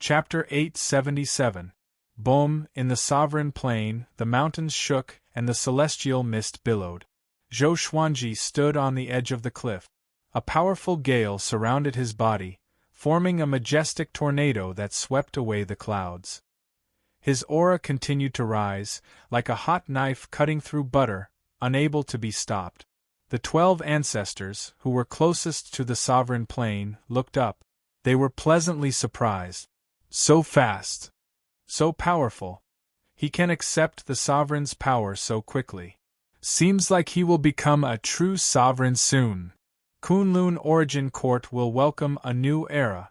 Chapter 877. Boom, in the sovereign plain, the mountains shook, and the celestial mist billowed. Zhou Xuanji stood on the edge of the cliff. A powerful gale surrounded his body, forming a majestic tornado that swept away the clouds. His aura continued to rise, like a hot knife cutting through butter, unable to be stopped. The 12 ancestors, who were closest to the sovereign plain, looked up. They were pleasantly surprised. So fast! So powerful! He can accept the sovereign's power so quickly. Seems like he will become a true sovereign soon. Kunlun Origin Court will welcome a new era.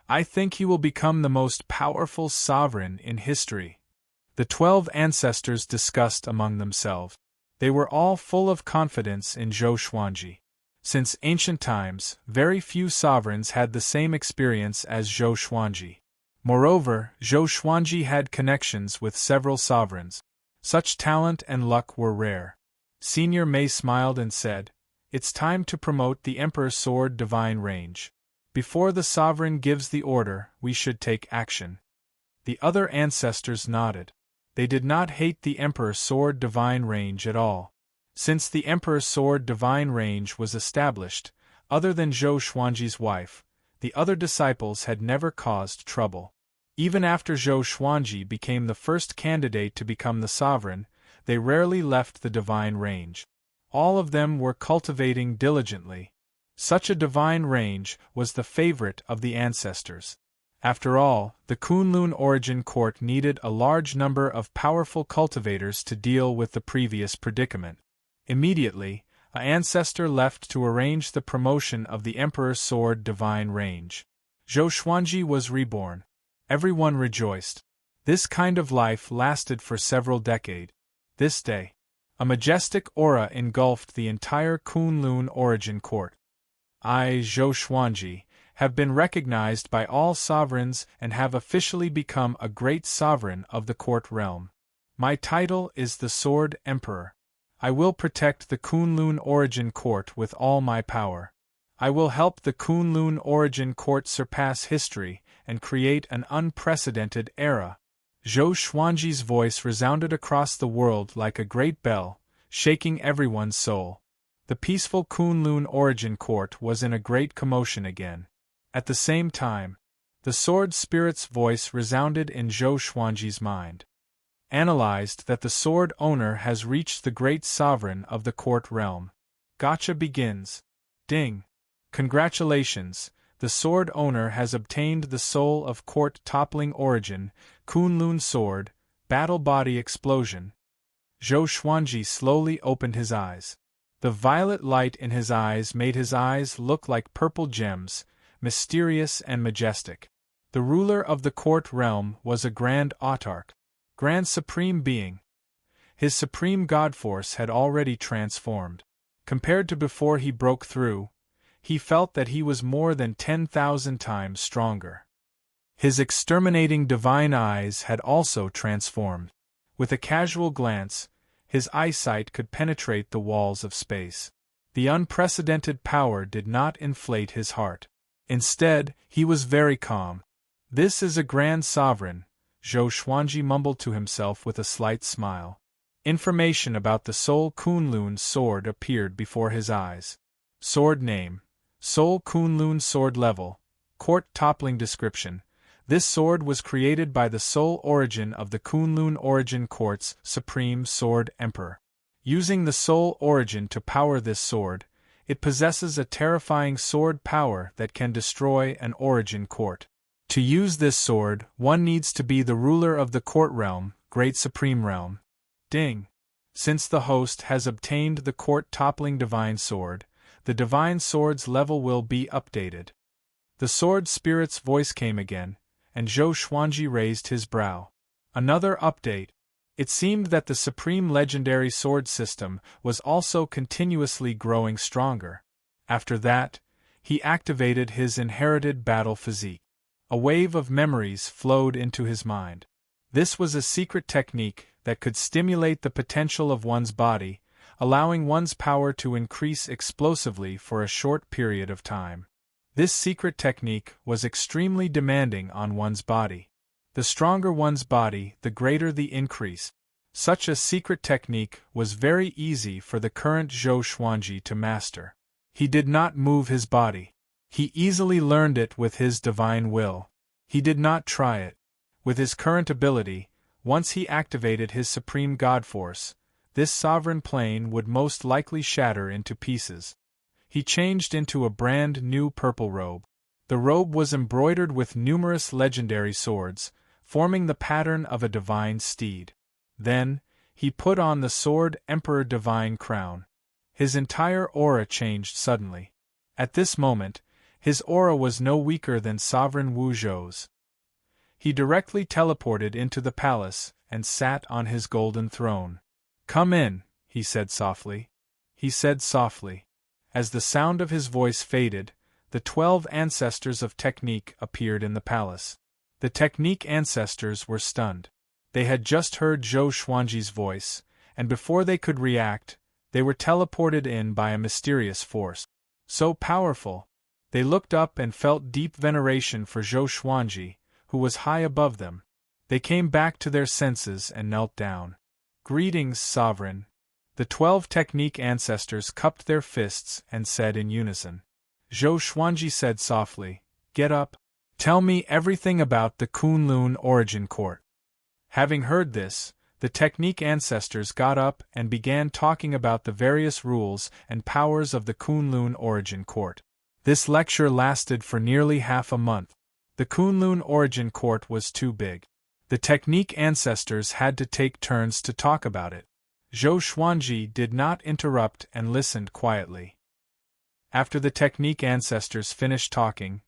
I think he will become the most powerful sovereign in history. The 12 ancestors discussed among themselves. They were all full of confidence in Zhou Xuanji. Since ancient times, very few sovereigns had the same experience as Zhou Xuanji. Moreover, Zhou Xuanji had connections with several sovereigns. Such talent and luck were rare. Senior Mei smiled and said, "It's time to promote the Emperor's Sword Divine Range. Before the sovereign gives the order, we should take action." The other ancestors nodded. They did not hate the Emperor's Sword Divine Range at all. Since the Emperor's Sword Divine Range was established, other than Zhou Xuanji's wife, the other disciples had never caused trouble. Even after Zhou Xuanji became the first candidate to become the sovereign, they rarely left the divine range. All of them were cultivating diligently. Such a divine range was the favorite of the ancestors. After all, the Kunlun Origin Court needed a large number of powerful cultivators to deal with the previous predicament. Immediately, an ancestor left to arrange the promotion of the Emperor's Sword Divine Range. Zhou Xuanji was reborn. Everyone rejoiced. This kind of life lasted for several decades. This day, a majestic aura engulfed the entire Kunlun Origin Court. I, Zhou Xuanji, have been recognized by all sovereigns and have officially become a great sovereign of the court realm. My title is the Sword Emperor. I will protect the Kunlun Origin Court with all my power. I will help the Kunlun Origin Court surpass history and create an unprecedented era. Zhou Xuanji's voice resounded across the world like a great bell, shaking everyone's soul. The peaceful Kunlun Origin Court was in a great commotion again. At the same time, the sword spirit's voice resounded in Zhou Xuanji's mind. Analyzed that the sword owner has reached the great sovereign of the court realm. Gotcha begins. Ding! Congratulations, the sword owner has obtained the soul of court toppling origin, Kunlun sword, battle body explosion. Zhou Xuanji slowly opened his eyes. The violet light in his eyes made his eyes look like purple gems, mysterious and majestic. The ruler of the court realm was a grand autarch, grand supreme being. His supreme god force had already transformed. Compared to before he broke through, he felt that he was more than 10,000 times stronger. His exterminating divine eyes had also transformed. With a casual glance, his eyesight could penetrate the walls of space. The unprecedented power did not inflate his heart. Instead, he was very calm. This is a grand sovereign, Zhou Xuanji mumbled to himself with a slight smile. Information about the Soul Kunlun sword appeared before his eyes. Sword name: Soul Kunlun sword level, court toppling description. This sword was created by the sole origin of the Kunlun Origin Court's Supreme Sword Emperor. Using the soul origin to power this sword, it possesses a terrifying sword power that can destroy an origin court. To use this sword, one needs to be the ruler of the court realm, Great Supreme Realm. Ding! Since the host has obtained the court toppling divine sword, the divine sword's level will be updated. The sword spirit's voice came again, and Zhou Xuanji raised his brow. Another update. It seemed that the supreme legendary sword system was also continuously growing stronger. After that, he activated his inherited battle physique. A wave of memories flowed into his mind. This was a secret technique that could stimulate the potential of one's body, allowing one's power to increase explosively for a short period of time. This secret technique was extremely demanding on one's body. The stronger one's body, the greater the increase. Such a secret technique was very easy for the current Zhou Xuanji to master. He did not move his body. He easily learned it with his divine will. He did not try it. With his current ability, once he activated his supreme god force, this sovereign plane would most likely shatter into pieces. He changed into a brand new purple robe. The robe was embroidered with numerous legendary swords, forming the pattern of a divine steed. Then, he put on the sword Emperor Divine Crown. His entire aura changed suddenly. At this moment, his aura was no weaker than Sovereign Wu Zhou's. He directly teleported into the palace and sat on his golden throne. "Come in," he said softly. He said softly. As the sound of his voice faded, the 12 ancestors of technique appeared in the palace. The technique ancestors were stunned. They had just heard Zhou Xuanji's voice, and before they could react, they were teleported in by a mysterious force. So powerful! They looked up and felt deep veneration for Zhou Xuanji, who was high above them. They came back to their senses and knelt down. "Greetings, Sovereign." The 12 technique ancestors cupped their fists and said in unison. Zhou Xuanji said softly, "Get up. Tell me everything about the Kunlun Origin Court." Having heard this, the technique ancestors got up and began talking about the various rules and powers of the Kunlun Origin Court. This lecture lasted for nearly half a month. The Kunlun Origin Court was too big. The technique ancestors had to take turns to talk about it. Zhou Xuanji did not interrupt and listened quietly. After the technique ancestors finished talking,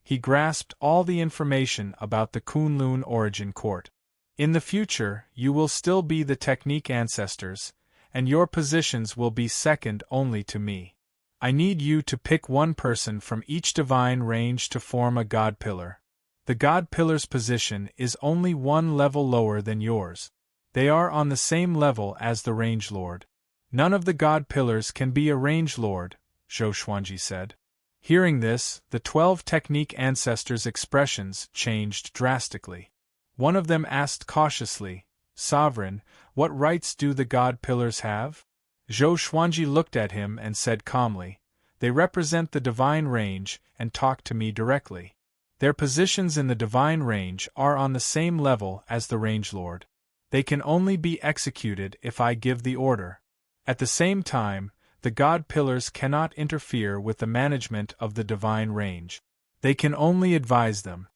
he grasped all the information about the Kunlun Origin Court. "In the future, you will still be the technique ancestors, and your positions will be second only to me. I need you to pick one person from each divine range to form a god pillar. The god pillar's position is only one level lower than yours. They are on the same level as the range lord. None of the god pillars can be a range lord," Zhou Xuanji said. Hearing this, the 12 technique ancestors' expressions changed drastically. One of them asked cautiously, "Sovereign, what rights do the god pillars have?" Zhou Xuanji looked at him and said calmly, "They represent the divine range and talk to me directly. Their positions in the divine range are on the same level as the range lord. They can only be executed if I give the order. At the same time, the god pillars cannot interfere with the management of the divine range. They can only advise them."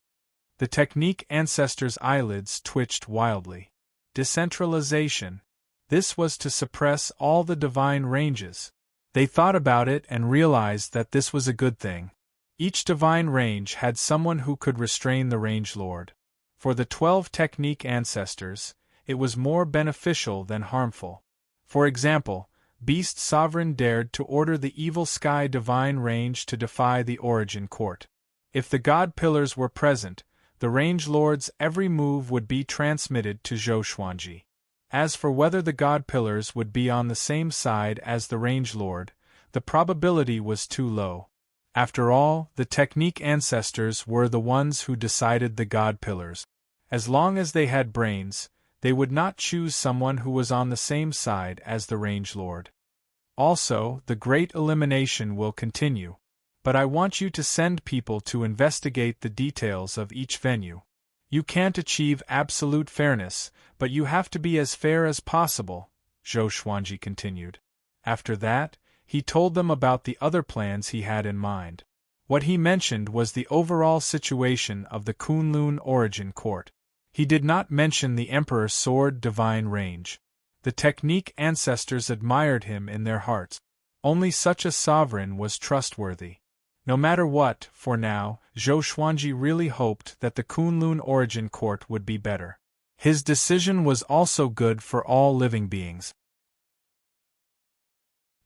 The technique ancestors' eyelids twitched wildly. Decentralization. This was to suppress all the divine ranges. They thought about it and realized that this was a good thing. Each divine range had someone who could restrain the range lord. For the 12 technique ancestors, it was more beneficial than harmful. For example, Beast Sovereign dared to order the Evil Sky divine range to defy the Origin Court. If the god pillars were present, the range lord's every move would be transmitted to Zhou Xuanji. As for whether the god pillars would be on the same side as the range lord, the probability was too low. After all, the technique ancestors were the ones who decided the god pillars. As long as they had brains, they would not choose someone who was on the same side as the range lord. Also, the great elimination will continue. But I want you to send people to investigate the details of each venue. You can't achieve absolute fairness, but you have to be as fair as possible, Zhou Xuanji continued. After that, he told them about the other plans he had in mind. What he mentioned was the overall situation of the Kunlun Origin Court. He did not mention the Emperor's sword divine range. The technique ancestors admired him in their hearts. Only such a sovereign was trustworthy. No matter what, for now, Zhou Xuanji really hoped that the Kunlun Origin Court would be better. His decision was also good for all living beings.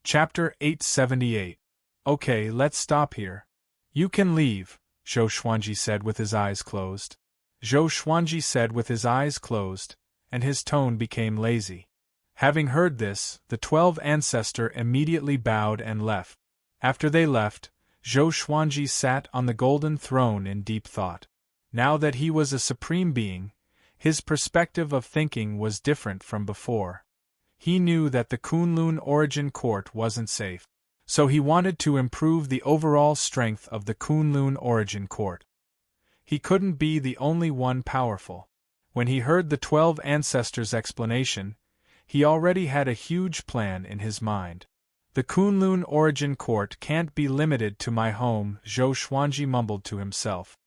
Chapter 878. Okay, let's stop here. You can leave, Zhou Xuanji said with his eyes closed. Zhou Xuanji said with his eyes closed, and his tone became lazy. Having heard this, the 12 ancestor immediately bowed and left. After they left, Zhou Xuanji sat on the golden throne in deep thought. Now that he was a supreme being, his perspective of thinking was different from before. He knew that the Kunlun Origin Court wasn't safe, so he wanted to improve the overall strength of the Kunlun Origin Court. He couldn't be the only one powerful. When he heard the 12 ancestors' explanation, he already had a huge plan in his mind. The Kunlun Origin Court can't be limited to my home, Zhou Xuanji mumbled to himself.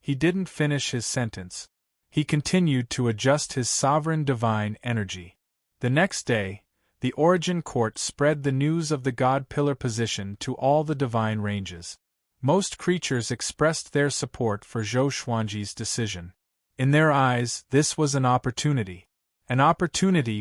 He didn't finish his sentence. He continued to adjust his sovereign divine energy. The next day, the Origin Court spread the news of the God Pillar position to all the divine ranges. Most creatures expressed their support for Zhou Xuanji's decision. In their eyes, this was an opportunity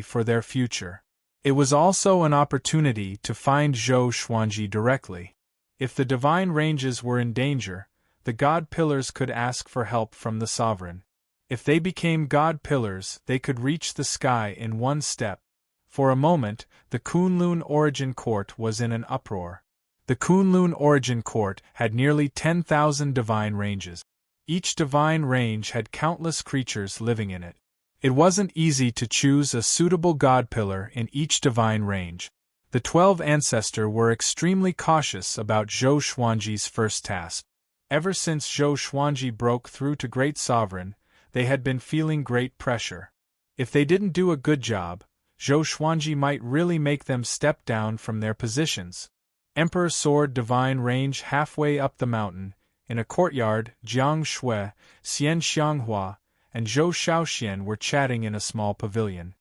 for their future. It was also an opportunity to find Zhou Xuanji directly. If the divine ranges were in danger, the God Pillars could ask for help from the sovereign. If they became God Pillars, they could reach the sky in one step. For a moment, the Kunlun Origin Court was in an uproar. The Kunlun Origin Court had nearly 10,000 divine ranges. Each divine range had countless creatures living in it. It wasn't easy to choose a suitable God Pillar in each divine range. The 12 ancestors were extremely cautious about Zhou Xuanji's first task. Ever since Zhou Xuanji broke through to Great Sovereign, they had been feeling great pressure. If they didn't do a good job, Zhou Xuanji might really make them step down from their positions. Emperor soared divine range halfway up the mountain. In a courtyard, Jiang Shui, Xian Xianghua, and Zhou Shaoxian were chatting in a small pavilion.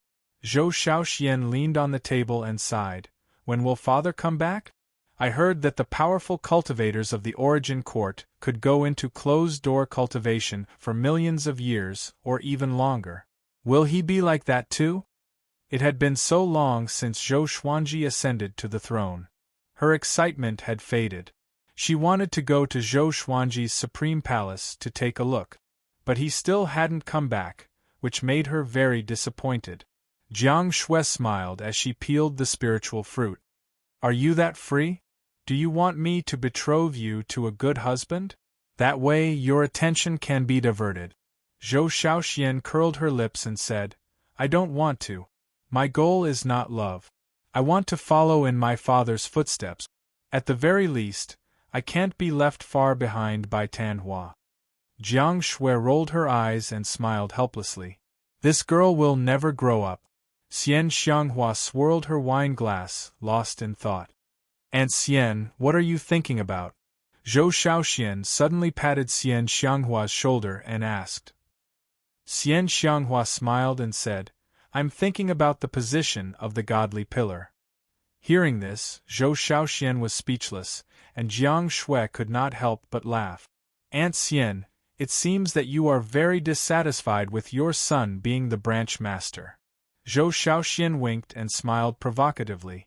Zhou Shaoxian leaned on the table and sighed. When will father come back? I heard that the powerful cultivators of the Origin Court could go into closed-door cultivation for millions of years or even longer. Will he be like that too? It had been so long since Zhou Xuanji ascended to the throne. Her excitement had faded. She wanted to go to Zhou Xuanji's supreme palace to take a look. But he still hadn't come back, which made her very disappointed. Jiang Shui smiled as she peeled the spiritual fruit. Are you that free? Do you want me to betroth you to a good husband? That way your attention can be diverted. Zhou Shaoxian curled her lips and said, I don't want to. My goal is not love. I want to follow in my father's footsteps. At the very least, I can't be left far behind by Tanhua. Jiang Shui rolled her eyes and smiled helplessly. This girl will never grow up. Xian Xianghua swirled her wine glass, lost in thought. Aunt Xian, what are you thinking about? Zhou Shaoxian suddenly patted Xian Xianghua's shoulder and asked. Xian Xianghua smiled and said, I'm thinking about the position of the godly pillar. Hearing this, Zhou Shaoxian was speechless, and Jiang Shui could not help but laugh. Aunt Xian, it seems that you are very dissatisfied with your son being the branch master. Zhou Shaoxian winked and smiled provocatively.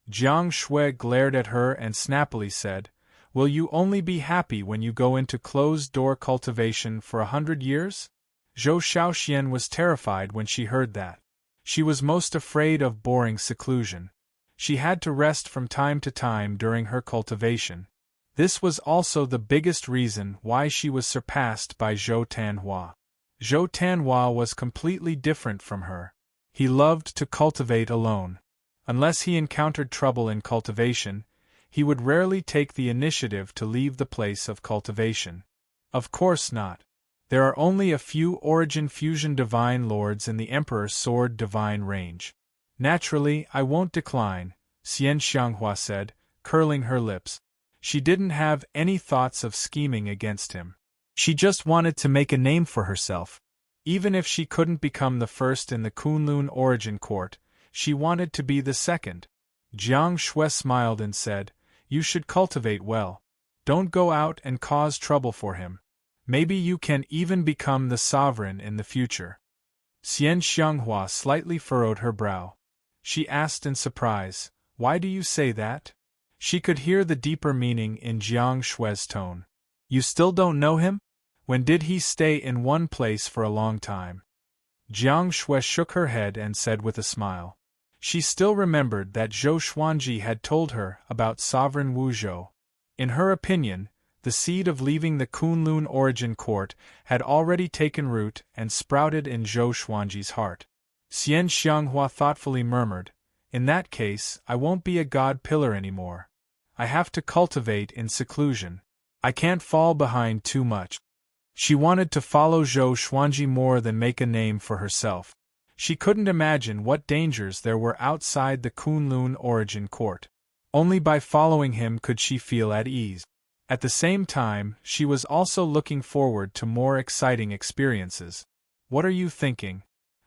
Jiang Shui glared at her and snappily said, Will you only be happy when you go into closed-door cultivation for 100 years? Zhou Shaoxian was terrified when she heard that. She was most afraid of boring seclusion. She had to rest from time to time during her cultivation. This was also the biggest reason why she was surpassed by Zhou Tanhua. Zhou Tanhua was completely different from her. He loved to cultivate alone. Unless he encountered trouble in cultivation, he would rarely take the initiative to leave the place of cultivation. Of course not. There are only a few Origin Fusion Divine Lords in the Emperor's Sword Divine range. Naturally, I won't decline, Xian Xianghua said, curling her lips. She didn't have any thoughts of scheming against him. She just wanted to make a name for herself. Even if she couldn't become the first in the Kunlun Origin Court, she wanted to be the second. Jiang Shui smiled and said, You should cultivate well. Don't go out and cause trouble for him. Maybe you can even become the sovereign in the future. Xian Xianghua slightly furrowed her brow. She asked in surprise, Why do you say that? She could hear the deeper meaning in Jiang Shui's tone. You still don't know him? When did he stay in one place for a long time? Jiang Shui shook her head and said with a smile. She still remembered that Zhou Xuanji had told her about Sovereign Wuzhou. In her opinion, the seed of leaving the Kunlun origin court had already taken root and sprouted in Zhou Xuanji's heart. Xian Xianghua thoughtfully murmured, "In that case, I won't be a god pillar anymore. I have to cultivate in seclusion. I can't fall behind too much." She wanted to follow Zhou Xuanji more than make a name for herself. She couldn't imagine what dangers there were outside the Kunlun origin court. Only by following him could she feel at ease. At the same time, she was also looking forward to more exciting experiences. "What are you thinking?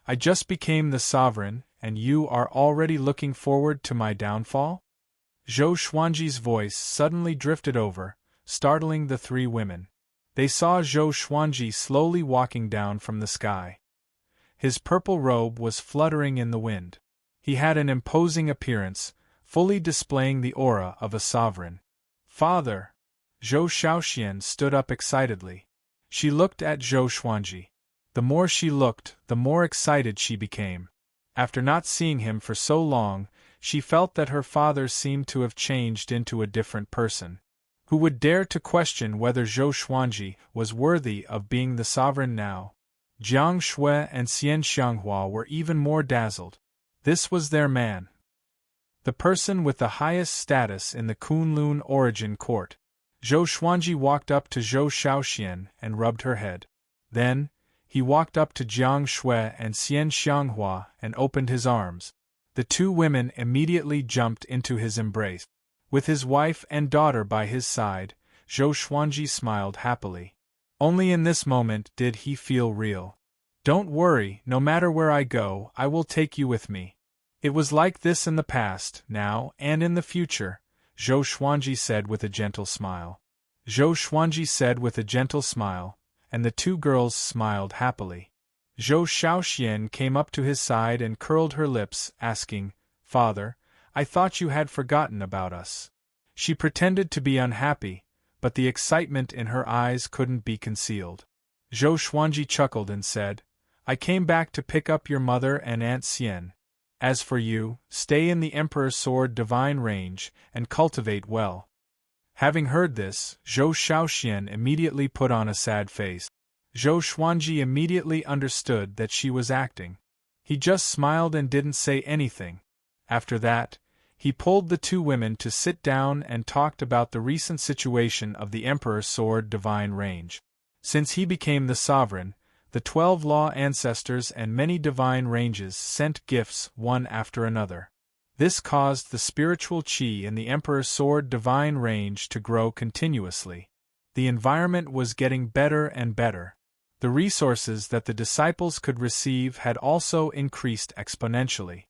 I just became the sovereign, and you are already looking forward to my downfall?" Zhou Xuanji's voice suddenly drifted over, startling the three women. They saw Zhou Xuanji slowly walking down from the sky. His purple robe was fluttering in the wind. He had an imposing appearance, fully displaying the aura of a sovereign. "Father!" Zhou Xiaoxian stood up excitedly. She looked at Zhou Xuanji. The more she looked, the more excited she became. After not seeing him for so long, she felt that her father seemed to have changed into a different person. Who would dare to question whether Zhou Xuanji was worthy of being the sovereign now? Jiang Shui and Xian Xianghua were even more dazzled. This was their man. The person with the highest status in the Kunlun origin court. Zhou Xuanji walked up to Zhou Xiaoxian and rubbed her head. Then, he walked up to Jiang Shui and Xian Xianghua and opened his arms. The two women immediately jumped into his embrace. With his wife and daughter by his side, Zhou Xuanji smiled happily. Only in this moment did he feel real. "Don't worry, no matter where I go, I will take you with me. It was like this in the past, now, and in the future," Zhou Xuanji said with a gentle smile. Zhou Xuanji said with a gentle smile, and the two girls smiled happily. Zhou Xiaoxian came up to his side and curled her lips, asking, "Father, I thought you had forgotten about us." She pretended to be unhappy, but the excitement in her eyes couldn't be concealed. Zhou Xuanji chuckled and said, "I came back to pick up your mother and Aunt Xian. As for you, stay in the Emperor's Sword Divine Range and cultivate well." Having heard this, Zhou Xiaoxian immediately put on a sad face. Zhou Xuanji immediately understood that she was acting. He just smiled and didn't say anything. After that, he pulled the two women to sit down and talked about the recent situation of the Emperor's Sword Divine Range. Since he became the sovereign, the 12 law ancestors and many divine ranges sent gifts one after another. This caused the spiritual qi in the Emperor's Sword Divine Range to grow continuously. The environment was getting better and better. The resources that the disciples could receive had also increased exponentially.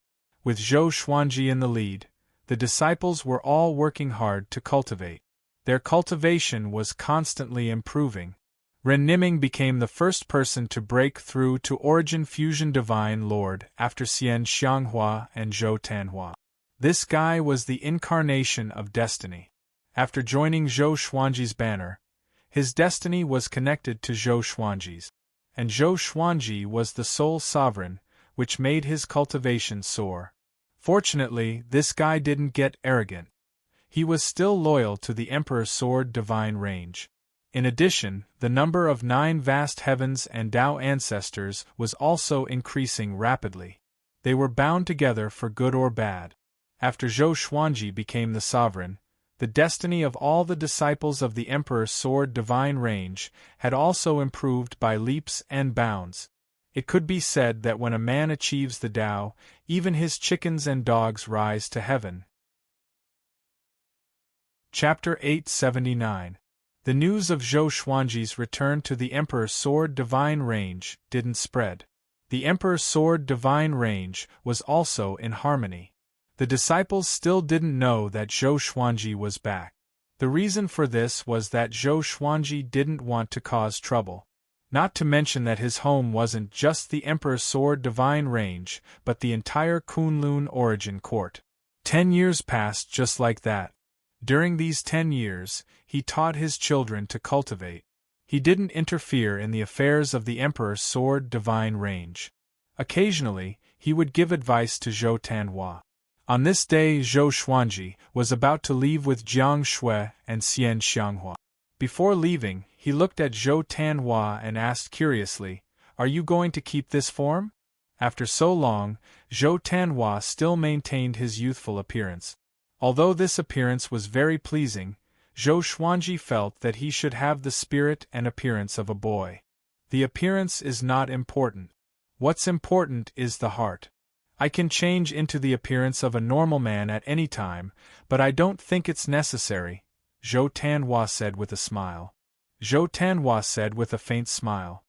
With Zhou Xuanji in the lead, the disciples were all working hard to cultivate. Their cultivation was constantly improving. Ren Niming became the first person to break through to Origin Fusion Divine Lord after Xian Xianghua and Zhou Tanhua. This guy was the incarnation of destiny. After joining Zhou Xuanji's banner, his destiny was connected to Zhou Xuanji's, and Zhou Xuanji was the sole sovereign, which made his cultivation soar. Fortunately, this guy didn't get arrogant. He was still loyal to the Emperor's Sword Divine Range. In addition, the number of 9 vast heavens and Tao ancestors was also increasing rapidly. They were bound together for good or bad. After Zhou Xuanji became the sovereign, the destiny of all the disciples of the Emperor's Sword Divine Range had also improved by leaps and bounds. It could be said that when a man achieves the Tao, even his chickens and dogs rise to heaven. Chapter 879. The news of Zhou Xuanji's return to the Emperor's Sword Divine Range didn't spread. The Emperor's Sword Divine Range was also in harmony. The disciples still didn't know that Zhou Xuanji was back. The reason for this was that Zhou Xuanji didn't want to cause trouble. Not to mention that his home wasn't just the Emperor's Sword Divine Range, but the entire Kunlun origin court. 10 years passed just like that. During these 10 years, he taught his children to cultivate. He didn't interfere in the affairs of the Emperor's Sword Divine Range. Occasionally, he would give advice to Zhou Tanhua. On this day Zhou Xuanji was about to leave with Jiang Shui and Xian Xianghua. Before leaving, he looked at Zhou Tanhua and asked curiously, "Are you going to keep this form?" After so long, Zhou Tanhua still maintained his youthful appearance. Although this appearance was very pleasing, Zhou Xuanji felt that he should have the spirit and appearance of a boy. The appearance is not important. What's important is the heart. I can change into the appearance of a normal man at any time, but I don't think it's necessary, Zhou Tanhua said with a smile. Zhou Tanhua said with a faint smile.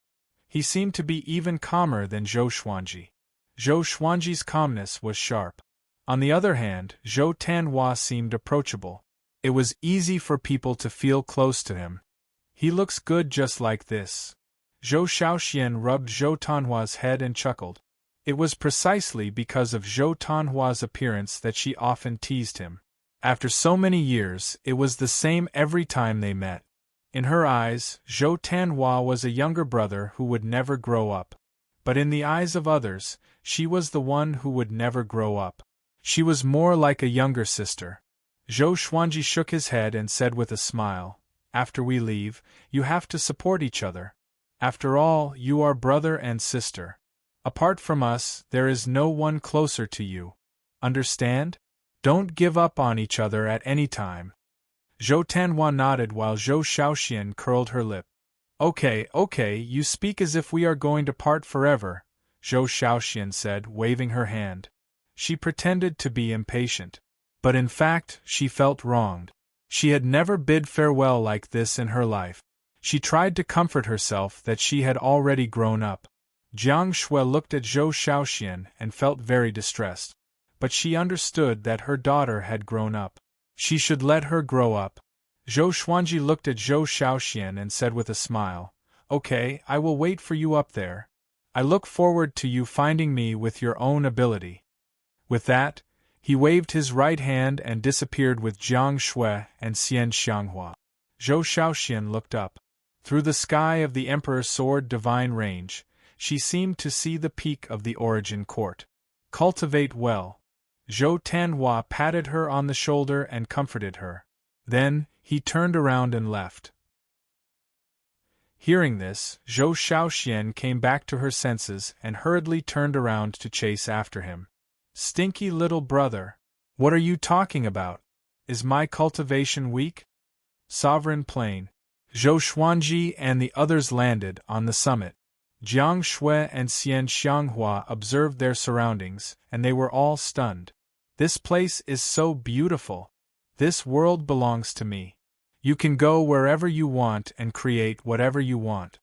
He seemed to be even calmer than Zhou Xuanji. Zhou Xuanji's calmness was sharp. On the other hand, Zhou Tanhua seemed approachable. It was easy for people to feel close to him. He looks good just like this. Zhou Shaoxian rubbed Zhou Tanhua's head and chuckled. It was precisely because of Zhou Tanhua's appearance that she often teased him. After so many years, it was the same every time they met. In her eyes, Zhou Tanhua was a younger brother who would never grow up. But in the eyes of others, she was the one who would never grow up. She was more like a younger sister. Zhou Xuanji shook his head and said with a smile, "After we leave, you have to support each other. After all, you are brother and sister. Apart from us, there is no one closer to you. Understand? Don't give up on each other at any time." Zhou Tanhua nodded while Zhou Shaoxian curled her lip. Okay, you speak as if we are going to part forever," Zhou Shaoxian said, waving her hand. She pretended to be impatient. But in fact, she felt wronged. She had never bid farewell like this in her life. She tried to comfort herself that she had already grown up. Jiang Shui looked at Zhou Shaoxian and felt very distressed. But she understood that her daughter had grown up. She should let her grow up. Zhou Xuanji looked at Zhou Shaoxian and said with a smile, "Okay, I will wait for you up there. I look forward to you finding me with your own ability." With that, he waved his right hand and disappeared with Jiang Shui and Xian Xianghua. Zhou Shaoxian looked up. Through the sky of the Emperor's Sword Divine Range, she seemed to see the peak of the Origin Court. "Cultivate well." Zhou Tanhua patted her on the shoulder and comforted her. Then, he turned around and left. Hearing this, Zhou Shaoxian came back to her senses and hurriedly turned around to chase after him. "Stinky little brother. What are you talking about? Is my cultivation weak?" Sovereign Plain. Zhou Xuanji and the others landed on the summit. Jiang Shui and Xian Xianghua observed their surroundings, and they were all stunned. "This place is so beautiful. This world belongs to me. You can go wherever you want and create whatever you want,"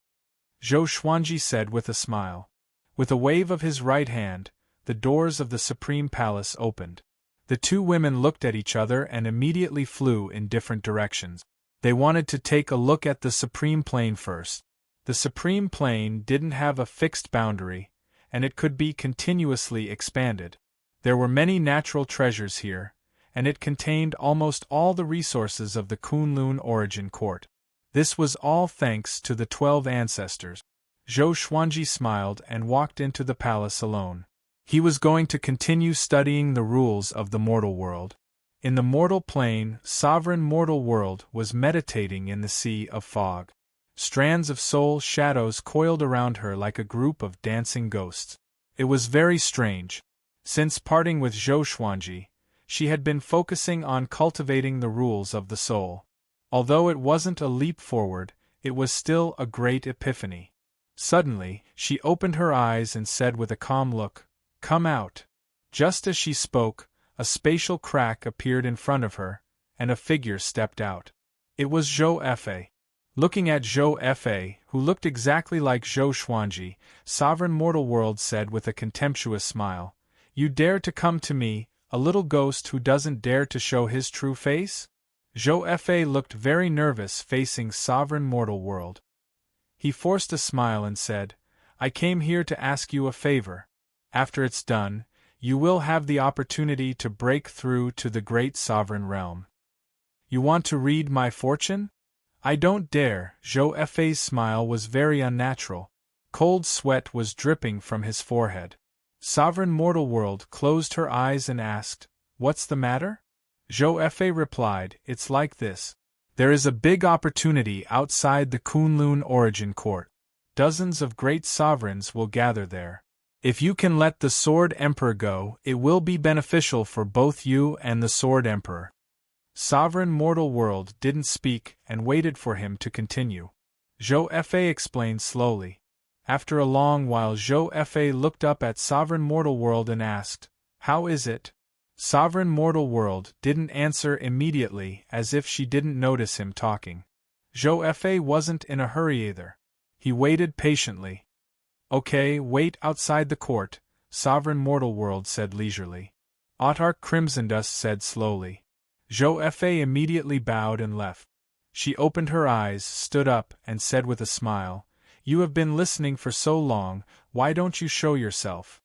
Zhou Xuanji said with a smile. With a wave of his right hand, the doors of the Supreme Palace opened. The two women looked at each other and immediately flew in different directions. They wanted to take a look at the Supreme Plain first. The Supreme Plain didn't have a fixed boundary, and it could be continuously expanded. There were many natural treasures here, and it contained almost all the resources of the Kunlun Origin Court. This was all thanks to the 12 ancestors. Zhou Xuanji smiled and walked into the palace alone. He was going to continue studying the rules of the mortal world. In the mortal plane, sovereign mortal world was meditating in the sea of fog. Strands of soul shadows coiled around her like a group of dancing ghosts. It was very strange. Since parting with Zhou Xuanji, she had been focusing on cultivating the rules of the soul. Although it wasn't a leap forward, it was still a great epiphany. Suddenly, she opened her eyes and said with a calm look, "Come out." Just as she spoke, a spatial crack appeared in front of her, and a figure stepped out. It was Zhou Fa. Looking at Zhou Fa, who looked exactly like Zhou Xuanji, Sovereign Mortal World said with a contemptuous smile, "You dare to come to me, a little ghost who doesn't dare to show his true face?" Zhou Fa looked very nervous facing Sovereign Mortal World. He forced a smile and said, "I came here to ask you a favor. After it's done, you will have the opportunity to break through to the great sovereign realm. You want to read my fortune?" "I don't dare." Zhou Fa's smile was very unnatural. Cold sweat was dripping from his forehead. Sovereign Mortal World closed her eyes and asked, What's the matter? Zhou Fei replied, It's like this. There is a big opportunity outside the Kunlun Origin Court. Dozens of great sovereigns will gather there. If you can let the Sword Emperor go, it will be beneficial for both you and the Sword Emperor. Sovereign Mortal World didn't speak and waited for him to continue. Zhou Fei explained slowly. After a long while, Zhou Fei looked up at Sovereign Mortal World and asked, How is it? Sovereign Mortal World didn't answer immediately, as if she didn't notice him talking. Zhou Fei wasn't in a hurry either. He waited patiently. Okay, wait outside the court, Sovereign Mortal World said leisurely. Autarch Crimson Dust said slowly. Zhou Fei immediately bowed and left. She opened her eyes, stood up, and said with a smile, You have been listening for so long, why don't you show yourself?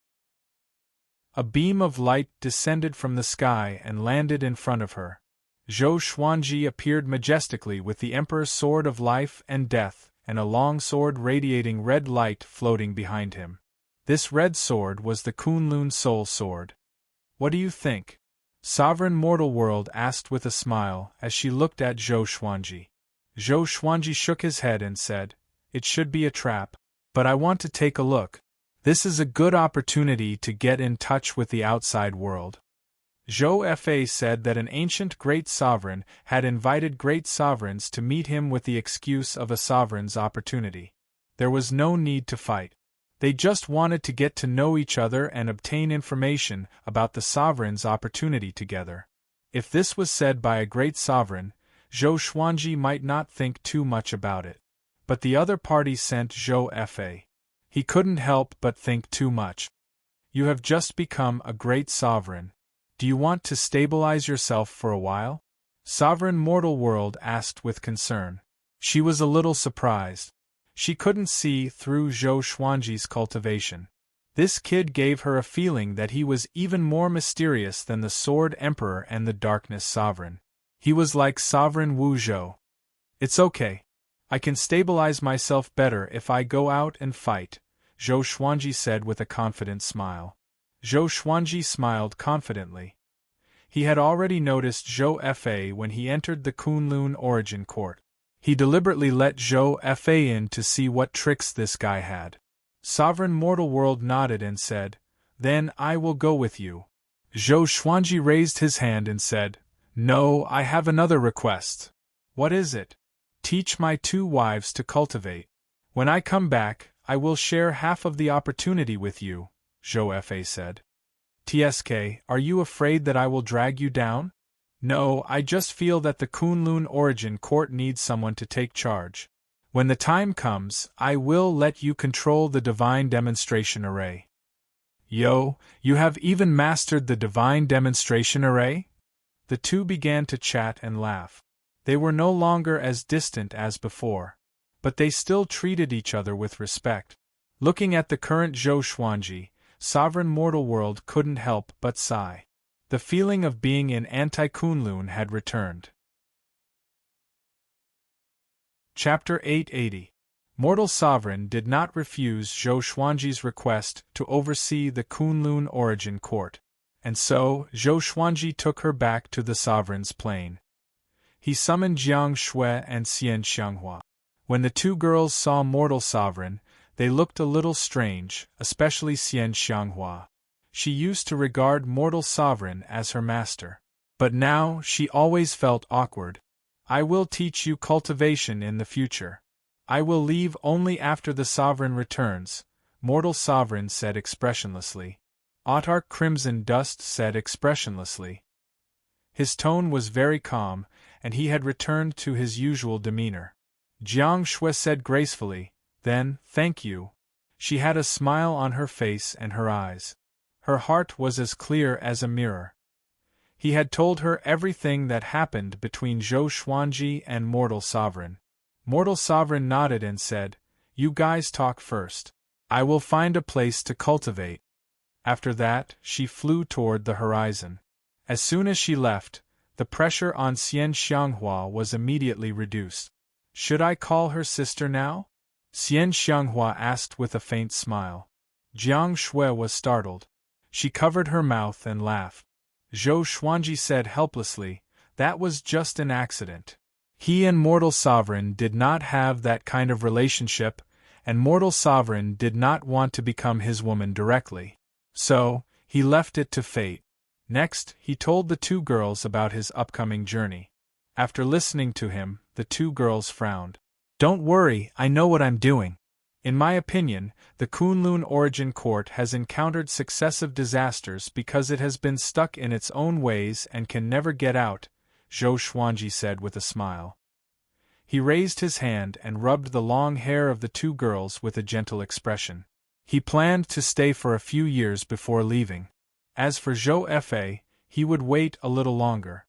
A beam of light descended from the sky and landed in front of her. Zhou Xuanji appeared majestically with the Emperor's sword of life and death, and a long sword radiating red light floating behind him. This red sword was the Kunlun Soul Sword. What do you think? Sovereign Mortal World asked with a smile as she looked at Zhou Xuanji. Zhou Xuanji shook his head and said, It should be a trap, but I want to take a look. This is a good opportunity to get in touch with the outside world. Zhou Fei said that an ancient great sovereign had invited great sovereigns to meet him with the excuse of a sovereign's opportunity. There was no need to fight. They just wanted to get to know each other and obtain information about the sovereign's opportunity together. If this was said by a great sovereign, Zhou Xuanji might not think too much about it. But the other party sent Zhou Fei. He couldn't help but think too much. You have just become a great sovereign. Do you want to stabilize yourself for a while? Sovereign Mortal World asked with concern. She was a little surprised. She couldn't see through Zhou Xuanji's cultivation. This kid gave her a feeling that he was even more mysterious than the Sword Emperor and the Darkness Sovereign. He was like Sovereign Wu Zhou. It's okay. I can stabilize myself better if I go out and fight, Zhou Xuanji said with a confident smile. Zhou Xuanji smiled confidently. He had already noticed Zhou Fei when he entered the Kunlun Origin Court. He deliberately let Zhou Fei in to see what tricks this guy had. Sovereign Mortal World nodded and said, Then I will go with you. Zhou Xuanji raised his hand and said, No, I have another request. What is it? Teach my 2 wives to cultivate. When I come back, I will share half of the opportunity with you, Zhou Fei said. TSK, are you afraid that I will drag you down? No, I just feel that the Kunlun Origin Court needs someone to take charge. When the time comes, I will let you control the Divine Demonstration Array. Yo, you have even mastered the Divine Demonstration Array? The two began to chat and laugh. They were no longer as distant as before. But they still treated each other with respect. Looking at the current Zhou Xuanji, Sovereign Mortal World couldn't help but sigh. The feeling of being in Anti-Kunlun had returned. Chapter 880. Mortal Sovereign did not refuse Zhou Xuanji's request to oversee the Kunlun Origin Court, and so Zhou Xuanji took her back to the Sovereign's plane. He summoned Jiang Shui and Xian Xianghua. When the 2 girls saw Mortal Sovereign, they looked a little strange, especially Xian Xianghua. She used to regard Mortal Sovereign as her master. But now she always felt awkward. I will teach you cultivation in the future. I will leave only after the Sovereign returns, Mortal Sovereign said expressionlessly. Autarch Crimson Dust said expressionlessly. His tone was very calm, and he had returned to his usual demeanor. Jiang Shui said gracefully, Then, thank you. She had a smile on her face and her eyes. Her heart was as clear as a mirror. He had told her everything that happened between Zhou Xuanji and Mortal Sovereign. Mortal Sovereign nodded and said, You guys talk first. I will find a place to cultivate. After that, she flew toward the horizon. As soon as she left, the pressure on Xian Xianghua was immediately reduced. Should I call her sister now? Xian Xianghua asked with a faint smile. Jiang Shui was startled. She covered her mouth and laughed. Zhou Xuanji said helplessly, that was just an accident. He and Mortal Sovereign did not have that kind of relationship, and Mortal Sovereign did not want to become his woman directly. So, he left it to fate. Next, he told the two girls about his upcoming journey. After listening to him, the two girls frowned. Don't worry, I know what I'm doing. In my opinion, the Kunlun Origin Court has encountered successive disasters because it has been stuck in its own ways and can never get out, Zhou Xuanji said with a smile. He raised his hand and rubbed the long hair of the two girls with a gentle expression. He planned to stay for a few years before leaving. As for Zhou Fa, he would wait a little longer.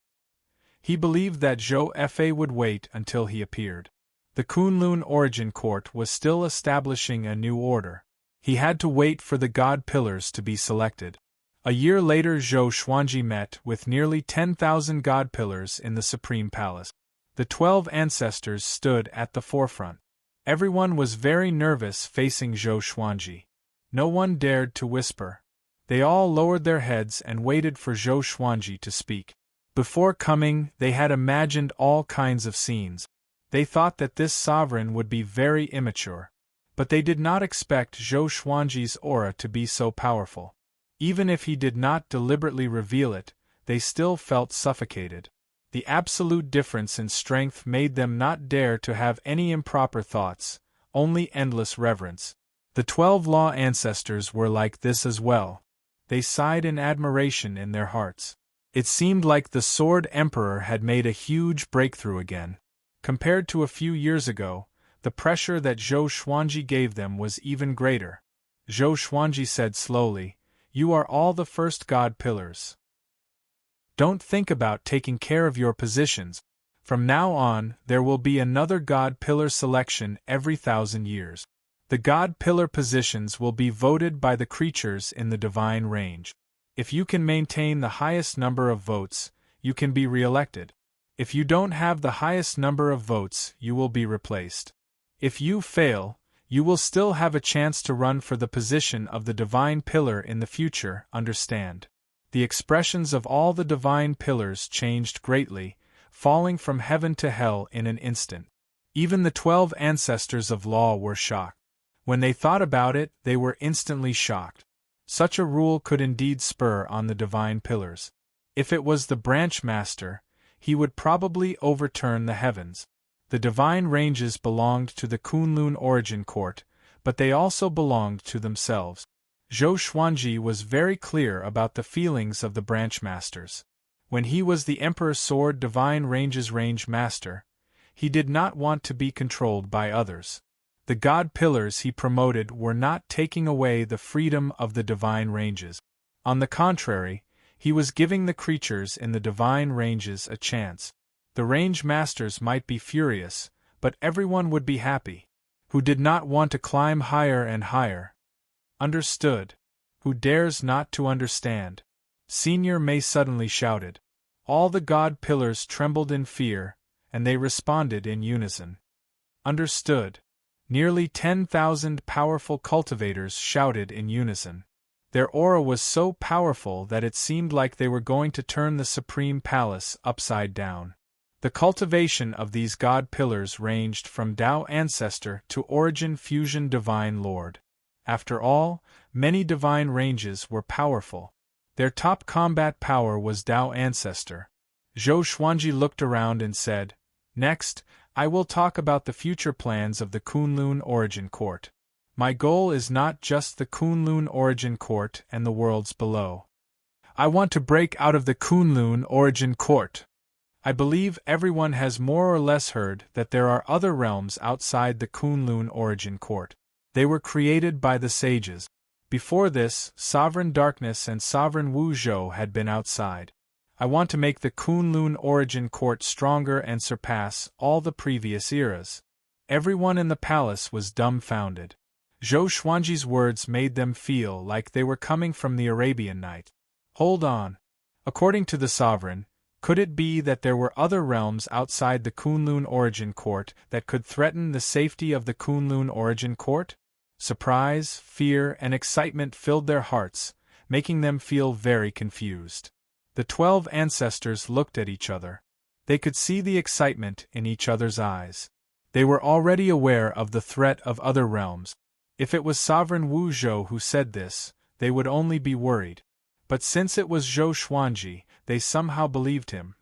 He believed that Zhou Fa would wait until he appeared. The Kunlun Origin Court was still establishing a new order. He had to wait for the God Pillars to be selected. A year later, Zhou Xuanji met with nearly 10,000 God Pillars in the Supreme Palace. The 12 ancestors stood at the forefront. Everyone was very nervous facing Zhou Xuanji. No one dared to whisper. They all lowered their heads and waited for Zhou Xuanji to speak. Before coming, they had imagined all kinds of scenes. They thought that this sovereign would be very immature. But they did not expect Zhou Xuanji's aura to be so powerful. Even if he did not deliberately reveal it, they still felt suffocated. The absolute difference in strength made them not dare to have any improper thoughts, only endless reverence. The 12 law ancestors were like this as well. They sighed in admiration in their hearts. It seemed like the Sword Emperor had made a huge breakthrough again. Compared to a few years ago, the pressure that Zhou Xuanji gave them was even greater. Zhou Xuanji said slowly, "You are all the first God Pillars. Don't think about taking care of your positions. From now on, there will be another God Pillar selection every 1,000 years. The God Pillar positions will be voted by the creatures in the divine range. If you can maintain the highest number of votes, you can be re-elected. If you don't have the highest number of votes, you will be replaced. If you fail, you will still have a chance to run for the position of the divine pillar in the future, understand?" The expressions of all the divine pillars changed greatly, falling from heaven to hell in an instant. Even the 12 ancestors of law were shocked. When they thought about it, they were instantly shocked. Such a rule could indeed spur on the divine pillars. If it was the branch master, he would probably overturn the heavens. The divine ranges belonged to the Kunlun Origin Court, but they also belonged to themselves. Zhou Xuanji was very clear about the feelings of the branch masters. When he was the Emperor's Sword Divine Ranges Range Master, he did not want to be controlled by others. The God Pillars he promoted were not taking away the freedom of the divine ranges. On the contrary, he was giving the creatures in the divine ranges a chance. The range masters might be furious, but everyone would be happy. Who did not want to climb higher and higher? Understood. Who dares not to understand? Senior May suddenly shouted. All the God Pillars trembled in fear, and they responded in unison. Understood. Nearly 10,000 powerful cultivators shouted in unison. Their aura was so powerful that it seemed like they were going to turn the Supreme Palace upside down. The cultivation of these God Pillars ranged from Tao Ancestor to Origin Fusion Divine Lord. After all, many divine ranges were powerful. Their top combat power was Tao Ancestor. Zhou Xuanji looked around and said, "Next, I will talk about the future plans of the Kunlun Origin Court. My goal is not just the Kunlun Origin Court and the worlds below. I want to break out of the Kunlun Origin Court. I believe everyone has more or less heard that there are other realms outside the Kunlun Origin Court. They were created by the sages. Before this, Sovereign Darkness and Sovereign Wu Zhou had been outside. I want to make the Kunlun Origin Court stronger and surpass all the previous eras." Everyone in the palace was dumbfounded. Zhou Xuanji's words made them feel like they were coming from the Arabian Night. Hold on. According to the sovereign, could it be that there were other realms outside the Kunlun Origin Court that could threaten the safety of the Kunlun Origin Court? Surprise, fear, and excitement filled their hearts, making them feel very confused. The 12 ancestors looked at each other. They could see the excitement in each other's eyes. They were already aware of the threat of other realms. If it was Sovereign Wu Zhou who said this, they would only be worried. But since it was Zhou Xuanji, they somehow believed him.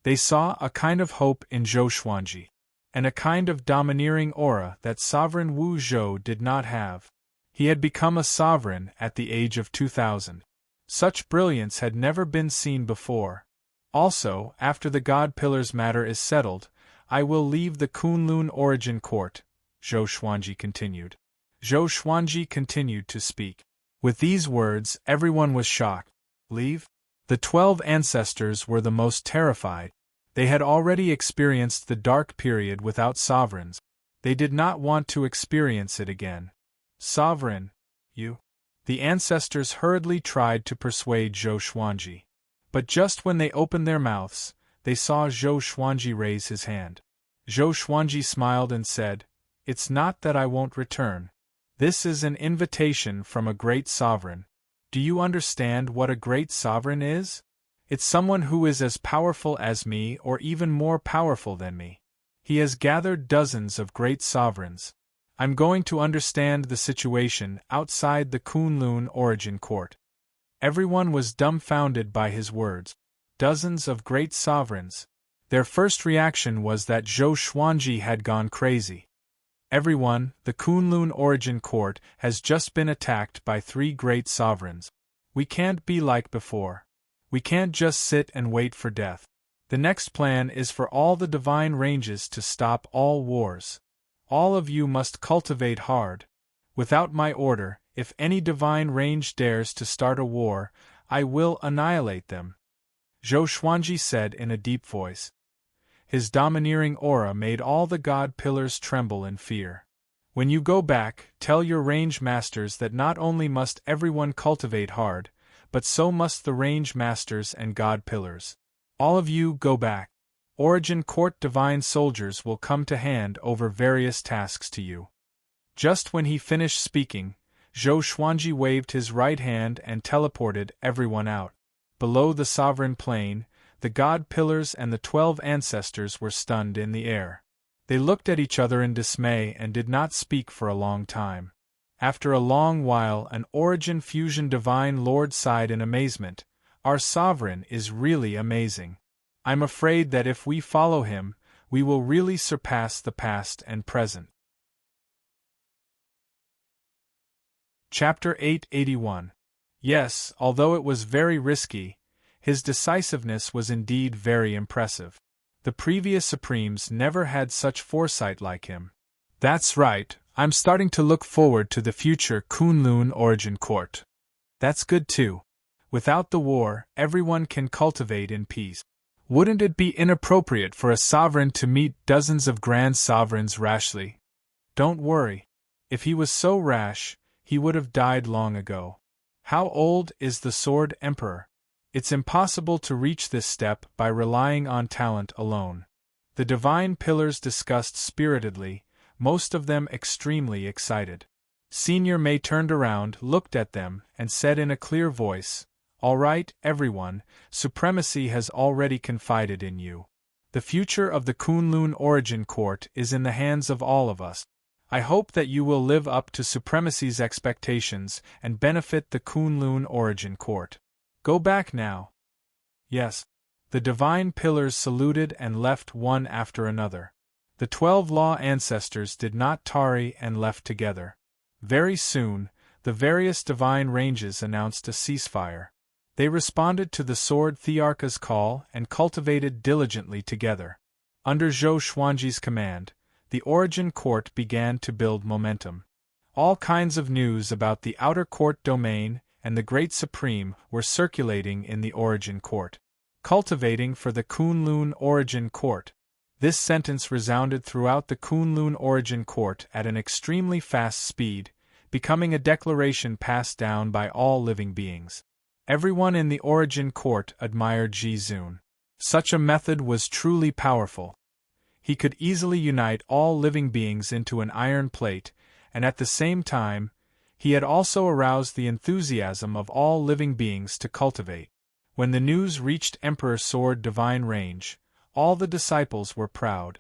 They saw a kind of hope in Zhou Xuanji, and a kind of domineering aura that Sovereign Wu Zhou did not have. He had become a sovereign at the age of 2000. Such brilliance had never been seen before. Also, after the God Pillars matter is settled, I will leave the Kunlun Origin Court, Zhou Xuanji continued. Zhou Xuanji continued to speak. With these words, everyone was shocked. Leave? The 12 ancestors were the most terrified. They had already experienced the dark period without sovereigns. They did not want to experience it again. Sovereign, you? The ancestors hurriedly tried to persuade Zhou Xuanji. But just when they opened their mouths, they saw Zhou Xuanji raise his hand. Zhou Xuanji smiled and said, "It's not that I won't return. This is an invitation from a great sovereign. Do you understand what a great sovereign is? It's someone who is as powerful as me or even more powerful than me. He has gathered dozens of great sovereigns. I'm going to understand the situation outside the Kunlun Origin Court." Everyone was dumbfounded by his words. Dozens of great sovereigns. Their first reaction was that Zhou Xuanji had gone crazy. Everyone, the Kunlun Origin Court has just been attacked by 3 great sovereigns. We can't be like before. We can't just sit and wait for death. The next plan is for all the divine ranges to stop all wars. All of you must cultivate hard. Without my order, if any divine range dares to start a war, I will annihilate them, Zhou Xuanji said in a deep voice. His domineering aura made all the God Pillars tremble in fear. When you go back, tell your range masters that not only must everyone cultivate hard, but so must the range masters and God Pillars. All of you go back. Origin Court divine soldiers will come to hand over various tasks to you. Just when he finished speaking, Zhou Xuanji waved his right hand and teleported everyone out. Below the sovereign plane, the God Pillars and the 12 ancestors were stunned in the air. They looked at each other in dismay and did not speak for a long time. After a long while, an Origin Fusion Divine Lord sighed in amazement. Our sovereign is really amazing. I'm afraid that if we follow him, we will really surpass the past and present. Chapter 881. Yes, although it was very risky, his decisiveness was indeed very impressive. The previous Supremes never had such foresight like him. That's right, I'm starting to look forward to the future Kunlun Origin Court. That's good too. Without the war, everyone can cultivate in peace. Wouldn't it be inappropriate for a sovereign to meet dozens of grand sovereigns rashly? Don't worry. If he was so rash, he would have died long ago. How old is the Sword Emperor? It's impossible to reach this step by relying on talent alone. The Divine Pillars discussed spiritedly, most of them extremely excited. Senior Mei turned around, looked at them, and said in a clear voice, "All right, everyone, Supremacy has already confided in you. The future of the Kunlun Origin Court is in the hands of all of us. I hope that you will live up to Supremacy's expectations and benefit the Kunlun Origin Court. Go back now." Yes. The Divine Pillars saluted and left one after another. The 12 Law Ancestors did not tarry and left together. Very soon, the various divine ranges announced a ceasefire. They responded to the Sword Thearcha's call and cultivated diligently together. Under Zhou Xuanji's command, the Origin Court began to build momentum. All kinds of news about the Outer Court domain and the Great Supreme were circulating in the Origin Court. Cultivating for the Kunlun Origin Court. This sentence resounded throughout the Kunlun Origin Court at an extremely fast speed, becoming a declaration passed down by all living beings. Everyone in the Origin Court admired Ji Zun. Such a method was truly powerful. He could easily unite all living beings into an iron plate, and at the same time, he had also aroused the enthusiasm of all living beings to cultivate. When the news reached Emperor Sword Divine Range, all the disciples were proud.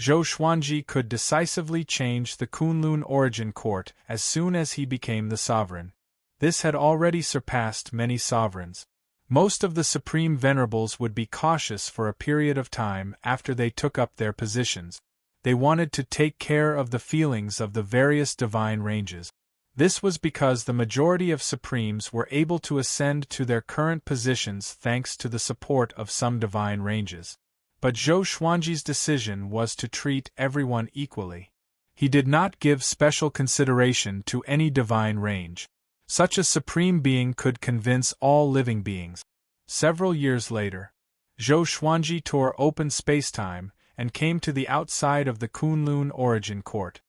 Zhou Xuanji could decisively change the Kunlun origin court as soon as he became the sovereign. This had already surpassed many sovereigns. Most of the supreme venerables would be cautious for a period of time after they took up their positions. They wanted to take care of the feelings of the various divine ranges. This was because the majority of supremes were able to ascend to their current positions thanks to the support of some divine ranges. But Zhou Xuanji's decision was to treat everyone equally. He did not give special consideration to any divine range. Such a supreme being could convince all living beings. Several years later, Zhou Xuanji tore open spacetime and came to the outside of the Kunlun origin court.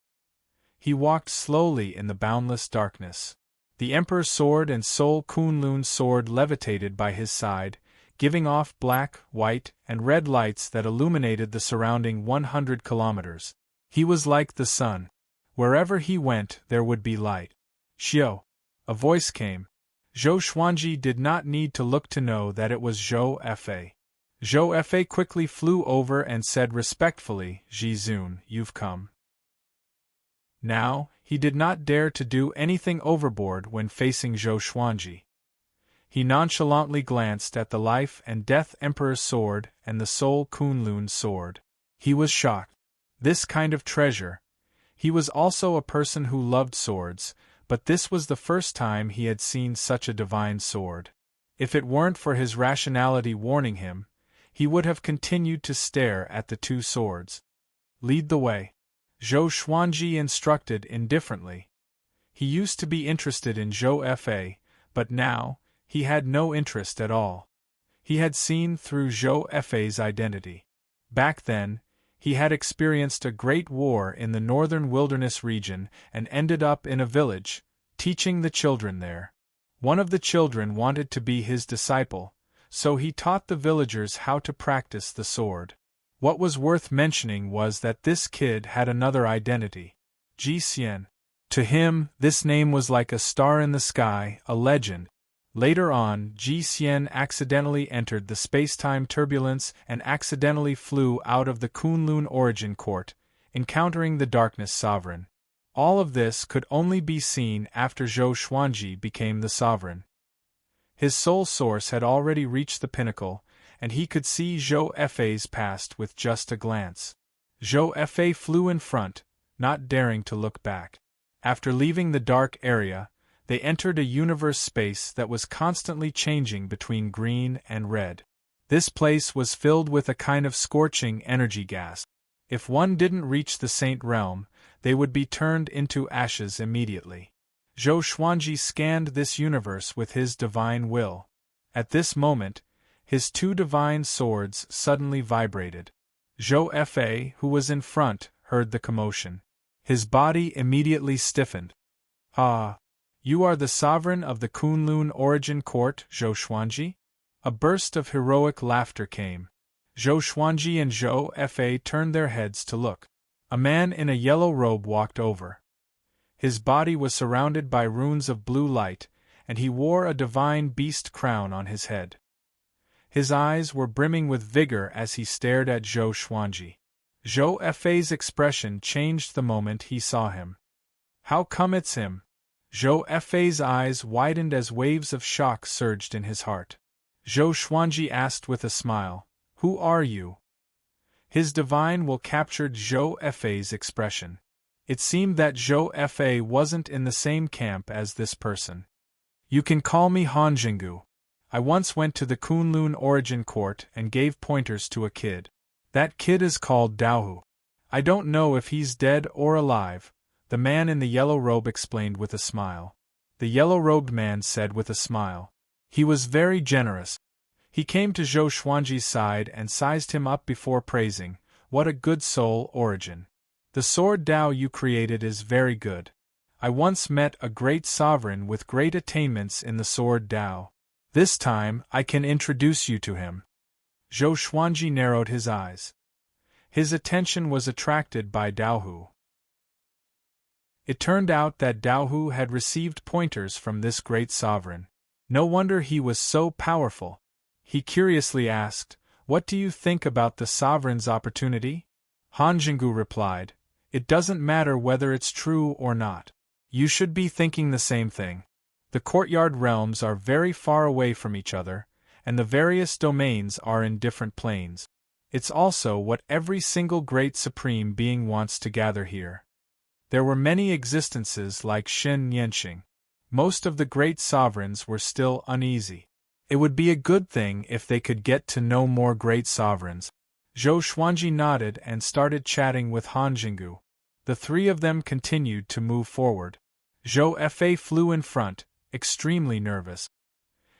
He walked slowly in the boundless darkness. The Emperor's sword and Soul Kunlun sword levitated by his side, giving off black, white, and red lights that illuminated the surrounding 100 kilometers. He was like the sun. Wherever he went, there would be light. Xiao. A voice came. Zhou Xuanji did not need to look to know that it was Zhou Fa. Zhou Fa quickly flew over and said respectfully, "Ji Zun, you've come." Now, he did not dare to do anything overboard when facing Zhou Xuanji. He nonchalantly glanced at the life and death Emperor's sword and the Soul Kunlun sword. He was shocked. This kind of treasure. He was also a person who loved swords, but this was the first time he had seen such a divine sword. If it weren't for his rationality warning him, he would have continued to stare at the two swords. Lead the way. Zhou Xuanji instructed indifferently. He used to be interested in Zhou Fa, but now, he had no interest at all. He had seen through Zhou Fa's identity. Back then, he had experienced a great war in the northern wilderness region and ended up in a village, teaching the children there. One of the children wanted to be his disciple, so he taught the villagers how to practice the sword. What was worth mentioning was that this kid had another identity. Ji Xian. To him, this name was like a star in the sky, a legend. Later on, Ji Xian accidentally entered the spacetime turbulence and accidentally flew out of the Kunlun origin court, encountering the Darkness Sovereign. All of this could only be seen after Zhou Xuanji became the sovereign. His soul source had already reached the pinnacle, and he could see Zhou Fa's past with just a glance. Zhou Fa flew in front, not daring to look back. After leaving the dark area, they entered a universe space that was constantly changing between green and red. This place was filled with a kind of scorching energy gas. If one didn't reach the Saint Realm, they would be turned into ashes immediately. Zhou Xuanji scanned this universe with his divine will. At this moment, his two divine swords suddenly vibrated. Zhou Fa, who was in front, heard the commotion. His body immediately stiffened. "Ah! You are the sovereign of the Kunlun origin court, Zhou Xuanji?" A burst of heroic laughter came. Zhou Xuanji and Zhou Fa turned their heads to look. A man in a yellow robe walked over. His body was surrounded by runes of blue light, and he wore a divine beast crown on his head. His eyes were brimming with vigor as he stared at Zhou Xuanji. Zhou Fa's expression changed the moment he saw him. "How come it's him?" Zhou Fa's eyes widened as waves of shock surged in his heart. Zhou Xuanji asked with a smile, "Who are you?" His divine will captured Zhou Fa's expression. It seemed that Zhou Fa wasn't in the same camp as this person. "You can call me Han Jinggu. I once went to the Kunlun origin court and gave pointers to a kid. That kid is called Daohu. I don't know if he's dead or alive," the man in the yellow robe explained with a smile. The yellow-robed man said with a smile. He was very generous. He came to Zhou Xuanji's side and sized him up before praising, "What a good soul origin. The sword Dao you created is very good. I once met a great sovereign with great attainments in the sword Dao. This time, I can introduce you to him." Zhou Xuanji narrowed his eyes. His attention was attracted by Daohu. It turned out that Daohu had received pointers from this great sovereign. No wonder he was so powerful. He curiously asked, "What do you think about the sovereign's opportunity?" Han Jingu replied, "It doesn't matter whether it's true or not. You should be thinking the same thing. The courtyard realms are very far away from each other, and the various domains are in different planes. It's also what every single great supreme being wants to gather here. There were many existences like Shen Yanxing. Most of the great sovereigns were still uneasy. It would be a good thing if they could get to know more great sovereigns." Zhou Xuanji nodded and started chatting with Han Jingu. The three of them continued to move forward. Zhou Fa flew in front, extremely nervous.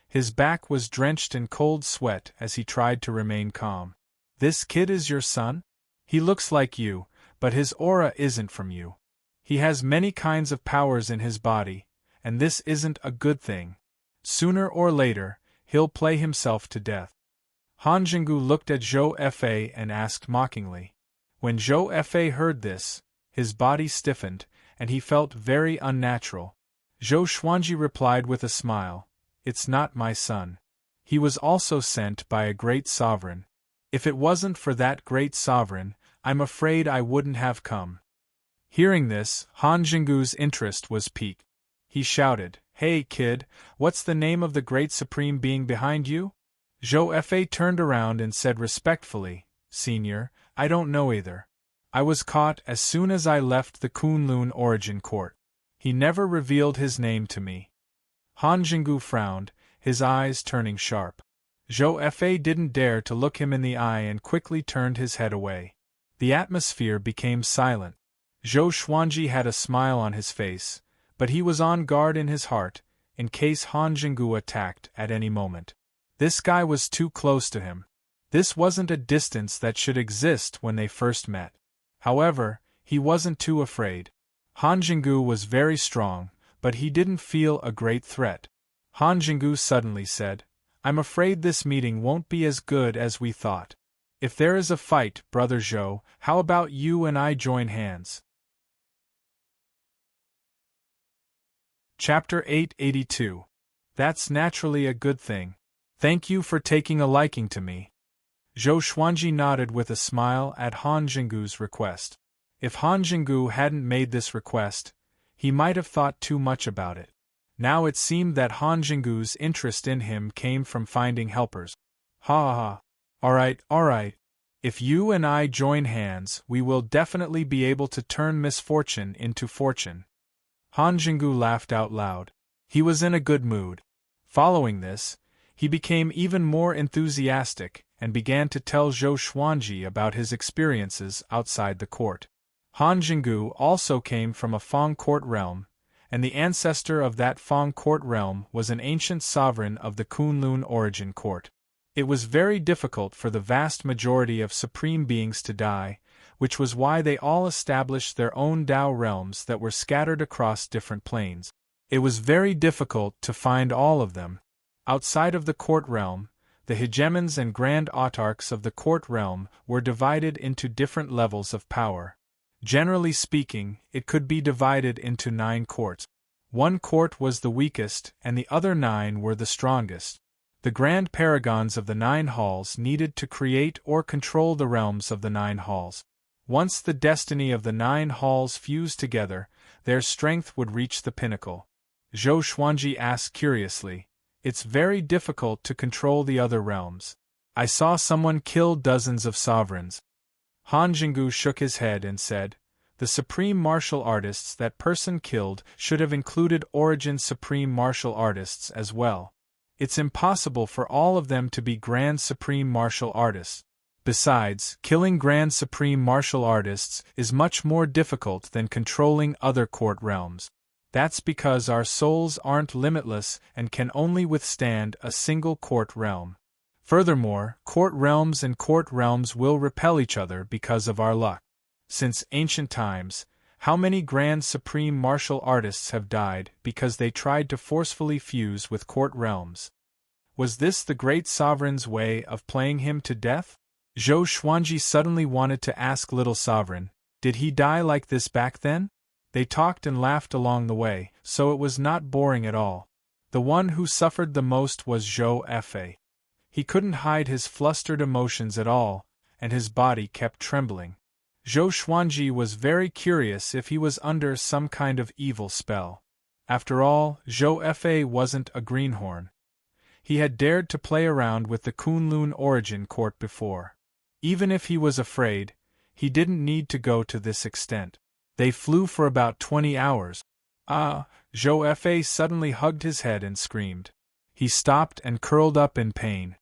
His back was drenched in cold sweat as he tried to remain calm. "This kid is your son? He looks like you, but his aura isn't from you. He has many kinds of powers in his body, and this isn't a good thing. Sooner or later, he'll play himself to death." Han Jingu looked at Zhou Fa and asked mockingly. When Zhou Fa heard this, his body stiffened, and he felt very unnatural. Zhou Xuanji replied with a smile, "It's not my son. He was also sent by a great sovereign. If it wasn't for that great sovereign, I'm afraid I wouldn't have come." Hearing this, Han Jingu's interest was piqued. He shouted, "Hey kid, what's the name of the great supreme being behind you?" Zhou Fa turned around and said respectfully, "Senior, I don't know either. I was caught as soon as I left the Kunlun Origin Court. He never revealed his name to me." Han Jingu frowned, his eyes turning sharp. Zhou Fa didn't dare to look him in the eye and quickly turned his head away. The atmosphere became silent. Zhou Xuanji had a smile on his face, but he was on guard in his heart, in case Han Jingu attacked at any moment. This guy was too close to him. This wasn't a distance that should exist when they first met. However, he wasn't too afraid. Han Jingu was very strong, but he didn't feel a great threat. Han Jingu suddenly said, "I'm afraid this meeting won't be as good as we thought. If there is a fight, Brother Zhou, how about you and I join hands?" Chapter 882. That's naturally a good thing. Thank you for taking a liking to me. Zhou Xuanji nodded with a smile at Han Jingu's request. If Han Jingu hadn't made this request, he might have thought too much about it. Now it seemed that Han Jingu's interest in him came from finding helpers. Ha ha ha. Alright. If you and I join hands, we will definitely be able to turn misfortune into fortune. Han Jingu laughed out loud. He was in a good mood. Following this, he became even more enthusiastic and began to tell Zhou Xuanji about his experiences outside the court. Han Jingu also came from a Fang court realm, and the ancestor of that Fang court realm was an ancient sovereign of the Kunlun Origin Court. It was very difficult for the vast majority of supreme beings to die, which was why they all established their own Dao realms that were scattered across different planes. It was very difficult to find all of them. Outside of the court realm, the hegemons and grand autarchs of the court realm were divided into different levels of power. Generally speaking, it could be divided into 9 courts. One court was the weakest and the other 9 were the strongest. The grand paragons of the 9 halls needed to create or control the realms of the 9 halls. Once the destiny of the 9 halls fused together, their strength would reach the pinnacle. Zhou Xuanji asked curiously, "It's very difficult to control the other realms. I saw someone kill dozens of sovereigns." Han Jingu shook his head and said, "The supreme martial artists that person killed should have included Origin supreme martial artists as well. It's impossible for all of them to be grand supreme martial artists. Besides, killing grand supreme martial artists is much more difficult than controlling other court realms. That's because our souls aren't limitless and can only withstand a single court realm. Furthermore, court realms and court realms will repel each other because of our luck. Since ancient times, how many grand supreme martial artists have died because they tried to forcefully fuse with court realms? Was this the great sovereign's way of playing him to death?" Zhou Xuanji suddenly wanted to ask Little Sovereign, "Did he die like this back then?" They talked and laughed along the way, so it was not boring at all. The one who suffered the most was Zhou Fa. He couldn't hide his flustered emotions at all, and his body kept trembling. Zhou Xuanji was very curious if he was under some kind of evil spell. After all, Zhou Fa wasn't a greenhorn. He had dared to play around with the Kunlun origin court before. Even if he was afraid, he didn't need to go to this extent. They flew for about 20 hours. Ah! Zhou Fa suddenly hugged his head and screamed. He stopped and curled up in pain.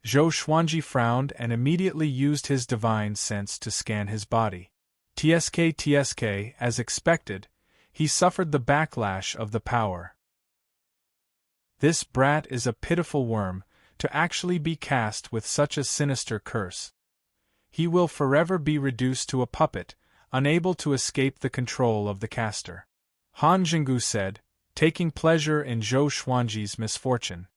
Zhou Xuanji frowned and immediately used his divine sense to scan his body. TSK, as expected, he suffered the backlash of the power. This brat is a pitiful worm, to actually be cast with such a sinister curse. He will forever be reduced to a puppet, unable to escape the control of the caster. Han Jinggu said, taking pleasure in Zhou Xuanji's misfortune.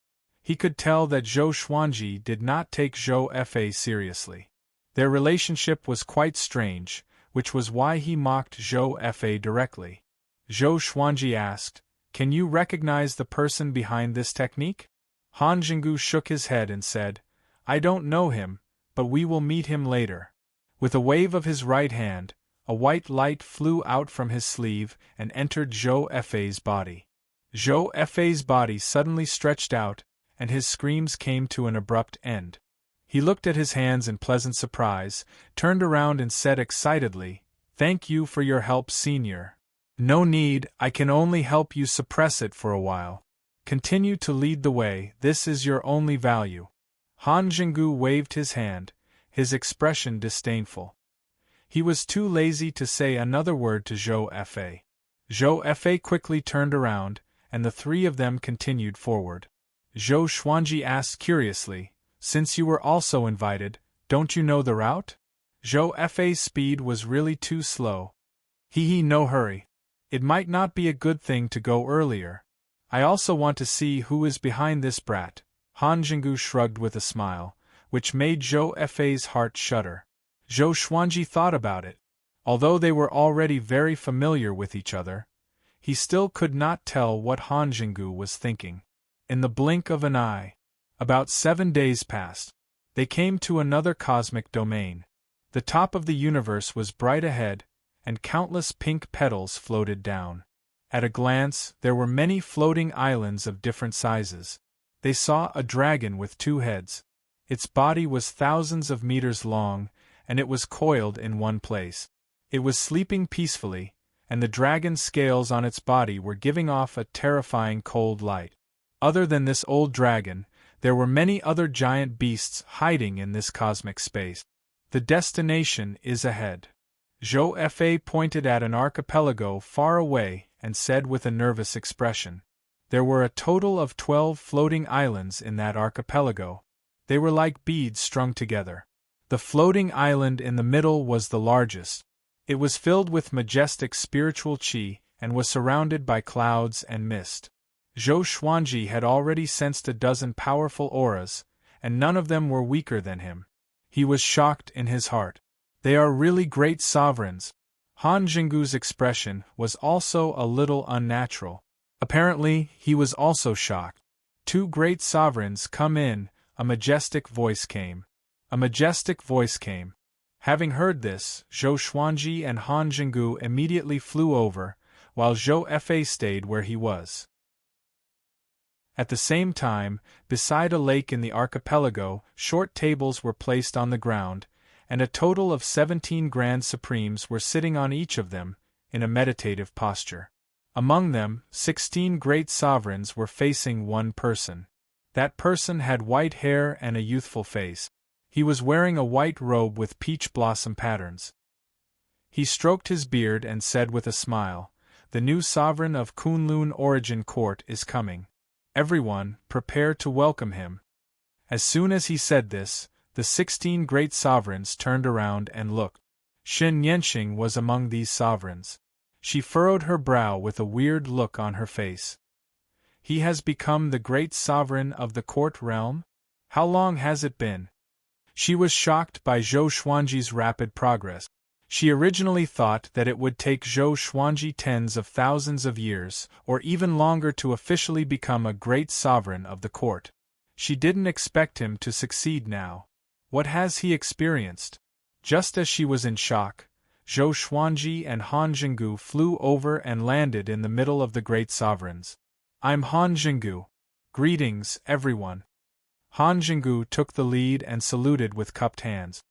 He could tell that Zhou Xuanji did not take Zhou Fa seriously. Their relationship was quite strange, which was why he mocked Zhou Fa directly. Zhou Xuanji asked, "Can you recognize the person behind this technique?" Han Jinggu shook his head and said, "I don't know him, but we will meet him later." With a wave of his right hand, a white light flew out from his sleeve and entered Zhou Fa's body. Zhou Fa's body suddenly stretched out, and his screams came to an abrupt end. He looked at his hands in pleasant surprise, turned around and said excitedly, "Thank you for your help, Senior. No need, I can only help you suppress it for a while. Continue to lead the way, this is your only value." Han Jinggu waved his hand, his expression disdainful. He was too lazy to say another word to Zhou Fa. Zhou Fa quickly turned around, and the three of them continued forward. Zhou Xuanji asked curiously, "Since you were also invited, don't you know the route?" Zhou Fa's speed was really too slow. No hurry. It might not be a good thing to go earlier. I also want to see who is behind this brat. Han Jinggu shrugged with a smile, which made Zhou Fa's heart shudder. Zhou Xuanji thought about it. Although they were already very familiar with each other, he still could not tell what Han Jinggu was thinking. In the blink of an eye, about 7 days passed. They came to another cosmic domain. The top of the universe was bright ahead, and countless pink petals floated down. At a glance, there were many floating islands of different sizes. They saw a dragon with 2 heads. Its body was thousands of meters long, and it was coiled in one place. It was sleeping peacefully, and the dragon's scales on its body were giving off a terrifying cold light. Other than this old dragon, there were many other giant beasts hiding in this cosmic space. The destination is ahead. Zhou Fa pointed at an archipelago far away and said with a nervous expression. There were a total of 12 floating islands in that archipelago. They were like beads strung together. The floating island in the middle was the largest. It was filled with majestic spiritual qi and was surrounded by clouds and mist. Zhou Xuanji had already sensed a dozen powerful auras, and none of them were weaker than him. He was shocked in his heart. They are really great sovereigns. Han Jinggu's expression was also a little unnatural. Apparently, he was also shocked. 2 great sovereigns come in, a majestic voice came. A majestic voice came. Having heard this, Zhou Xuanji and Han Jinggu immediately flew over, while Zhou Fa stayed where he was. At the same time, beside a lake in the archipelago, short tables were placed on the ground, and a total of 17 Grand Supremes were sitting on each of them, in a meditative posture. Among them, 16 great sovereigns were facing one person. That person had white hair and a youthful face. He was wearing a white robe with peach blossom patterns. He stroked his beard and said with a smile, "The new sovereign of Kunlun Origin Court is coming. Everyone, prepare to welcome him." As soon as he said this, the 16 great sovereigns turned around and looked. Xin Yanxing was among these sovereigns. She furrowed her brow with a weird look on her face. He has become the great sovereign of the court realm? How long has it been? She was shocked by Zhou Xuanji's rapid progress. She originally thought that it would take Zhou Xuanji tens of thousands of years, or even longer to officially become a great sovereign of the court. She didn't expect him to succeed now. What has he experienced? Just as she was in shock, Zhou Xuanji and Han Jinggu flew over and landed in the middle of the great sovereigns. I'm Han Jinggu. Greetings, everyone. Han Jinggu took the lead and saluted with cupped hands.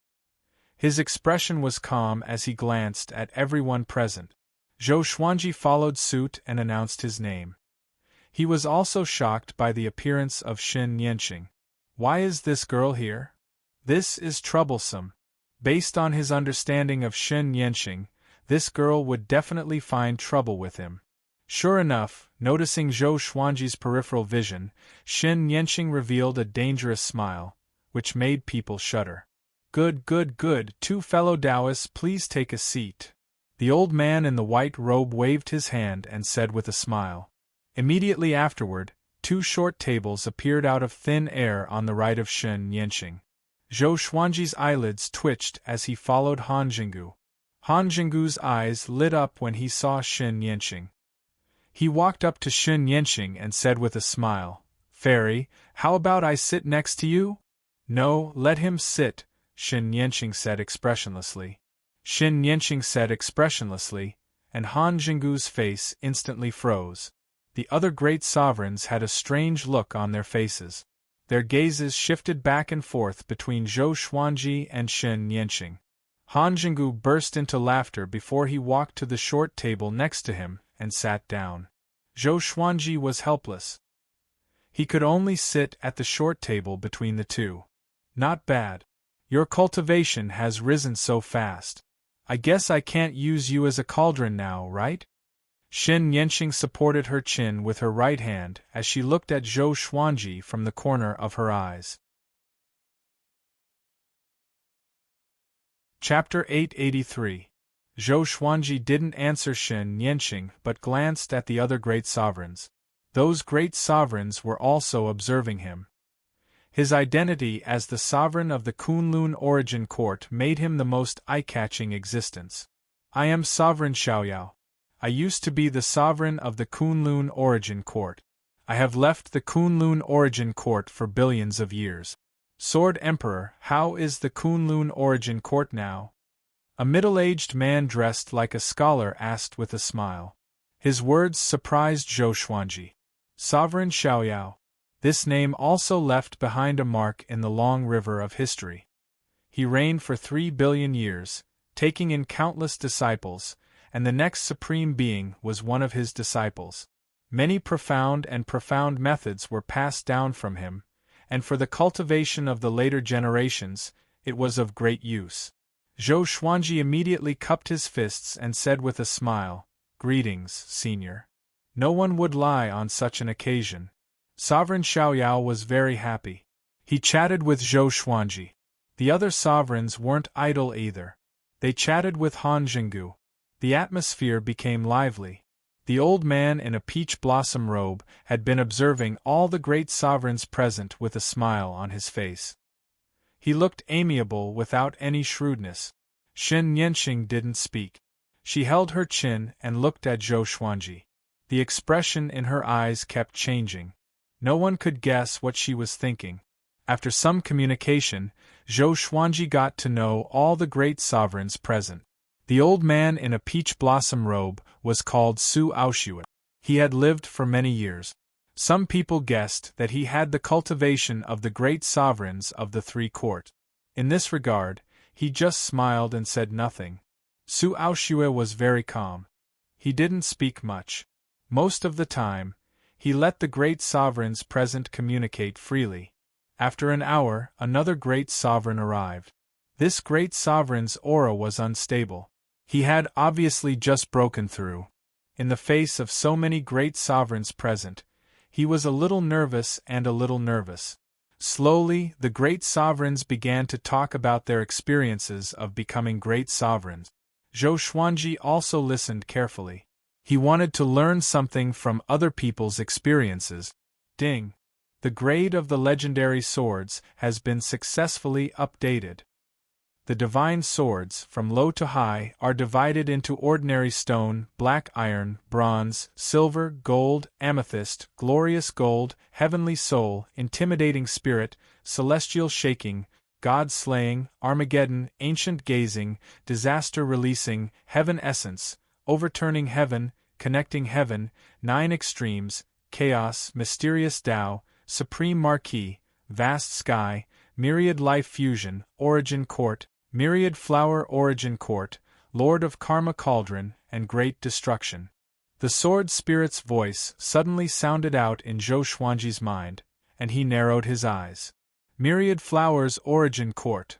His expression was calm as he glanced at everyone present. Zhou Xuanji followed suit and announced his name. He was also shocked by the appearance of Shen Yanqing. Why is this girl here? This is troublesome. Based on his understanding of Shen Yanqing, this girl would definitely find trouble with him. Sure enough, noticing Zhou Xuanji's peripheral vision, Shen Yanqing revealed a dangerous smile, which made people shudder. Good, good, good, two fellow Taoists, please take a seat. The old man in the white robe waved his hand and said with a smile. Immediately afterward, two short tables appeared out of thin air on the right of Shen Yanqing. Zhou Xuanji's eyelids twitched as he followed Han Jinggu. Han Jinggu's eyes lit up when he saw Shen Yanqing. He walked up to Shen Yanqing and said with a smile, "Fairy, how about I sit next to you?" "No, let him sit," Shen Yanqing said expressionlessly. Shen Yanqing said expressionlessly, and Han Jinggu's face instantly froze. The other great sovereigns had a strange look on their faces. Their gazes shifted back and forth between Zhou Xuanji and Shen Yanqing. Han Jinggu burst into laughter before he walked to the short table next to him and sat down. Zhou Xuanji was helpless. He could only sit at the short table between the two. Not bad. Your cultivation has risen so fast. I guess I can't use you as a cauldron now, right? Shen Yanqing supported her chin with her right hand as she looked at Zhou Xuanji from the corner of her eyes. Chapter 883. Zhou Xuanji didn't answer Shen Yanqing but glanced at the other great sovereigns. Those great sovereigns were also observing him. His identity as the sovereign of the Kunlun origin court made him the most eye-catching existence. I am Sovereign Xiaoyao. I used to be the sovereign of the Kunlun origin court. I have left the Kunlun origin court for billions of years. Sword Emperor, how is the Kunlun origin court now? A middle-aged man dressed like a scholar asked with a smile. His words surprised Zhou Xuanji. Sovereign Xiaoyao. This name also left behind a mark in the long river of history. He reigned for 3 billion years, taking in countless disciples, and the next supreme being was one of his disciples. Many profound methods were passed down from him, and for the cultivation of the later generations, it was of great use. Zhou Xuanji immediately cupped his fists and said with a smile, "Greetings, senior." No one would lie on such an occasion. Sovereign Xiaoyao was very happy. He chatted with Zhou Xuanji. The other sovereigns weren't idle either. They chatted with Han Jinggu. The atmosphere became lively. The old man in a peach blossom robe had been observing all the great sovereigns present with a smile on his face. He looked amiable without any shrewdness. Shen Yanqing didn't speak. She held her chin and looked at Zhou Xuanji. The expression in her eyes kept changing. No one could guess what she was thinking. After some communication, Zhou Xuanji got to know all the great sovereigns present. The old man in a peach blossom robe was called Su Aoxue. He had lived for many years. Some people guessed that he had the cultivation of the great sovereigns of the three court. In this regard, he just smiled and said nothing. Su Aoxue was very calm. He didn't speak much. Most of the time, he let the great sovereigns present communicate freely. After an hour, another great sovereign arrived. This great sovereign's aura was unstable. He had obviously just broken through. In the face of so many great sovereigns present, he was a little nervous. Slowly, the great sovereigns began to talk about their experiences of becoming great sovereigns. Zhou Xuanji also listened carefully. He wanted to learn something from other people's experiences. Ding! The grade of the legendary swords has been successfully updated. The divine swords, from low to high, are divided into ordinary stone, black iron, bronze, silver, gold, amethyst, glorious gold, heavenly soul, intimidating spirit, celestial shaking, God slaying, Armageddon, ancient gazing, disaster releasing, heaven essence, overturning heaven, connecting heaven, 9 extremes, chaos, mysterious Tao, supreme marquee, vast sky, myriad life fusion, origin court, myriad flower origin court, lord of karma cauldron, and great destruction. The sword spirit's voice suddenly sounded out in Zhou Xuanji's mind, and he narrowed his eyes. Myriad flowers origin court.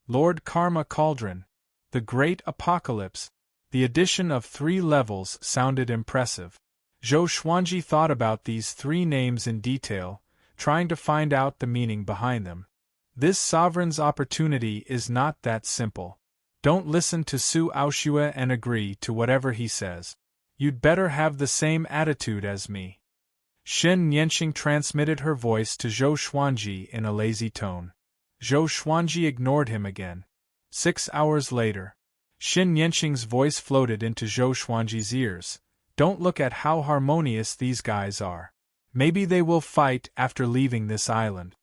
Lord Karma Cauldron. The Great Apocalypse. The addition of 3 levels sounded impressive. Zhou Xuanji thought about these 3 names in detail, trying to find out the meaning behind them. This sovereign's opportunity is not that simple. Don't listen to Su Aoshue and agree to whatever he says. You'd better have the same attitude as me. Shen Nianxing transmitted her voice to Zhou Xuanji in a lazy tone. Zhou Xuanji ignored him again. 6 hours later, Shen Nianxing's voice floated into Zhou Xuanji's ears. Don't look at how harmonious these guys are. Maybe they will fight after leaving this island.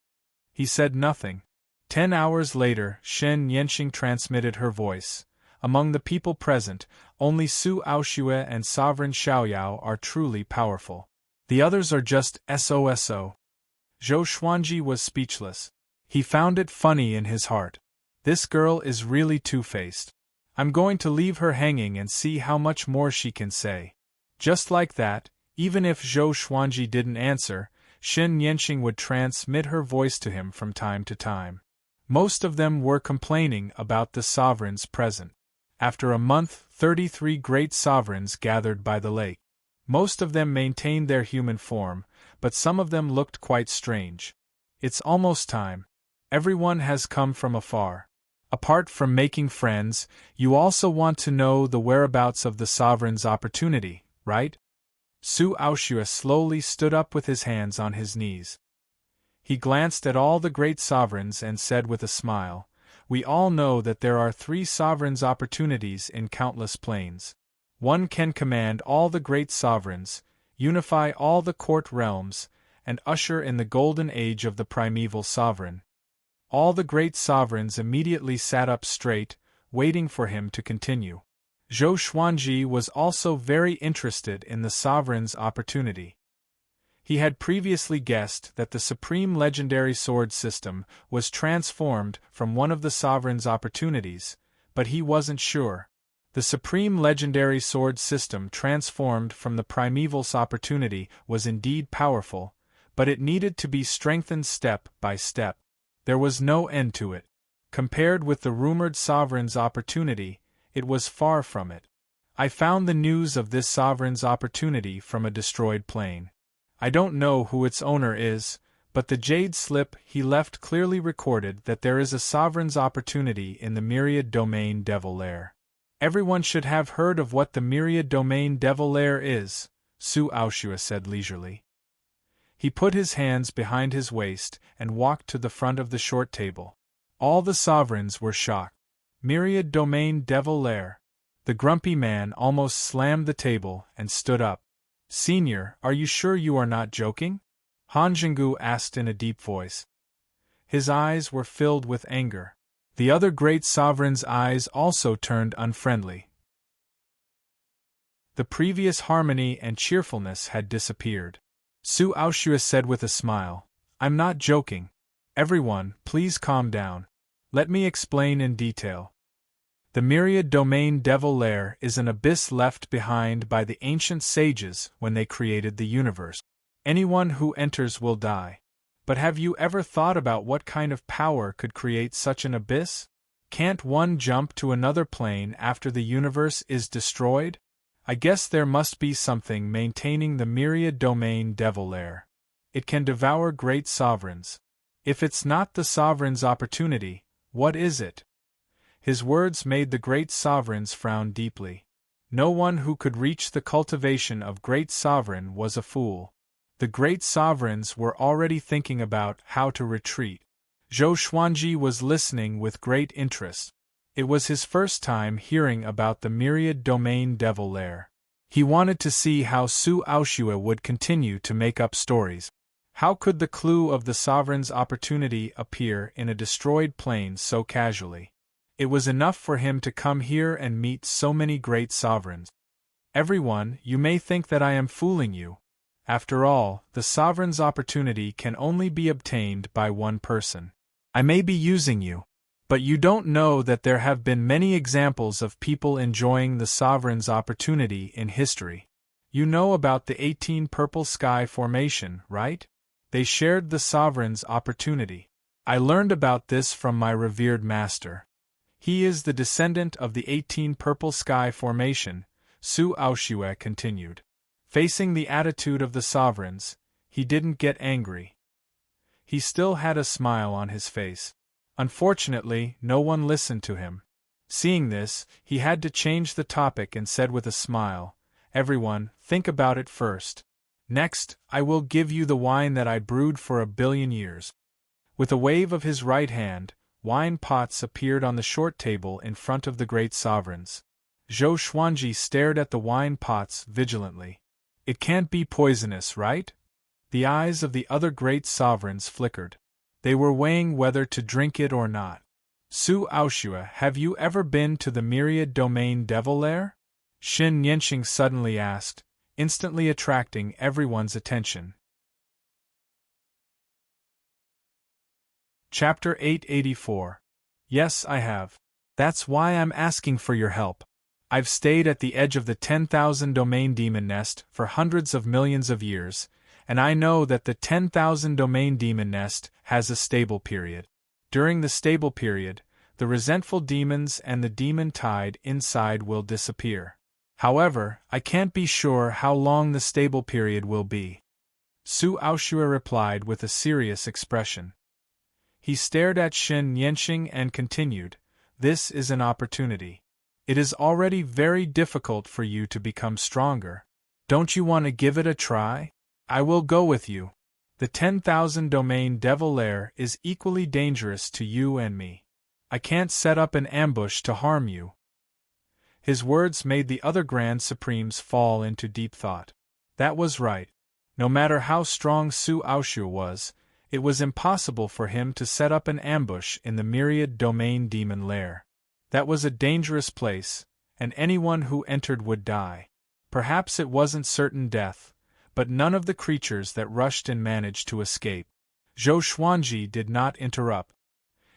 He said nothing. 10 hours later, Shen Nianxing transmitted her voice. Among the people present, only Su Aoshue and Sovereign Xiaoyao are truly powerful. The others are just SOSO. Zhou Xuanji was speechless. He found it funny in his heart. This girl is really two-faced. I'm going to leave her hanging and see how much more she can say. Just like that, even if Zhou Xuanji didn't answer, Shen Nianxing would transmit her voice to him from time to time. Most of them were complaining about the sovereigns present. After a month, 33 great sovereigns gathered by the lake. Most of them maintained their human form, but some of them looked quite strange. It's almost time. Everyone has come from afar. Apart from making friends, you also want to know the whereabouts of the sovereign's opportunity, right? Su Aoshue slowly stood up with his hands on his knees. He glanced at all the great sovereigns and said with a smile, "We all know that there are 3 sovereigns' opportunities in countless planes. One can command all the great sovereigns, unify all the court realms, and usher in the golden age of the primeval sovereign." All the great sovereigns immediately sat up straight, waiting for him to continue. Zhou Xuanji was also very interested in the sovereign's opportunity. He had previously guessed that the supreme legendary sword system was transformed from one of the sovereign's opportunities, but he wasn't sure. The supreme legendary sword system transformed from the primeval's opportunity was indeed powerful, but it needed to be strengthened step by step. There was no end to it. Compared with the rumored sovereign's opportunity, it was far from it. I found the news of this sovereign's opportunity from a destroyed plane. I don't know who its owner is, but the jade slip he left clearly recorded that there is a sovereign's opportunity in the Myriad Domain Devil Lair. Everyone should have heard of what the Myriad Domain Devil Lair is, Su Aoshue said leisurely. He put his hands behind his waist and walked to the front of the short table. All the sovereigns were shocked. Myriad Domain Devil Lair. The grumpy man almost slammed the table and stood up. "Senior, are you sure you are not joking?" Han Zhenggu asked in a deep voice. His eyes were filled with anger. The other great sovereign's eyes also turned unfriendly. The previous harmony and cheerfulness had disappeared. Su Aoshue said with a smile, "I'm not joking. Everyone, please calm down. Let me explain in detail. The Myriad Domain Devil Lair is an abyss left behind by the ancient sages when they created the universe. Anyone who enters will die. But have you ever thought about what kind of power could create such an abyss? Can't one jump to another plane after the universe is destroyed? I guess there must be something maintaining the Myriad Domain Devil Lair. It can devour great sovereigns. If it's not the sovereign's opportunity, what is it?" His words made the great sovereigns frown deeply. No one who could reach the cultivation of great sovereign was a fool. The great sovereigns were already thinking about how to retreat. Zhou Xuanji was listening with great interest. It was his first time hearing about the myriad domain devil lair. He wanted to see how Su Aoshue would continue to make up stories. How could the clue of the sovereign's opportunity appear in a destroyed plane so casually? It was enough for him to come here and meet so many great sovereigns. Everyone, you may think that I am fooling you. After all, the sovereign's opportunity can only be obtained by one person. I may be using you. But you don't know that there have been many examples of people enjoying the sovereign's opportunity in history. You know about the 18 Purple Sky Formation, right? They shared the sovereign's opportunity. I learned about this from my revered master. He is the descendant of the 18 Purple Sky Formation, Su Aoshue continued. Facing the attitude of the sovereigns, he didn't get angry. He still had a smile on his face. Unfortunately, no one listened to him. Seeing this, he had to change the topic and said with a smile, "Everyone, think about it first. Next, I will give you the wine that I brewed for 1,000,000,000 years." With a wave of his right hand, wine pots appeared on the short table in front of the great sovereigns. Zhou Xuanji stared at the wine pots vigilantly. "It can't be poisonous, right?" The eyes of the other great sovereigns flickered. They were weighing whether to drink it or not. "Su Aoshue, have you ever been to the myriad domain devil lair?" Xin Yanqing suddenly asked, instantly attracting everyone's attention. Chapter 884. Yes, I have. That's why I'm asking for your help. I've stayed at the edge of the 10,000 domain demon nest for hundreds of millions of years, and I know that the 10,000 domain demon nest has a stable period. During the stable period, the resentful demons and the demon tide inside will disappear. However, I can't be sure how long the stable period will be. Su Aoshue replied with a serious expression. He stared at Xin Yanqing and continued, "This is an opportunity. It is already very difficult for you to become stronger. Don't you want to give it a try? I will go with you. The 10,000 domain devil lair is equally dangerous to you and me. I can't set up an ambush to harm you." His words made the other Grand Supremes fall into deep thought. That was right. No matter how strong Su Aoshue was, it was impossible for him to set up an ambush in the myriad domain demon lair. That was a dangerous place, and anyone who entered would die. Perhaps it wasn't certain death, but none of the creatures that rushed in managed to escape. Zhou Xuanji did not interrupt.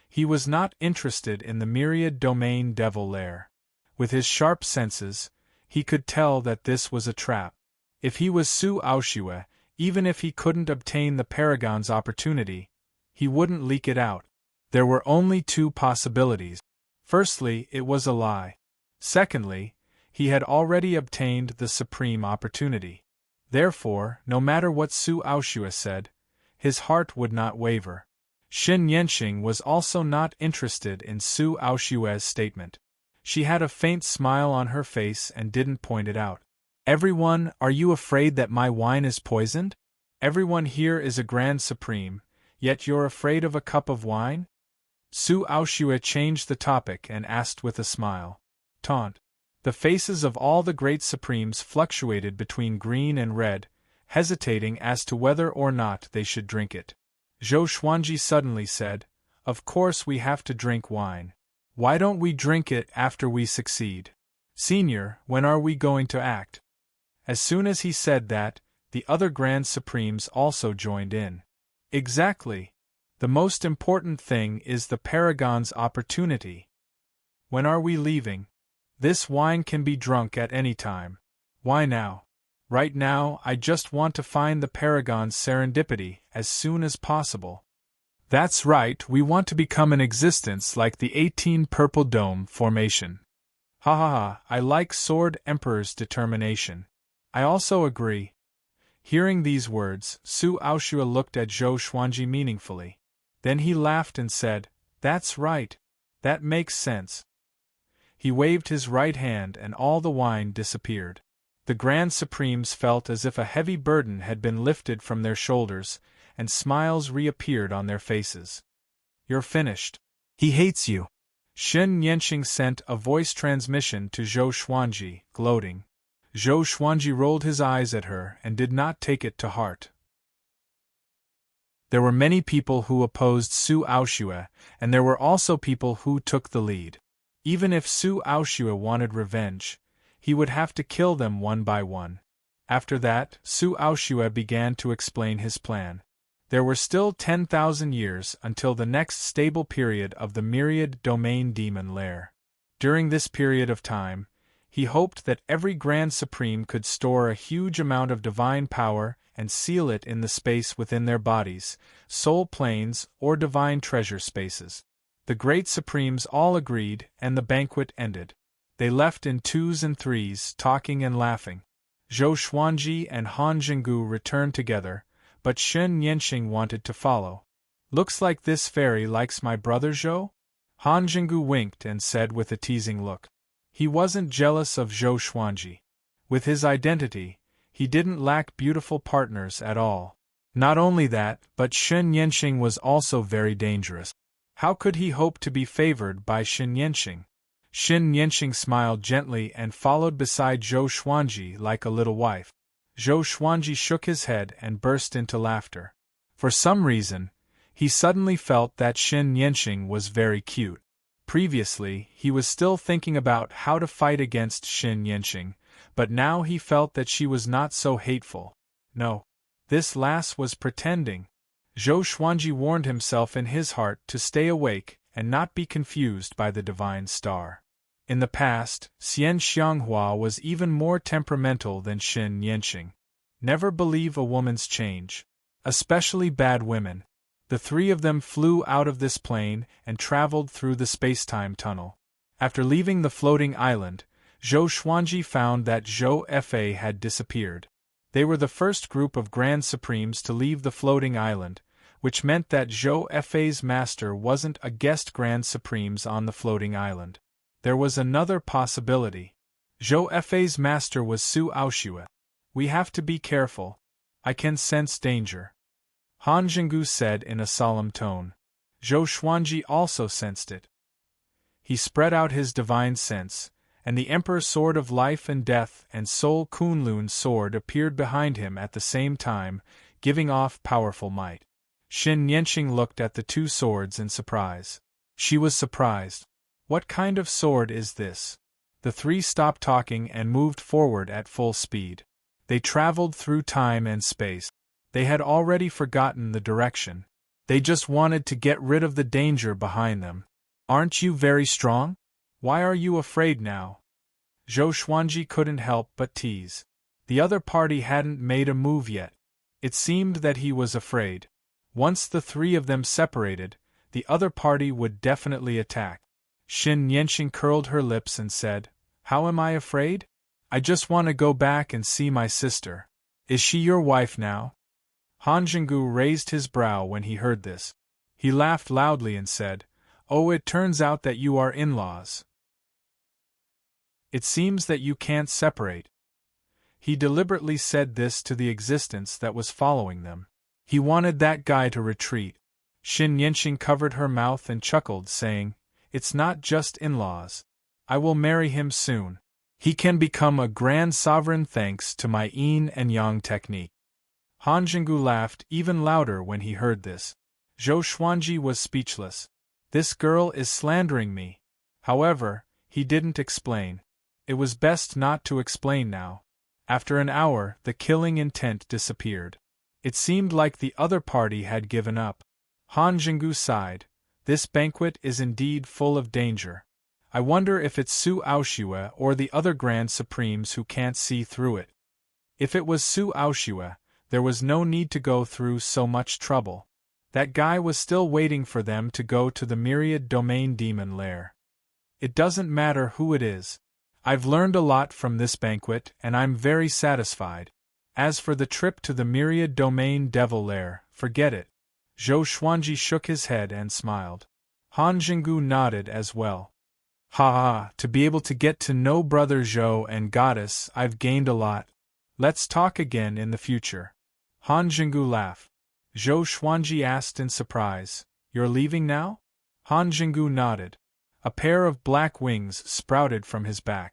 He was not interested in the myriad domain devil lair. With his sharp senses, he could tell that this was a trap. If he was Su Aoshue, even if he couldn't obtain the Paragon's opportunity, he wouldn't leak it out. There were only two possibilities. Firstly, it was a lie. Secondly, he had already obtained the supreme opportunity. Therefore, no matter what Su Aoshue said, his heart would not waver. Xin Yanqing was also not interested in Su Aoshue's statement. She had a faint smile on her face and didn't point it out. "Everyone, are you afraid that my wine is poisoned? Everyone here is a Grand Supreme, yet you're afraid of a cup of wine?" Su Aoshue changed the topic and asked with a smile. "Taunt." The faces of all the great Supremes fluctuated between green and red, hesitating as to whether or not they should drink it. Zhou Xuanji suddenly said, "Of course we have to drink wine. Why don't we drink it after we succeed? Senior, when are we going to act?" As soon as he said that, the other Grand Supremes also joined in. "Exactly. The most important thing is the Paragon's opportunity. When are we leaving? This wine can be drunk at any time. Why now? Right now, I just want to find the Paragon's serendipity as soon as possible." "That's right, we want to become an existence like the 18 Purple Dome Formation." "Ha ha ha, I like Sword Emperor's determination. I also agree." Hearing these words, Su Aoshue looked at Zhou Xuanji meaningfully. Then he laughed and said, "That's right. That makes sense." He waved his right hand and all the wine disappeared. The Grand Supremes felt as if a heavy burden had been lifted from their shoulders, and smiles reappeared on their faces. You're finished. He hates you. Shen Yanqing sent a voice transmission to Zhou Xuanji, gloating. Zhou Xuanji rolled his eyes at her and did not take it to heart. There were many people who opposed Su Aoxue, and there were also people who took the lead. Even if Su Aoxue wanted revenge, he would have to kill them one by one. After that, Su Aoxue began to explain his plan. There were still 10,000 years until the next stable period of the Myriad Domain Demon Lair. During this period of time, he hoped that every Grand Supreme could store a huge amount of divine power and seal it in the space within their bodies, soul planes, or divine treasure spaces. The great Supremes all agreed, and the banquet ended. They left in twos and threes, talking and laughing. Zhou Xuanji and Han Jinggu returned together, but Shen Yanqing wanted to follow. Looks like this fairy likes my brother Zhou? Han Jinggu winked and said with a teasing look. He wasn't jealous of Zhou Xuanji. With his identity, he didn't lack beautiful partners at all. Not only that, but Shen Yanqing was also very dangerous. How could he hope to be favored by Shen Yanqing? Shen Yanqing smiled gently and followed beside Zhou Xuanji like a little wife. Zhou Xuanji shook his head and burst into laughter. For some reason, he suddenly felt that Shen Yanqing was very cute. Previously, he was still thinking about how to fight against Shen Yanqing, but now he felt that she was not so hateful. No, this lass was pretending. Zhou Xuanji warned himself in his heart to stay awake and not be confused by the divine star. In the past, Xian Xianghua was even more temperamental than Shen Yanqing. Never believe a woman's change. Especially bad women. The three of them flew out of this plane and traveled through the space-time tunnel. After leaving the floating island, Zhou Xuanji found that Zhou Fa had disappeared. They were the first group of Grand Supremes to leave the floating island, which meant that Zhou Fa's master wasn't a guest Grand Supremes on the floating island. There was another possibility. Zhou Fa's master was Su Aoxue. We have to be careful. I can sense danger. Han Jinggu said in a solemn tone. Zhou Xuanji also sensed it. He spread out his divine sense, and the Emperor's Sword of Life and Death and Soul Kunlun's sword appeared behind him at the same time, giving off powerful might. Shen Yanqing looked at the two swords in surprise. She was surprised. What kind of sword is this? The three stopped talking and moved forward at full speed. They traveled through time and space. They had already forgotten the direction. They just wanted to get rid of the danger behind them. Aren't you very strong? Why are you afraid now? Zhou Xuanji couldn't help but tease. The other party hadn't made a move yet. It seemed that he was afraid. Once the three of them separated, the other party would definitely attack. Shen Yanqing curled her lips and said, How am I afraid? I just want to go back and see my sister. Is she your wife now? Han Jinggu raised his brow when he heard this. He laughed loudly and said, Oh, it turns out that you are in-laws. It seems that you can't separate. He deliberately said this to the existence that was following them. He wanted that guy to retreat. Shen Yanqing covered her mouth and chuckled, saying, It's not just in-laws. I will marry him soon. He can become a grand sovereign thanks to my yin and yang technique. Han Jinggu laughed even louder when he heard this. Zhou Xuanji was speechless. This girl is slandering me. However, he didn't explain. It was best not to explain now. After an hour, the killing intent disappeared. It seemed like the other party had given up. Han Jinggu sighed. This banquet is indeed full of danger. I wonder if it's Su Aoxue or the other Grand Supremes who can't see through it. If it was Su Aoxue, there was no need to go through so much trouble. That guy was still waiting for them to go to the Myriad Domain Demon Lair. It doesn't matter who it is. I've learned a lot from this banquet and I'm very satisfied. As for the trip to the Myriad Domain Devil Lair, forget it. Zhou Xuanji shook his head and smiled. Han Jinggu nodded as well. Ha ha, to be able to get to know Brother Zhou and Goddess, I've gained a lot. Let's talk again in the future. Han Jinggu laughed. Zhou Xuanji asked in surprise, You're leaving now? Han Jinggu nodded. A pair of black wings sprouted from his back.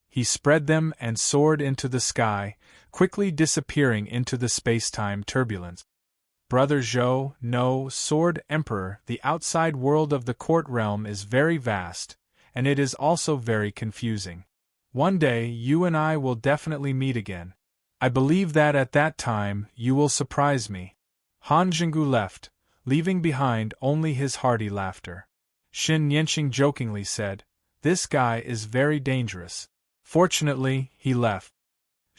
He spread them and soared into the sky, quickly disappearing into the space-time turbulence. Brother Zhou, no, Sword Emperor, the outside world of the court realm is very vast, and it is also very confusing. One day you and I will definitely meet again. I believe that at that time you will surprise me. Han Jinggu left, leaving behind only his hearty laughter. Xin Yanqing jokingly said, "This guy is very dangerous." Fortunately, he left.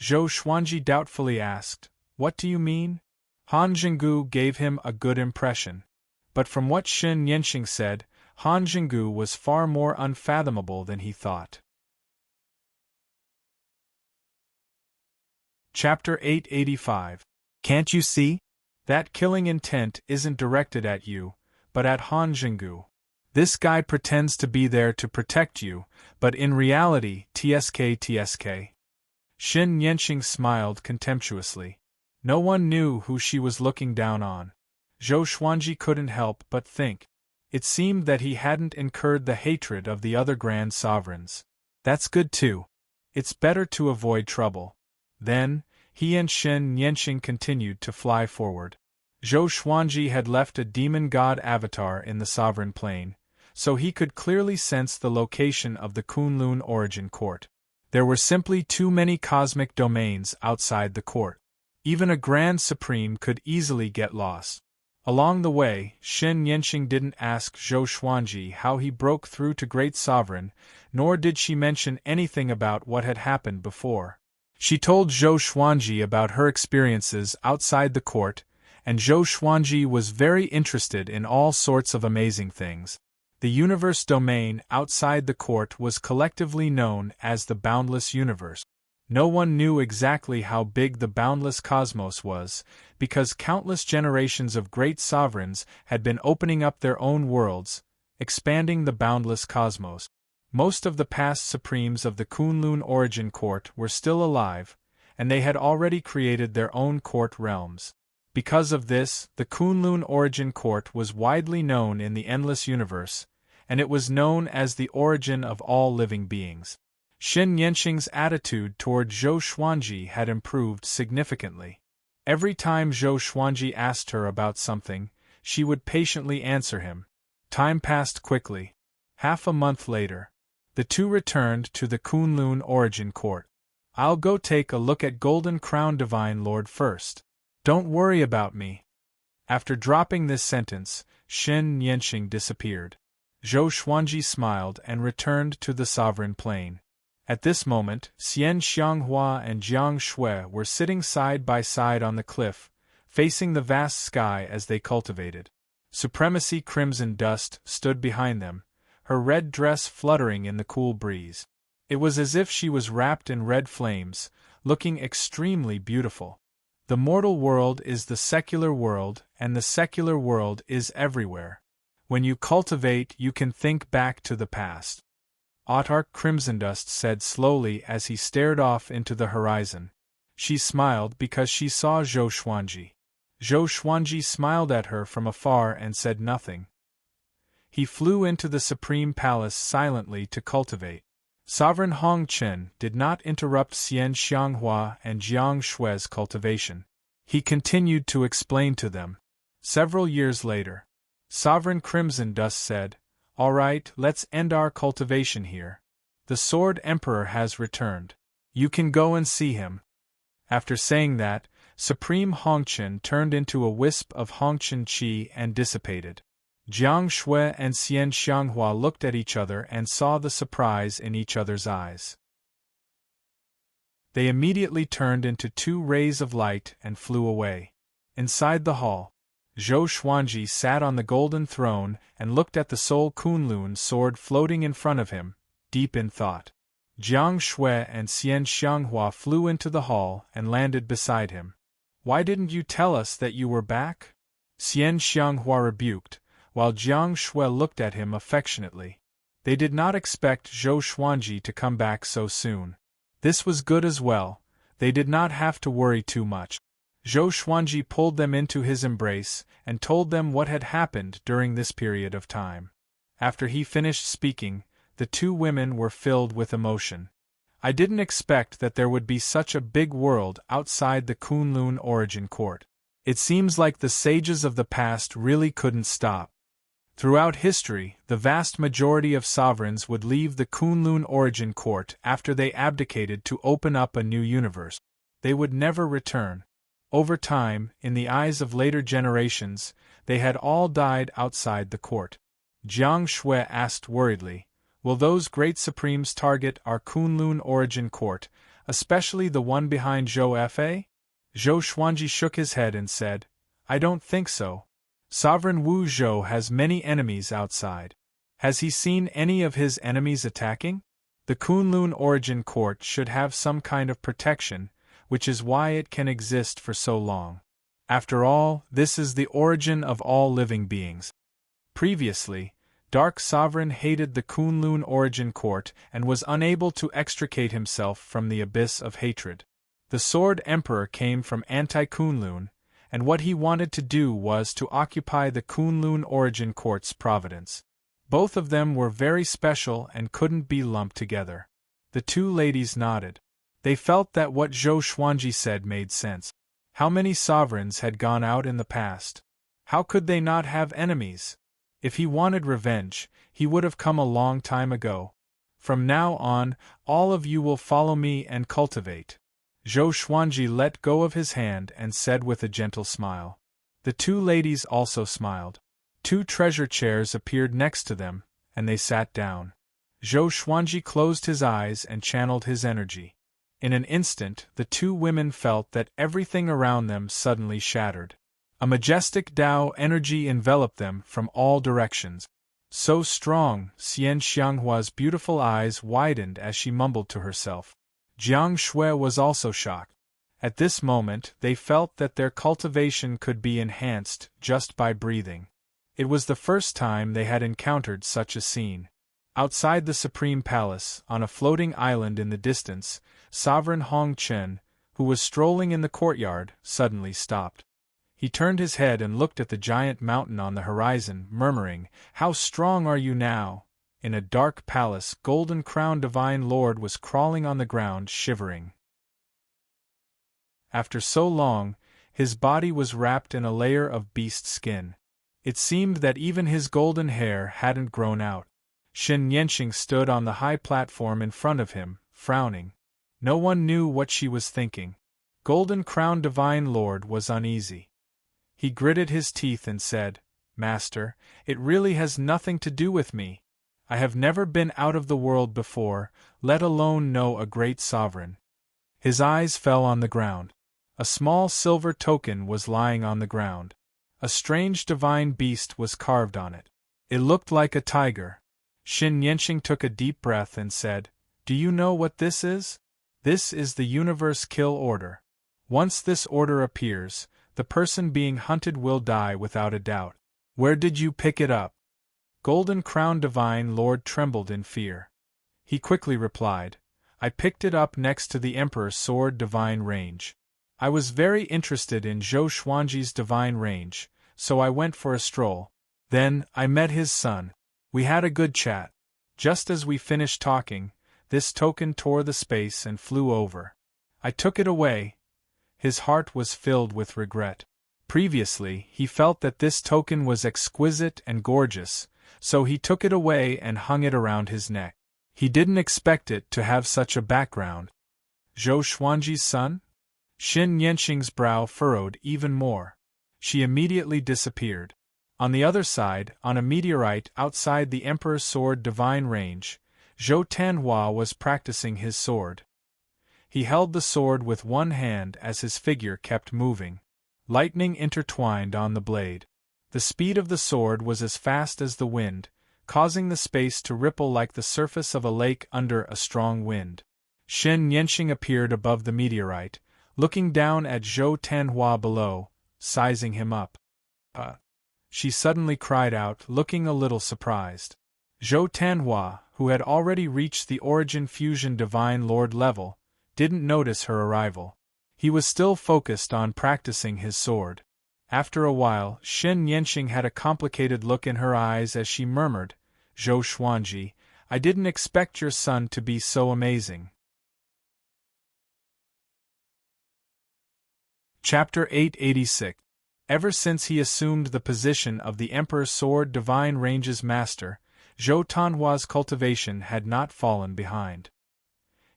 Zhou Xuanji doubtfully asked, "What do you mean?" Han Jinggu gave him a good impression. But from what Xin Yanqing said, Han Jinggu was far more unfathomable than he thought. Chapter 885. Can't you see? That killing intent isn't directed at you, but at Han Jinggu. This guy pretends to be there to protect you, but in reality, TSK. Xin Yanqing smiled contemptuously. No one knew who she was looking down on. Zhou Xuanji couldn't help but think. It seemed that he hadn't incurred the hatred of the other grand sovereigns. That's good too. It's better to avoid trouble. Then, he and Xin Yanqing continued to fly forward. Zhou Xuanji had left a demon god avatar in the sovereign plane, so he could clearly sense the location of the Kunlun origin court. There were simply too many cosmic domains outside the court. Even a Grand Supreme could easily get lost. Along the way, Xin Yanqing didn't ask Zhou Xuanji how he broke through to Great Sovereign, nor did she mention anything about what had happened before. She told Zhou Xuanji about her experiences outside the court, and Zhou Xuanji was very interested in all sorts of amazing things. The universe domain outside the court was collectively known as the Boundless Universe. No one knew exactly how big the boundless cosmos was, because countless generations of great sovereigns had been opening up their own worlds, expanding the boundless cosmos. Most of the past supremes of the Kunlun origin court were still alive, and they had already created their own court realms. Because of this, the Kunlun origin court was widely known in the endless universe, and it was known as the origin of all living beings. Xin Yanqing's attitude toward Zhou Xuanji had improved significantly. Every time Zhou Xuanji asked her about something, she would patiently answer him. Time passed quickly. Half a month later, the two returned to the Kunlun origin court. "I'll go take a look at Golden Crown Divine Lord first. Don't worry about me." After dropping this sentence, Xin Yanqing disappeared. Zhou Xuanji smiled and returned to the sovereign plane. At this moment, Xian Xianghua and Jiang Shui were sitting side by side on the cliff, facing the vast sky as they cultivated. Supremacy Crimson Dust stood behind them, her red dress fluttering in the cool breeze. It was as if she was wrapped in red flames, looking extremely beautiful. The mortal world is the secular world, and the secular world is everywhere. When you cultivate, you can think back to the past. Autarch Crimsondust said slowly as he stared off into the horizon. She smiled because she saw Zhou Xuanji. Zhou Xuanji smiled at her from afar and said nothing. He flew into the Supreme Palace silently to cultivate. Sovereign Hongchen did not interrupt Xian Xianghua and Jiang Shui's cultivation. He continued to explain to them. Several years later, Sovereign Crimson Dust said, "All right, let's end our cultivation here. The Sword Emperor has returned. You can go and see him." After saying that, Supreme Hongchen turned into a wisp of Hongchen Qi and dissipated. Jiang Shui and Xian Xianghua looked at each other and saw the surprise in each other's eyes. They immediately turned into two rays of light and flew away. Inside the hall, Zhou Xuanji sat on the golden throne and looked at the Soul Kunlun sword floating in front of him, deep in thought. Jiang Shui and Xian Xianghua flew into the hall and landed beside him. "Why didn't you tell us that you were back?" Xian Xianghua rebuked, while Jiang Shui looked at him affectionately. They did not expect Zhou Xuanji to come back so soon. This was good as well, they did not have to worry too much. Zhou Xuanji pulled them into his embrace and told them what had happened during this period of time. After he finished speaking, the two women were filled with emotion. I didn't expect that there would be such a big world outside the Kunlun origin court. It seems like the sages of the past really couldn't stop. Throughout history, the vast majority of sovereigns would leave the Kunlun origin court after they abdicated to open up a new universe. They would never return. Over time, in the eyes of later generations, they had all died outside the court. Jiang Shui asked worriedly, "Will those great supremes target our Kunlun origin court, especially the one behind Zhou Fa?" Zhou Xuanji shook his head and said, "I don't think so. Sovereign Wu Zhou has many enemies outside. Has he seen any of his enemies attacking? The Kunlun origin court should have some kind of protection, which is why it can exist for so long. After all, this is the origin of all living beings." Previously, Dark Sovereign hated the Kunlun origin court and was unable to extricate himself from the abyss of hatred. The Sword Emperor came from anti-Kunlun, and what he wanted to do was to occupy the Kunlun origin court's providence. Both of them were very special and couldn't be lumped together. The two ladies nodded. They felt that what Zhou Xuanji said made sense. How many sovereigns had gone out in the past? How could they not have enemies? If he wanted revenge, he would have come a long time ago. From now on, all of you will follow me and cultivate. Zhou Xuanji let go of his hand and said with a gentle smile. The two ladies also smiled. Two treasure chairs appeared next to them, and they sat down. Zhou Xuanji closed his eyes and channeled his energy. In an instant, the two women felt that everything around them suddenly shattered. A majestic Tao energy enveloped them from all directions. So strong, Xian Xianghua's beautiful eyes widened as she mumbled to herself. Jiang Shui was also shocked. At this moment, they felt that their cultivation could be enhanced just by breathing. It was the first time they had encountered such a scene. Outside the Supreme Palace, on a floating island in the distance, Sovereign Hong Chen, who was strolling in the courtyard, suddenly stopped. He turned his head and looked at the giant mountain on the horizon, murmuring, "How strong are you now?" In a dark palace, golden-crowned Divine Lord was crawling on the ground, shivering. After so long, his body was wrapped in a layer of beast skin. It seemed that even his golden hair hadn't grown out. Xin Yanqing stood on the high platform in front of him, frowning. No one knew what she was thinking. Golden-crowned Divine Lord was uneasy. He gritted his teeth and said, "Master, it really has nothing to do with me. I have never been out of the world before, let alone know a great sovereign." His eyes fell on the ground. A small silver token was lying on the ground. A strange divine beast was carved on it. It looked like a tiger. Xin Yanqing took a deep breath and said, "Do you know what this is? This is the Universe Kill Order. Once this order appears, the person being hunted will die without a doubt. Where did you pick it up?" Golden-crowned Divine Lord trembled in fear. He quickly replied, "I picked it up next to the Emperor's sword divine range. I was very interested in Zhou Xuanji's divine range, so I went for a stroll. Then, I met his son. We had a good chat. Just as we finished talking, this token tore the space and flew over. I took it away." His heart was filled with regret. Previously, he felt that this token was exquisite and gorgeous, so he took it away and hung it around his neck. He didn't expect it to have such a background. Zhou Xuanji's son? Xin Yanqing's brow furrowed even more. She immediately disappeared. On the other side, on a meteorite outside the Emperor's sword divine range, Zhou Tanhua was practicing his sword. He held the sword with one hand as his figure kept moving. Lightning intertwined on the blade. The speed of the sword was as fast as the wind, causing the space to ripple like the surface of a lake under a strong wind. Xin Yanqing appeared above the meteorite, looking down at Zhou Tanhua below, sizing him up. She suddenly cried out, looking a little surprised. Zhou Tanhua, who had already reached the Origin Fusion Divine Lord level, didn't notice her arrival. He was still focused on practicing his sword. After a while, Xin Yanqing had a complicated look in her eyes as she murmured, Zhou Xuanji, I didn't expect your son to be so amazing. Chapter 886. Ever since he assumed the position of the Emperor's Sword Divine Range's master, Zhou Tanhua's cultivation had not fallen behind.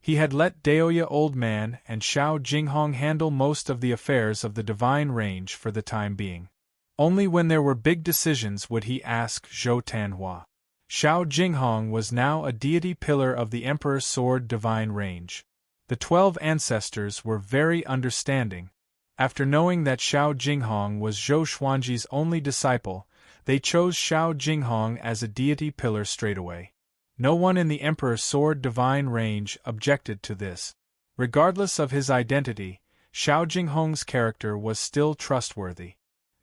He had let Daoya Old Man and Xiao Jinghong handle most of the affairs of the Divine Range for the time being. Only when there were big decisions would he ask Zhou Tanhua. Xiao Jinghong was now a deity pillar of the Emperor's Sword Divine Range. The 12 ancestors were very understanding. After knowing that Xiao Jinghong was Zhou Xuanji's only disciple, they chose Xiao Jinghong as a deity pillar straightaway. No one in the Emperor's Sword Divine Range objected to this. Regardless of his identity, Xiao Jinghong's character was still trustworthy.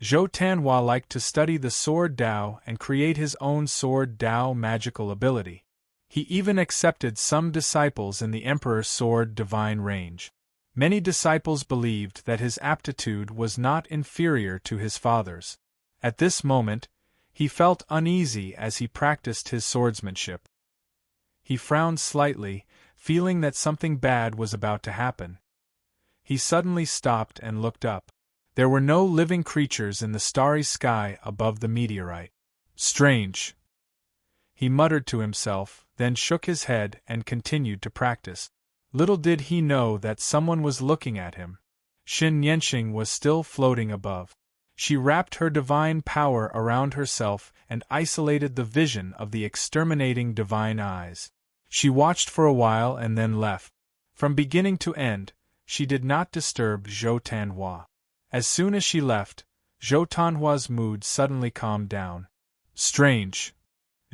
Zhou Tanhua liked to study the Sword Dao and create his own Sword Dao magical ability. He even accepted some disciples in the Emperor's Sword Divine Range. Many disciples believed that his aptitude was not inferior to his father's. At this moment, he felt uneasy as he practiced his swordsmanship. He frowned slightly, feeling that something bad was about to happen. He suddenly stopped and looked up. There were no living creatures in the starry sky above the meteorite. Strange. He muttered to himself, then shook his head and continued to practice. Little did he know that someone was looking at him. Xin Yanxing was still floating above. She wrapped her divine power around herself and isolated the vision of the exterminating divine eyes. She watched for a while and then left. From beginning to end, she did not disturb Zhou Tanhua. As soon as she left, Zhou Tanhua's mood suddenly calmed down. Strange.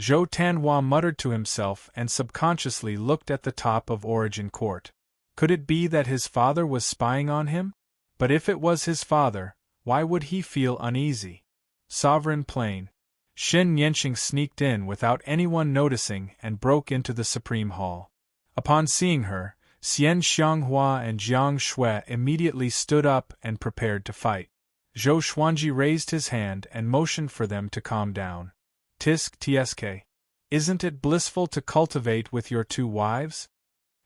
Zhou Tanhua muttered to himself and subconsciously looked at the top of Origin Court. Could it be that his father was spying on him? But if it was his father, why would he feel uneasy? Sovereign Plain. Xin Yanxing sneaked in without anyone noticing and broke into the Supreme Hall. Upon seeing her, Xian Xianghua and Jiang Shui immediately stood up and prepared to fight. Zhou Xuanji raised his hand and motioned for them to calm down. Tisk tsk. Isn't it blissful to cultivate with your 2 wives?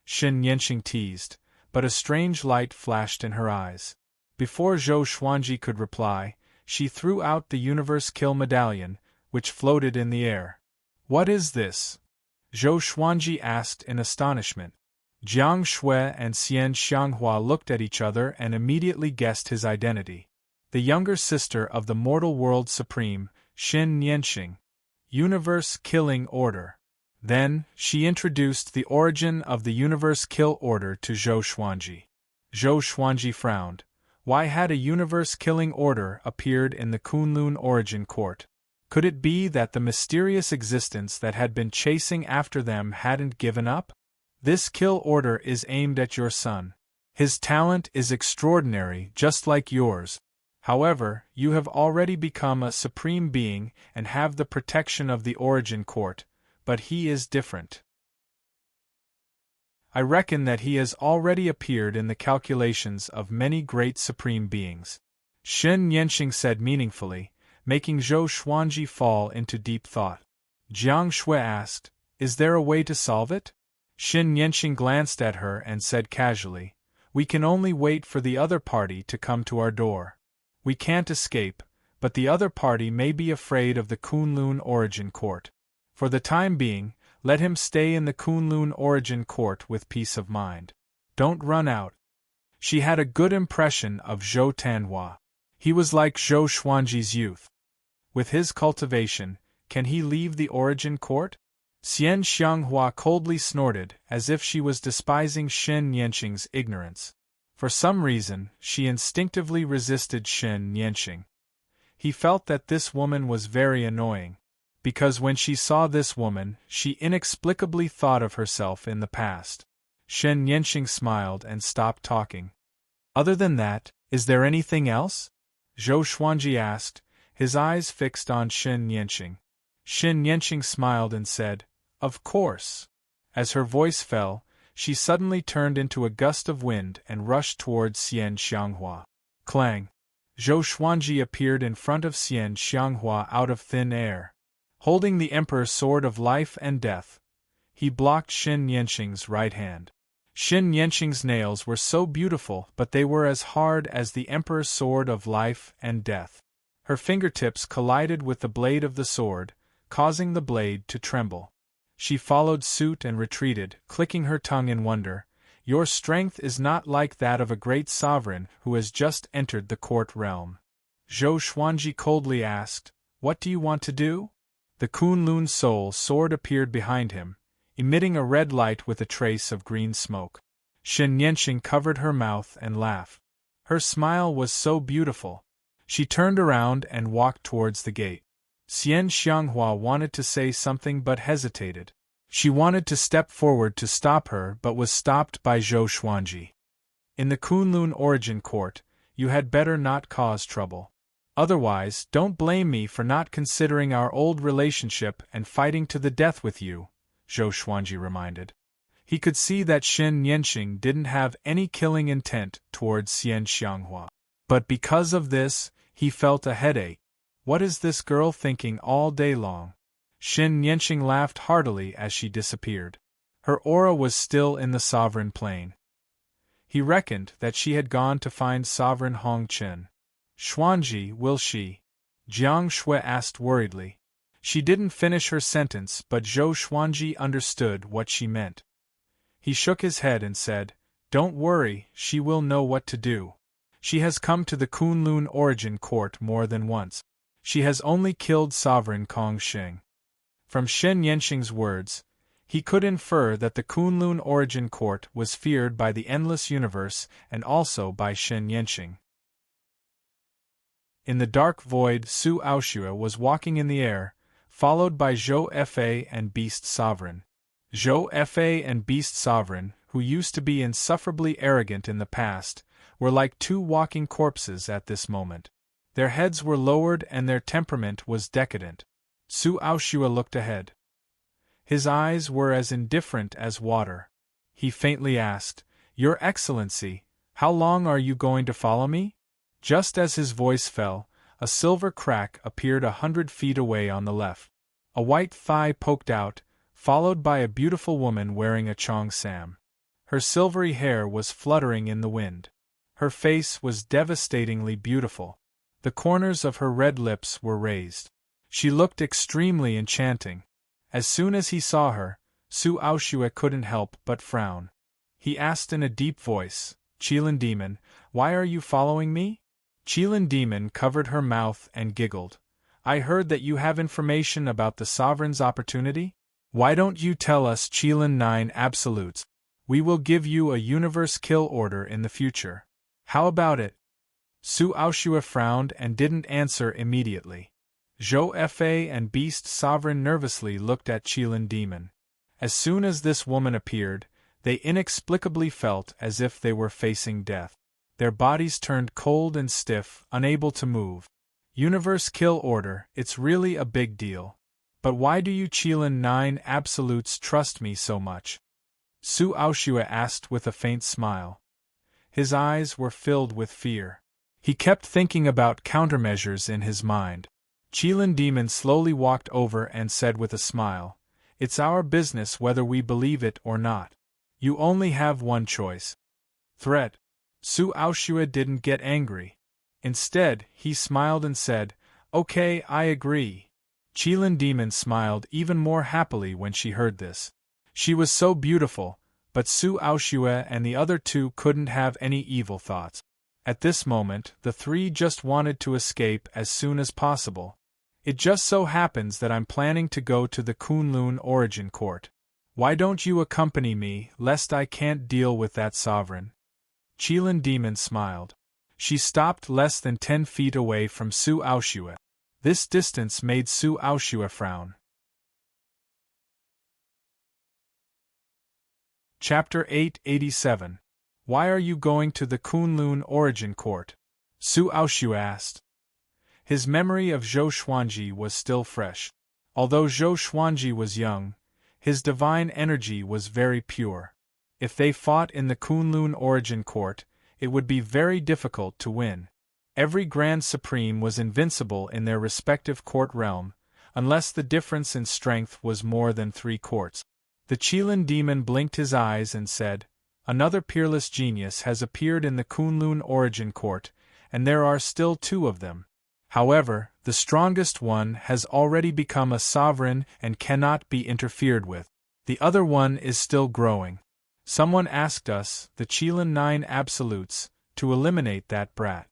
Xin Yanxing teased, but a strange light flashed in her eyes. Before Zhou Xuanji could reply, she threw out the Universe Kill Medallion, which floated in the air. What is this? Zhou Xuanji asked in astonishment. Jiang Shui and Xian Xianghua looked at each other and immediately guessed his identity. The younger sister of the Mortal World Supreme, Xin Yanxing. Universe Killing Order. Then, she introduced the origin of the Universe Kill Order to Zhou Xuanji. Zhou Xuanji frowned. Why had a Universe Killing Order appeared in the Kunlun Origin Court? Could it be that the mysterious existence that had been chasing after them hadn't given up? This kill order is aimed at your son. His talent is extraordinary, just like yours. However, you have already become a supreme being and have the protection of the Origin Court, but he is different. I reckon that he has already appeared in the calculations of many great supreme beings. Xin Yanxing said meaningfully, making Zhou Xuanji fall into deep thought. Jiang Shui asked, Is there a way to solve it? Xin Yanxing glanced at her and said casually, We can only wait for the other party to come to our door. We can't escape, but the other party may be afraid of the Kunlun Origin Court. For the time being, let him stay in the Kunlun Origin Court with peace of mind. Don't run out. She had a good impression of Zhou Tanhua. He was like Zhou Xuanji's youth. With his cultivation, can he leave the Origin Court? Xian Xianghua coldly snorted, as if she was despising Xin Yanxing's ignorance. For some reason, she instinctively resisted Xin Yanxing. He felt that this woman was very annoying, because when she saw this woman, she inexplicably thought of herself in the past. Xin Yanxing smiled and stopped talking. Other than that, is there anything else? Zhou Xuanji asked, his eyes fixed on Xin Yanxing. Xin Yanxing smiled and said, Of course. As her voice fell, she suddenly turned into a gust of wind and rushed towards Xian Xianghua. Clang! Zhou Xuanji appeared in front of Xian Xianghua out of thin air. Holding the Emperor's sword of life and death, he blocked Xin Yanqing's right hand. Xin Yanqing's nails were so beautiful, but they were as hard as the Emperor's sword of life and death. Her fingertips collided with the blade of the sword, causing the blade to tremble. She followed suit and retreated, clicking her tongue in wonder. Your strength is not like that of a great sovereign who has just entered the court realm. Zhou Xuanji coldly asked, What do you want to do? The Kunlun Soul sword appeared behind him, emitting a red light with a trace of green smoke. Xin Yanqing covered her mouth and laughed. Her smile was so beautiful. She turned around and walked towards the gate. Xian Xianghua wanted to say something but hesitated. She wanted to step forward to stop her but was stopped by Zhou Xuanji. In the Kunlun Origin Court, you had better not cause trouble. Otherwise, don't blame me for not considering our old relationship and fighting to the death with you, Zhou Xuanji reminded. He could see that Xin Yanqing didn't have any killing intent towards Xian Xianghua. But because of this, he felt a headache. What is this girl thinking all day long? Xin Yanqing laughed heartily as she disappeared. Her aura was still in the sovereign plane. He reckoned that she had gone to find Sovereign Hong Chen. Xuanji, will she? Jiang Shui asked worriedly. She didn't finish her sentence, but Zhou Xuanji understood what she meant. He shook his head and said, Don't worry, she will know what to do. She has come to the Kunlun Origin Court more than once. She has only killed Sovereign Kong Shing. From Xin Yanqing's words, he could infer that the Kunlun Origin Court was feared by the Endless Universe and also by Xin Yanqing. In the dark void, Su Aoshue was walking in the air, followed by Zhou Fa and Beast Sovereign. Zhou Fa and Beast Sovereign, who used to be insufferably arrogant in the past, were like two walking corpses at this moment. Their heads were lowered and their temperament was decadent. Su Aoshue looked ahead. His eyes were as indifferent as water. He faintly asked, Your Excellency, how long are you going to follow me? Just as his voice fell, a silver crack appeared 100 feet away on the left. A white thigh poked out, followed by a beautiful woman wearing a chong sam. Her silvery hair was fluttering in the wind. Her face was devastatingly beautiful. The corners of her red lips were raised. She looked extremely enchanting. As soon as he saw her, Su Aoshue couldn't help but frown. He asked in a deep voice, Qilin Demon, why are you following me? Qilin Demon covered her mouth and giggled. I heard that you have information about the Sovereign's opportunity? Why don't you tell us Qilin 9 absolutes? We will give you a universe kill order in the future. How about it? Su Aoshue frowned and didn't answer immediately. Zhou Fa and Beast Sovereign nervously looked at Qilin Demon. As soon as this woman appeared, they inexplicably felt as if they were facing death. Their bodies turned cold and stiff, unable to move. Universe kill order, it's really a big deal. But why do you Qilin 9 absolutes trust me so much? Su Aoshue asked with a faint smile. His eyes were filled with fear. He kept thinking about countermeasures in his mind. Qilin Demon slowly walked over and said with a smile, It's our business whether we believe it or not. You only have one choice. Threat. Su Aoshue didn't get angry. Instead, he smiled and said, Okay, I agree. Qilin Demon smiled even more happily when she heard this. She was so beautiful, but Su Aoshue and the other two couldn't have any evil thoughts. At this moment, the three just wanted to escape as soon as possible. It just so happens that I'm planning to go to the Kunlun Origin Court. Why don't you accompany me, lest I can't deal with that sovereign? Qilin Demon smiled. She stopped less than 10 feet away from Su Aoshue. This distance made Su Aoshue frown. Chapter 887. Why are you going to the Kunlun Origin Court? Su Aoshue asked. His memory of Zhou Xuanji was still fresh. Although Zhou Xuanji was young, his divine energy was very pure. If they fought in the Kunlun Origin Court, it would be very difficult to win. Every Grand Supreme was invincible in their respective court realm, unless the difference in strength was more than 3 quarts. The Qilin demon blinked his eyes and said, "Another peerless genius has appeared in the Kunlun Origin Court, and there are still 2 of them. However, the strongest one has already become a sovereign and cannot be interfered with. The other one is still growing. Someone asked us, the Qilin 9 Absolutes, to eliminate that brat."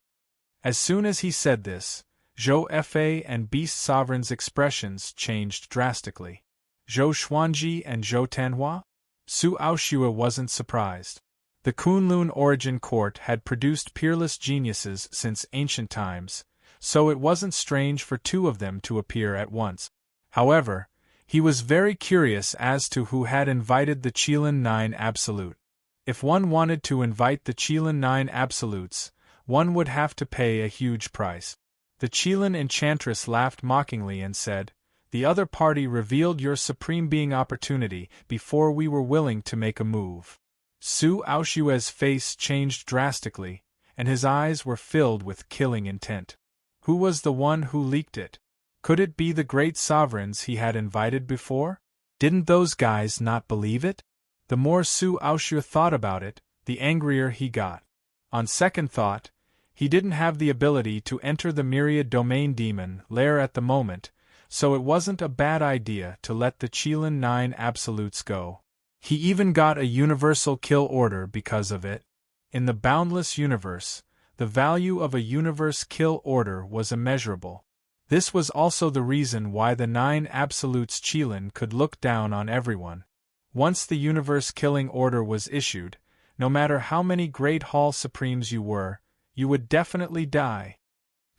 As soon as he said this, Zhou Fa and Beast Sovereign's expressions changed drastically. Zhou Xuanji and Zhou Tanhua? Su Aoshua wasn't surprised. The Kunlun Origin Court had produced peerless geniuses since ancient times, so it wasn't strange for 2 of them to appear at once. However, he was very curious as to who had invited the Qilin 9 Absolute. If one wanted to invite the Qilin 9 Absolutes, one would have to pay a huge price. The Qilin Enchantress laughed mockingly and said, "The other party revealed your supreme being opportunity before we were willing to make a move." Su Aoshua's face changed drastically, and his eyes were filled with killing intent. Who was the one who leaked it? Could it be the great sovereigns he had invited before? Didn't those guys not believe it? The more Su Aoshua thought about it, the angrier he got. On second thought, he didn't have the ability to enter the Myriad Domain Demon lair at the moment, so it wasn't a bad idea to let the Qilin 9 Absolutes go. He even got a universal kill order because of it. In the boundless universe, the value of a universe kill order was immeasurable. This was also the reason why the 9 Absolutes Qilin could look down on everyone. Once the universe killing order was issued, no matter how many Great Hall Supremes you were, you would definitely die.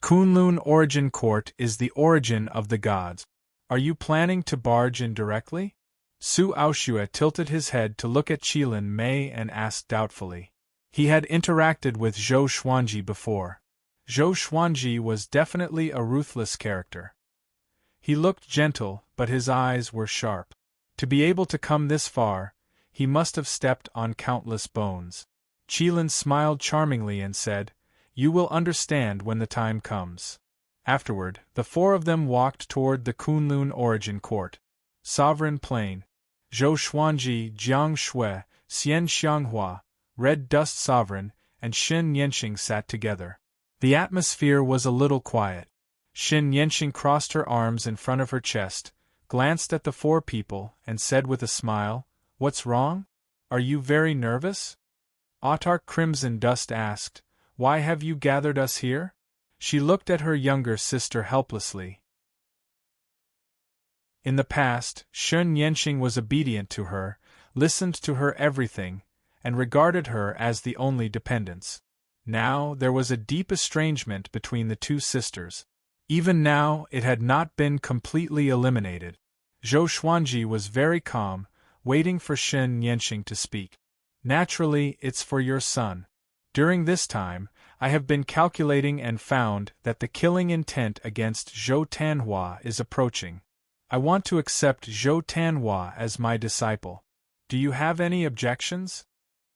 Kunlun Origin Court is the origin of the gods. Are you planning to barge in directly? Su Aoshua tilted his head to look at Qilin Mei and asked doubtfully. He had interacted with Zhou Xuanji before. Zhou Xuanji was definitely a ruthless character. He looked gentle, but his eyes were sharp. To be able to come this far, he must have stepped on countless bones. Qilin smiled charmingly and said, "You will understand when the time comes." Afterward, the 4 of them walked toward the Kunlun Origin Court. Sovereign Plain. Zhou Xuanji, Jiang Shui, Xian Xianghua, Red Dust Sovereign, and Xin Yanqing sat together. The atmosphere was a little quiet. Xin Yanqing crossed her arms in front of her chest, glanced at the 4 people, and said with a smile, "What's wrong? Are you very nervous?" Autarch Crimson Dust asked, "Why have you gathered us here?" She looked at her younger sister helplessly. In the past, Xin Yanqing was obedient to her, listened to her everything, and regarded her as the only dependence. Now there was a deep estrangement between the 2 sisters. Even now it had not been completely eliminated. Zhou Xuanji was very calm, waiting for Xin Yanqing to speak. "Naturally, it's for your son. During this time, I have been calculating and found that the killing intent against Zhou Tanhua is approaching. I want to accept Zhou Tanhua as my disciple. Do you have any objections?"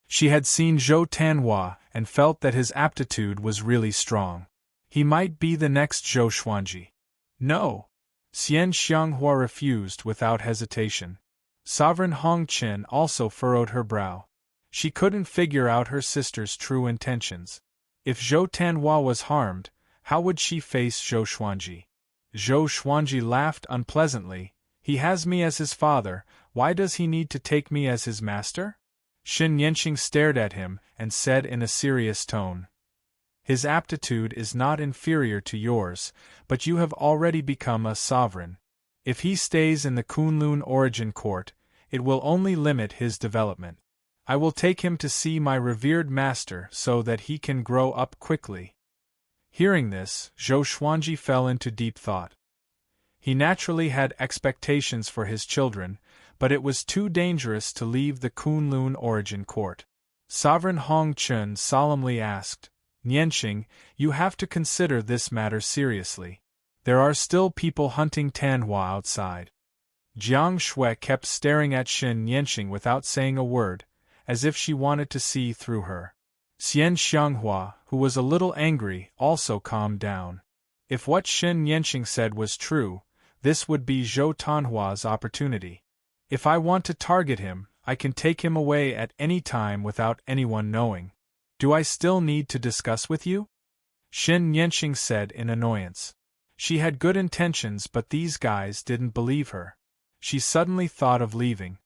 She had seen Zhou Tanhua and felt that his aptitude was really strong. He might be the next Zhou Xuanji. "No." Xian Xianghua refused without hesitation. Sovereign Hong Qin also furrowed her brow. She couldn't figure out her sister's true intentions. If Zhou Tanhua was harmed, how would she face Zhou Xuanji? Zhou Xuanji laughed unpleasantly. "He has me as his father, why does he need to take me as his master?" Xin Yanqing stared at him and said in a serious tone, "His aptitude is not inferior to yours, but you have already become a sovereign. If he stays in the Kunlun Origin Court, it will only limit his development. I will take him to see my revered master so that he can grow up quickly." Hearing this, Zhou Xuanji fell into deep thought. He naturally had expectations for his children, but it was too dangerous to leave the Kunlun Origin Court. Sovereign Hong Qin solemnly asked, "Nianqing, you have to consider this matter seriously. There are still people hunting Tanhua outside." Jiang Shui kept staring at Xin Yanqing without saying a word, as if she wanted to see through her. Xian Xianghua, who was a little angry, also calmed down. If what Xin Yanqing said was true, this would be Zhou Tanhua's opportunity. If I want to target him, I can take him away at any time without anyone knowing. Do I still need to discuss with you? Shen Yanqing said in annoyance. She had good intentions, but these guys didn't believe her. She suddenly thought of leaving.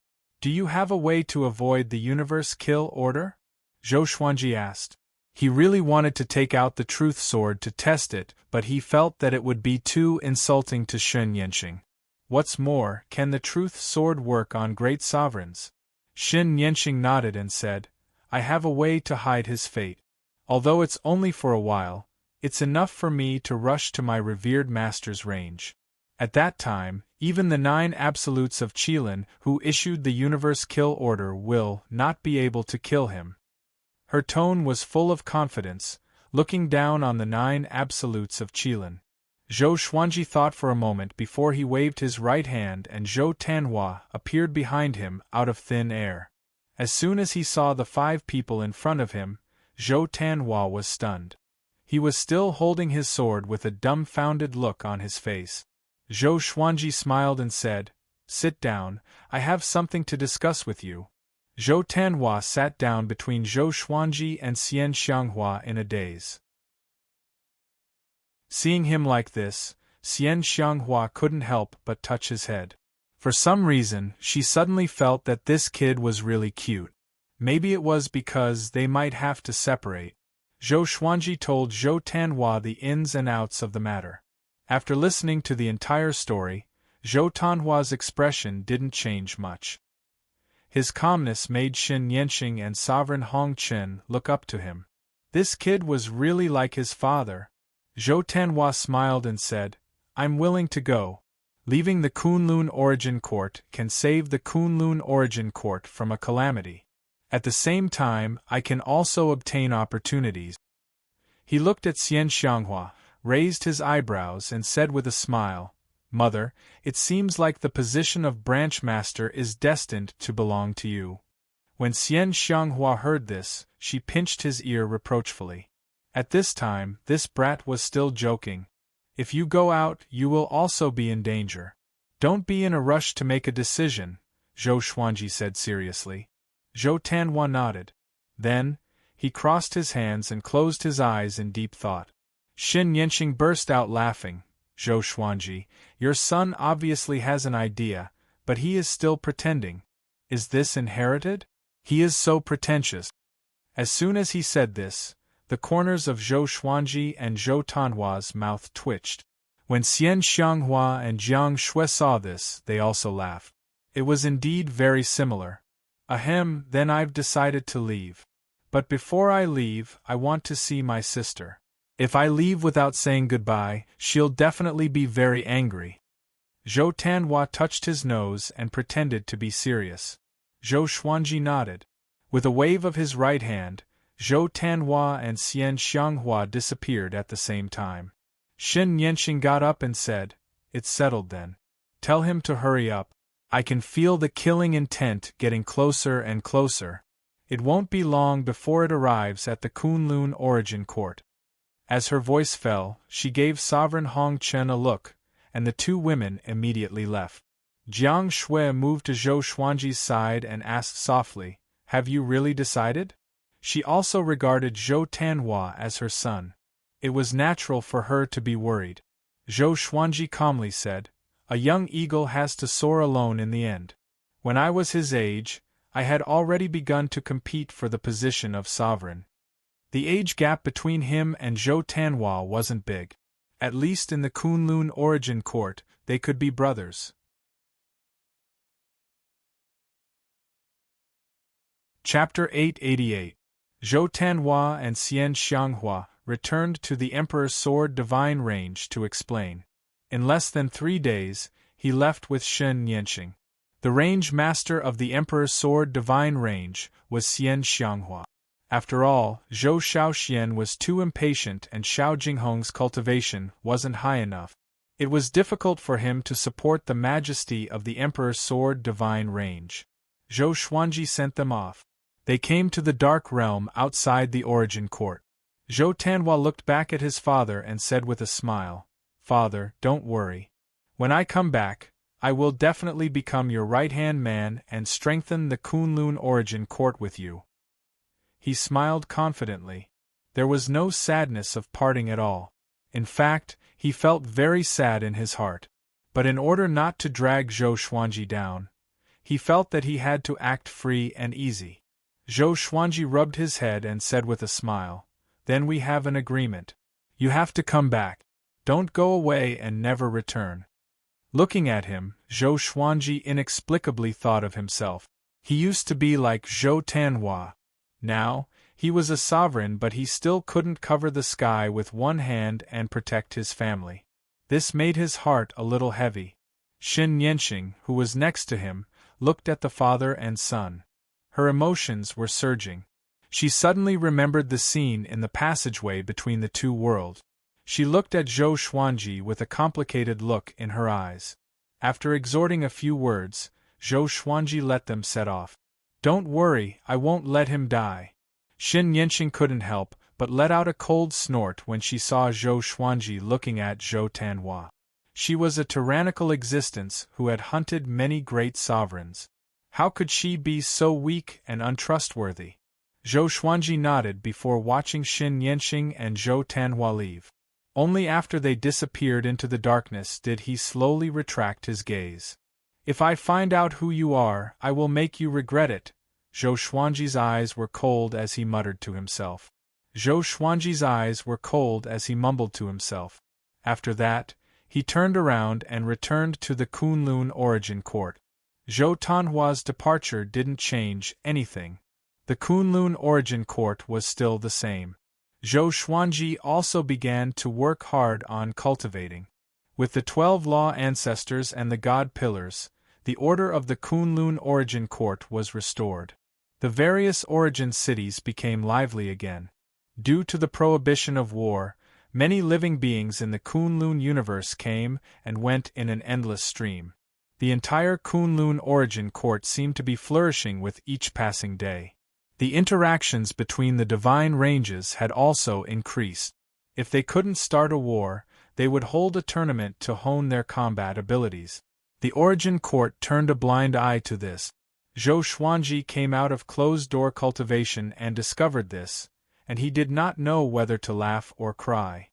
Do you have a way to avoid the universe kill order? Zhou Xuanji asked. He really wanted to take out the truth sword to test it, but he felt that it would be too insulting to Shen Yanqing. What's more, can the truth sword work on great sovereigns? Shen Yanqing nodded and said, I have a way to hide his fate. Although it's only for a while, it's enough for me to rush to my revered master's range. At that time, even the 9 absolutes of Qilin who issued the universe kill order will not be able to kill him. Her tone was full of confidence, looking down on the 9 absolutes of Qilin. Zhou Xuanji thought for a moment before he waved his right hand, and Zhou Tanhua appeared behind him out of thin air. As soon as he saw the 5 people in front of him, Zhou Tanhua was stunned. He was still holding his sword with a dumbfounded look on his face. Zhou Xuanji smiled and said, Sit down, I have something to discuss with you. Zhou Tanhua sat down between Zhou Xuanji and Xian Xianghua in a daze. Seeing him like this, Xian Xianghua couldn't help but touch his head. For some reason, she suddenly felt that this kid was really cute. Maybe it was because they might have to separate. Zhou Xuanji told Zhou Tanhua the ins and outs of the matter. After listening to the entire story, Zhou Tanhua's expression didn't change much. His calmness made Shen Yanqing and Sovereign Hong Chen look up to him. This kid was really like his father. Zhou Tanhua smiled and said, I'm willing to go. Leaving the Kunlun Origin Court can save the Kunlun Origin Court from a calamity. At the same time, I can also obtain opportunities. He looked at Xian Xianghua, raised his eyebrows and said with a smile, Mother, it seems like the position of branch master is destined to belong to you. When Xian Xianghua heard this, she pinched his ear reproachfully. At this time, this brat was still joking. If you go out, you will also be in danger. Don't be in a rush to make a decision, Zhou Xuanji said seriously. Zhou Tanhua nodded. Then, he crossed his hands and closed his eyes in deep thought. Shen Yanqing burst out laughing. Zhou Xuanji, your son obviously has an idea, but he is still pretending. Is this inherited? He is so pretentious. As soon as he said this, the corners of Zhou Xuanji and Zhou Tanhua's mouth twitched. When Xian Xianghua and Jiang Shui saw this, they also laughed. It was indeed very similar. Ahem, then I've decided to leave. But before I leave, I want to see my sister. If I leave without saying goodbye, she'll definitely be very angry. Zhou Tanhua touched his nose and pretended to be serious. Zhou Xuanji nodded. With a wave of his right hand, Zhou Tanhua and Xian Xianghua disappeared at the same time. Shen Yanqing got up and said, It's settled then. Tell him to hurry up. I can feel the killing intent getting closer and closer. It won't be long before it arrives at the Kunlun Origin Court. As her voice fell, she gave Sovereign Hong Chen a look, and the 2 women immediately left. Jiang Shui moved to Zhou Xuanji's side and asked softly, Have you really decided? She also regarded Zhou Tanhua as her son. It was natural for her to be worried. Zhou Xuanji calmly said, A young eagle has to soar alone in the end. When I was his age, I had already begun to compete for the position of sovereign. The age gap between him and Zhou Tanhua wasn't big. At least in the Kunlun Origin Court, they could be brothers. Chapter 888. Zhou Tanhua and Xian Xianghua returned to the Emperor's Sword Divine Range to explain. In less than 3 days, he left with Shen Yanqing. The range master of the Emperor's Sword Divine Range was Xian Xianghua. After all, Zhou Shaoxian was too impatient and Xiao Jinghong's cultivation wasn't high enough. It was difficult for him to support the majesty of the Emperor's Sword Divine Range. Zhou Xuanji sent them off. They came to the dark realm outside the Origin Court. Zhou Tanhua looked back at his father and said with a smile, Father, don't worry. When I come back, I will definitely become your right-hand man and strengthen the Kunlun origin court with you." He smiled confidently. There was no sadness of parting at all. In fact, he felt very sad in his heart. But in order not to drag Zhou Xuanji down, he felt that he had to act free and easy. Zhou Xuanji rubbed his head and said with a smile, "Then we have an agreement. You have to come back. Don't go away and never return." Looking at him, Zhou Xuanji inexplicably thought of himself. He used to be like Zhou Tanhua. Now, he was a sovereign, but he still couldn't cover the sky with one hand and protect his family. This made his heart a little heavy. Xin Yanxing, who was next to him, looked at the father and son. Her emotions were surging. She suddenly remembered the scene in the passageway between the two worlds. She looked at Zhou Xuanji with a complicated look in her eyes. After exhorting a few words, Zhou Xuanji let them set off. "Don't worry, I won't let him die." Xin Yanxing couldn't help but let out a cold snort when she saw Zhou Xuanji looking at Zhou Tanhua. She was a tyrannical existence who had hunted many great sovereigns. How could she be so weak and untrustworthy? Zhou Xuanji nodded before watching Xin Yanxing and Zhou Tanhua leave. Only after they disappeared into the darkness did he slowly retract his gaze. "If I find out who you are, I will make you regret it." Zhou Xuanji's eyes were cold as he muttered to himself. Mumbled to himself. After that, he turned around and returned to the Kunlun origin court. Zhou Tanhua's departure didn't change anything. The Kunlun origin court was still the same. Zhou Xuanji also began to work hard on cultivating. With the 12 law ancestors and the god pillars, the order of the Kunlun origin court was restored. The various origin cities became lively again. Due to the prohibition of war, many living beings in the Kunlun universe came and went in an endless stream. The entire Kunlun origin court seemed to be flourishing with each passing day. The interactions between the divine ranges had also increased. If they couldn't start a war, they would hold a tournament to hone their combat abilities. The origin court turned a blind eye to this. Zhou Xuanji came out of closed-door cultivation and discovered this, and he did not know whether to laugh or cry.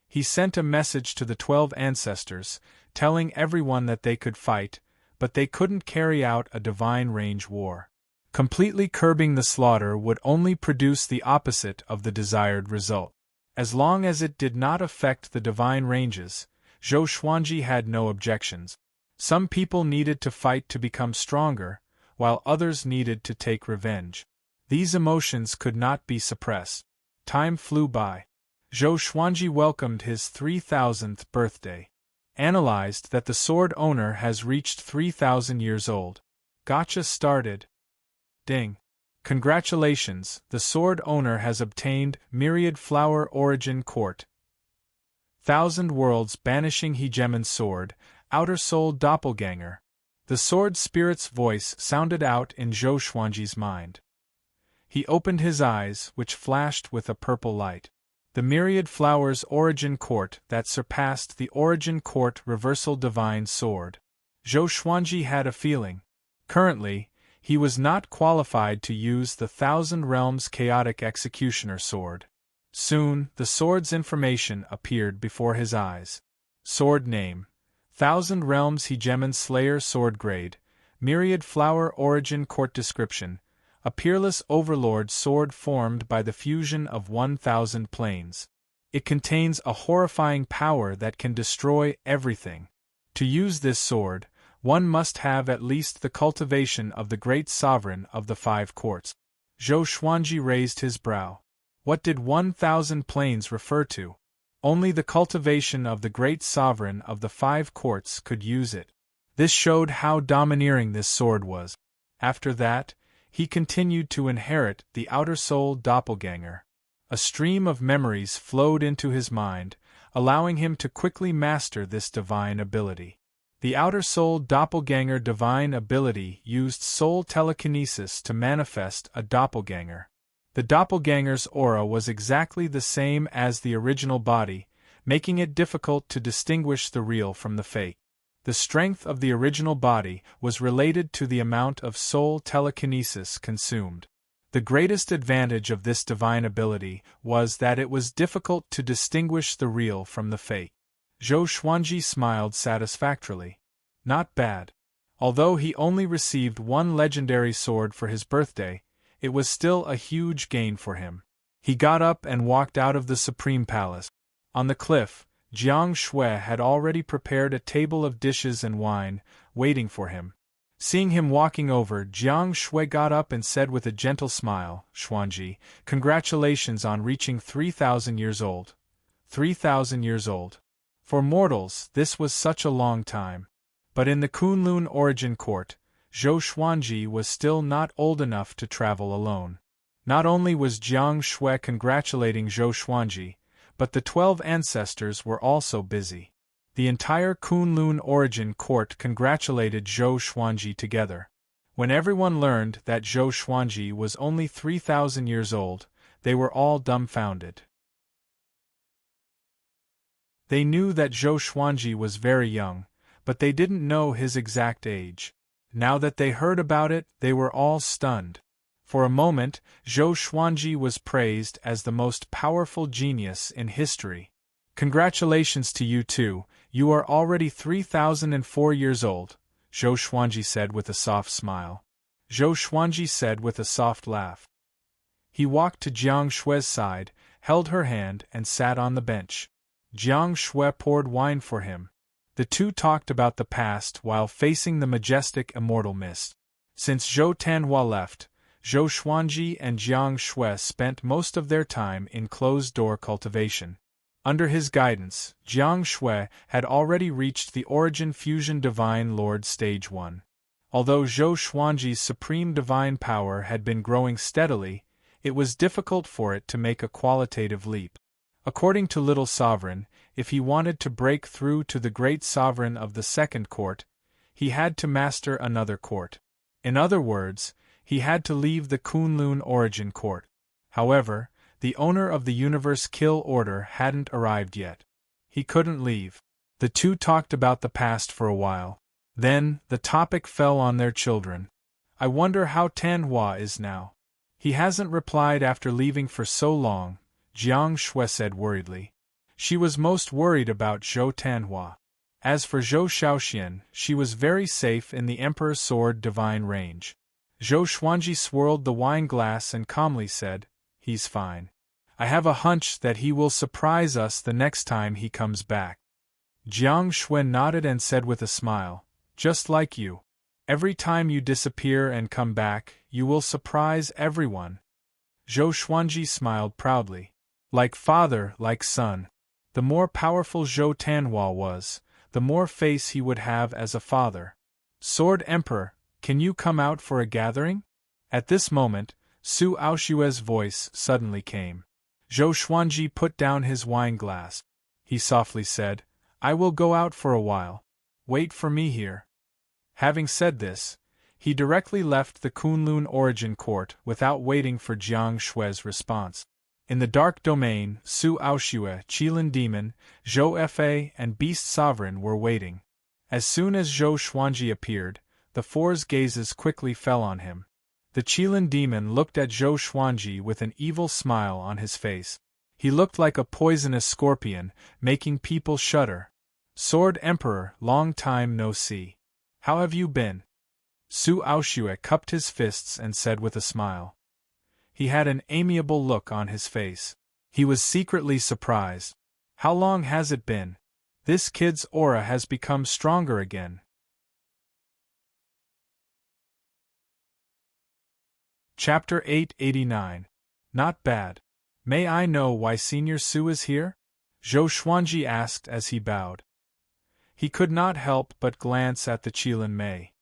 He sent a message to the 12 ancestors, telling everyone that they could fight, but they couldn't carry out a divine range war. Completely curbing the slaughter would only produce the opposite of the desired result. As long as it did not affect the divine ranges, Zhou Xuanji had no objections. Some people needed to fight to become stronger, while others needed to take revenge. These emotions could not be suppressed. Time flew by. Zhou Xuanji welcomed his 3000th birthday. Analyzed that the sword owner has reached 3000 years old. Gotcha started. Ding. Congratulations, the sword owner has obtained Myriad Flower Origin Court. 1000 Worlds Banishing Hegemon's Sword, Outer Soul Doppelganger. The sword spirit's voice sounded out in Zhou Xuanji's mind. He opened his eyes, which flashed with a purple light. The Myriad Flowers Origin Court that surpassed the Origin Court Reversal Divine Sword. Zhou Xuanji had a feeling. Currently, he was not qualified to use the Thousand Realms Chaotic Executioner Sword. Soon, the sword's information appeared before his eyes. Sword name: Thousand Realms Hegemon Slayer Sword Grade, Myriad Flower Origin Court Description: a peerless overlord sword formed by the fusion of 1000 planes. It contains a horrifying power that can destroy everything. To use this sword, one must have at least the cultivation of the great sovereign of the 5 courts. Zhou Xuanji raised his brow. What did 1000 planes refer to? Only the cultivation of the great sovereign of the 5 courts could use it. This showed how domineering this sword was. After that, he continued to inherit the Outer Soul Doppelganger. A stream of memories flowed into his mind, allowing him to quickly master this divine ability. The Outer Soul Doppelganger divine ability used soul telekinesis to manifest a doppelganger. The doppelganger's aura was exactly the same as the original body, making it difficult to distinguish the real from the fake. The strength of the original body was related to the amount of soul telekinesis consumed. The greatest advantage of this divine ability was that it was difficult to distinguish the real from the fake. Zhou Xuanji smiled satisfactorily. Not bad. Although he only received one legendary sword for his birthday, it was still a huge gain for him. He got up and walked out of the Supreme Palace. On the cliff, Jiang Shui had already prepared a table of dishes and wine, waiting for him. Seeing him walking over, Jiang Shui got up and said with a gentle smile, "Xuanji, congratulations on reaching 3,000 years old." 3,000 years old. For mortals, this was such a long time. But in the Kunlun Origin Court, Zhou Xuanji was still not old enough to travel alone. Not only was Jiang Shui congratulating Zhou Xuanji, but the 12 ancestors were also busy. The entire Kunlun Origin Court congratulated Zhou Xuanji together. When everyone learned that Zhou Xuanji was only 3,000 years old, they were all dumbfounded. They knew that Zhou Xuanji was very young, but they didn't know his exact age. Now that they heard about it, they were all stunned. For a moment, Zhou Xuanji was praised as the most powerful genius in history. "Congratulations to you too, you are already 3,004 years old," Zhou Xuanji said with a soft smile. Zhou Xuanji said with a soft laugh. He walked to Jiang Shui's side, held her hand and sat on the bench. Jiang Shui poured wine for him. The two talked about the past while facing the majestic immortal mist. Since Zhou Tanhua left, Zhou Xuanji and Jiang Shui spent most of their time in closed-door cultivation. Under his guidance, Jiang Shui had already reached the Origin Fusion Divine Lord Stage 1. Although Zhou Xuanji's supreme divine power had been growing steadily, it was difficult for it to make a qualitative leap. According to Little Sovereign, if he wanted to break through to the Great Sovereign of the Second Court, he had to master another court. In other words, he had to leave the Kunlun Origin Court. However, the owner of the Universe Kill Order hadn't arrived yet. He couldn't leave. The two talked about the past for a while. Then, the topic fell on their children. "I wonder how Tanhua is now." "He hasn't replied after leaving for so long," Jiang Shui said worriedly. She was most worried about Zhou Tanhua. As for Zhou Shaoxian, she was very safe in the Emperor's Sword Divine range. Zhou Xuanji swirled the wine glass and calmly said, "He's fine. I have a hunch that he will surprise us the next time he comes back." Jiang Shui nodded and said with a smile, "Just like you. Every time you disappear and come back, you will surprise everyone." Zhou Xuanji smiled proudly. Like father, like son. The more powerful Zhou Tanhua was, the more face he would have as a father. "Sword Emperor, can you come out for a gathering?" At this moment, Su Aoshue's voice suddenly came. Zhou Xuanji put down his wine glass. He softly said, "I will go out for a while. Wait for me here." Having said this, he directly left the Kunlun Origin Court without waiting for Jiang Shui's response. In the Dark Domain, Su Aoshue, Qilin Demon, Zhou Fa and Beast Sovereign were waiting. As soon as Zhou Xuanji appeared, the four's gazes quickly fell on him. The Qilin Demon looked at Zhou Xuanji with an evil smile on his face. He looked like a poisonous scorpion, making people shudder. "Sword Emperor, long time no see. How have you been?" Su Aoshue cupped his fists and said with a smile. He had an amiable look on his face. He was secretly surprised. "How long has it been? This kid's aura has become stronger again." Chapter 889. Not bad. "May I know why Senior Su is here?" Zhou Xuanji asked as he bowed. He could not help but glance at the Qilin Mei.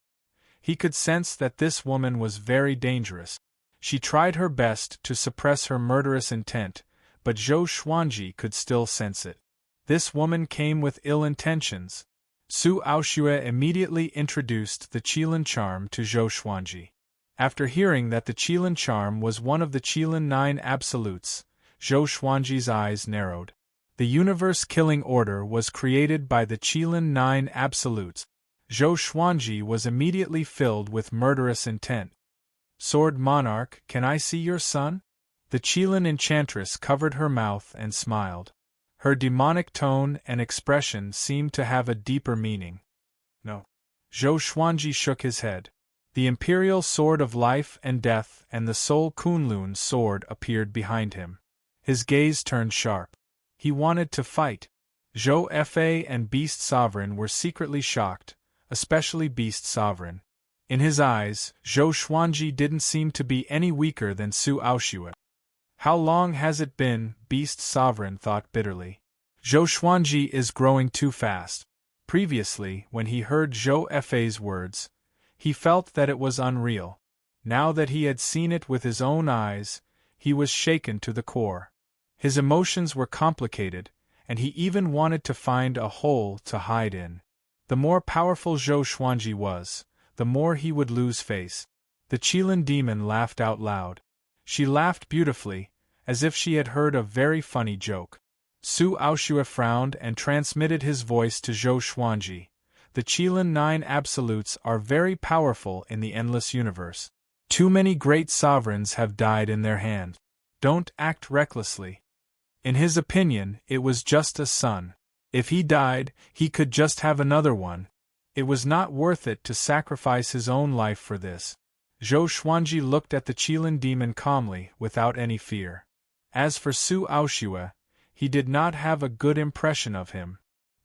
He could sense that this woman was very dangerous. She tried her best to suppress her murderous intent, but Zhou Xuanji could still sense it. This woman came with ill intentions. Su Aoshue immediately introduced the Qilin charm to Zhou Xuanji. After hearing that the Qilin charm was one of the Qilin 9 absolutes, Zhou Xuanji's eyes narrowed. The universe-killing order was created by the Qilin 9 Absolutes. Zhou Xuanji was immediately filled with murderous intent. Sword Monarch, can I see your son? The Qilin enchantress covered her mouth and smiled. Her demonic tone and expression seemed to have a deeper meaning. No. Zhou Xuanji shook his head. The imperial sword of life and death and the Soul Kunlun sword appeared behind him. His gaze turned sharp. He wanted to fight. Zhou Fa and Beast Sovereign were secretly shocked, especially Beast Sovereign. In his eyes, Zhou Xuanji didn't seem to be any weaker than Su Aoxue. How long has it been? Beast Sovereign thought bitterly. Zhou Xuanji is growing too fast. Previously, when he heard Zhou Fa's words, he felt that it was unreal. Now that he had seen it with his own eyes, he was shaken to the core. His emotions were complicated, and he even wanted to find a hole to hide in. The more powerful Zhou Xuanji was, the more he would lose face. The Qilin demon laughed out loud. She laughed beautifully, as if she had heard a very funny joke. Su Aoxue frowned and transmitted his voice to Zhou Xuanji. The Qilin 9 Absolutes are very powerful in the endless universe. Too many great sovereigns have died in their hand. Don't act recklessly. In his opinion, it was just a son. If he died, he could just have another one. It was not worth it to sacrifice his own life for this. Zhou Xuanji looked at the Qilin demon calmly, without any fear. As for Su Aoxue, he did not have a good impression of him.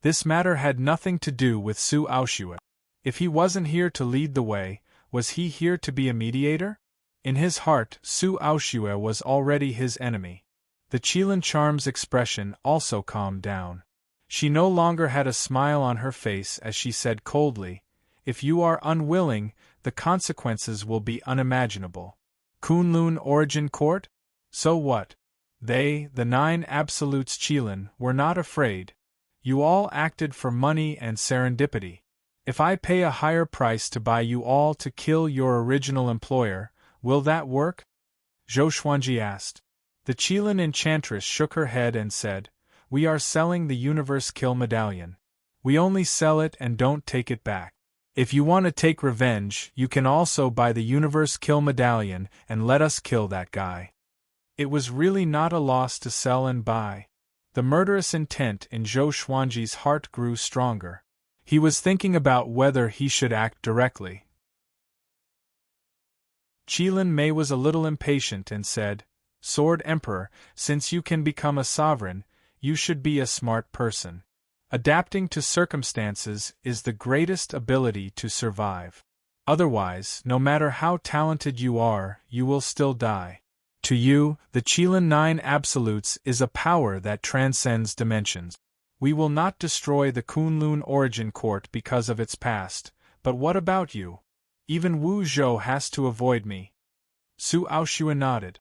This matter had nothing to do with Su Aoxue. If he wasn't here to lead the way, was he here to be a mediator? In his heart, Su Aoxue was already his enemy. The Qilin charm's expression also calmed down. She no longer had a smile on her face as she said coldly, "If you are unwilling, the consequences will be unimaginable." Kunlun Origin Court? So what? They, the 9 Absolutes Qilin, were not afraid. You all acted for money and serendipity. If I pay a higher price to buy you all to kill your original employer, will that work? Zhou Xuanji asked. The Qilin enchantress shook her head and said, "We are selling the Universe Kill Medallion. We only sell it and don't take it back. If you want to take revenge, you can also buy the Universe Kill Medallion and let us kill that guy." It was really not a loss to sell and buy. The murderous intent in Zhou Xuanji's heart grew stronger. He was thinking about whether he should act directly. Qilin Mei was a little impatient and said, "Sword Emperor, since you can become a sovereign, you should be a smart person. Adapting to circumstances is the greatest ability to survive. Otherwise, no matter how talented you are, you will still die. To you, the Qilin 9 Absolutes is a power that transcends dimensions. We will not destroy the Kunlun Origin Court because of its past, but what about you? Even Wu Zhou has to avoid me." Su Aoxue nodded.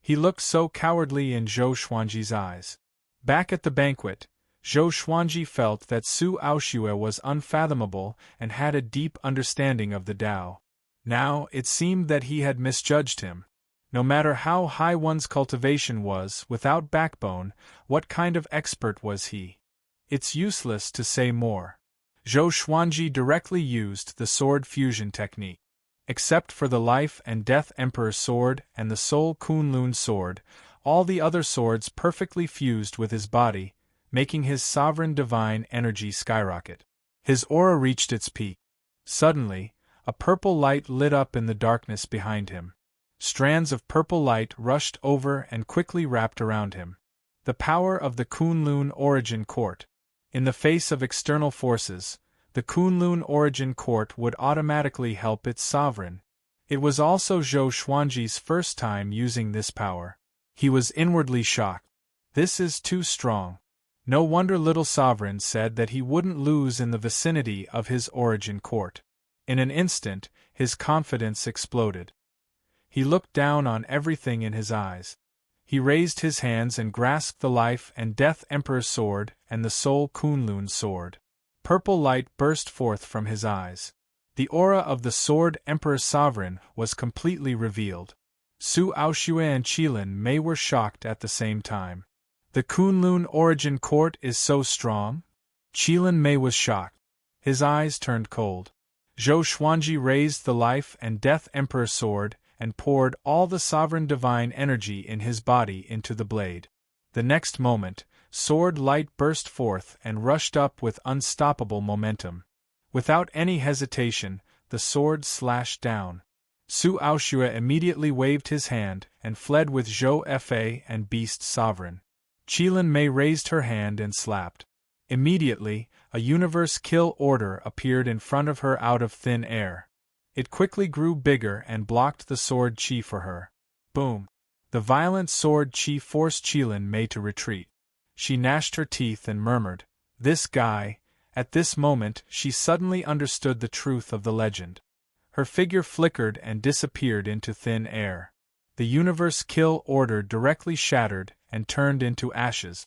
He looked so cowardly in Zhou Xuanji's eyes. Back at the banquet, Zhou Xuanji felt that Su Aoxue was unfathomable and had a deep understanding of the Tao. Now, it seemed that he had misjudged him. No matter how high one's cultivation was, without backbone, what kind of expert was he? It's useless to say more. Zhou Xuanji directly used the sword fusion technique. Except for the Life and Death Emperor sword and the Soul Kunlun sword, all the other swords perfectly fused with his body, making his sovereign divine energy skyrocket. His aura reached its peak. Suddenly, a purple light lit up in the darkness behind him. Strands of purple light rushed over and quickly wrapped around him. The power of the Kunlun Origin Court. In the face of external forces, the Kunlun Origin Court would automatically help its sovereign. It was also Zhou Xuanji's first time using this power. He was inwardly shocked. This is too strong. No wonder Little Sovereign said that he wouldn't lose in the vicinity of his Origin Court. In an instant, his confidence exploded. He looked down on everything in his eyes. He raised his hands and grasped the Life and Death Emperor sword and the Soul Kunlun sword. Purple light burst forth from his eyes. The aura of the Sword Emperor Sovereign was completely revealed. Su Aoxue and Qilin Mei were shocked at the same time. The Kunlun origin court is so strong? Qilin Mei was shocked. His eyes turned cold. Zhou Xuanji raised the life and death emperor sword and poured all the sovereign divine energy in his body into the blade. The next moment, sword light burst forth and rushed up with unstoppable momentum. Without any hesitation, the sword slashed down. Su Aoxue immediately waved his hand and fled with Zhou Fa and Beast Sovereign. Qilin Mei raised her hand and slapped. Immediately, a universe kill order appeared in front of her out of thin air. It quickly grew bigger and blocked the sword chi for her. Boom! The violent sword chi forced Qilin Mei to retreat. She gnashed her teeth and murmured, "This guy." At this moment, she suddenly understood the truth of the legend. Her figure flickered and disappeared into thin air. The universe kill order directly shattered and turned into ashes.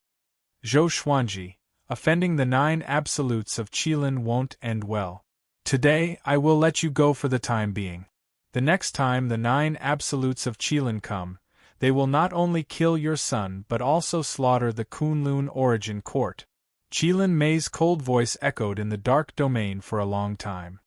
Zhou Xuanji, offending the 9 absolutes of Qilin won't end well. Today, I will let you go for the time being. The next time the 9 absolutes of Qilin come, they will not only kill your son but also slaughter the Kunlun origin court. Qilin Mei's cold voice echoed in the dark domain for a long time.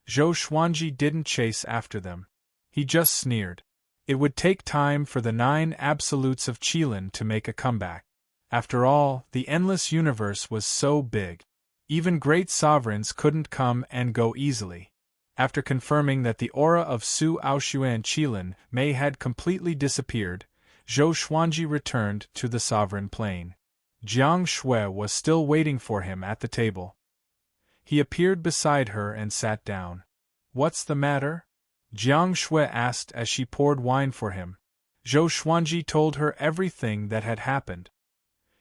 Zhou Xuanji didn't chase after them. He just sneered. It would take time for the 9 absolutes of Qilin to make a comeback. After all, the endless universe was so big. Even great sovereigns couldn't come and go easily. After confirming that the aura of Su Aoxue and Qilin Mei had completely disappeared, Zhou Xuanji returned to the sovereign plane. Jiang Shui was still waiting for him at the table. He appeared beside her and sat down. "What's the matter?" Jiang Shui asked as she poured wine for him. Zhou Xuanji told her everything that had happened.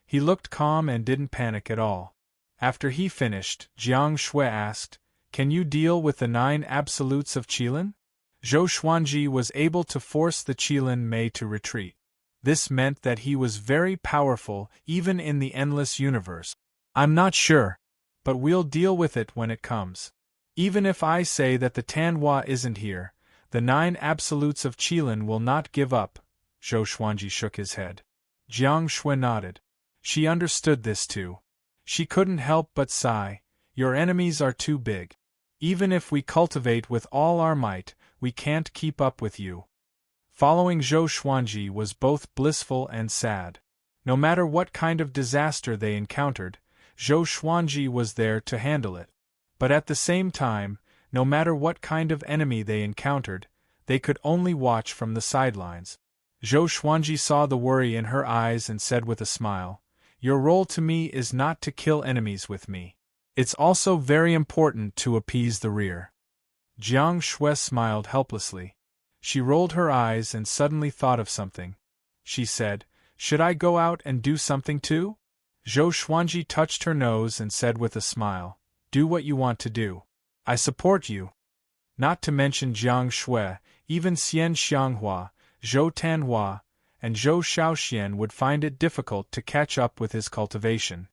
He looked calm and didn't panic at all. After he finished, Jiang Shui asked, "Can you deal with the 9 absolutes of Qilin?" Zhou Xuanji was able to force the Qilin Mei to retreat. This meant that he was very powerful even in the endless universe. "I'm not sure, but we'll deal with it when it comes. Even if I say that the Tanhua isn't here, the 9 absolutes of Qilin will not give up." Zhou Xuanji shook his head. Jiang Shui nodded. She understood this too. She couldn't help but sigh. "Your enemies are too big. Even if we cultivate with all our might, we can't keep up with you." Following Zhou Xuanji was both blissful and sad. No matter what kind of disaster they encountered, Zhou Xuanji was there to handle it. But at the same time, no matter what kind of enemy they encountered, they could only watch from the sidelines. Zhou Xuanji saw the worry in her eyes and said with a smile, "Your role to me is not to kill enemies with me. It's also very important to appease the rear." Jiang Shui smiled helplessly. She rolled her eyes and suddenly thought of something. She said, "Should I go out and do something too?" Zhou Xuanji touched her nose and said with a smile, "Do what you want to do. I support you." Not to mention Jiang Shui, even Xian Xianghua, Zhou Tanhua, and Zhou Shaoxian would find it difficult to catch up with his cultivation.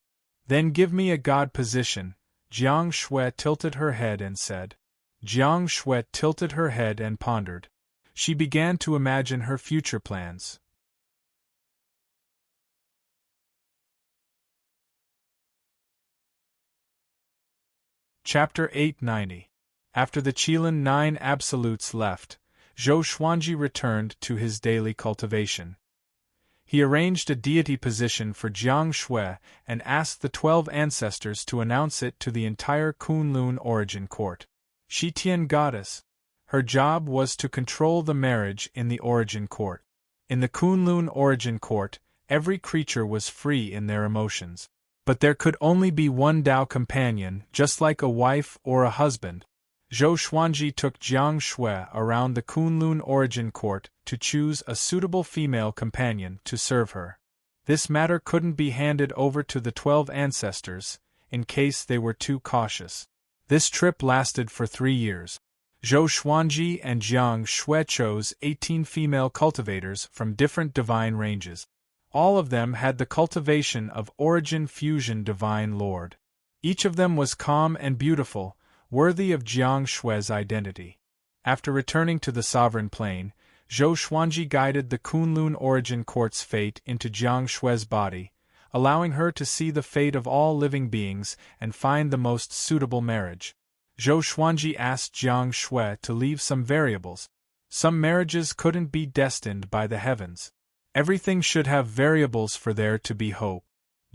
"Then give me a god position," Jiang Shui tilted her head and said. Jiang Shui tilted her head and pondered. She began to imagine her future plans. Chapter 890. After the Qilin 9 absolutes left, Zhou Xuanji returned to his daily cultivation. He arranged a deity position for Jiang Shui and asked the 12 ancestors to announce it to the entire Kunlun origin court. Shitian goddess. Her job was to control the marriage in the origin court. In the Kunlun origin court, every creature was free in their emotions. But there could only be one Dao companion, just like a wife or a husband. Zhou Xuanji took Jiang Shui around the Kunlun origin court to choose a suitable female companion to serve her. This matter couldn't be handed over to the 12 ancestors, in case they were too cautious. This trip lasted for 3 years. Zhou Xuanji and Jiang Shui chose 18 female cultivators from different divine ranges. All of them had the cultivation of Origin Fusion Divine Lord. Each of them was calm and beautiful, worthy of Jiang Shui's identity. After returning to the sovereign plane, Zhou Xuanji guided the Kunlun origin court's fate into Jiang Shue's body, allowing her to see the fate of all living beings and find the most suitable marriage. Zhou Xuanji asked Jiang Shui to leave some variables. Some marriages couldn't be destined by the heavens. Everything should have variables for there to be hope.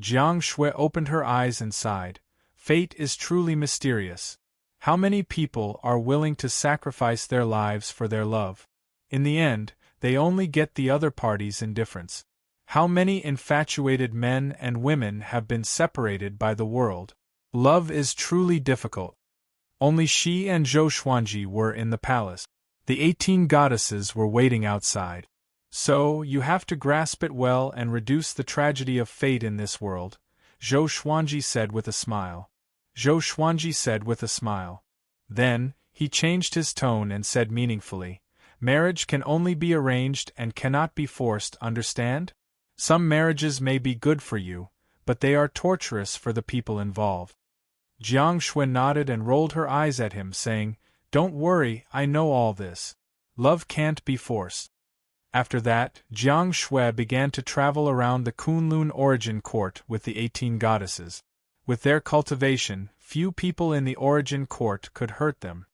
Jiang Shui opened her eyes and sighed. Fate is truly mysterious. How many people are willing to sacrifice their lives for their love? In the end, they only get the other party's indifference. How many infatuated men and women have been separated by the world? Love is truly difficult. Only she and Zhou Xuanji were in the palace. The 18 goddesses were waiting outside. So, you have to grasp it well and reduce the tragedy of fate in this world, Zhou Xuanji said with a smile. Zhou Xuanji said with a smile. Then, he changed his tone and said meaningfully, marriage can only be arranged and cannot be forced, understand? Some marriages may be good for you, but they are torturous for the people involved. Jiang Shui nodded and rolled her eyes at him, saying, Don't worry, I know all this. Love can't be forced. After that, Jiang Shui began to travel around the Kunlun origin court with the 18 goddesses. With their cultivation, few people in the origin court could hurt them.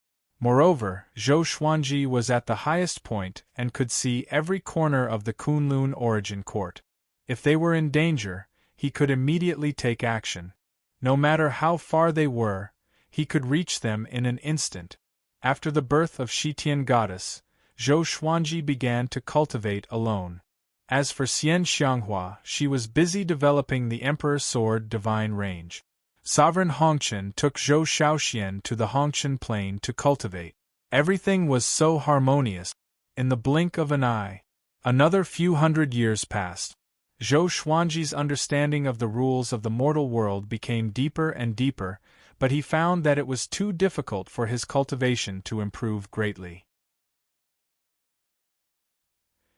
Moreover, Zhou Xuanji was at the highest point and could see every corner of the Kunlun origin court. If they were in danger, he could immediately take action. No matter how far they were, he could reach them in an instant. After the birth of Shitian goddess, Zhou Xuanji began to cultivate alone. As for Xian Xianghua, she was busy developing the Emperor's Sword Divine Range. Sovereign Hongqian took Zhou Shaoxian to the Hongqian Plain to cultivate. Everything was so harmonious. In the blink of an eye, another few hundred years passed. Zhou Xuanji's understanding of the rules of the mortal world became deeper and deeper, but he found that it was too difficult for his cultivation to improve greatly.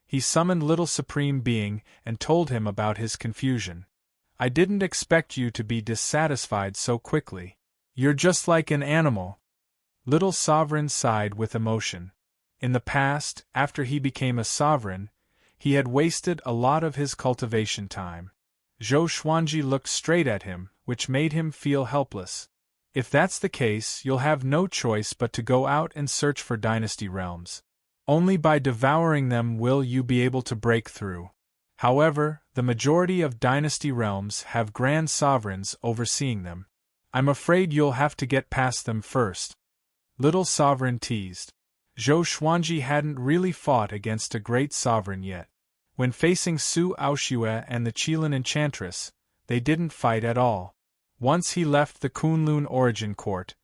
He summoned Little Supreme Being and told him about his confusion. I didn't expect you to be dissatisfied so quickly. You're just like an animal. Little Sovereign sighed with emotion. In the past, after he became a sovereign, he had wasted a lot of his cultivation time. Zhou Xuanji looked straight at him, which made him feel helpless. If that's the case, you'll have no choice but to go out and search for dynasty realms. Only by devouring them will you be able to break through. However, the majority of dynasty realms have grand sovereigns overseeing them. I'm afraid you'll have to get past them first. Little Sovereign teased. Zhou Xuanji hadn't really fought against a great sovereign yet. When facing Su Aoxue and the Qilin Enchantress, they didn't fight at all. Once he left the Kunlun origin court,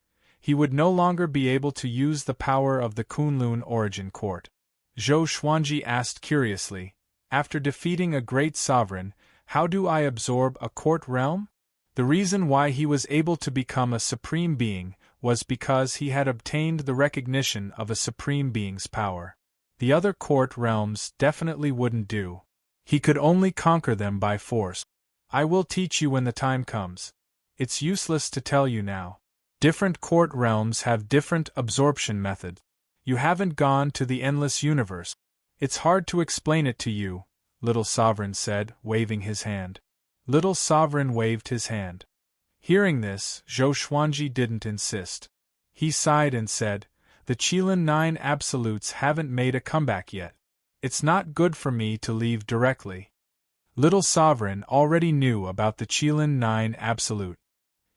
he would no longer be able to use the power of the Kunlun origin court. Zhou Xuanji asked curiously, after defeating a great sovereign, how do I absorb a court realm? The reason why he was able to become a supreme being was because he had obtained the recognition of a supreme being's power. The other court realms definitely wouldn't do. He could only conquer them by force. I will teach you when the time comes. It's useless to tell you now. Different court realms have different absorption methods. You haven't gone to the endless universe. It's hard to explain it to you, Little Sovereign said, waving his hand. Little Sovereign waved his hand. Hearing this, Zhou Xuanji didn't insist. He sighed and said, The Qilin 9 Absolutes haven't made a comeback yet. It's not good for me to leave directly. Little Sovereign already knew about the Qilin 9 Absolute.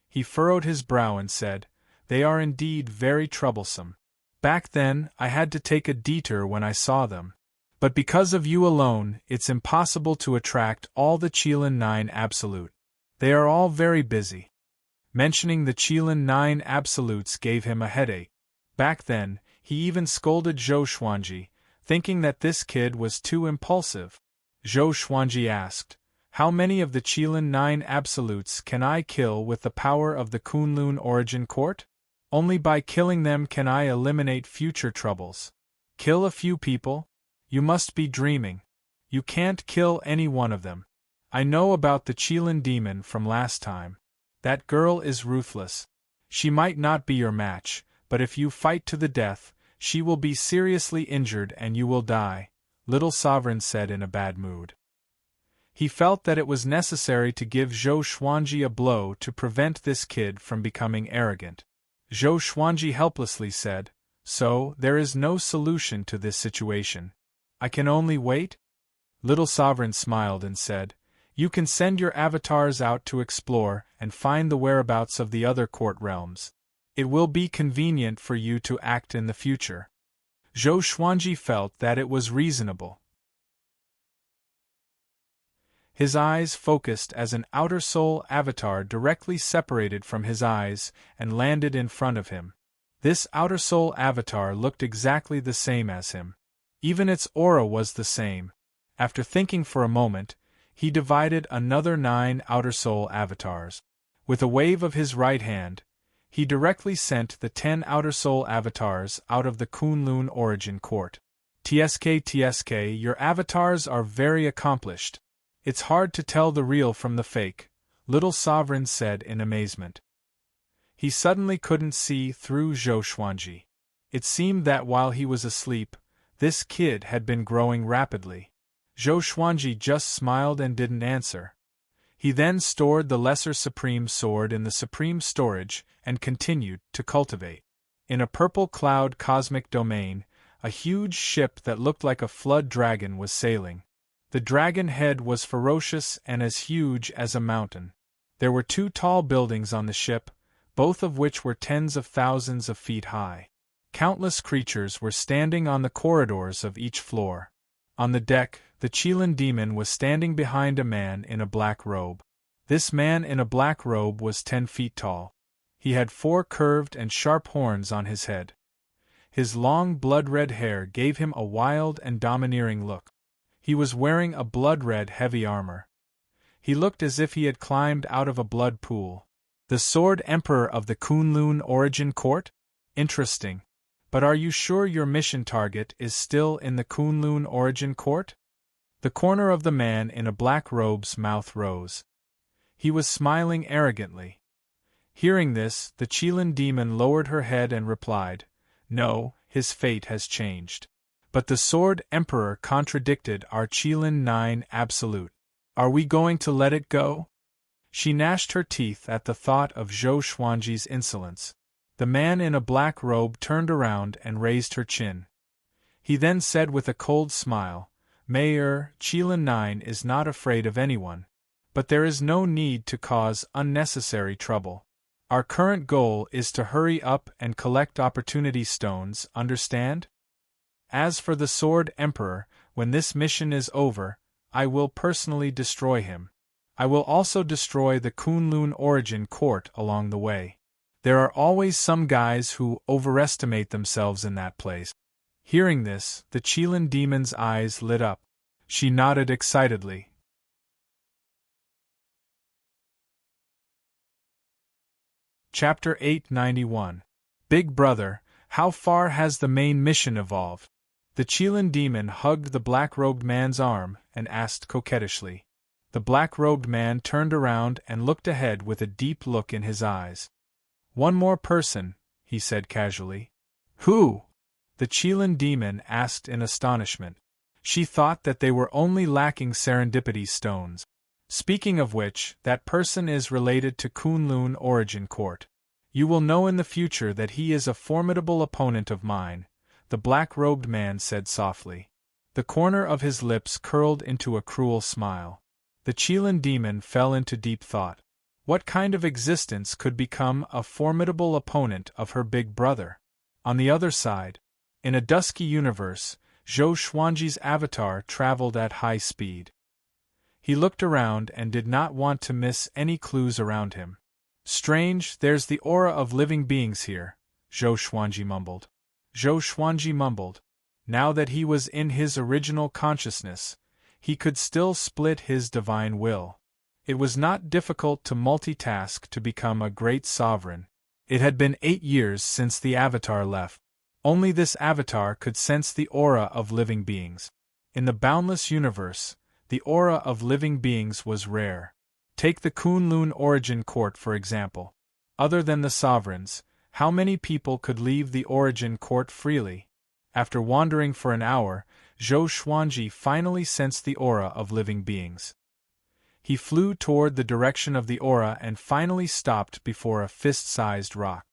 He furrowed his brow and said, They are indeed very troublesome. Back then, I had to take a detour when I saw them. But because of you alone, it's impossible to attract all the Qilin 9 Absolute. They are all very busy. Mentioning the Qilin 9 Absolutes gave him a headache. Back then, he even scolded Zhou Xuanji, thinking that this kid was too impulsive. Zhou Xuanji asked, How many of the Qilin 9 Absolutes can I kill with the power of the Kunlun origin court? Only by killing them can I eliminate future troubles. Kill a few people? You must be dreaming. You can't kill any one of them. I know about the Qilin demon from last time. That girl is ruthless. She might not be your match, but if you fight to the death, she will be seriously injured and you will die. Little Sovereign said in a bad mood. He felt that it was necessary to give Zhou Xuanji a blow to prevent this kid from becoming arrogant. Zhou Xuanji helplessly said, "So, there is no solution to this situation. I can only wait?" Little Sovereign smiled and said, "You can send your avatars out to explore and find the whereabouts of the other court realms. It will be convenient for you to act in the future." Zhou Xuanji felt that it was reasonable. His eyes focused as an outer soul avatar directly separated from his eyes and landed in front of him. This outer soul avatar looked exactly the same as him. Even its aura was the same. After thinking for a moment, he divided another 9 outer soul avatars. With a wave of his right hand, he directly sent the 10 outer soul avatars out of the Kunlun origin court. TSK, your avatars are very accomplished. It's hard to tell the real from the fake, Little Sovereign said in amazement. He suddenly couldn't see through Zhou Xuanji. It seemed that while he was asleep, this kid had been growing rapidly. Zhou Xuanji just smiled and didn't answer. He then stored the Lesser Supreme Sword in the Supreme Storage and continued to cultivate. In a purple cloud cosmic domain, a huge ship that looked like a flood dragon was sailing. The dragon head was ferocious and as huge as a mountain. There were 2 tall buildings on the ship, both of which were tens of thousands of feet high. Countless creatures were standing on the corridors of each floor. On the deck, the Qilin demon was standing behind a man in a black robe. This man in a black robe was 10 feet tall. He had 4 curved and sharp horns on his head. His long blood-red hair gave him a wild and domineering look. He was wearing a blood-red heavy armor. He looked as if he had climbed out of a blood pool. The Sword Emperor of the Kunlun Origin Court? Interesting. But are you sure your mission target is still in the Kunlun Origin Court? The corner of the man in a black robe's mouth rose. He was smiling arrogantly. Hearing this, the Qilin demon lowered her head and replied, "No, his fate has changed." But the Sword Emperor contradicted our Qilin 9 Absolute. Are we going to let it go? She gnashed her teeth at the thought of Zhou Xuanji's insolence. The man in a black robe turned around and raised her chin. He then said with a cold smile, "Mayor, Qilin 9 is not afraid of anyone. But there is no need to cause unnecessary trouble. Our current goal is to hurry up and collect opportunity stones, understand? As for the Sword Emperor, when this mission is over, I will personally destroy him. I will also destroy the Kunlun Origin Court along the way. There are always some guys who overestimate themselves in that place." Hearing this, the Qilin demon's eyes lit up. She nodded excitedly. Chapter 891. Big Brother, how far has the main mission evolved? The Qilin demon hugged the black-robed man's arm and asked coquettishly. The black-robed man turned around and looked ahead with a deep look in his eyes. "One more person," he said casually. "Who?" the Qilin demon asked in astonishment. She thought that they were only lacking serendipity stones. "Speaking of which, that person is related to Kunlun Origin Court. You will know in the future that he is a formidable opponent of mine," the black-robed man said softly. The corner of his lips curled into a cruel smile. The Qilin demon fell into deep thought. What kind of existence could become a formidable opponent of her big brother? On the other side, in a dusky universe, Zhou Xuanji's avatar traveled at high speed. He looked around and did not want to miss any clues around him. "Strange, there's the aura of living beings here," Zhou Xuanji mumbled. Now that he was in his original consciousness, he could still split his divine will. It was not difficult to multitask to become a great sovereign. It had been 8 years since the avatar left. Only this avatar could sense the aura of living beings. In the boundless universe, the aura of living beings was rare. Take the Kunlun Origin Court for example. Other than the sovereigns, how many people could leave the Origin Court freely? After wandering for an hour, Zhou Xuanji finally sensed the aura of living beings. He flew toward the direction of the aura and finally stopped before a fist-sized rock.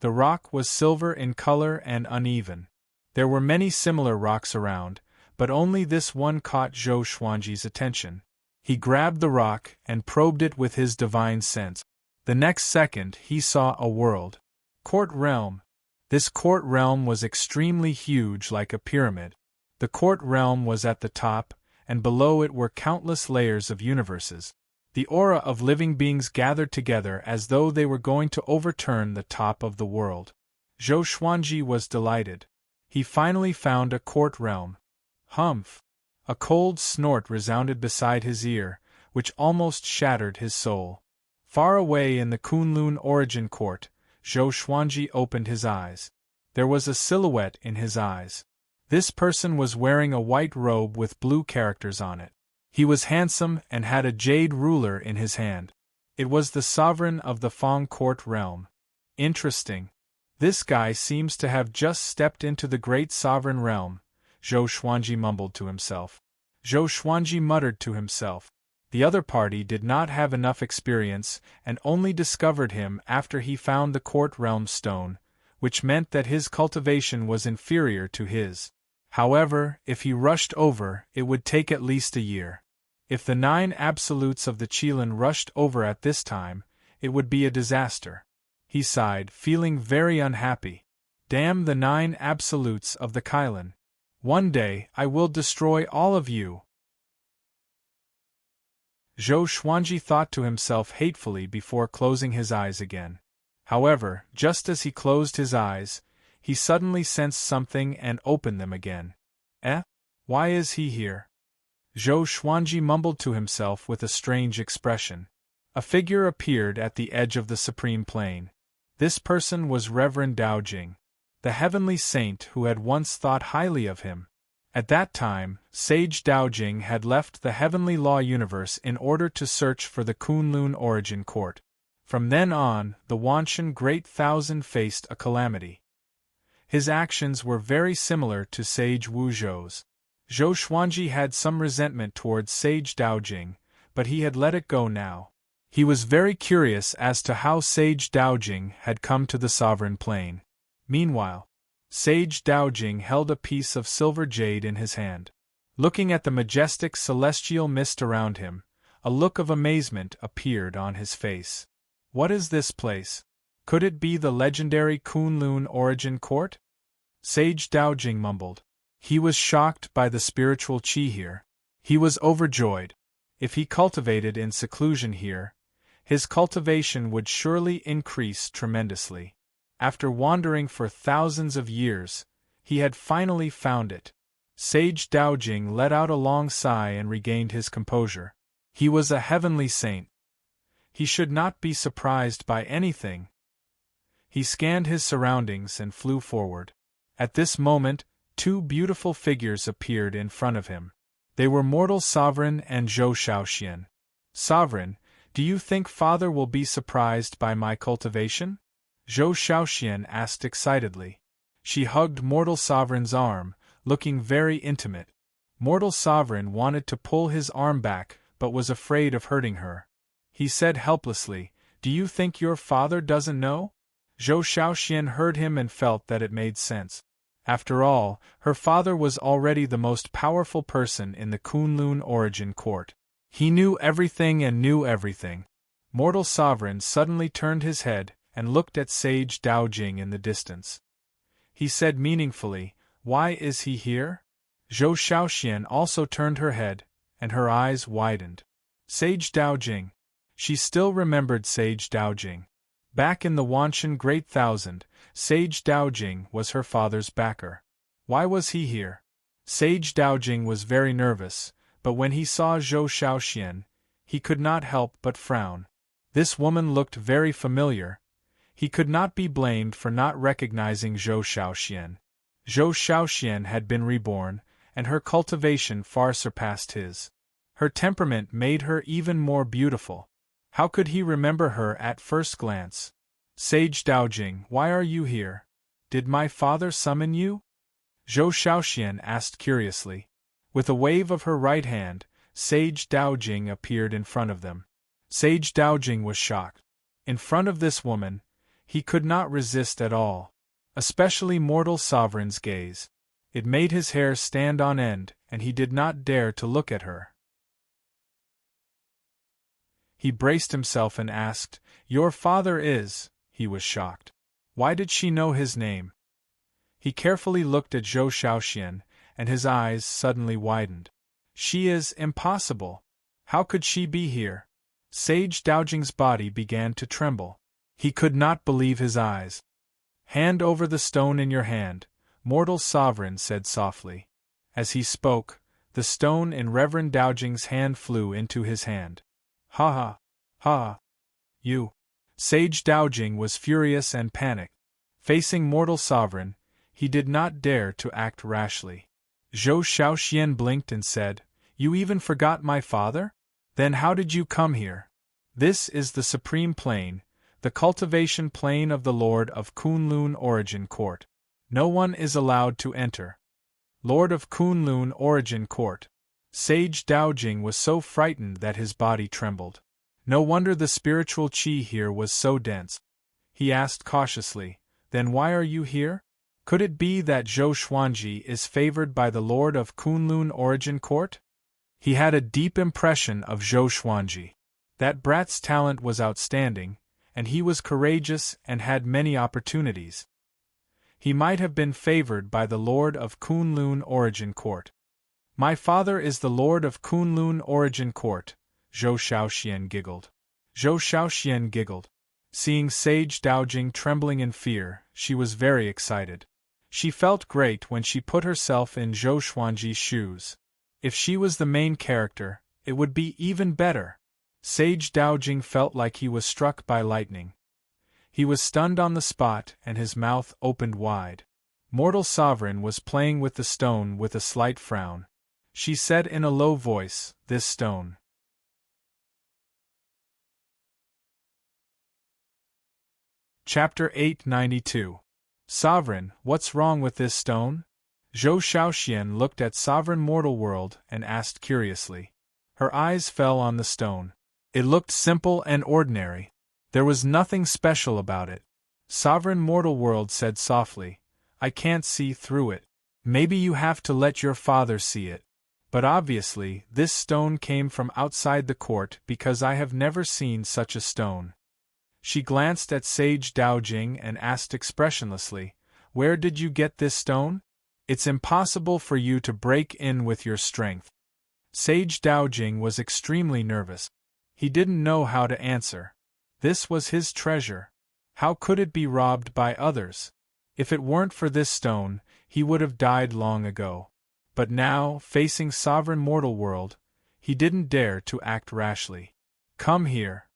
The rock was silver in color and uneven. There were many similar rocks around, but only this one caught Zhou Xuanji's attention. He grabbed the rock and probed it with his divine sense. The next second he saw a world. Court realm. This court realm was extremely huge, like a pyramid. The court realm was at the top, and below it were countless layers of universes. The aura of living beings gathered together as though they were going to overturn the top of the world. Zhou Xuanji was delighted. He finally found a court realm. Humph! A cold snort resounded beside his ear, which almost shattered his soul. Far away in the Kunlun origin court, Zhou Xuanji opened his eyes. There was a silhouette in his eyes. This person was wearing a white robe with blue characters on it. He was handsome and had a jade ruler in his hand. It was the sovereign of the Fang court realm. Interesting. This guy seems to have just stepped into the great sovereign realm, Zhou Xuanji mumbled to himself. Zhou Xuanji muttered to himself. The other party did not have enough experience and only discovered him after he found the court realm stone, which meant that his cultivation was inferior to his. However, if he rushed over, it would take at least a year. If the 9 absolutes of the Qilin rushed over at this time, it would be a disaster. He sighed, feeling very unhappy. Damn the 9 absolutes of the Qilin. One day I will destroy all of you. Zhou Xuanji thought to himself hatefully before closing his eyes again. However, just as he closed his eyes, he suddenly sensed something and opened them again. Why is he here? Zhou Xuanji mumbled to himself with a strange expression. A figure appeared at the edge of the supreme plane. This person was Reverend Daojing, the heavenly saint who had once thought highly of him. At that time, Sage Daojing had left the heavenly law universe in order to search for the Kunlun origin court. From then on, the Wanshan Great Thousand faced a calamity. His actions were very similar to Sage Wuzhou's. Zhou Xuanji had some resentment towards Sage Daojing, but he had let it go now. He was very curious as to how Sage Daojing had come to the sovereign plane. Meanwhile, Sage Daojing held a piece of silver jade in his hand. Looking at the majestic celestial mist around him, a look of amazement appeared on his face. What is this place? Could it be the legendary Kunlun origin court? Sage Daojing mumbled. He was shocked by the spiritual qi here. He was overjoyed. If he cultivated in seclusion here, his cultivation would surely increase tremendously. After wandering for thousands of years, he had finally found it. Sage Daojing let out a long sigh and regained his composure. He was a heavenly saint. He should not be surprised by anything. He scanned his surroundings and flew forward. At this moment, 2 beautiful figures appeared in front of him. They were Mortal Sovereign and Zhou Shaoxian. Sovereign, do you think Father will be surprised by my cultivation? Zhou Shaoxian asked excitedly. She hugged Mortal Sovereign's arm, looking very intimate. Mortal Sovereign wanted to pull his arm back, but was afraid of hurting her. He said helplessly, "Do you think your father doesn't know?" Zhou Shaoxian heard him and felt that it made sense. After all, her father was already the most powerful person in the Kunlun origin court. He knew everything and knew everything. Mortal Sovereign suddenly turned his head and looked at Sage Daojing in the distance. He said meaningfully, "Why is he here?" Zhou Shaoxian also turned her head, and her eyes widened. Sage Daojing. She still remembered Sage Daojing. Back in the Wanshan Great Thousand, Sage Daojing was her father's backer. Why was he here? Sage Daojing was very nervous, but when he saw Zhou Shaoxian, he could not help but frown. This woman looked very familiar. He could not be blamed for not recognizing Zhou Shaoxian. Zhou Shaoxian had been reborn, and her cultivation far surpassed his. Her temperament made her even more beautiful. How could he remember her at first glance? Sage Daojing, why are you here? Did my father summon you? Zhou Shaoxian asked curiously. With a wave of her right hand, Sage Daojing appeared in front of them. Sage Daojing was shocked. In front of this woman, he could not resist at all. Especially mortal sovereign's gaze. It made his hair stand on end, and he did not dare to look at her. He braced himself and asked, "Your father is?" He was shocked. Why did she know his name? He carefully looked at Zhou Shaoxian, and his eyes suddenly widened. She is impossible. How could she be here? Sage Daojing's body began to tremble. He could not believe his eyes. "Hand over the stone in your hand," mortal sovereign said softly. As he spoke, the stone in Reverend Daojing's hand flew into his hand. "Ha ha! Ha! You!" Sage Daojing was furious and panicked. Facing mortal sovereign, he did not dare to act rashly. Zhou Shaoxian blinked and said, "You even forgot my father? Then how did you come here? This is the Supreme Plane, the cultivation plane of the Lord of Kunlun Origin Court. No one is allowed to enter." Lord of Kunlun Origin Court. Sage Daojing was so frightened that his body trembled. No wonder the spiritual qi here was so dense. He asked cautiously, "Then why are you here? Could it be that Zhou Xuanji is favored by the Lord of Kunlun Origin Court?" He had a deep impression of Zhou Xuanji. That brat's talent was outstanding, and he was courageous and had many opportunities. He might have been favored by the Lord of Kunlun Origin Court. "My father is the Lord of Kunlun Origin Court," Zhou Shaoxian giggled. Zhou Shaoxian giggled. Seeing Sage Daojing trembling in fear, she was very excited. She felt great when she put herself in Zhou Xuanji's shoes. If she was the main character, it would be even better. Sage Daojing felt like he was struck by lightning. He was stunned on the spot and his mouth opened wide. Mortal Sovereign was playing with the stone with a slight frown. She said in a low voice, "This stone." Chapter 892. Sovereign, what's wrong with this stone? Zhou Shaoxian looked at Sovereign Mortal World and asked curiously. Her eyes fell on the stone. It looked simple and ordinary. There was nothing special about it. Sovereign Mortal World said softly, "I can't see through it. Maybe you have to let your father see it. But obviously, this stone came from outside the court because I have never seen such a stone." She glanced at Sage Daojing and asked expressionlessly, "Where did you get this stone? It's impossible for you to break in with your strength." Sage Daojing was extremely nervous. He didn't know how to answer. This was his treasure. How could it be robbed by others? If it weren't for this stone, he would have died long ago. But now, facing Sovereign Mortal World, he didn't dare to act rashly. "Come here."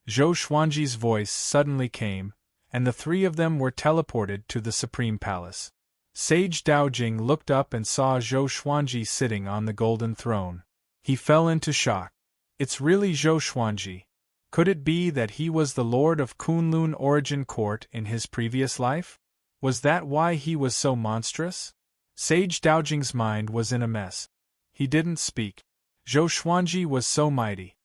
Zhou Xuanji's voice suddenly came, and the three of them were teleported to the Supreme Palace. Sage Daojing looked up and saw Zhou Xuanji sitting on the golden throne. He fell into shock. It's really Zhou Xuanji. Could it be that he was the Lord of Kunlun Origin Court in his previous life? Was that why he was so monstrous? Sage Daojing's mind was in a mess. He didn't speak. Zhou Xuanji was so mighty.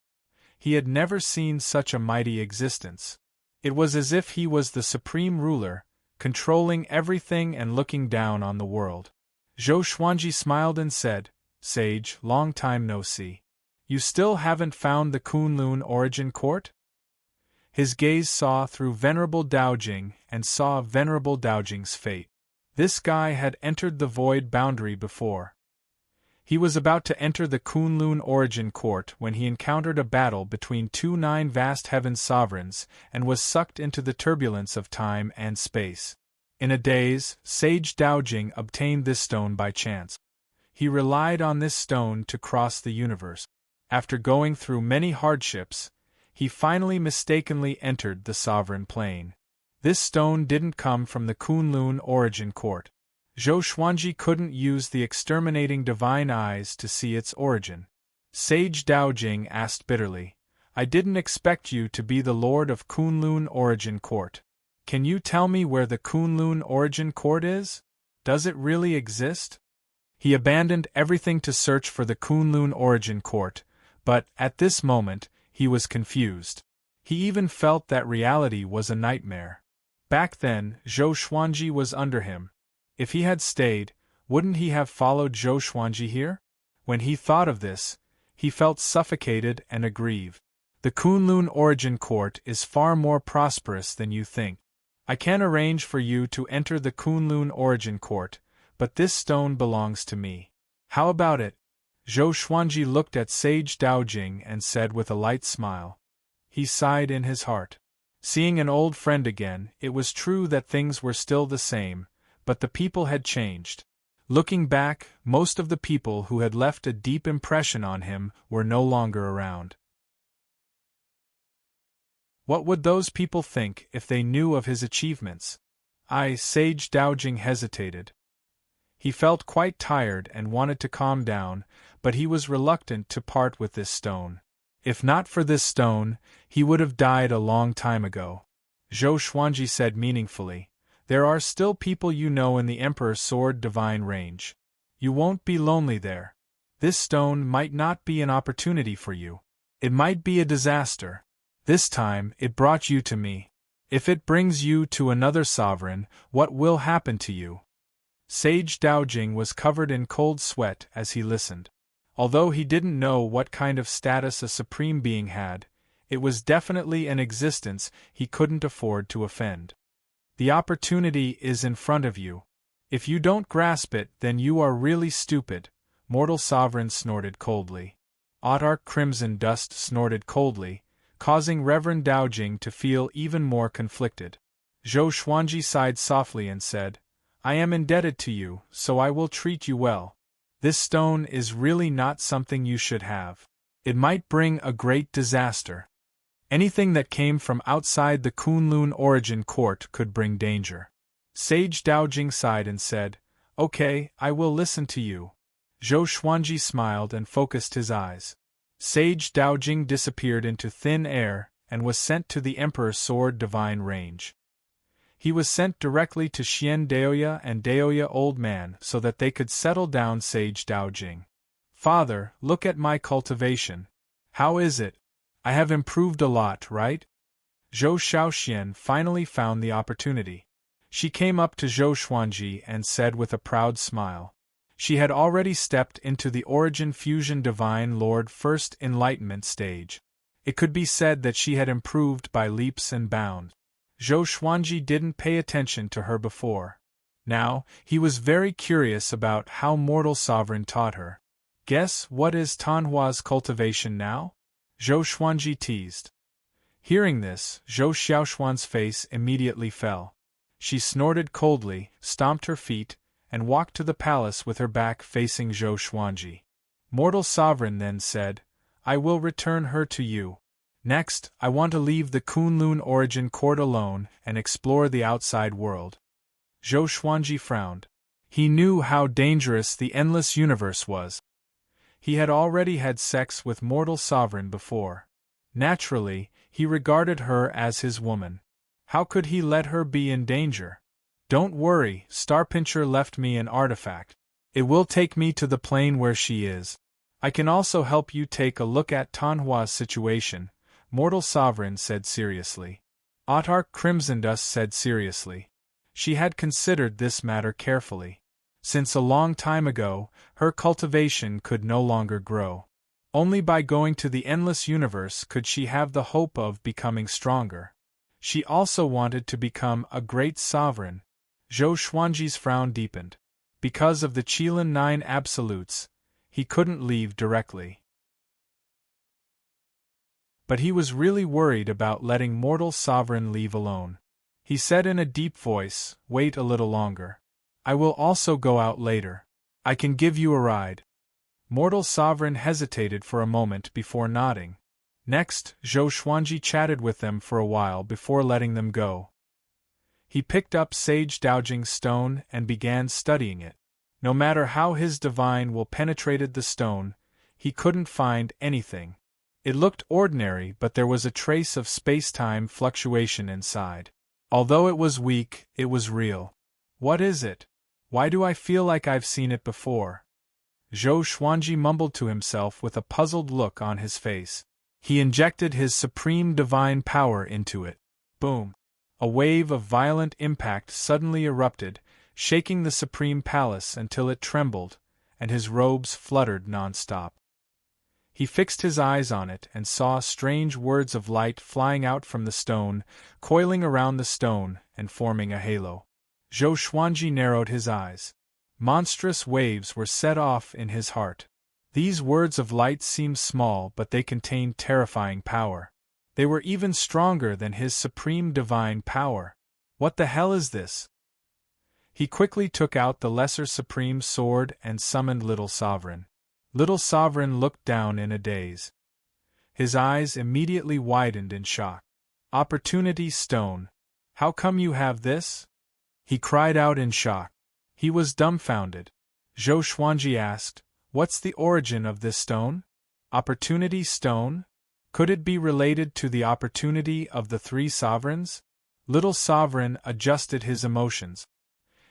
He had never seen such a mighty existence. It was as if he was the supreme ruler, controlling everything and looking down on the world. Zhou Xuanji smiled and said, "Sage, long time no see. You still haven't found the Kunlun Origin Court?" His gaze saw through Venerable Daojing and saw Venerable Daojing's fate. This guy had entered the void boundary before. He was about to enter the Kunlun Origin Court when he encountered a battle between two nine vast heaven sovereigns and was sucked into the turbulence of time and space. In a daze, Sage Daojing obtained this stone by chance. He relied on this stone to cross the universe. After going through many hardships, he finally mistakenly entered the sovereign plane. This stone didn't come from the Kunlun Origin Court. Zhou Xuanji couldn't use the exterminating divine eyes to see its origin. Sage Daojing asked bitterly, "I didn't expect you to be the Lord of Kunlun Origin Court. Can you tell me where the Kunlun Origin Court is? Does it really exist?" He abandoned everything to search for the Kunlun origin court, but, at this moment, he was confused. He even felt that reality was a nightmare. Back then, Zhou Xuanji was under him. If he had stayed, wouldn't he have followed Zhou Xuanji here? When he thought of this, he felt suffocated and aggrieved. The Kunlun origin court is far more prosperous than you think. I can arrange for you to enter the Kunlun origin court, but this stone belongs to me. How about it? Zhou Xuanji looked at Sage Daojing and said with a light smile. He sighed in his heart. Seeing an old friend again, it was true that things were still the same, but the people had changed. Looking back, most of the people who had left a deep impression on him were no longer around. What would those people think if they knew of his achievements? Sage Daojing hesitated. He felt quite tired and wanted to calm down, but he was reluctant to part with this stone. If not for this stone, he would have died a long time ago. Zhou Xuanji said meaningfully, "There are still people you know in the Emperor's Sword Divine range. You won't be lonely there. This stone might not be an opportunity for you. It might be a disaster. This time, it brought you to me. If it brings you to another sovereign, what will happen to you?" Sage Daojing was covered in cold sweat as he listened. Although he didn't know what kind of status a supreme being had, it was definitely an existence he couldn't afford to offend. The opportunity is in front of you. If you don't grasp it, then you are really stupid, Mortal Sovereign snorted coldly. Autarch Crimson Dust snorted coldly, causing Reverend Daojing to feel even more conflicted. Zhou Xuanji sighed softly and said, "I am indebted to you, so I will treat you well. This stone is really not something you should have. It might bring a great disaster. Anything that came from outside the Kunlun origin court could bring danger." Sage Daojing sighed and said, "Okay, I will listen to you." Zhou Xuanji smiled and focused his eyes. Sage Daojing disappeared into thin air and was sent to the Emperor's Sword Divine range. He was sent directly to Xian Daoya and Daoya Old Man so that they could settle down Sage Daojing. "Father, look at my cultivation. How is it? I have improved a lot, right?" Zhou Xiaoxian finally found the opportunity. She came up to Zhou Xuanji and said with a proud smile. She had already stepped into the Origin Fusion Divine Lord First Enlightenment stage. It could be said that she had improved by leaps and bounds. Zhou Xuanji didn't pay attention to her before. Now, he was very curious about how Mortal Sovereign taught her. "Guess what is Tanhua's cultivation now?" Zhou Xuanji teased. Hearing this, Zhou Xiaoxuan's face immediately fell. She snorted coldly, stomped her feet, and walked to the palace with her back facing Zhou Xuanji. Mortal Sovereign then said, "I will return her to you. Next, I want to leave the Kunlun origin court alone and explore the outside world." Zhou Xuanji frowned. He knew how dangerous the endless universe was. He had already had sex with Mortal Sovereign before. Naturally, he regarded her as his woman. How could he let her be in danger? "Don't worry, Starpincher left me an artifact. It will take me to the plane where she is. I can also help you take a look at Tanhua's situation," Mortal Sovereign said seriously. Autarch Crimson Dust said seriously. She had considered this matter carefully. Since a long time ago, her cultivation could no longer grow. Only by going to the endless universe could she have the hope of becoming stronger. She also wanted to become a great sovereign. Zhou Xuanji's frown deepened. Because of the Qilin 9 absolutes, he couldn't leave directly. But he was really worried about letting Mortal Sovereign leave alone. He said in a deep voice, "Wait a little longer. I will also go out later. I can give you a ride." Mortal Sovereign hesitated for a moment before nodding. Next, Zhou Xuanji chatted with them for a while before letting them go. He picked up Sage Daojing's stone and began studying it. No matter how his divine will penetrated the stone, he couldn't find anything. It looked ordinary, but there was a trace of space-time fluctuation inside. Although it was weak, it was real. "What is it? Why do I feel like I've seen it before?" Zhou Xuanji mumbled to himself with a puzzled look on his face. He injected his supreme divine power into it. Boom! A wave of violent impact suddenly erupted, shaking the supreme palace until it trembled, and his robes fluttered non-stop. He fixed his eyes on it and saw strange words of light flying out from the stone, coiling around the stone and forming a halo. Zhou Xuanji narrowed his eyes. Monstrous waves were set off in his heart. These words of light seemed small, but they contained terrifying power. They were even stronger than his supreme divine power. What the hell is this? He quickly took out the lesser supreme sword and summoned Little Sovereign. Little Sovereign looked down in a daze. His eyes immediately widened in shock. Opportunity Stone. How come you have this? He cried out in shock. He was dumbfounded. Zhou Xuanji asked, "What's the origin of this stone? Opportunity Stone? Could it be related to the opportunity of the three sovereigns?" Little Sovereign adjusted his emotions.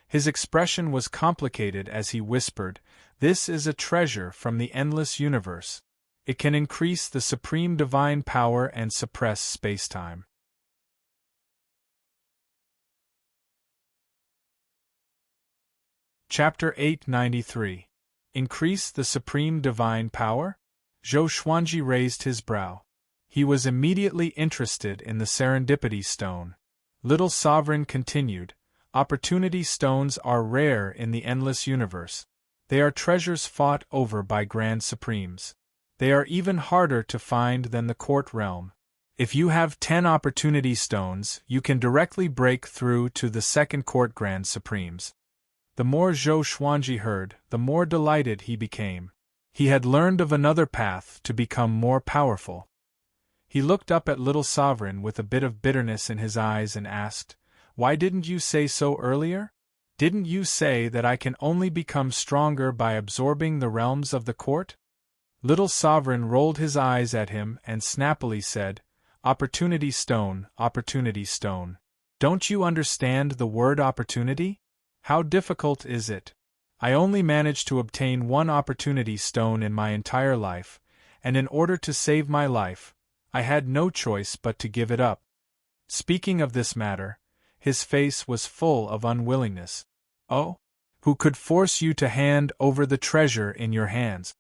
His expression was complicated as he whispered, "This is a treasure from the endless universe. It can increase the supreme divine power and suppress space-time." Chapter 893. Increase the supreme divine power? Zhou Xuanji raised his brow. He was immediately interested in the serendipity stone. Little Sovereign continued, "Opportunity stones are rare in the endless universe. They are treasures fought over by grand supremes. They are even harder to find than the court realm. If you have 10 opportunity stones, you can directly break through to the second court grand supremes." The more Zhou Xuanji heard, the more delighted he became. He had learned of another path to become more powerful. He looked up at Little Sovereign with a bit of bitterness in his eyes and asked, "Why didn't you say so earlier? Didn't you say that I can only become stronger by absorbing the realms of the court?" Little Sovereign rolled his eyes at him and snappily said, "Opportunity Stone, Opportunity Stone. Don't you understand the word opportunity? How difficult is it? I only managed to obtain one opportunity stone in my entire life, and in order to save my life, I had no choice but to give it up." Speaking of this matter, his face was full of unwillingness. "Oh? Who could force you to hand over the treasure in your hands?"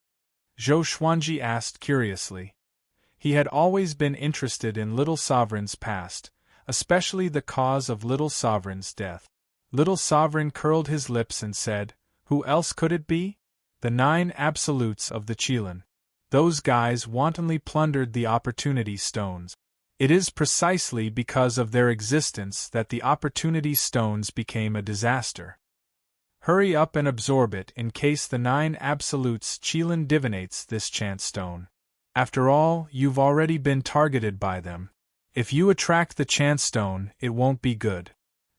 Zhou Xuanji asked curiously. He had always been interested in Little Sovereign's past, especially the cause of Little Sovereign's death. Little Sovereign curled his lips and said, "Who else could it be? The 9 absolutes of the Qilin. Those guys wantonly plundered the opportunity stones. It is precisely because of their existence that the opportunity stones became a disaster. Hurry up and absorb it in case the 9 absolutes Qilin divinates this chance stone. After all, you've already been targeted by them. If you attract the chance stone, it won't be good."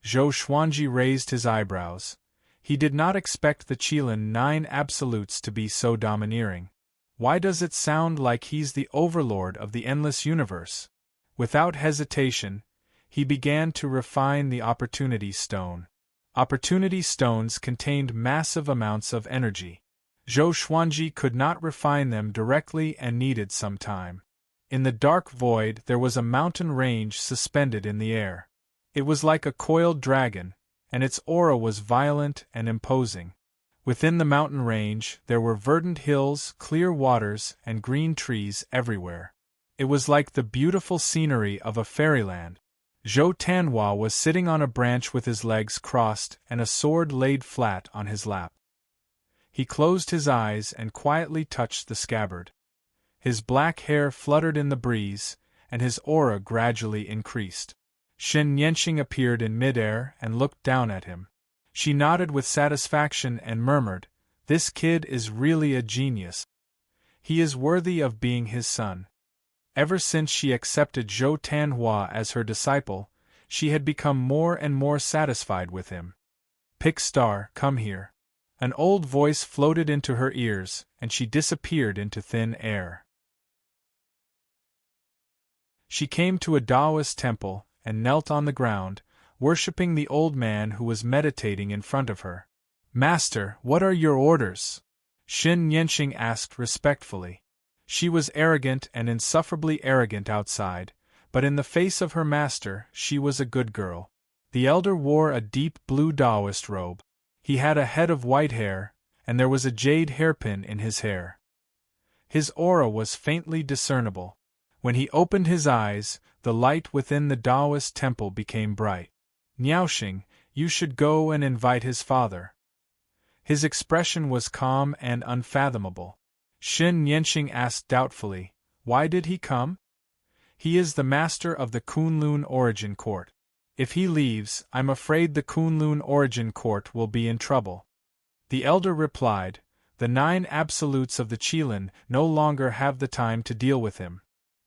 Zhou Xuanji raised his eyebrows. He did not expect the Qilin 9 absolutes to be so domineering. Why does it sound like he's the overlord of the endless universe? Without hesitation, he began to refine the opportunity stone. Opportunity stones contained massive amounts of energy. Zhou Xuanji could not refine them directly and needed some time. In the dark void there was a mountain range suspended in the air. It was like a coiled dragon, and its aura was violent and imposing. Within the mountain range there were verdant hills, clear waters, and green trees everywhere. It was like the beautiful scenery of a fairyland. Zhou Tanhua was sitting on a branch with his legs crossed and a sword laid flat on his lap. He closed his eyes and quietly touched the scabbard. His black hair fluttered in the breeze, and his aura gradually increased. Shen Yanqing appeared in midair and looked down at him. She nodded with satisfaction and murmured, "This kid is really a genius. He is worthy of being his son." Ever since she accepted Zhou Tanhua as her disciple, she had become more and more satisfied with him. "Pick Star, come here." An old voice floated into her ears, and she disappeared into thin air. She came to a Taoist temple, and knelt on the ground, worshipping the old man who was meditating in front of her. "Master, what are your orders?" Shen Yanqing asked respectfully. She was arrogant and insufferably arrogant outside, but in the face of her master she was a good girl. The elder wore a deep blue Taoist robe. He had a head of white hair, and there was a jade hairpin in his hair. His aura was faintly discernible. When he opened his eyes, the light within the Taoist temple became bright. Niaoxing, you should go and invite his father. His expression was calm and unfathomable. Shen Yanqing asked doubtfully, why did he come? He is the master of the Kunlun Origin Court. If he leaves, I'm afraid the Kunlun Origin Court will be in trouble. The elder replied, the 9 absolutes of the Qilin no longer have the time to deal with him.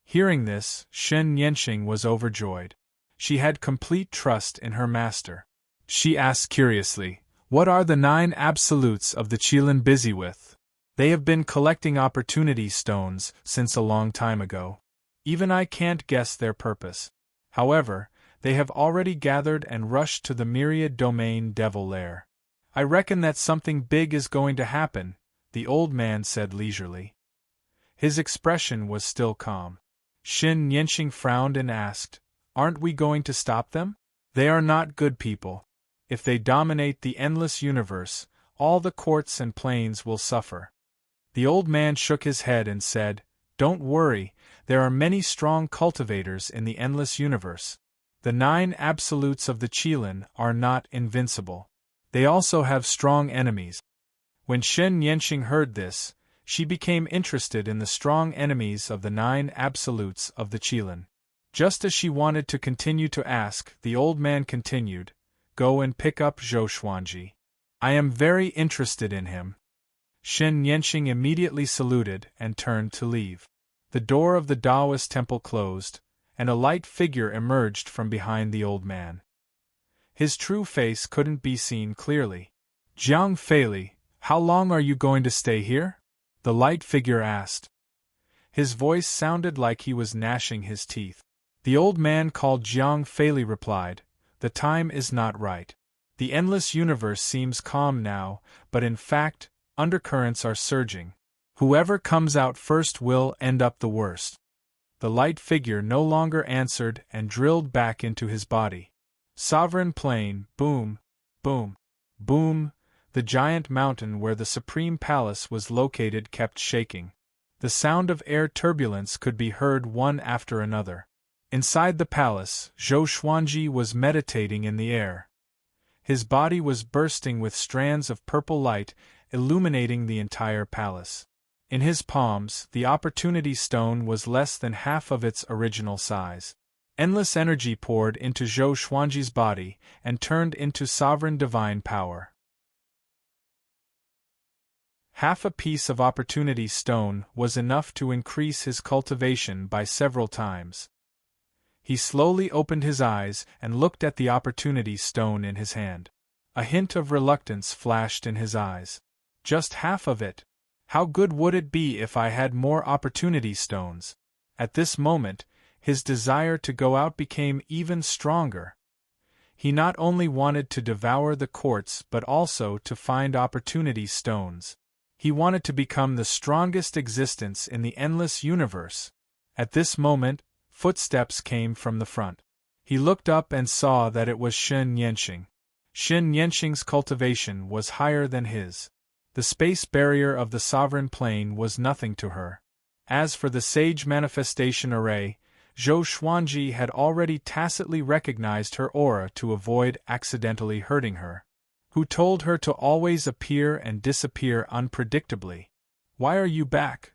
Hearing this, Shen Yanqing was overjoyed. She had complete trust in her master. She asked curiously, what are the 9 absolutes of the Qilin busy with? They have been collecting opportunity stones since a long time ago. Even I can't guess their purpose. However, they have already gathered and rushed to the Myriad Domain Devil Lair. I reckon that something big is going to happen, the old man said leisurely. His expression was still calm. Shen Yanqing frowned and asked, aren't we going to stop them? They are not good people. If they dominate the endless universe, all the courts and planes will suffer. The old man shook his head and said, don't worry, there are many strong cultivators in the endless universe. The 9 absolutes of the Qilin are not invincible. They also have strong enemies. When Shen Yanqing heard this, she became interested in the strong enemies of the 9 absolutes of the Qilin. Just as she wanted to continue to ask, the old man continued, go and pick up Zhou Xuanji. I am very interested in him. Shen Yanqing immediately saluted and turned to leave. The door of the Taoist temple closed, and a light figure emerged from behind the old man. His true face couldn't be seen clearly. Jiang Feili, how long are you going to stay here? The light figure asked. His voice sounded like he was gnashing his teeth. The old man called Jiang Feili replied, the time is not right. The endless universe seems calm now, but in fact, undercurrents are surging. Whoever comes out first will end up the worst. The light figure no longer answered and drilled back into his body. Sovereign Plain, boom, boom, boom. The giant mountain where the Supreme Palace was located kept shaking. The sound of air turbulence could be heard one after another. Inside the palace, Zhou Xuanji was meditating in the air. His body was bursting with strands of purple light, illuminating the entire palace. In his palms, the Opportunity Stone was less than half of its original size. Endless energy poured into Zhou Xuanji's body and turned into sovereign divine power. Half a piece of Opportunity Stone was enough to increase his cultivation by several times. He slowly opened his eyes and looked at the Opportunity Stone in his hand. A hint of reluctance flashed in his eyes. Just half of it. How good would it be if I had more Opportunity Stones? At this moment, his desire to go out became even stronger. He not only wanted to devour the courts but also to find Opportunity Stones. He wanted to become the strongest existence in the endless universe. At this moment, footsteps came from the front. He looked up and saw that it was Shen Yanqing. Shen Yanqing's cultivation was higher than his. The space barrier of the sovereign plane was nothing to her. As for the sage manifestation array, Zhou Xuanji had already tacitly recognized her aura to avoid accidentally hurting her. Who told her to always appear and disappear unpredictably? Why are you back?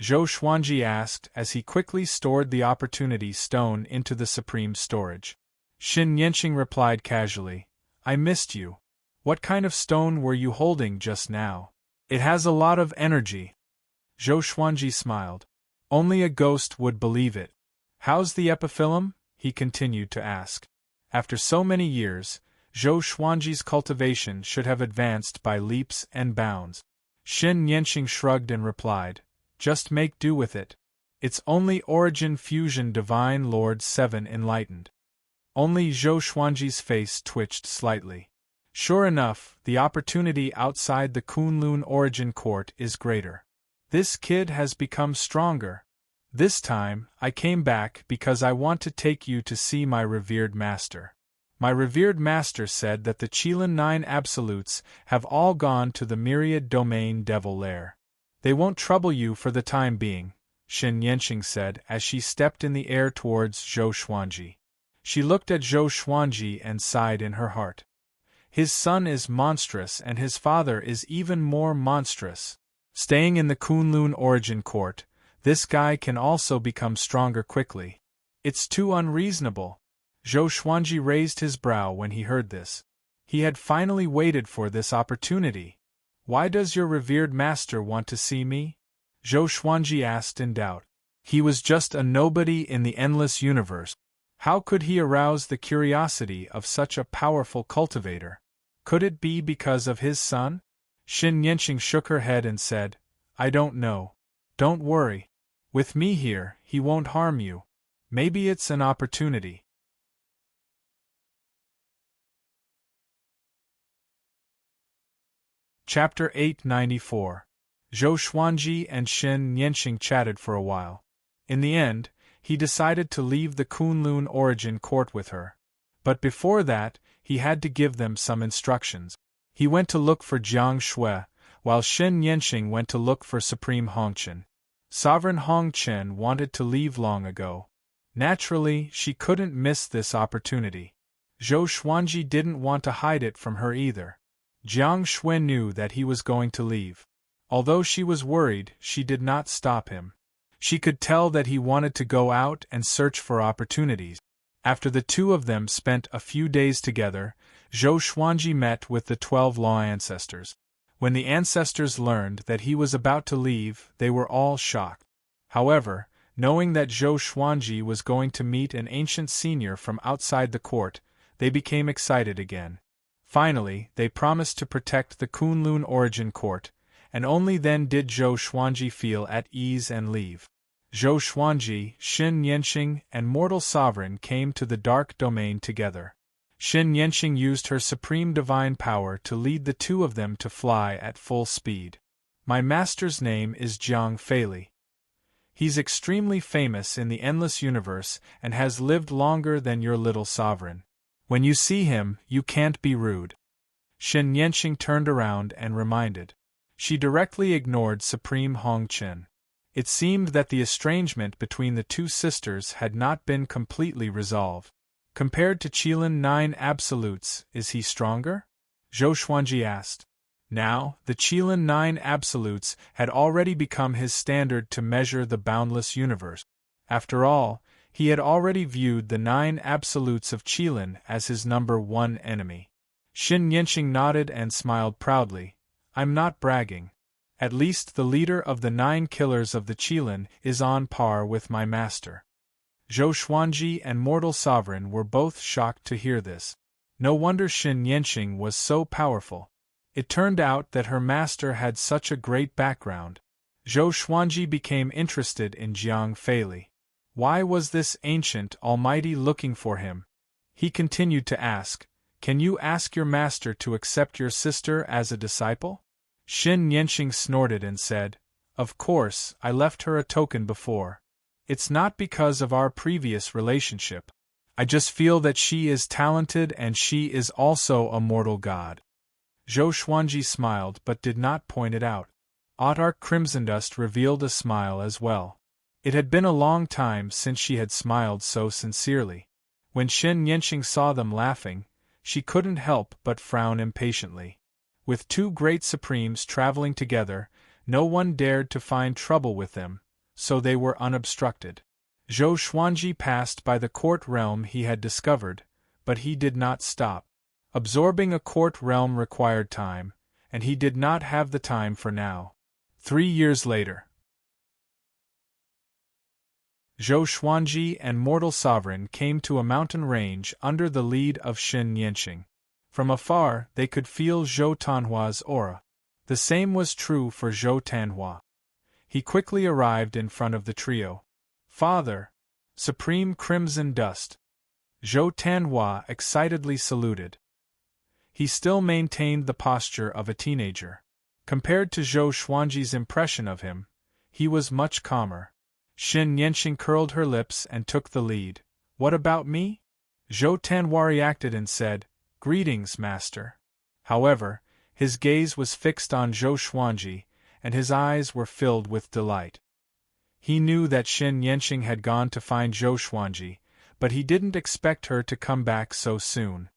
Zhou Xuanji asked as he quickly stored the Opportunity Stone into the supreme storage. Shen Yanqing replied casually, I missed you. What kind of stone were you holding just now? It has a lot of energy. Zhou Xuanji smiled. Only a ghost would believe it. How's the epiphyllum? He continued to ask. After so many years, Zhou Xuanji's cultivation should have advanced by leaps and bounds. Shen Yanqing shrugged and replied, just make do with it. It's only Origin Fusion Divine Lord 7 enlightened. Only Zhou Xuanji's face twitched slightly. Sure enough, the opportunity outside the Kunlun Origin Court is greater. This kid has become stronger. This time, I came back because I want to take you to see my revered master. My revered master said that the Qilin 9 Absolutes have all gone to the Myriad Domain Devil Lair. They won't trouble you for the time being, Shen Yanqing said as she stepped in the air towards Zhou Xuanji. She looked at Zhou Xuanji and sighed in her heart. His son is monstrous and his father is even more monstrous. Staying in the Kunlun Origin Court, this guy can also become stronger quickly. It's too unreasonable. Zhou Xuanji raised his brow when he heard this. He had finally waited for this opportunity. Why does your revered master want to see me? Zhou Xuanji asked in doubt. He was just a nobody in the endless universe. How could he arouse the curiosity of such a powerful cultivator? Could it be because of his son? Shen Yanqing shook her head and said, I don't know. Don't worry. With me here, he won't harm you. Maybe it's an opportunity. Chapter 894. Zhou Xuanji and Shen Yanqing chatted for a while. In the end, he decided to leave the Kunlun Origin Court with her. But before that, he had to give them some instructions. He went to look for Jiang Shui, while Shen Yanqing went to look for Supreme Hongqian. Sovereign Hongqian wanted to leave long ago. Naturally, she couldn't miss this opportunity. Zhou Xuanji didn't want to hide it from her either. Jiang Shui knew that he was going to leave. Although she was worried, she did not stop him. She could tell that he wanted to go out and search for opportunities. After the two of them spent a few days together, Zhou Xuanji met with the 12 Law Ancestors. When the ancestors learned that he was about to leave, they were all shocked. However, knowing that Zhou Xuanji was going to meet an ancient senior from outside the court, they became excited again. Finally, they promised to protect the Kunlun Origin Court, and only then did Zhou Xuanji feel at ease and leave. Zhou Xuanji, Shen Yanqing, and Mortal Sovereign came to the Dark Domain together. Shen Yanqing used her supreme divine power to lead the two of them to fly at full speed. My master's name is Jiang Feili. He's extremely famous in the endless universe and has lived longer than your little sovereign. When you see him, you can't be rude. Shen Yanqing turned around and reminded. She directly ignored Supreme Hongqian. It seemed that the estrangement between the two sisters had not been completely resolved. Compared to Qilin 9 Absolutes, is he stronger? Zhou Xuanji asked. Now, the Qilin 9 Absolutes had already become his standard to measure the boundless universe. After all, he had already viewed the 9 Absolutes of Qilin as his number one enemy. Shen Yanqing nodded and smiled proudly. I'm not bragging. At least the leader of the 9 killers of the Qilin is on par with my master. Zhou Xuanji and Mortal Sovereign were both shocked to hear this. No wonder Shen Yanqing was so powerful. It turned out that her master had such a great background. Zhou Xuanji became interested in Jiang Feili. Why was this ancient almighty looking for him? He continued to ask, Can you ask your master to accept your sister as a disciple? Shen Yanqing snorted and said, Of course, I left her a token before. It's not because of our previous relationship. I just feel that she is talented and she is also a mortal god. Zhou Xuanji smiled but did not point it out. Autarch Crimsondust revealed a smile as well. It had been a long time since she had smiled so sincerely. When Shen Yanqing saw them laughing, she couldn't help but frown impatiently. With two great supremes traveling together, no one dared to find trouble with them, so they were unobstructed. Zhou Xuanji passed by the court realm he had discovered, but he did not stop. Absorbing a court realm required time, and he did not have the time for now. 3 years later, Zhou Xuanji and Mortal Sovereign came to a mountain range under the lead of Shen Yanqing. From afar, they could feel Zhou Tanhua's aura. The same was true for Zhou Tanhua. He quickly arrived in front of the trio. Father! Supreme Crimson Dust! Zhou Tanhua excitedly saluted. He still maintained the posture of a teenager. Compared to Zhou Xuanji's impression of him, he was much calmer. Xin Yanqing curled her lips and took the lead. What about me? Zhou Tanhua reacted and said, Greetings, master. However, his gaze was fixed on Zhou Xuanji, and his eyes were filled with delight. He knew that Xin Yanqing had gone to find Zhou Xuanji, but he didn't expect her to come back so soon.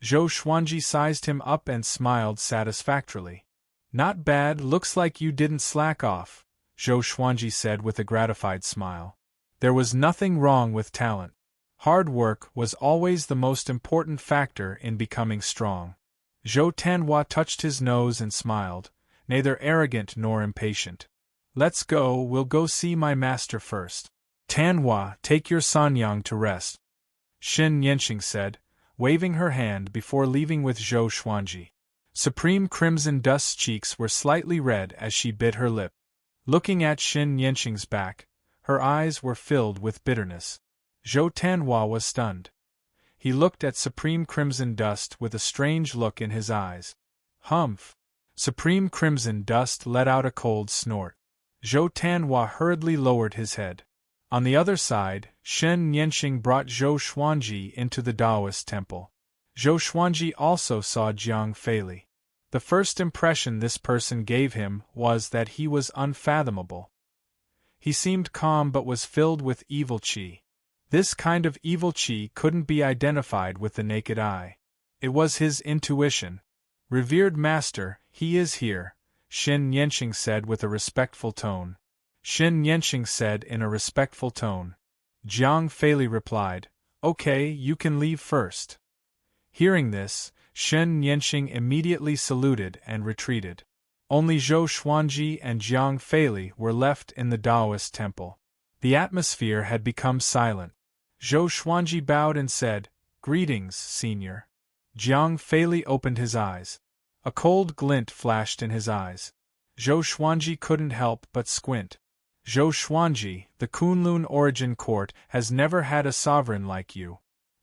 Zhou Xuanji sized him up and smiled satisfactorily. Not bad, looks like you didn't slack off, Zhou Xuanji said with a gratified smile. There was nothing wrong with talent. Hard work was always the most important factor in becoming strong. Zhou Tanhua touched his nose and smiled, neither arrogant nor impatient. Let's go, we'll go see my master first. Tanhua, take your Sanyang to rest, Xin Yanqing said, waving her hand before leaving with Zhou Xuanji. Supreme Crimson Dust's cheeks were slightly red as she bit her lip. Looking at Xin Yanqing's back, her eyes were filled with bitterness. Zhou Tanhua was stunned. He looked at Supreme Crimson Dust with a strange look in his eyes. Humph! Supreme Crimson Dust let out a cold snort. Zhou Tanhua hurriedly lowered his head. On the other side, Shen Yanqing brought Zhou Xuanji into the Taoist temple. Zhou Xuanji also saw Jiang Feili. The first impression this person gave him was that he was unfathomable. He seemed calm but was filled with evil qi. This kind of evil qi couldn't be identified with the naked eye. It was his intuition. Revered master, he is here, Shen Yanqing said with a respectful tone. Shen Yanqing said in a respectful tone. Jiang Feili replied, Okay, you can leave first. Hearing this, Shen Yanqing immediately saluted and retreated. Only Zhou Xuanji and Jiang Feili were left in the Taoist temple. The atmosphere had become silent. Zhou Xuanji bowed and said, Greetings, senior. Jiang Feili opened his eyes. A cold glint flashed in his eyes. Zhou Xuanji couldn't help but squint. Zhou Xuanji, the Kunlun Origin Court has never had a sovereign like you.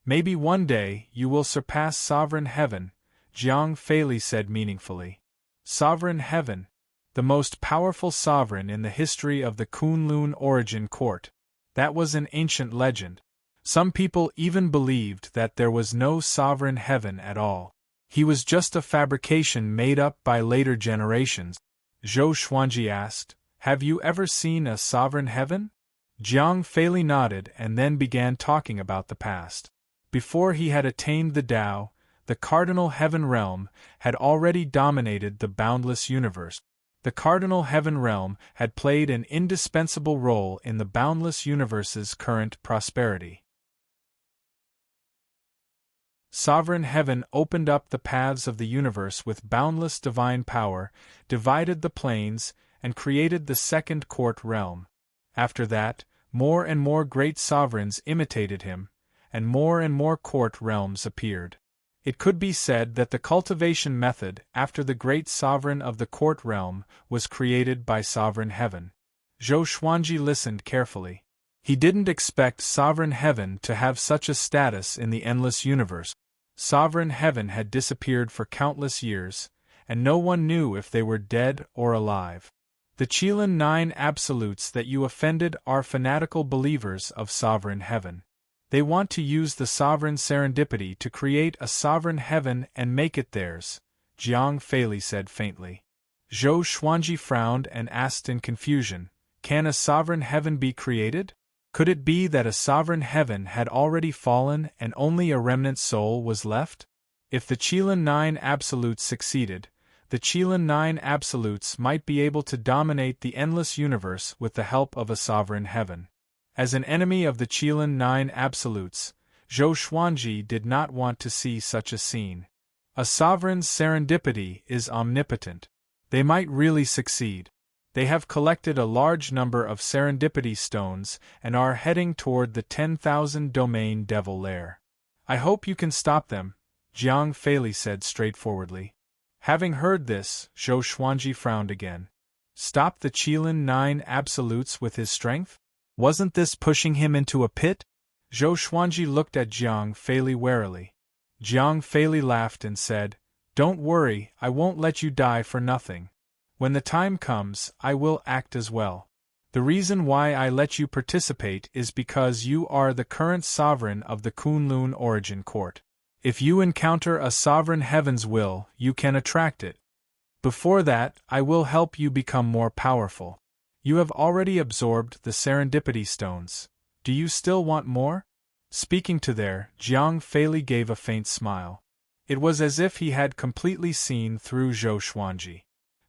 Maybe one day you will surpass Sovereign Heaven, Jiang Feili said meaningfully. Sovereign Heaven, the most powerful sovereign in the history of the Kunlun Origin Court. That was an ancient legend. Some people even believed that there was no Sovereign Heaven at all. He was just a fabrication made up by later generations. Zhou Xuanji asked, Have you ever seen a Sovereign Heaven? Jiang Feili nodded and then began talking about the past. Before he had attained the Tao, the Cardinal Heaven Realm had already dominated the boundless universe. The Cardinal Heaven Realm had played an indispensable role in the boundless universe's current prosperity. Sovereign Heaven opened up the paths of the universe with boundless divine power, divided the planes, and created the Second Court Realm. After that, more and more great sovereigns imitated him, and more court realms appeared. It could be said that the cultivation method after the great sovereign of the court realm was created by Sovereign Heaven. Zhou Xuanji listened carefully. He didn't expect Sovereign Heaven to have such a status in the endless universe. Sovereign Heaven had disappeared for countless years, and no one knew if they were dead or alive. The Qilin 9 Absolutes that you offended are fanatical believers of Sovereign Heaven. They want to use the sovereign serendipity to create a Sovereign Heaven and make it theirs, Jiang Feili said faintly. Zhou Xuanji frowned and asked in confusion, Can a Sovereign Heaven be created? Could it be that a Sovereign Heaven had already fallen and only a remnant soul was left? If the Qilin 9 Absolutes succeeded, the Qilin 9 Absolutes might be able to dominate the endless universe with the help of a Sovereign Heaven. As an enemy of the Qilin 9 Absolutes, Zhou Xuanji did not want to see such a scene. A sovereign's serendipity is omnipotent. They might really succeed. They have collected a large number of serendipity stones and are heading toward the 10,000 domain devil lair. I hope you can stop them, Jiang Feili said straightforwardly. Having heard this, Zhou Xuanji frowned again. Stop the Qilin 9 Absolutes with his strength? Wasn't this pushing him into a pit? Zhou Xuanji looked at Jiang Feili warily. Jiang Feili laughed and said, Don't worry, I won't let you die for nothing. When the time comes, I will act as well. The reason why I let you participate is because you are the current sovereign of the Kunlun Origin Court. If you encounter a sovereign heaven's will, you can attract it. Before that, I will help you become more powerful. You have already absorbed the serendipity stones. Do you still want more? Speaking to there, Jiang Feili gave a faint smile. It was as if he had completely seen through Zhou Xuanji.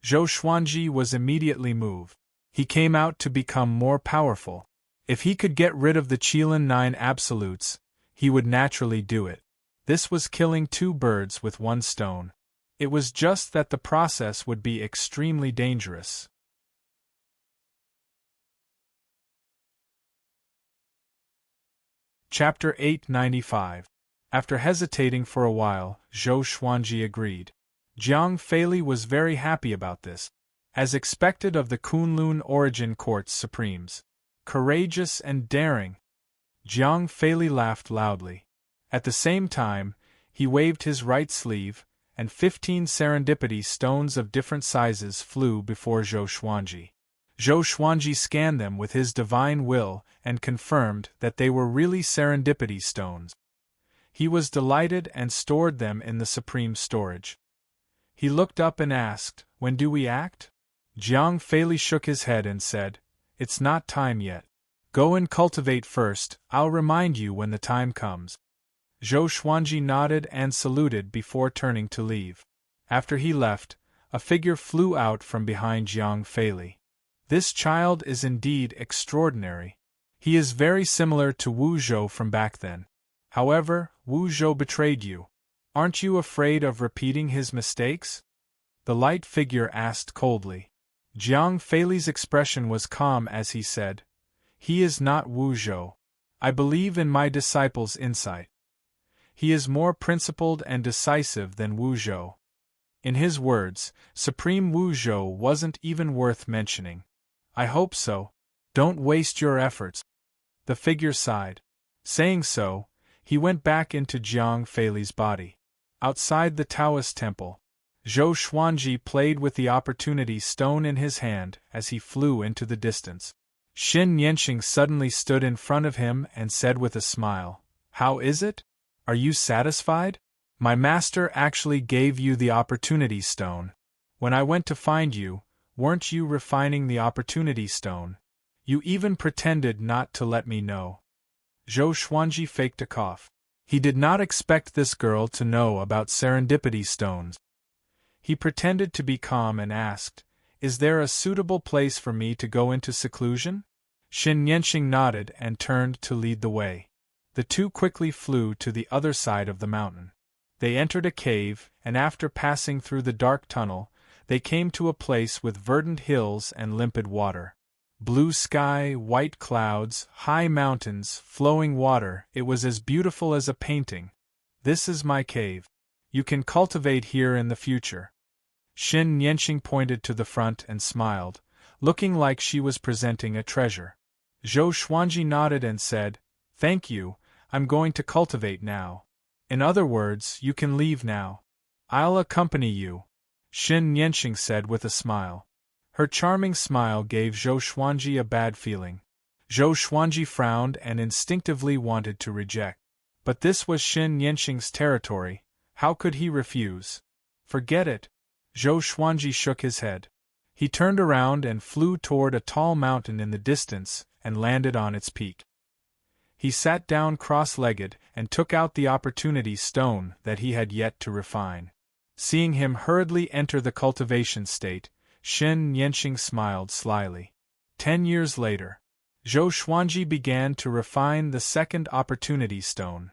Zhou Xuanji was immediately moved. He came out to become more powerful. If he could get rid of the Qilin 9 absolutes, he would naturally do it. This was killing two birds with one stone. It was just that the process would be extremely dangerous. Chapter 895. After hesitating for a while, Zhou Xuanji agreed. Jiang Feili was very happy about this. As expected of the Kunlun Origin Court's Supremes. Courageous and daring. Jiang Feili laughed loudly. At the same time, he waved his right sleeve, and 15 serendipity stones of different sizes flew before Zhou Xuanji. Zhou Xuanji scanned them with his divine will and confirmed that they were really serendipity stones. He was delighted and stored them in the supreme storage. He looked up and asked, "When do we act?" Jiang Feili shook his head and said, "It's not time yet. Go and cultivate first, I'll remind you when the time comes." Zhou Xuanji nodded and saluted before turning to leave. After he left, a figure flew out from behind Jiang Feili. This child is indeed extraordinary. He is very similar to Wu Zhou from back then. However, Wu Zhou betrayed you. Aren't you afraid of repeating his mistakes? The light figure asked coldly. Jiang Feili's expression was calm as he said, "He is not Wu Zhou. I believe in my disciple's insight. He is more principled and decisive than Wu Zhou." In his words, Supreme Wu Zhou wasn't even worth mentioning. "I hope so. Don't waste your efforts." The figure sighed. Saying so, he went back into Jiang Feili's body. Outside the Taoist temple, Zhou Xuanji played with the opportunity stone in his hand as he flew into the distance. Xin Yanqing suddenly stood in front of him and said with a smile, "How is it? Are you satisfied? My master actually gave you the opportunity stone. When I went to find you, weren't you refining the opportunity stone? You even pretended not to let me know." Zhou Xuanji faked a cough. He did not expect this girl to know about serendipity stones. He pretended to be calm and asked, "Is there a suitable place for me to go into seclusion?" Xin Yanqing nodded and turned to lead the way. The two quickly flew to the other side of the mountain. They entered a cave, and after passing through the dark tunnel, they came to a place with verdant hills and limpid water. Blue sky, white clouds, high mountains, flowing water, it was as beautiful as a painting. "This is my cave. You can cultivate here in the future." Xin Yanqing pointed to the front and smiled, looking like she was presenting a treasure. Zhou Xuanji nodded and said, "Thank you, I'm going to cultivate now. In other words, you can leave now." "I'll accompany you," Xin Yanqing said with a smile. Her charming smile gave Zhou Xuanji a bad feeling. Zhou Xuanji frowned and instinctively wanted to reject. But this was Xin Yanqing's territory. How could he refuse? "Forget it." Zhou Xuanji shook his head. He turned around and flew toward a tall mountain in the distance and landed on its peak. He sat down cross-legged and took out the opportunity stone that he had yet to refine. Seeing him hurriedly enter the cultivation state, Xin Yanqing smiled slyly. 10 years later, Zhou Xuanji began to refine the second opportunity stone.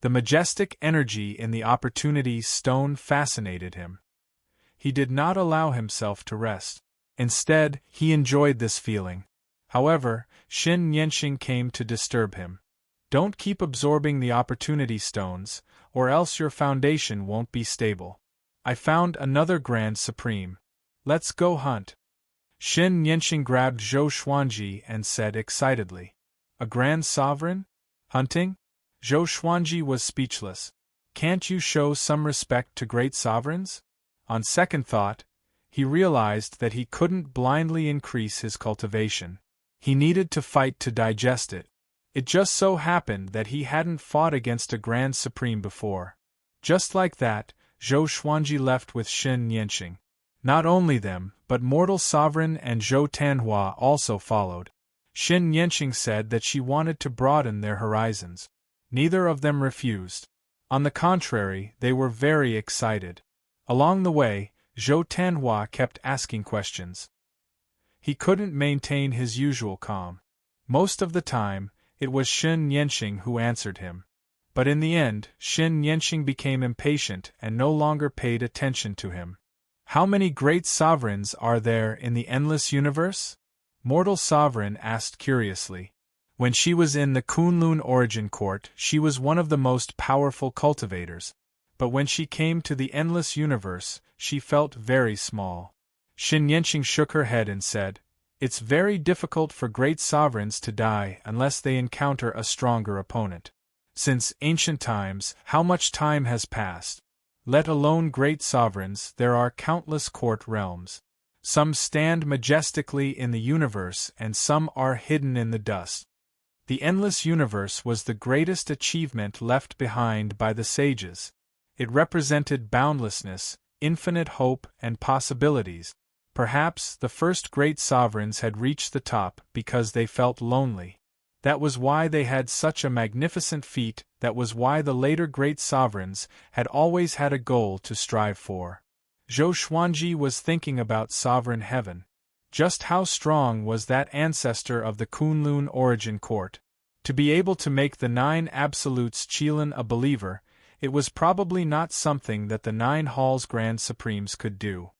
The majestic energy in the opportunity stone fascinated him. He did not allow himself to rest. Instead, he enjoyed this feeling. However, Xin Yanqing came to disturb him. "Don't keep absorbing the opportunity stones, or else your foundation won't be stable. I found another Grand Supreme. Let's go hunt." Xin Yanqing grabbed Zhou Xuanji and said excitedly, "A Grand Sovereign? Hunting?" Zhou Xuanji was speechless. Can't you show some respect to great sovereigns? On second thought, he realized that he couldn't blindly increase his cultivation. He needed to fight to digest it. It just so happened that he hadn't fought against a Grand Supreme before. Just like that, Zhou Xuanji left with Shen Yanqing. Not only them, but Mortal Sovereign and Zhou Tanhua also followed. Shen Yanqing said that she wanted to broaden their horizons. Neither of them refused. On the contrary, they were very excited. Along the way, Zhou Tanhua kept asking questions. He couldn't maintain his usual calm. Most of the time, it was Shen Yanqing who answered him. But in the end, Shen Yanqing became impatient and no longer paid attention to him. How many great sovereigns are there in the endless universe? Mortal Sovereign asked curiously. When she was in the Kunlun Origin Court, she was one of the most powerful cultivators. But when she came to the endless universe, she felt very small. Shen Yanqing shook her head and said, "It's very difficult for great sovereigns to die unless they encounter a stronger opponent. Since ancient times, how much time has passed? Let alone great sovereigns, there are countless court realms. Some stand majestically in the universe and some are hidden in the dust. The endless universe was the greatest achievement left behind by the sages. It represented boundlessness, infinite hope and possibilities. Perhaps the first great sovereigns had reached the top because they felt lonely. That was why they had such a magnificent feat, that was why the later great sovereigns had always had a goal to strive for." Zhou Xuanji was thinking about sovereign heaven. Just how strong was that ancestor of the Kunlun Origin Court? To be able to make the 9 absolutes Qilin a believer, it was probably not something that the 9 Halls Grand Supremes could do.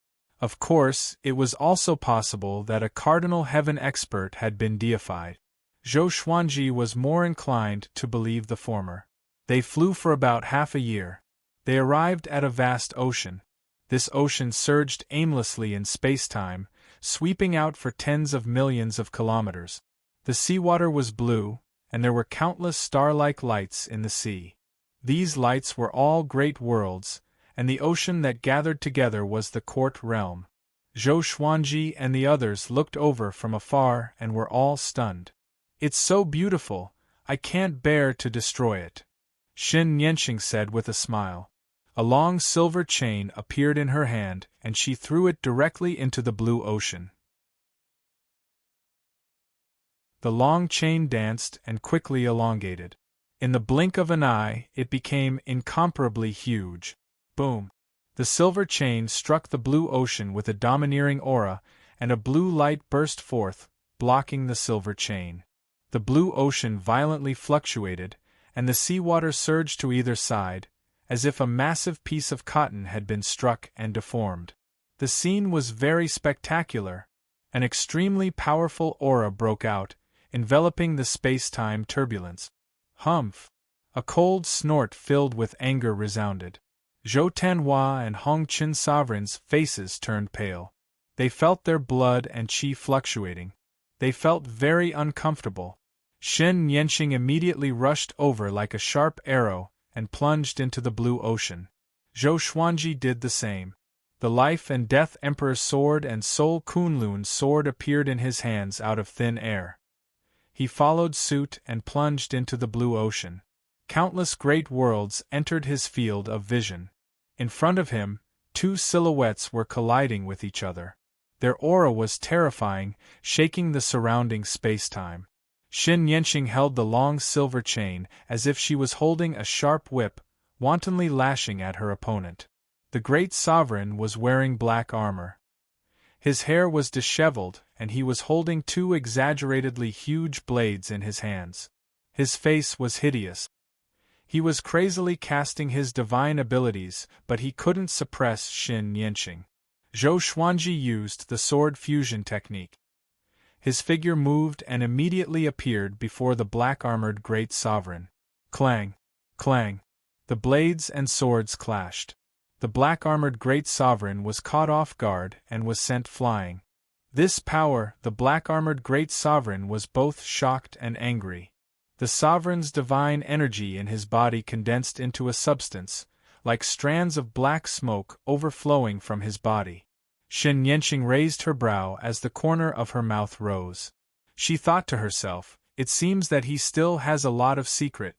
Of course, it was also possible that a Cardinal Heaven expert had been deified. Zhou Xuanji was more inclined to believe the former. They flew for about half a year. They arrived at a vast ocean. This ocean surged aimlessly in space-time, sweeping out for tens of millions of kilometers. The seawater was blue, and there were countless star-like lights in the sea. These lights were all great worlds, and the ocean that gathered together was the court realm. Zhou Xuanji and the others looked over from afar and were all stunned. "It's so beautiful, I can't bear to destroy it," Shen Yanqing said with a smile. A long silver chain appeared in her hand, and she threw it directly into the blue ocean. The long chain danced and quickly elongated. In the blink of an eye, it became incomparably huge. Boom! The silver chain struck the blue ocean with a domineering aura, and a blue light burst forth, blocking the silver chain. The blue ocean violently fluctuated, and the seawater surged to either side, as if a massive piece of cotton had been struck and deformed. The scene was very spectacular. An extremely powerful aura broke out, enveloping the space-time turbulence. Humph! A cold snort filled with anger resounded. Zhou Tanhua and Hong Qin sovereigns' faces turned pale. They felt their blood and qi fluctuating. They felt very uncomfortable. Shen Yanqing immediately rushed over like a sharp arrow and plunged into the blue ocean. Zhou Xuanji did the same. The Life and Death Emperor sword and Soul Kunlun sword appeared in his hands out of thin air. He followed suit and plunged into the blue ocean. Countless great worlds entered his field of vision. In front of him, 2 silhouettes were colliding with each other. Their aura was terrifying, shaking the surrounding space-time. Shen Yanqing held the long silver chain as if she was holding a sharp whip, wantonly lashing at her opponent. The great sovereign was wearing black armor. His hair was disheveled, and he was holding 2 exaggeratedly huge blades in his hands. His face was hideous. He was crazily casting his divine abilities, but he couldn't suppress Shen Yanqing. Zhou Xuanji used the sword fusion technique. His figure moved and immediately appeared before the black-armored great sovereign. Clang! Clang! The blades and swords clashed. The black-armored great sovereign was caught off guard and was sent flying. This power, the black-armored great sovereign was both shocked and angry. The sovereign's divine energy in his body condensed into a substance, like strands of black smoke overflowing from his body. Shen Yanqing raised her brow as the corner of her mouth rose. She thought to herself, it seems that he still has a lot of secret.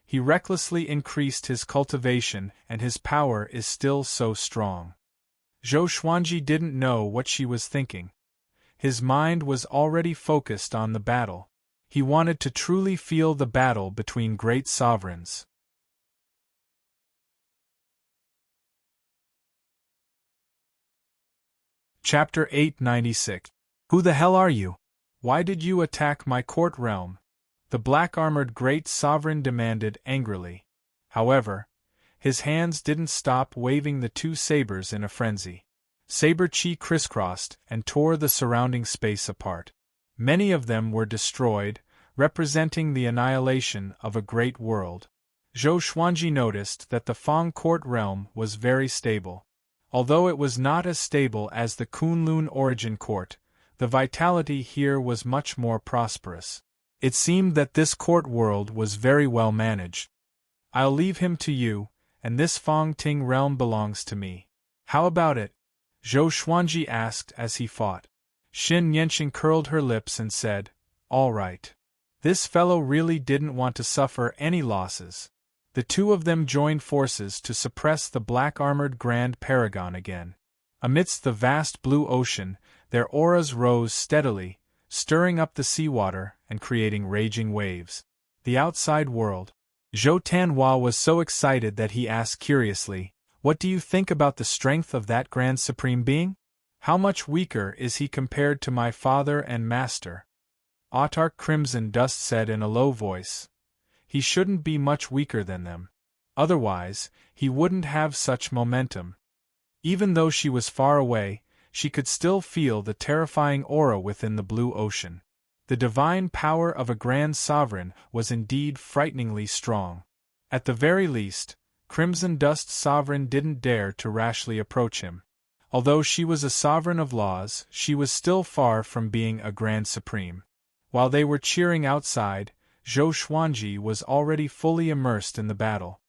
He recklessly increased his cultivation and his power is still so strong. Zhou Xuanji didn't know what she was thinking. His mind was already focused on the battle. He wanted to truly feel the battle between great sovereigns. Chapter 896. Who the hell are you? Why did you attack my court realm? The black-armored great sovereign demanded angrily. However, his hands didn't stop waving the two sabers in a frenzy. Saber chi crisscrossed and tore the surrounding space apart. Many of them were destroyed, representing the annihilation of a great world. Zhou Xuanji noticed that the Fang court realm was very stable. Although it was not as stable as the Kunlun origin court, the vitality here was much more prosperous. It seemed that this court world was very well managed. I'll leave him to you, and this Fang Ting realm belongs to me. How about it? Zhou Xuanji asked as he fought. Shen Yanqing curled her lips and said, all right. This fellow really didn't want to suffer any losses. The two of them joined forces to suppress the black-armored Grand Paragon again. Amidst the vast blue ocean, their auras rose steadily, stirring up the seawater and creating raging waves. The outside world. Zhou Tanhua was so excited that he asked curiously, what do you think about the strength of that Grand Supreme Being? How much weaker is he compared to my father and master? Autarch Crimson Dust said in a low voice. He shouldn't be much weaker than them. Otherwise, he wouldn't have such momentum. Even though she was far away, she could still feel the terrifying aura within the blue ocean. The divine power of a grand sovereign was indeed frighteningly strong. At the very least, Crimson Dust's sovereign didn't dare to rashly approach him. Although she was a sovereign of laws, she was still far from being a grand supreme. While they were cheering outside, Zhou Xuanji was already fully immersed in the battle.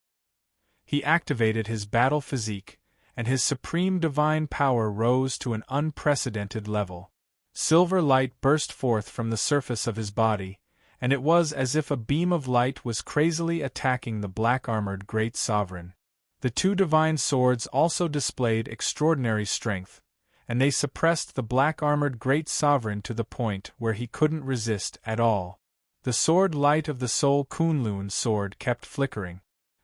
He activated his battle physique, and his supreme divine power rose to an unprecedented level. Silver light burst forth from the surface of his body, and it was as if a beam of light was crazily attacking the black-armored great sovereign. The two divine swords also displayed extraordinary strength, and they suppressed the black-armored great sovereign to the point where he couldn't resist at all. The sword light of the Soul Kunlun sword kept flickering.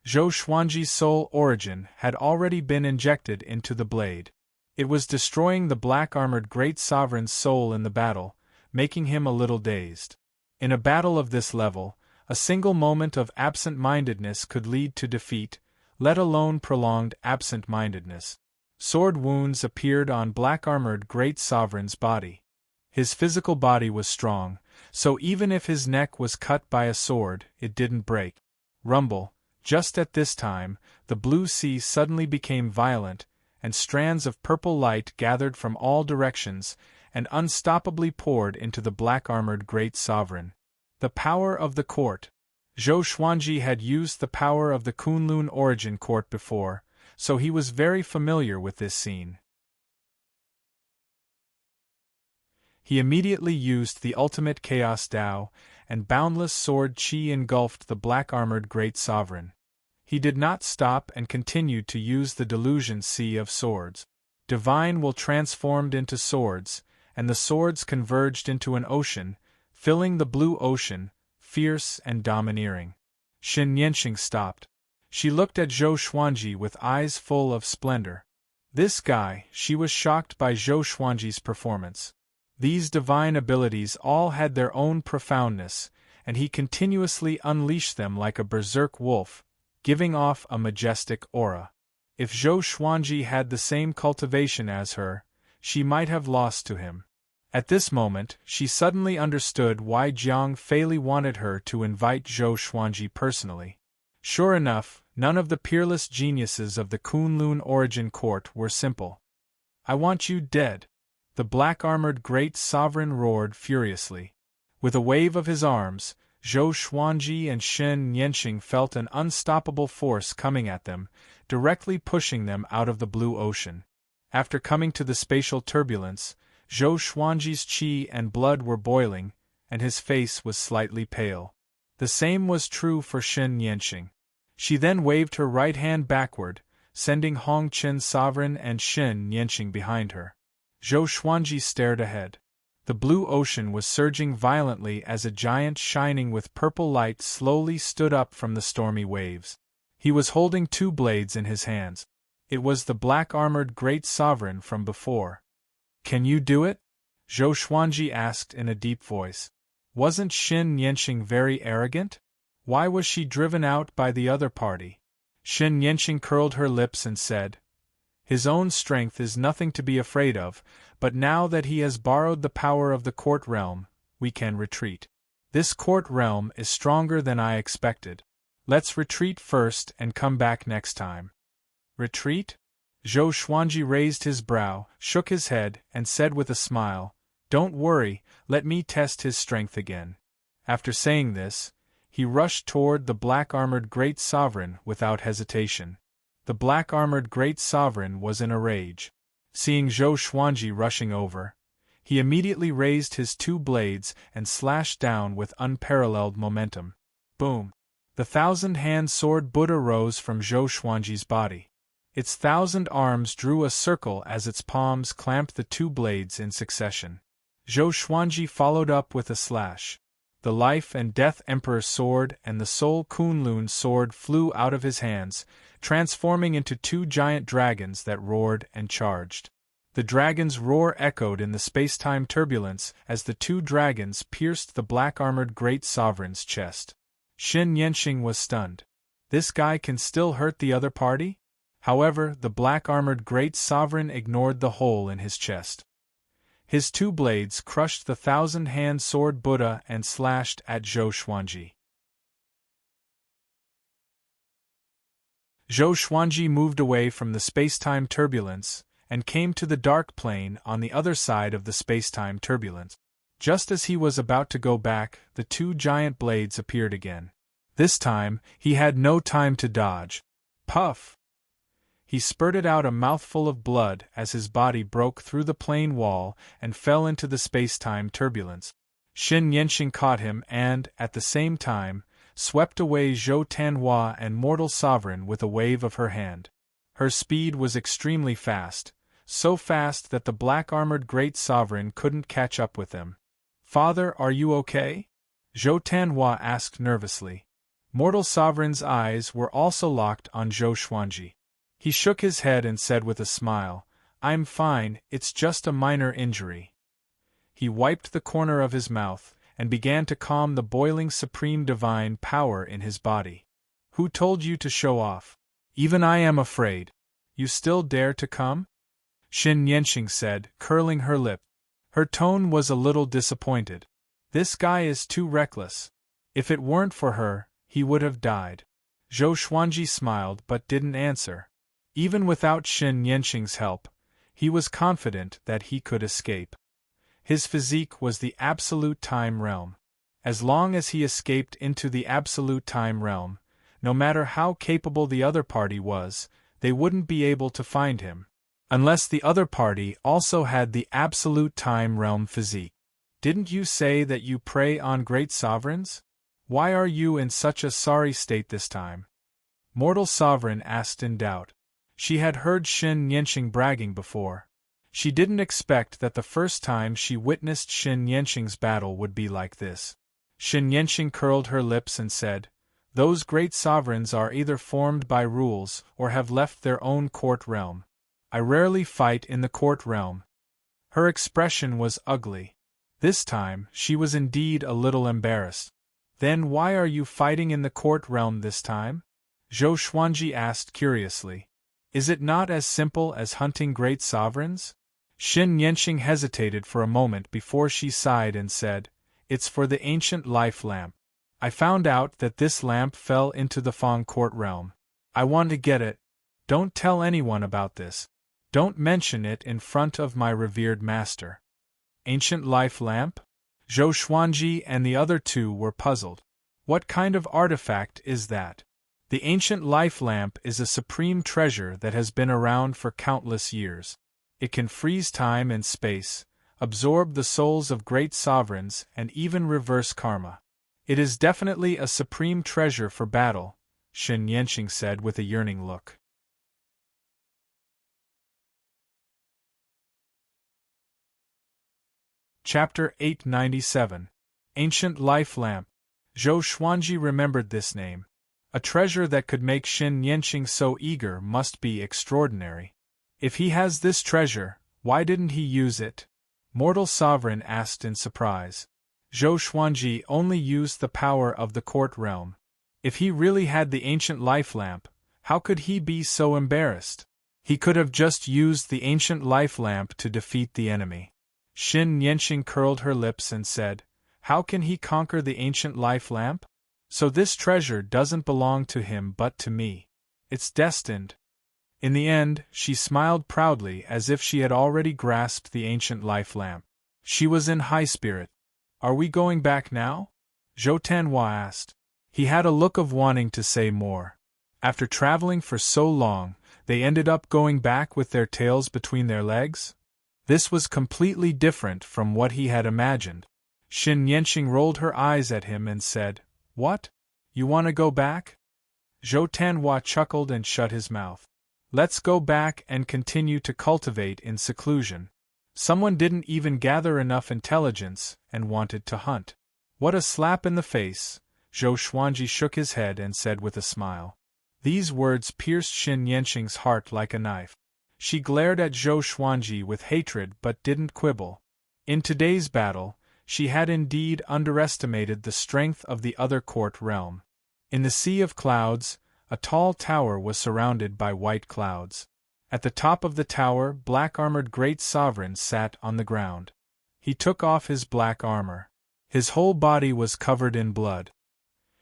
Zhou Xuanji's soul origin had already been injected into the blade. It was destroying the black-armored great sovereign's soul in the battle, making him a little dazed. In a battle of this level, a single moment of absent-mindedness could lead to defeat, let alone prolonged absent-mindedness. Sword wounds appeared on black-armored great sovereign's body. His physical body was strong, so even if his neck was cut by a sword, it didn't break. Rumble. Just at this time, the blue sea suddenly became violent, and strands of purple light gathered from all directions and unstoppably poured into the black-armored great sovereign. The power of the court. Zhou Xuanji had used the power of the Kunlun origin court before, so he was very familiar with this scene. He immediately used the ultimate Chaos Dao, and boundless sword Qi engulfed the black-armored great sovereign. He did not stop and continued to use the delusion sea of swords. Divine will transformed into swords, and the swords converged into an ocean, filling the blue ocean, fierce and domineering. Shen Yanqing stopped. She looked at Zhou Xuanji with eyes full of splendor. This guy, she was shocked by Zhou Xuanji's performance. These divine abilities all had their own profoundness, and he continuously unleashed them like a berserk wolf, giving off a majestic aura. If Zhou Xuanji had the same cultivation as her, she might have lost to him. At this moment, she suddenly understood why Jiang Feili wanted her to invite Zhou Xuanji personally. Sure enough, none of the peerless geniuses of the Kunlun origin court were simple. I want you dead. The black-armored great sovereign roared furiously. With a wave of his arms, Zhou Xuanji and Shen Yanqing felt an unstoppable force coming at them, directly pushing them out of the blue ocean. After coming to the spatial turbulence, Zhou Xuanji's qi and blood were boiling, and his face was slightly pale. The same was true for Shen Yanqing. She then waved her right hand backward, sending Hong Qin's sovereign and Shen Yanqing behind her. Zhou Xuanji stared ahead. The blue ocean was surging violently as a giant shining with purple light slowly stood up from the stormy waves. He was holding two blades in his hands. It was the black-armored great sovereign from before. "Can you do it?" Zhou Xuanji asked in a deep voice. Wasn't Shen Yanqing very arrogant? Why was she driven out by the other party? Shen Yanqing curled her lips and said, "His own strength is nothing to be afraid of, but now that he has borrowed the power of the court realm, we can retreat. This court realm is stronger than I expected. Let's retreat first and come back next time." "Retreat?" Zhou Xuanji raised his brow, shook his head, and said with a smile, "Don't worry, let me test his strength again." After saying this, he rushed toward the black-armored great sovereign without hesitation. The black-armored great sovereign was in a rage. Seeing Zhou Xuanji rushing over, he immediately raised his two blades and slashed down with unparalleled momentum. Boom! The thousand-hand sword Buddha rose from Zhou Xuanji's body. Its 1,000 arms drew a circle as its palms clamped the two blades in succession. Zhou Xuanji followed up with a slash. The Life and Death Emperor's sword and the Soul Kunlun's sword flew out of his hands, transforming into two giant dragons that roared and charged. The dragon's roar echoed in the space-time turbulence as the two dragons pierced the black-armored great sovereign's chest. Shen Yanqing was stunned. This guy can still hurt the other party? However, the black-armored great sovereign ignored the hole in his chest. His two blades crushed the 1,000-hand sword Buddha and slashed at Zhou Xuanji. Zhou Xuanji moved away from the space-time turbulence and came to the dark plane on the other side of the space-time turbulence. Just as he was about to go back, the two giant blades appeared again. This time, he had no time to dodge. Puff! He spurted out a mouthful of blood as his body broke through the plane wall and fell into the space-time turbulence. Shen Yanqing caught him and, at the same time, swept away Zhou Tanhua and Mortal Sovereign with a wave of her hand. Her speed was extremely fast, so fast that the black-armored great sovereign couldn't catch up with them. "Father, are you okay?" Zhou Tanhua asked nervously. Mortal Sovereign's eyes were also locked on Zhou Xuanji. He shook his head and said with a smile, "I'm fine, it's just a minor injury." He wiped the corner of his mouth and began to calm the boiling supreme divine power in his body. "Who told you to show off? Even I am afraid. You still dare to come?" Shen Yanqing said, curling her lip. Her tone was a little disappointed. "This guy is too reckless. If it weren't for her, he would have died." Zhou Xuanji smiled but didn't answer. Even without Shen Yanqing's help, he was confident that he could escape. His physique was the absolute time realm. As long as he escaped into the absolute time realm, no matter how capable the other party was, they wouldn't be able to find him. Unless the other party also had the absolute time realm physique. "Didn't you say that you prey on great sovereigns? Why are you in such a sorry state this time?" Mortal Sovereign asked in doubt. She had heard Shen Yanqing bragging before. She didn't expect that the first time she witnessed Shen Yanqing's battle would be like this. Shen Yanqing curled her lips and said, "Those great sovereigns are either formed by rules or have left their own court realm. I rarely fight in the court realm." Her expression was ugly. This time, she was indeed a little embarrassed. "Then why are you fighting in the court realm this time?" Zhou Xuanji asked curiously. "Is it not as simple as hunting great sovereigns?" Shen Yanqing hesitated for a moment before she sighed and said, "It's for the ancient life lamp. I found out that this lamp fell into the Fang court realm. I want to get it. Don't tell anyone about this. Don't mention it in front of my revered master." Ancient life lamp? Zhou Xuanji and the other two were puzzled. What kind of artifact is that? The ancient life lamp is a supreme treasure that has been around for countless years. It can freeze time and space, absorb the souls of great sovereigns, and even reverse karma. It is definitely a supreme treasure for battle, Shen Yanqing said with a yearning look. Chapter 897. Ancient Life Lamp. Zhou Xuanji remembered this name. A treasure that could make Shen Yanqing so eager must be extraordinary. If he has this treasure, why didn't he use it? Mortal Sovereign asked in surprise. Zhou Xuanji only used the power of the court realm. If he really had the ancient life lamp, how could he be so embarrassed? He could have just used the ancient life lamp to defeat the enemy. Shen Yanqing curled her lips and said, "How can he conquer the ancient life lamp? So this treasure doesn't belong to him but to me. It's destined." In the end, she smiled proudly as if she had already grasped the ancient life lamp. She was in high spirit. "Are we going back now?" Zhou Tanhua asked. He had a look of wanting to say more. After traveling for so long, they ended up going back with their tails between their legs? This was completely different from what he had imagined. Shen Yanqing rolled her eyes at him and said, "What? You want to go back?" Zhou Tanhua chuckled and shut his mouth. "Let's go back and continue to cultivate in seclusion. Someone didn't even gather enough intelligence and wanted to hunt." "What a slap in the face," Zhou Xuanji shook his head and said with a smile. These words pierced Shen Yanqing's heart like a knife. She glared at Zhou Xuanji with hatred but didn't quibble. In today's battle, she had indeed underestimated the strength of the other court realm. In the sea of clouds, a tall tower was surrounded by white clouds. At the top of the tower, black-armored great sovereign sat on the ground. He took off his black armor. His whole body was covered in blood.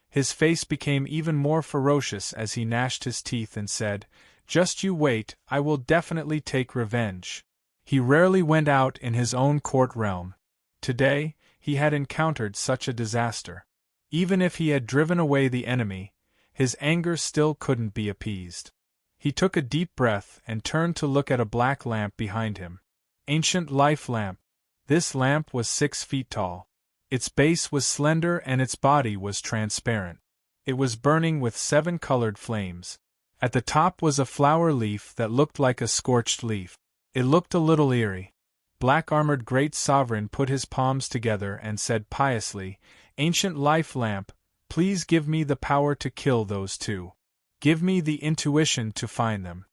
His face became even more ferocious as he gnashed his teeth and said, "Just you wait, I will definitely take revenge." He rarely went out in his own court realm. Today, he had encountered such a disaster. Even if he had driven away the enemy, his anger still couldn't be appeased. He took a deep breath and turned to look at a black lamp behind him. Ancient life lamp. This lamp was 6 feet tall. Its base was slender and its body was transparent. It was burning with 7 colored flames. At the top was a flower leaf that looked like a scorched leaf. It looked a little eerie. Black-armored great sovereign put his palms together and said piously, "Ancient life lamp, please give me the power to kill those two. Give me the intuition to find them."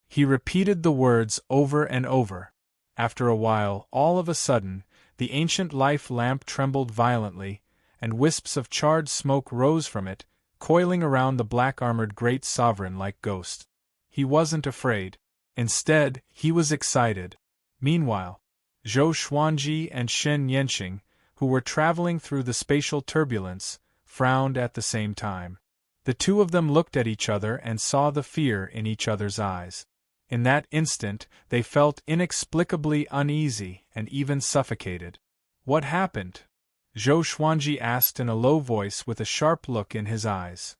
He repeated the words over and over. After a while, all of a sudden, the ancient life lamp trembled violently, and wisps of charred smoke rose from it, coiling around the black-armored great sovereign like ghosts. He wasn't afraid. Instead, he was excited. Meanwhile, Zhou Xuanji and Shen Yanqing, who were traveling through the spatial turbulence, frowned at the same time. The two of them looked at each other and saw the fear in each other's eyes. In that instant, they felt inexplicably uneasy and even suffocated. "What happened?" Zhou Xuanji asked in a low voice with a sharp look in his eyes.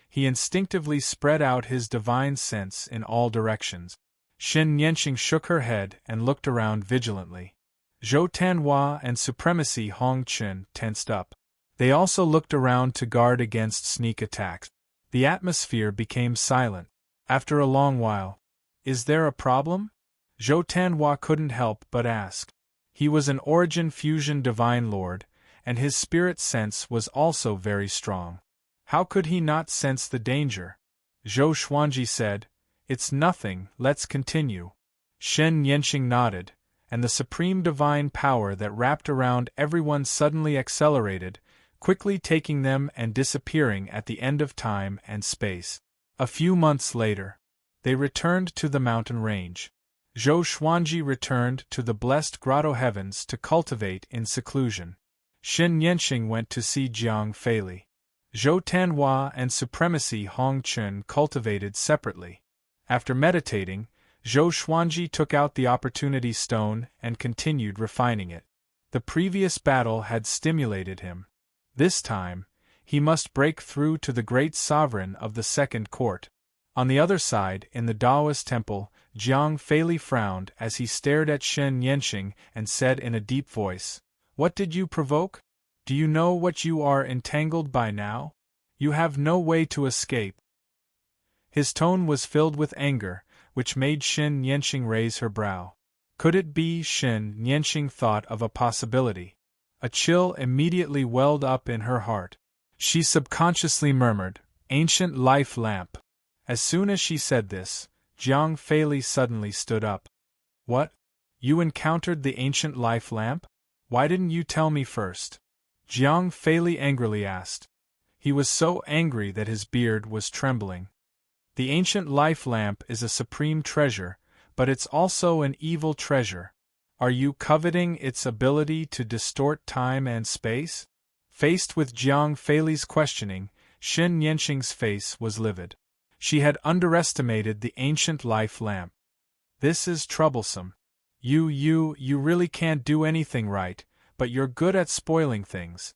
He instinctively spread out his divine sense in all directions. Shen Yanqing shook her head and looked around vigilantly. Zhou Tanhua and Supremacy Hong Chen tensed up. They also looked around to guard against sneak attacks. The atmosphere became silent. After a long while, "Is there a problem?" Zhou Tanhua couldn't help but ask. He was an Origin Fusion Divine Lord, and his spirit sense was also very strong. How could he not sense the danger? Zhou Xuanji said, "It's nothing, let's continue." Shen Yanqing nodded, and the supreme divine power that wrapped around everyone suddenly accelerated, quickly taking them and disappearing at the end of time and space. A few months later, they returned to the mountain range. Zhou Xuanji returned to the blessed grotto heavens to cultivate in seclusion. Shen Yanqing went to see Jiang Feili. Zhou Tanhua and Supremacy Hong Chen cultivated separately. After meditating, Zhou Xuanji took out the Opportunity Stone and continued refining it. The previous battle had stimulated him. This time, he must break through to the great sovereign of the second court. On the other side, in the Taoist temple, Jiang Feili frowned as he stared at Shen Yanqing and said in a deep voice, "What did you provoke? Do you know what you are entangled by now? You have no way to escape." His tone was filled with anger, which made Shen Yanqing raise her brow. Could it be? Shen Yanqing thought of a possibility. A chill immediately welled up in her heart. She subconsciously murmured, "Ancient life lamp." As soon as she said this, Jiang Feili suddenly stood up. "What? You encountered the ancient life lamp? Why didn't you tell me first?" Jiang Feili angrily asked. He was so angry that his beard was trembling. The ancient life lamp is a supreme treasure, but it's also an evil treasure. Are you coveting its ability to distort time and space? Faced with Jiang Feili's questioning, Shen Yanqing's face was livid. She had underestimated the ancient life lamp. This is troublesome. You really can't do anything right, but you're good at spoiling things.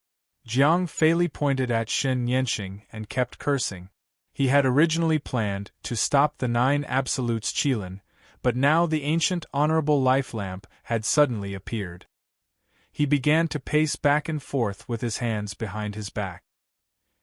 Jiang Feili pointed at Shen Yanqing and kept cursing. He had originally planned to stop the 9 absolutes Qilin, but now the ancient honorable life lamp had suddenly appeared. He began to pace back and forth with his hands behind his back.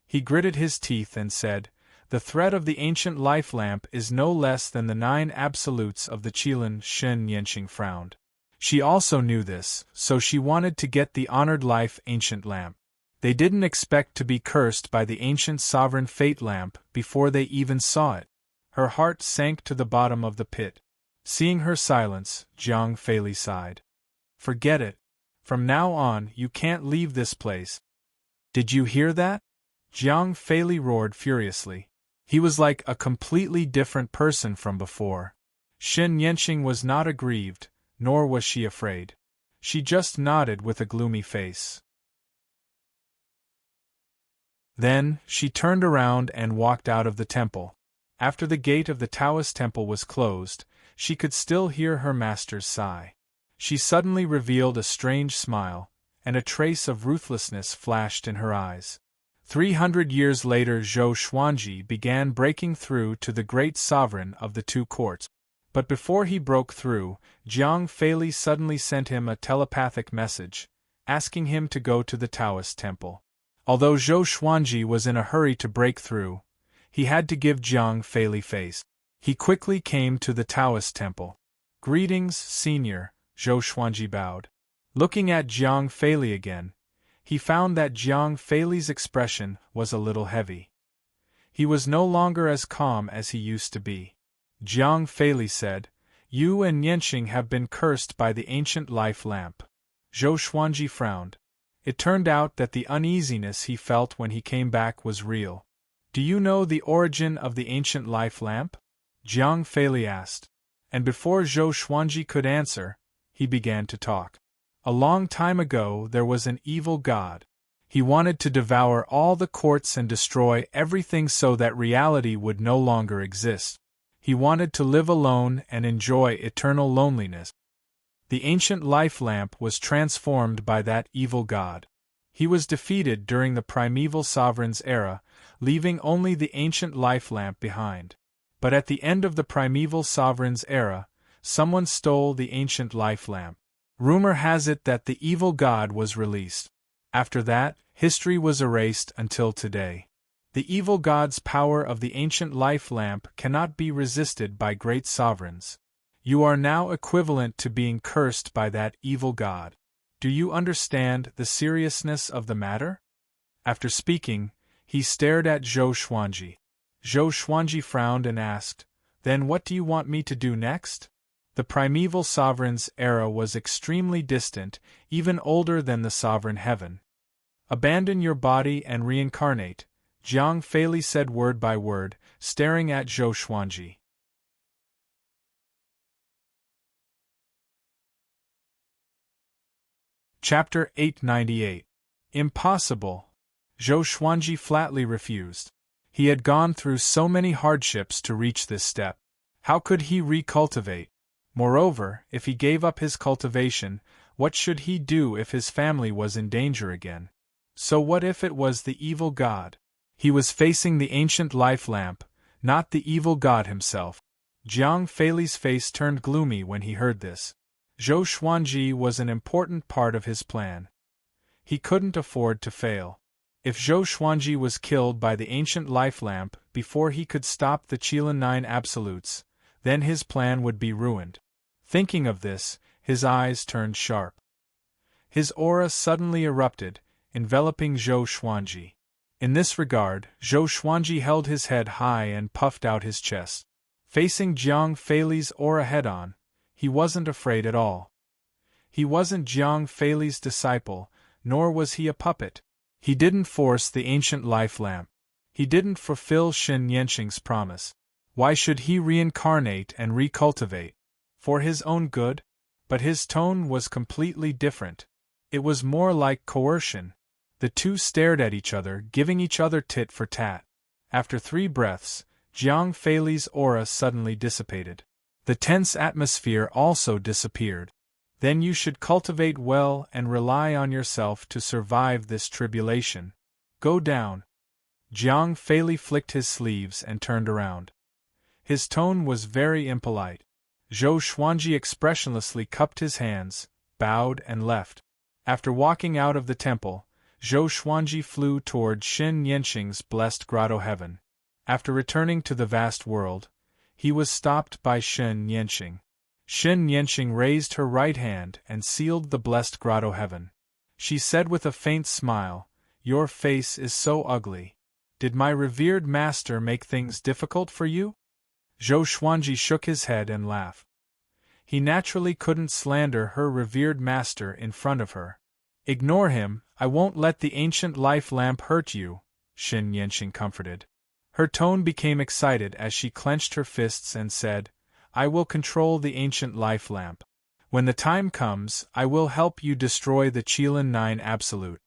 He gritted his teeth and said, "The threat of the ancient life lamp is no less than the 9 absolutes of the Qilin." Shen Yanqing frowned. She also knew this, so she wanted to get the honored life ancient lamp. They didn't expect to be cursed by the ancient sovereign fate lamp before they even saw it. Her heart sank to the bottom of the pit. Seeing her silence, Jiang Feili sighed. "Forget it. From now on, you can't leave this place." "Did you hear that?" Jiang Feili roared furiously. He was like a completely different person from before. Shen Yanqing was not aggrieved, nor was she afraid. She just nodded with a gloomy face. Then, she turned around and walked out of the temple. After the gate of the Taoist temple was closed, she could still hear her master's sigh. She suddenly revealed a strange smile, and a trace of ruthlessness flashed in her eyes. 300 years later, Zhou Xuanji began breaking through to the great sovereign of the 2 courts. But before he broke through, Jiang Feili suddenly sent him a telepathic message, asking him to go to the Taoist temple. Although Zhou Xuanji was in a hurry to break through, he had to give Jiang Feili face. He quickly came to the Taoist temple. "Greetings, senior," Zhou Xuanji bowed. Looking at Jiang Feili again, he found that Jiang Feili's expression was a little heavy. He was no longer as calm as he used to be. Jiang Feili said, "You and Yanqing have been cursed by the ancient life lamp." Zhou Xuanji frowned. It turned out that the uneasiness he felt when he came back was real. "Do you know the origin of the ancient life lamp?" Jiang Feili asked. And before Zhou Xuanji could answer, he began to talk. "A long time ago there was an evil god. He wanted to devour all the courts and destroy everything so that reality would no longer exist. He wanted to live alone and enjoy eternal loneliness. The ancient life lamp was transformed by that evil god. He was defeated during the primeval sovereign's era, leaving only the ancient life lamp behind. But at the end of the primeval sovereign's era, someone stole the ancient life lamp. Rumor has it that the evil god was released. After that, history was erased until today. The evil god's power of the ancient life lamp cannot be resisted by great sovereigns. You are now equivalent to being cursed by that evil god. Do you understand the seriousness of the matter?" After speaking, he stared at Zhou Xuanji. Zhou Xuanji frowned and asked, "Then what do you want me to do next?" The primeval sovereign's era was extremely distant, even older than the sovereign heaven. "Abandon your body and reincarnate," Jiang Feili said word by word, staring at Zhou Xuanji. Chapter 898. Impossible. Zhou Xuanji flatly refused. He had gone through so many hardships to reach this step. How could he recultivate? Moreover, if he gave up his cultivation, What should he do if his family was in danger again? So what if it was the evil god? He was facing the ancient life lamp, not the evil god himself. Jiang Feili's face turned gloomy when he heard this. Zhou Xuanji was an important part of his plan. He couldn't afford to fail. If Zhou Xuanji was killed by the ancient life lamp before he could stop the Qilin 9 absolutes, then his plan would be ruined. Thinking of this, his eyes turned sharp. His aura suddenly erupted, enveloping Zhou Xuanji. In this regard, Zhou Xuanji held his head high and puffed out his chest. Facing Jiang Feili's aura head-on, he wasn't afraid at all. He wasn't Jiang Feili's disciple, nor was he a puppet. He didn't force the ancient life lamp. He didn't fulfill Shen Yanqing's promise. Why should he reincarnate and recultivate? For his own good? But his tone was completely different. It was more like coercion. The two stared at each other, giving each other tit for tat. After 3 breaths, Jiang Feili's aura suddenly dissipated. The tense atmosphere also disappeared. Then you should cultivate well and rely on yourself to survive this tribulation. Go down. Jiang Feili flicked his sleeves and turned around. His tone was very impolite. Zhou Xuanji expressionlessly cupped his hands, bowed and left. After walking out of the temple, Zhou Xuanji flew toward Shen Yanqing's blessed grotto heaven. After returning to the vast world, he was stopped by Shen Yanqing. Shen Yanqing raised her right hand and sealed the blessed grotto heaven. She said with a faint smile, "Your face is so ugly. Did my revered master make things difficult for you?" Zhou Xuanji shook his head and laughed. He naturally couldn't slander her revered master in front of her. "Ignore him, I won't let the ancient life lamp hurt you," Shen Yanqing comforted. Her tone became excited as she clenched her fists and said, "I will control the ancient life lamp. When the time comes, I will help you destroy the Qilin 9 absolute."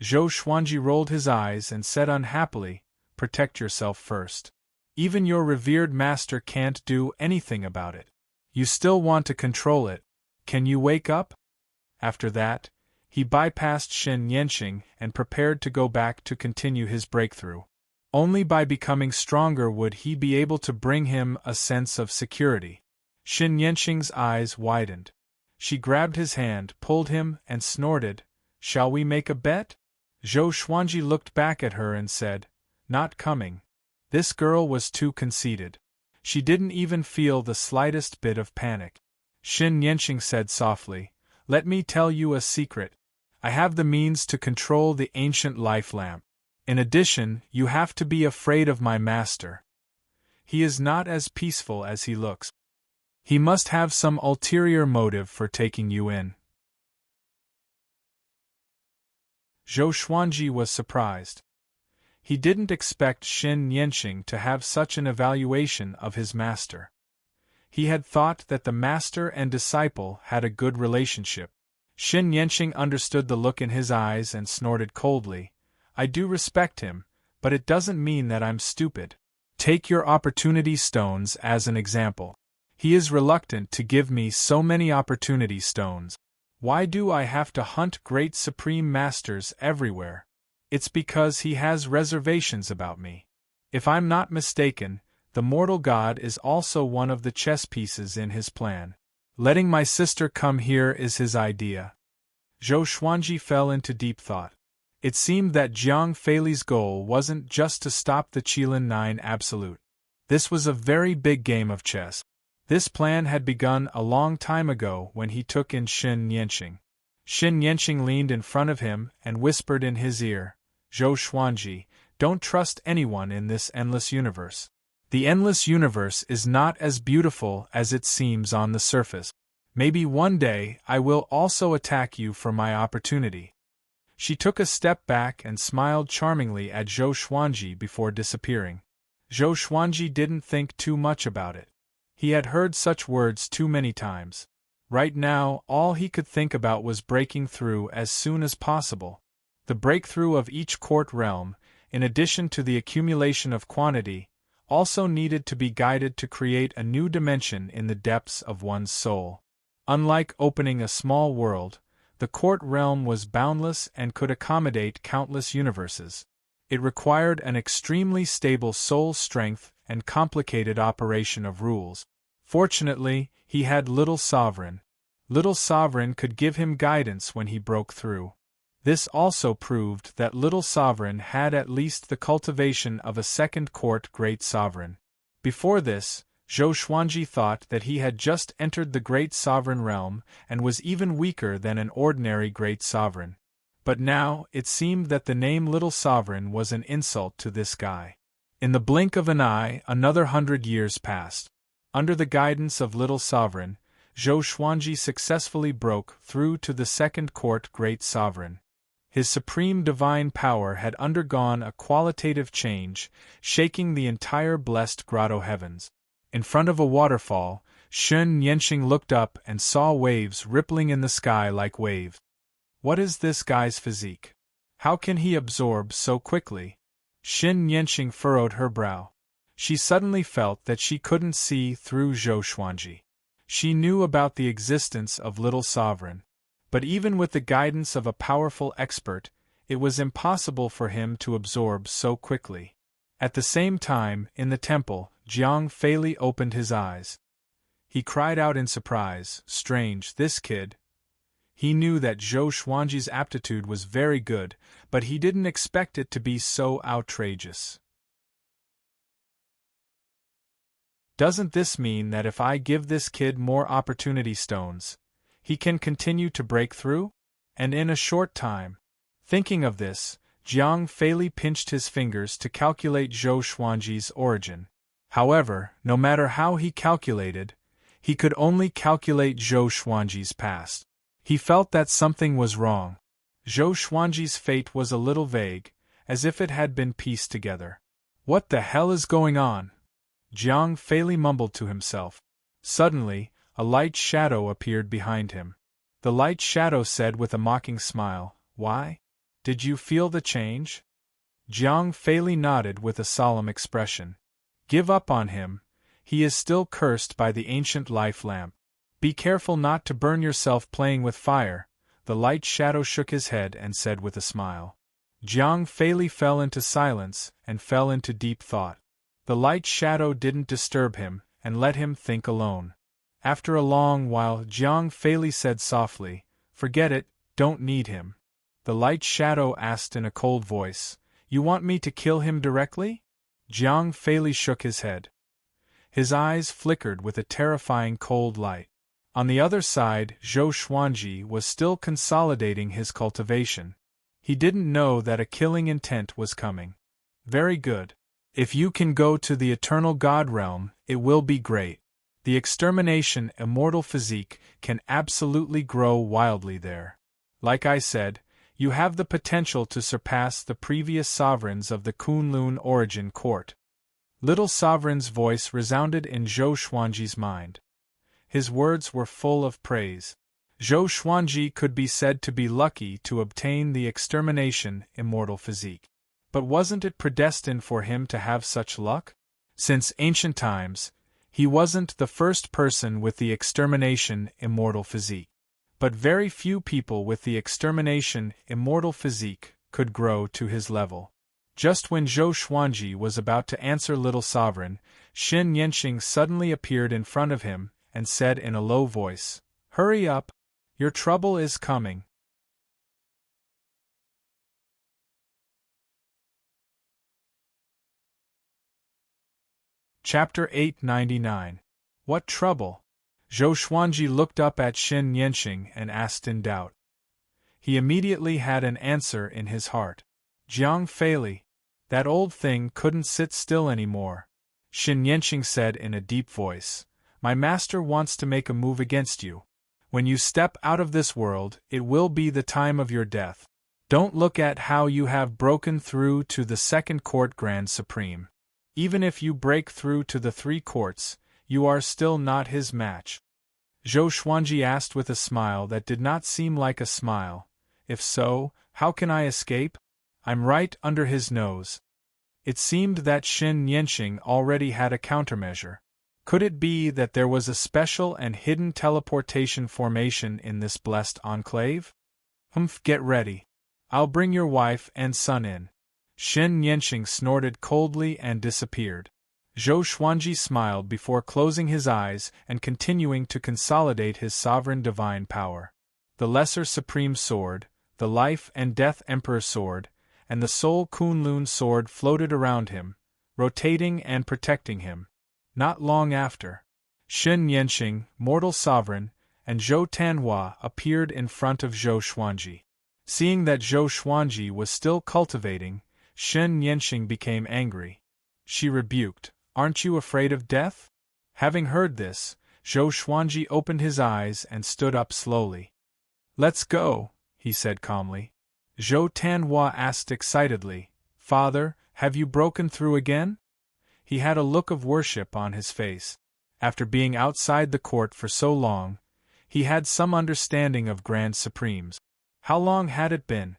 Zhou Xuanji rolled his eyes and said unhappily, "Protect yourself first. Even your revered master can't do anything about it. You still want to control it. Can you wake up?" After that, he bypassed Shen Yanqing and prepared to go back to continue his breakthrough. Only by becoming stronger would he be able to bring him a sense of security. Shen Yanqing's eyes widened. She grabbed his hand, pulled him, and snorted, "Shall we make a bet?" Zhou Xuanji looked back at her and said, "Not coming." This girl was too conceited. She didn't even feel the slightest bit of panic. Shen Yanqing said softly, "Let me tell you a secret. I have the means to control the ancient life lamp. In addition, you have to be afraid of my master. He is not as peaceful as he looks. He must have some ulterior motive for taking you in." Zhou Xuanji was surprised. He didn't expect Shen Yanqing to have such an evaluation of his master. He had thought that the master and disciple had a good relationship. Shen Yanqing understood the look in his eyes and snorted coldly, "I do respect him, but it doesn't mean that I'm stupid. Take your opportunity stones as an example. He is reluctant to give me so many opportunity stones. Why do I have to hunt great supreme masters everywhere? It's because he has reservations about me. If I'm not mistaken, the mortal god is also one of the chess pieces in his plan. Letting my sister come here is his idea." Zhou Xuanji fell into deep thought. It seemed that Jiang Feili's goal wasn't just to stop the Qilin 9 absolute. This was a very big game of chess. This plan had begun a long time ago when he took in Shen Yanqing. Shen Yanqing leaned in front of him and whispered in his ear, "Zhou Xuanji, don't trust anyone in this endless universe. The endless universe is not as beautiful as it seems on the surface. Maybe one day I will also attack you for my opportunity." She took a step back and smiled charmingly at Zhou Xuanji before disappearing. Zhou Xuanji didn't think too much about it. He had heard such words too many times. Right now, all he could think about was breaking through as soon as possible. The breakthrough of each court realm, in addition to the accumulation of quantity, also needed to be guided to create a new dimension in the depths of one's soul. Unlike opening a small world, the court realm was boundless and could accommodate countless universes. It required an extremely stable soul strength and complicated operation of rules. Fortunately, he had Little Sovereign. Little Sovereign could give him guidance when he broke through. This also proved that Little Sovereign had at least the cultivation of a second court Great Sovereign. Before this, Zhou Xuanji thought that he had just entered the Great Sovereign realm and was even weaker than an ordinary Great Sovereign. But now, it seemed that the name Little Sovereign was an insult to this guy. In the blink of an eye, another 100 years passed. Under the guidance of Little Sovereign, Zhou Xuanji successfully broke through to the second court Great Sovereign. His supreme divine power had undergone a qualitative change, shaking the entire blessed grotto heavens. In front of a waterfall, Shen Yanxing looked up and saw waves rippling in the sky like waves. What is this guy's physique? How can he absorb so quickly? Shen Yanxing furrowed her brow. She suddenly felt that she couldn't see through Zhou Xuanji. She knew about the existence of Little Sovereign, but even with the guidance of a powerful expert, it was impossible for him to absorb so quickly. At the same time, in the temple, Jiang Feili opened his eyes. He cried out in surprise, "Strange, this kid." He knew that Zhou Xuanji's aptitude was very good, but he didn't expect it to be so outrageous. Doesn't this mean that if I give this kid more opportunity stones, he can continue to break through? And in a short time. Thinking of this, Jiang Feili pinched his fingers to calculate Zhou Xuanji's origin. However, no matter how he calculated, he could only calculate Zhou Xuanji's past. He felt that something was wrong. Zhou Xuanji's fate was a little vague, as if it had been pieced together. What the hell is going on? Jiang Feili mumbled to himself. Suddenly, a light shadow appeared behind him. The light shadow said with a mocking smile, "Why? Did you feel the change?" Jiang Feili nodded with a solemn expression. "Give up on him. He is still cursed by the ancient life lamp. Be careful not to burn yourself playing with fire." The light shadow shook his head and said with a smile. Jiang Feili fell into silence and fell into deep thought. The light shadow didn't disturb him and let him think alone. After a long while, Jiang Feili said softly, "Forget it, don't need him." The light shadow asked in a cold voice, "You want me to kill him directly?" Jiang Feili shook his head. His eyes flickered with a terrifying cold light. On the other side, Zhou Xuanji was still consolidating his cultivation. He didn't know that a killing intent was coming. "Very good. If you can go to the eternal God realm, it will be great. The extermination immortal physique can absolutely grow wildly there. Like I said, you have the potential to surpass the previous sovereigns of the Kunlun origin court." Little Sovereign's voice resounded in Zhou Xuanji's mind. His words were full of praise. Zhou Xuanji could be said to be lucky to obtain the extermination immortal physique. But wasn't it predestined for him to have such luck? Since ancient times, he wasn't the first person with the extermination immortal physique. But very few people with the extermination immortal physique could grow to his level. Just when Zhou Xuanji was about to answer Little Sovereign, Shen Yanxing suddenly appeared in front of him and said in a low voice, "Hurry up! Your trouble is coming." Chapter 899. What trouble? Zhou Xuanji looked up at Shen Yanxing and asked in doubt. He immediately had an answer in his heart. Jiang Feili. That old thing couldn't sit still anymore. Shen Yanxing said in a deep voice, "My master wants to make a move against you. When you step out of this world, it will be the time of your death. Don't look at how you have broken through to the second court Grand Supreme. Even if you break through to the three courts, you are still not his match." Zhou Xuanji asked with a smile that did not seem like a smile, "If so, how can I escape? I'm right under his nose." It seemed that Shen Yanxing already had a countermeasure. Could it be that there was a special and hidden teleportation formation in this blessed enclave? Get ready. I'll bring your wife and son in. Shen Yanqing snorted coldly and disappeared. Zhou Xuanji smiled before closing his eyes and continuing to consolidate his sovereign divine power. The Lesser Supreme Sword, the Life and Death Emperor Sword, and the Soul Kunlun Sword floated around him, rotating and protecting him. Not long after, Shen Yanqing, Mortal Sovereign, and Zhou Tanhua appeared in front of Zhou Xuanji. Seeing that Zhou Xuanji was still cultivating, Shen Yanqing became angry. She rebuked, "Aren't you afraid of death?" Having heard this, Zhou Xuanji opened his eyes and stood up slowly. "Let's go," he said calmly. Zhou Tanhua asked excitedly, "Father, have you broken through again?" He had a look of worship on his face. After being outside the court for so long, he had some understanding of Grand Supremes. How long had it been?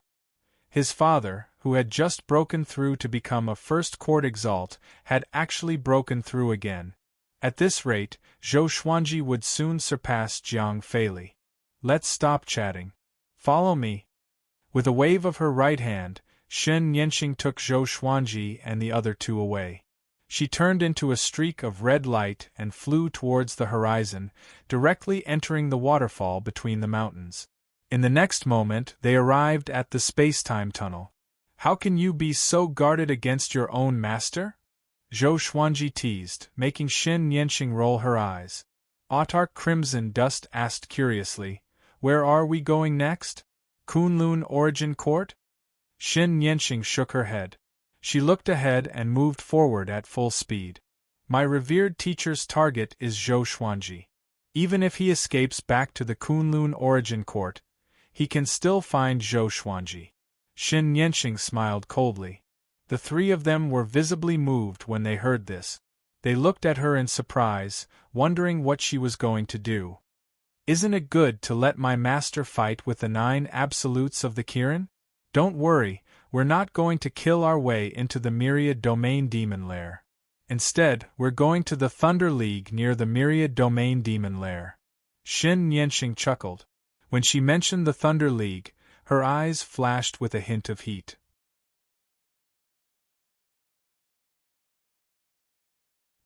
His father, who had just broken through to become a first court exalt, had actually broken through again. At this rate, Zhou Xuanji would soon surpass Jiang Feili. "Let's stop chatting. Follow me." With a wave of her right hand, Shen Yanqing took Zhou Xuanji and the other two away. She turned into a streak of red light and flew towards the horizon, directly entering the waterfall between the mountains. In the next moment they arrived at the space-time tunnel. "How can you be so guarded against your own master?" Zhou Xuanji teased, making Shen Yanqing roll her eyes. Autarch Crimson Dust asked curiously, "Where are we going next? Kunlun Origin Court?" Shen Yanqing shook her head. She looked ahead and moved forward at full speed. "My revered teacher's target is Zhou Xuanji. Even if he escapes back to the Kunlun Origin Court, he can still find Zhou Xuanji." Shen Yanqing smiled coldly. The three of them were visibly moved when they heard this. They looked at her in surprise, wondering what she was going to do. "Isn't it good to let my master fight with the 9 absolutes of the Kirin? Don't worry, we're not going to kill our way into the Myriad Domain Demon Lair. Instead, we're going to the Thunder League near the Myriad Domain Demon Lair." Shen Yanqing chuckled. When she mentioned the Thunder League, her eyes flashed with a hint of heat.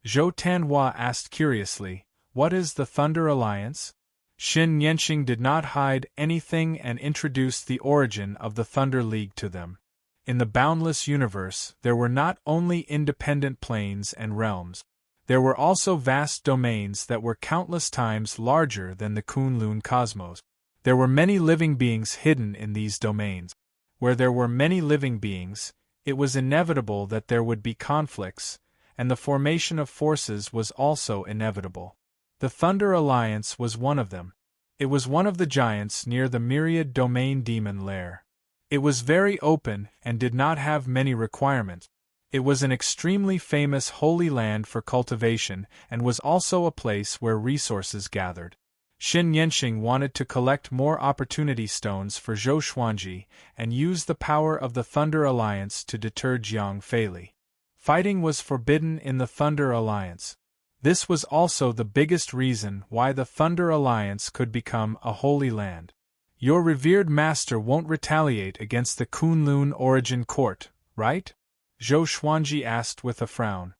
Zhou Tanhua asked curiously, "What is the Thunder Alliance?" Shen Yanqing did not hide anything and introduced the origin of the Thunder League to them. In the boundless universe, there were not only independent planes and realms. There were also vast domains that were countless times larger than the Kunlun cosmos. There were many living beings hidden in these domains. Where there were many living beings, it was inevitable that there would be conflicts, and the formation of forces was also inevitable. The Thunder Alliance was one of them. It was one of the giants near the Myriad Domain Demon Lair. It was very open and did not have many requirements. It was an extremely famous holy land for cultivation and was also a place where resources gathered. Shen Yanqing wanted to collect more opportunity stones for Zhou Xuanji and use the power of the Thunder Alliance to deter Jiang Feili. Fighting was forbidden in the Thunder Alliance. This was also the biggest reason why the Thunder Alliance could become a holy land. "Your revered master won't retaliate against the Kunlun Origin Court, right?" Zhou Xuanji asked with a frown.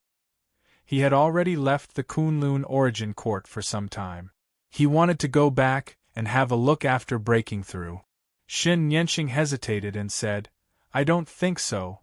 He had already left the Kunlun Origin Court for some time. He wanted to go back and have a look after breaking through. Shen Yanqing hesitated and said, "I don't think so."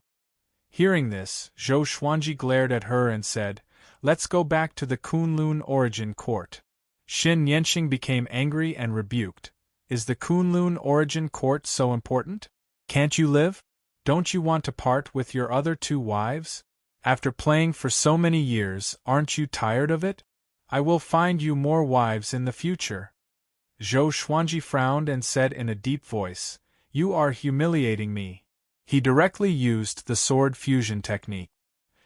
Hearing this, Zhou Xuanji glared at her and said, "Let's go back to the Kunlun Origin Court." Shen Yanqing became angry and rebuked. "Is the Kunlun Origin Court so important? Can't you live? Don't you want to part with your other 2 wives? After playing for so many years, aren't you tired of it? I will find you more wives in the future." Zhou Xuanji frowned and said in a deep voice, "You are humiliating me." He directly used the sword fusion technique.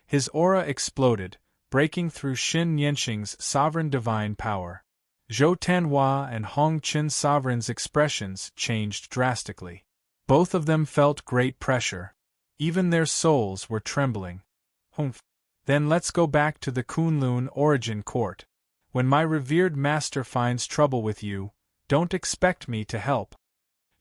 His aura exploded, breaking through Shen Yanqing's sovereign divine power. Zhou Tanhua and Hong Qin's sovereign's expressions changed drastically. Both of them felt great pressure. Even their souls were trembling. "Humph! Then let's go back to the Kunlun Origin Court. When my revered master finds trouble with you, don't expect me to help.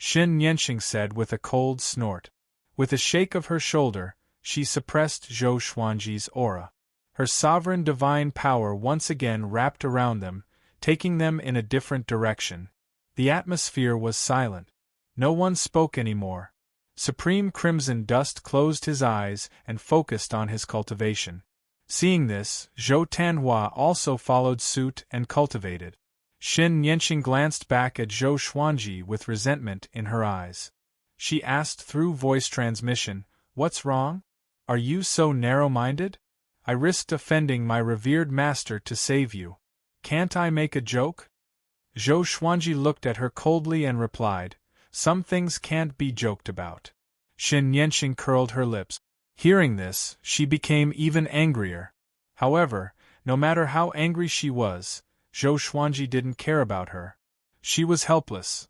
Xin Yanqing said with a cold snort. With a shake of her shoulder, she suppressed Zhou Xuanji's aura. Her sovereign divine power once again wrapped around them, taking them in a different direction. The atmosphere was silent. No one spoke anymore. Supreme Crimson Dust closed his eyes and focused on his cultivation. Seeing this, Zhou Tanhua also followed suit and cultivated. Xin Yanqing glanced back at Zhou Xuanji with resentment in her eyes. She asked through voice transmission, "What's wrong? Are you so narrow-minded? I risked offending my revered master to save you. Can't I make a joke?" Zhou Xuanji looked at her coldly and replied, "Some things can't be joked about." Xin Yanqing curled her lips. Hearing this, she became even angrier. However, no matter how angry she was, Zhou Xuanji didn't care about her. She was helpless.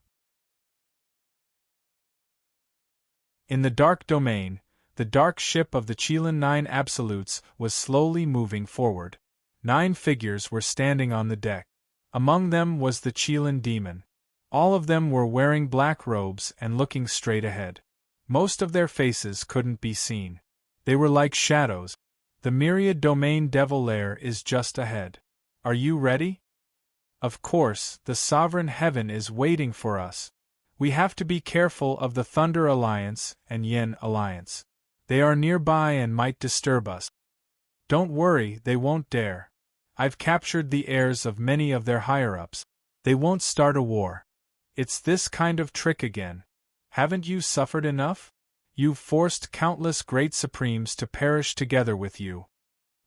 In the dark domain, the dark ship of the Qilin 9 Absolutes was slowly moving forward. 9 figures were standing on the deck. Among them was the Qilin demon. All of them were wearing black robes and looking straight ahead. Most of their faces couldn't be seen. They were like shadows. The myriad domain devil lair is just ahead. Are you ready? Of course, the sovereign heaven is waiting for us. We have to be careful of the Thunder Alliance and Yin Alliance. They are nearby and might disturb us. Don't worry, they won't dare. I've captured the heirs of many of their higher-ups. They won't start a war. It's this kind of trick again. Haven't you suffered enough? You've forced countless great supremes to perish together with you.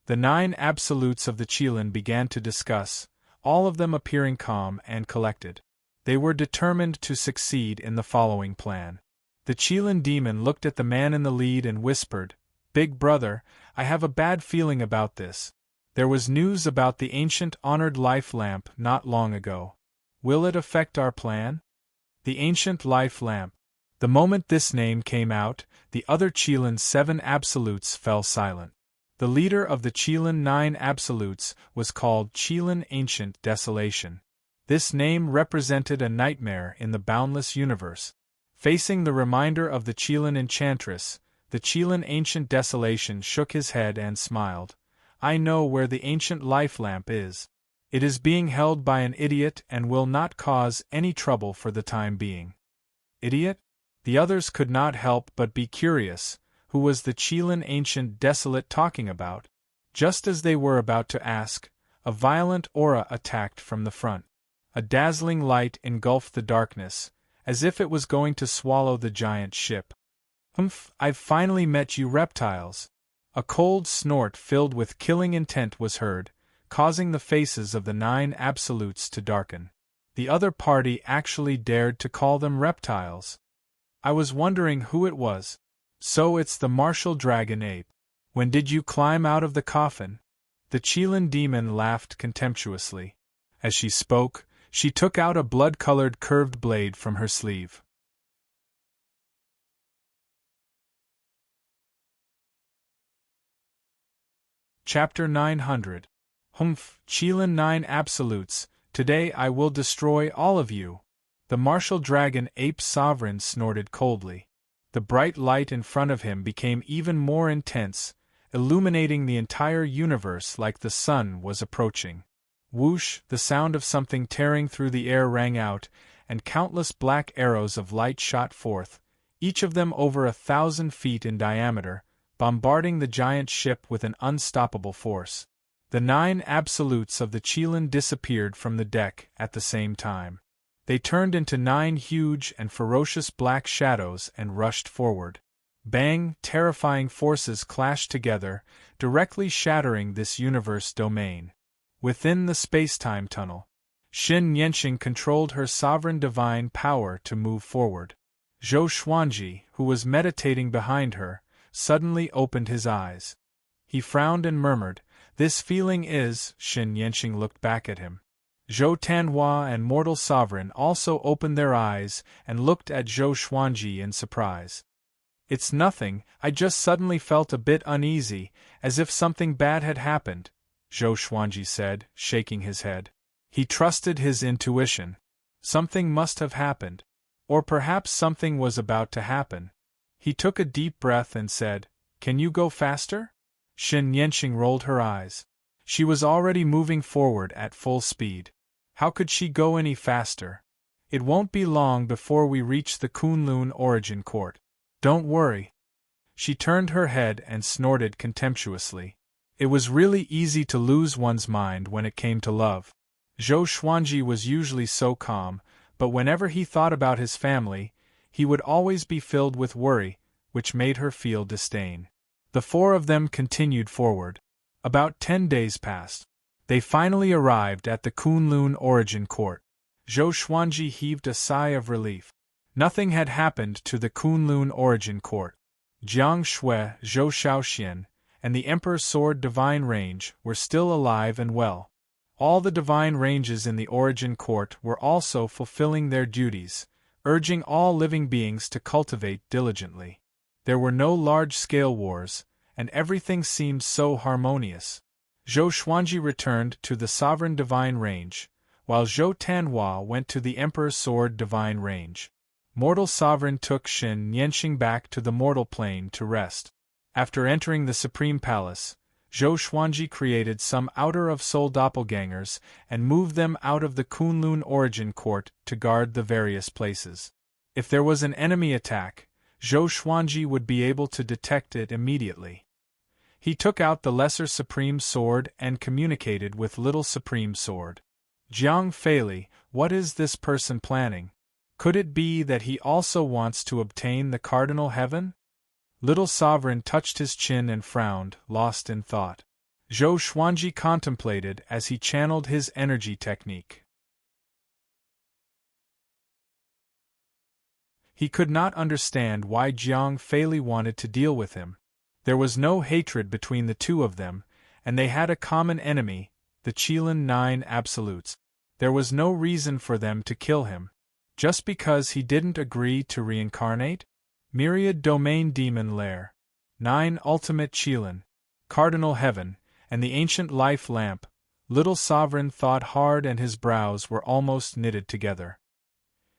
The 9 absolutes of the Qilin began to discuss, all of them appearing calm and collected. They were determined to succeed in the following plan. The Qilin demon looked at the man in the lead and whispered, "Big brother, I have a bad feeling about this. There was news about the ancient honored life lamp not long ago. Will it affect our plan?" The ancient life lamp. The moment this name came out, the other Qilin 7 Absolutes fell silent. The leader of the Qilin 9 Absolutes was called Qilin Ancient Desolation. This name represented a nightmare in the boundless universe. Facing the reminder of the Qilin Enchantress, the Qilin Ancient Desolation shook his head and smiled. "I know where the ancient life lamp is. It is being held by an idiot and will not cause any trouble for the time being." Idiot? The others could not help but be curious. Who was the Qilin Ancient Desolate talking about? Just as they were about to ask, a violent aura attacked from the front. A dazzling light engulfed the darkness, as if it was going to swallow the giant ship. "Humph, I've finally met you reptiles." A cold snort filled with killing intent was heard, causing the faces of the 9 absolutes to darken. The other party actually dared to call them reptiles. I was wondering who it was. So it's the martial dragon ape. When did you climb out of the coffin? The Qilin demon laughed contemptuously. As she spoke, she took out a blood-colored curved blade from her sleeve. Chapter 900. Humph, Qilin 9 Absolutes, today I will destroy all of you. The martial dragon ape sovereign snorted coldly. The bright light in front of him became even more intense, illuminating the entire universe like the sun was approaching. Whoosh, the sound of something tearing through the air rang out, and countless black arrows of light shot forth, each of them over 1,000 feet in diameter, bombarding the giant ship with an unstoppable force. The 9 absolutes of the Qilin disappeared from the deck at the same time. They turned into 9 huge and ferocious black shadows and rushed forward. Bang! Terrifying forces clashed together, directly shattering this universe domain. Within the space-time tunnel, Xin Yanqing controlled her sovereign divine power to move forward. Zhou Xuanji, who was meditating behind her, suddenly opened his eyes. He frowned and murmured, "This feeling is..." Xin Yanqing looked back at him. Zhou Tanhua and Mortal Sovereign also opened their eyes and looked at Zhou Xuanji in surprise. It's nothing, I just suddenly felt a bit uneasy, as if something bad had happened, Zhou Xuanji said, shaking his head. He trusted his intuition. Something must have happened. Or perhaps something was about to happen. He took a deep breath and said, "Can you go faster?" Shen Yanqing rolled her eyes. She was already moving forward at full speed. How could she go any faster? It won't be long before we reach the Kunlun Origin Court. Don't worry. She turned her head and snorted contemptuously. It was really easy to lose one's mind when it came to love. Zhou Xuanji was usually so calm, but whenever he thought about his family, he would always be filled with worry, which made her feel disdain. The four of them continued forward. About 10 days passed. They finally arrived at the Kunlun Origin Court. Zhou Xuanji heaved a sigh of relief. Nothing had happened to the Kunlun Origin Court. Jiang Shui, Zhou Shaoxian, and the Emperor's Sword Divine Range were still alive and well. All the divine ranges in the Origin Court were also fulfilling their duties, urging all living beings to cultivate diligently. There were no large-scale wars, and everything seemed so harmonious. Zhou Xuanji returned to the Sovereign Divine Range, while Zhou Tanhua went to the Emperor's Sword Divine Range. Mortal Sovereign took Shen Yanqing back to the mortal plane to rest. After entering the Supreme Palace, Zhou Xuanji created some outer-of-soul doppelgangers and moved them out of the Kunlun Origin Court to guard the various places. If there was an enemy attack, Zhou Xuanji would be able to detect it immediately. He took out the Lesser Supreme Sword and communicated with Little Supreme Sword. Jiang Feili, what is this person planning? Could it be that he also wants to obtain the Cardinal Heaven? Little Sovereign touched his chin and frowned, lost in thought. Zhou Xuanji contemplated as he channeled his energy technique. He could not understand why Jiang Feili wanted to deal with him. There was no hatred between the two of them, and they had a common enemy, the Qilin 9 Absolutes. There was no reason for them to kill him. Just because he didn't agree to reincarnate? Myriad Domain Demon Lair, 9 Ultimate Qilin, Cardinal Heaven, and the Ancient Life Lamp. Little Sovereign thought hard and his brows were almost knitted together.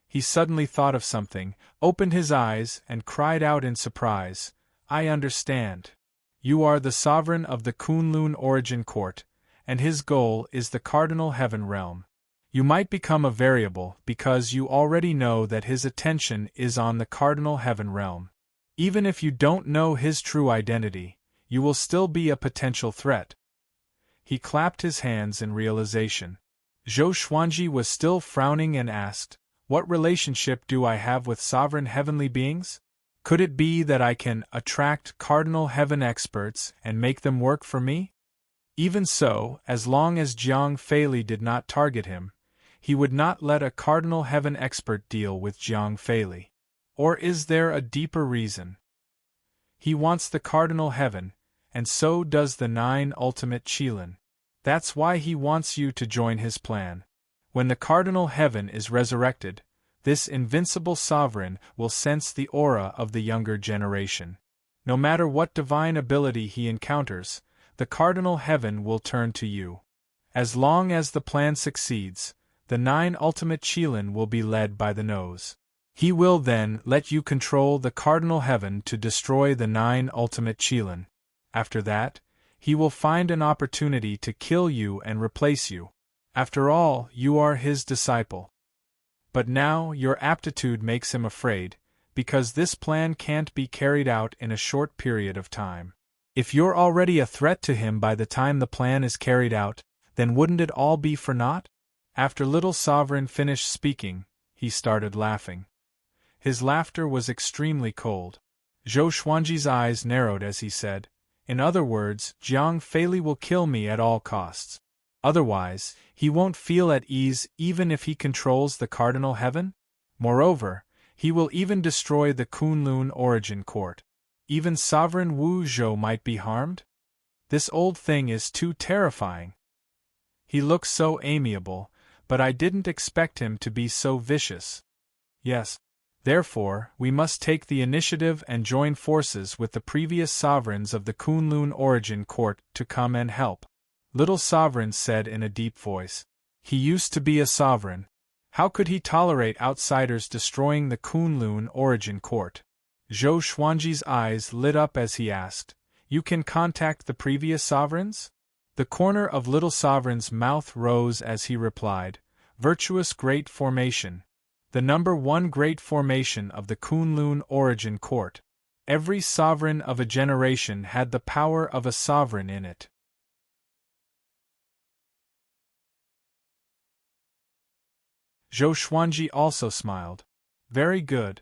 He suddenly thought of something, opened his eyes, and cried out in surprise, "I understand. You are the Sovereign of the Kunlun Origin Court, and his goal is the Cardinal Heaven Realm. You might become a variable because you already know that his attention is on the Cardinal Heaven Realm. Even if you don't know his true identity, you will still be a potential threat." He clapped his hands in realization. Zhou Xuanji was still frowning and asked, "What relationship do I have with sovereign heavenly beings? Could it be that I can attract Cardinal Heaven experts and make them work for me?" Even so, as long as Jiang Feili did not target him, he would not let a Cardinal Heaven expert deal with Jiang Feili. Or is there a deeper reason? He wants the Cardinal Heaven, and so does the 9 Ultimate Qilin. That's why he wants you to join his plan. When the Cardinal Heaven is resurrected, this invincible sovereign will sense the aura of the younger generation. No matter what divine ability he encounters, the Cardinal Heaven will turn to you. As long as the plan succeeds, the 9 Ultimate Qilin will be led by the nose. He will then let you control the Cardinal Heaven to destroy the 9 Ultimate Qilin. After that, he will find an opportunity to kill you and replace you. After all, you are his disciple. But now your aptitude makes him afraid, because this plan can't be carried out in a short period of time. If you're already a threat to him by the time the plan is carried out, then wouldn't it all be for naught? After Little Sovereign finished speaking, he started laughing. His laughter was extremely cold. Zhou Xuanji's eyes narrowed as he said, "In other words, Jiang Feili will kill me at all costs. Otherwise, he won't feel at ease even if he controls the Cardinal Heaven? Moreover, he will even destroy the Kunlun Origin Court. Even Sovereign Wu Zhou might be harmed? This old thing is too terrifying. He looks so amiable, but I didn't expect him to be so vicious." Yes, Therefore, we must take the initiative and join forces with the previous sovereigns of the Kunlun Origin Court to come and help. Little Sovereign said in a deep voice. He used to be a sovereign. How could he tolerate outsiders destroying the Kunlun Origin Court? Zhou Xuanji's eyes lit up as he asked, You can contact the previous sovereigns? The corner of Little Sovereign's mouth rose as he replied, Virtuous Great Formation. The number 1 Great Formation of the Kunlun Origin Court. Every sovereign of a generation had the power of a sovereign in it. Zhou Xuanji also smiled. Very good.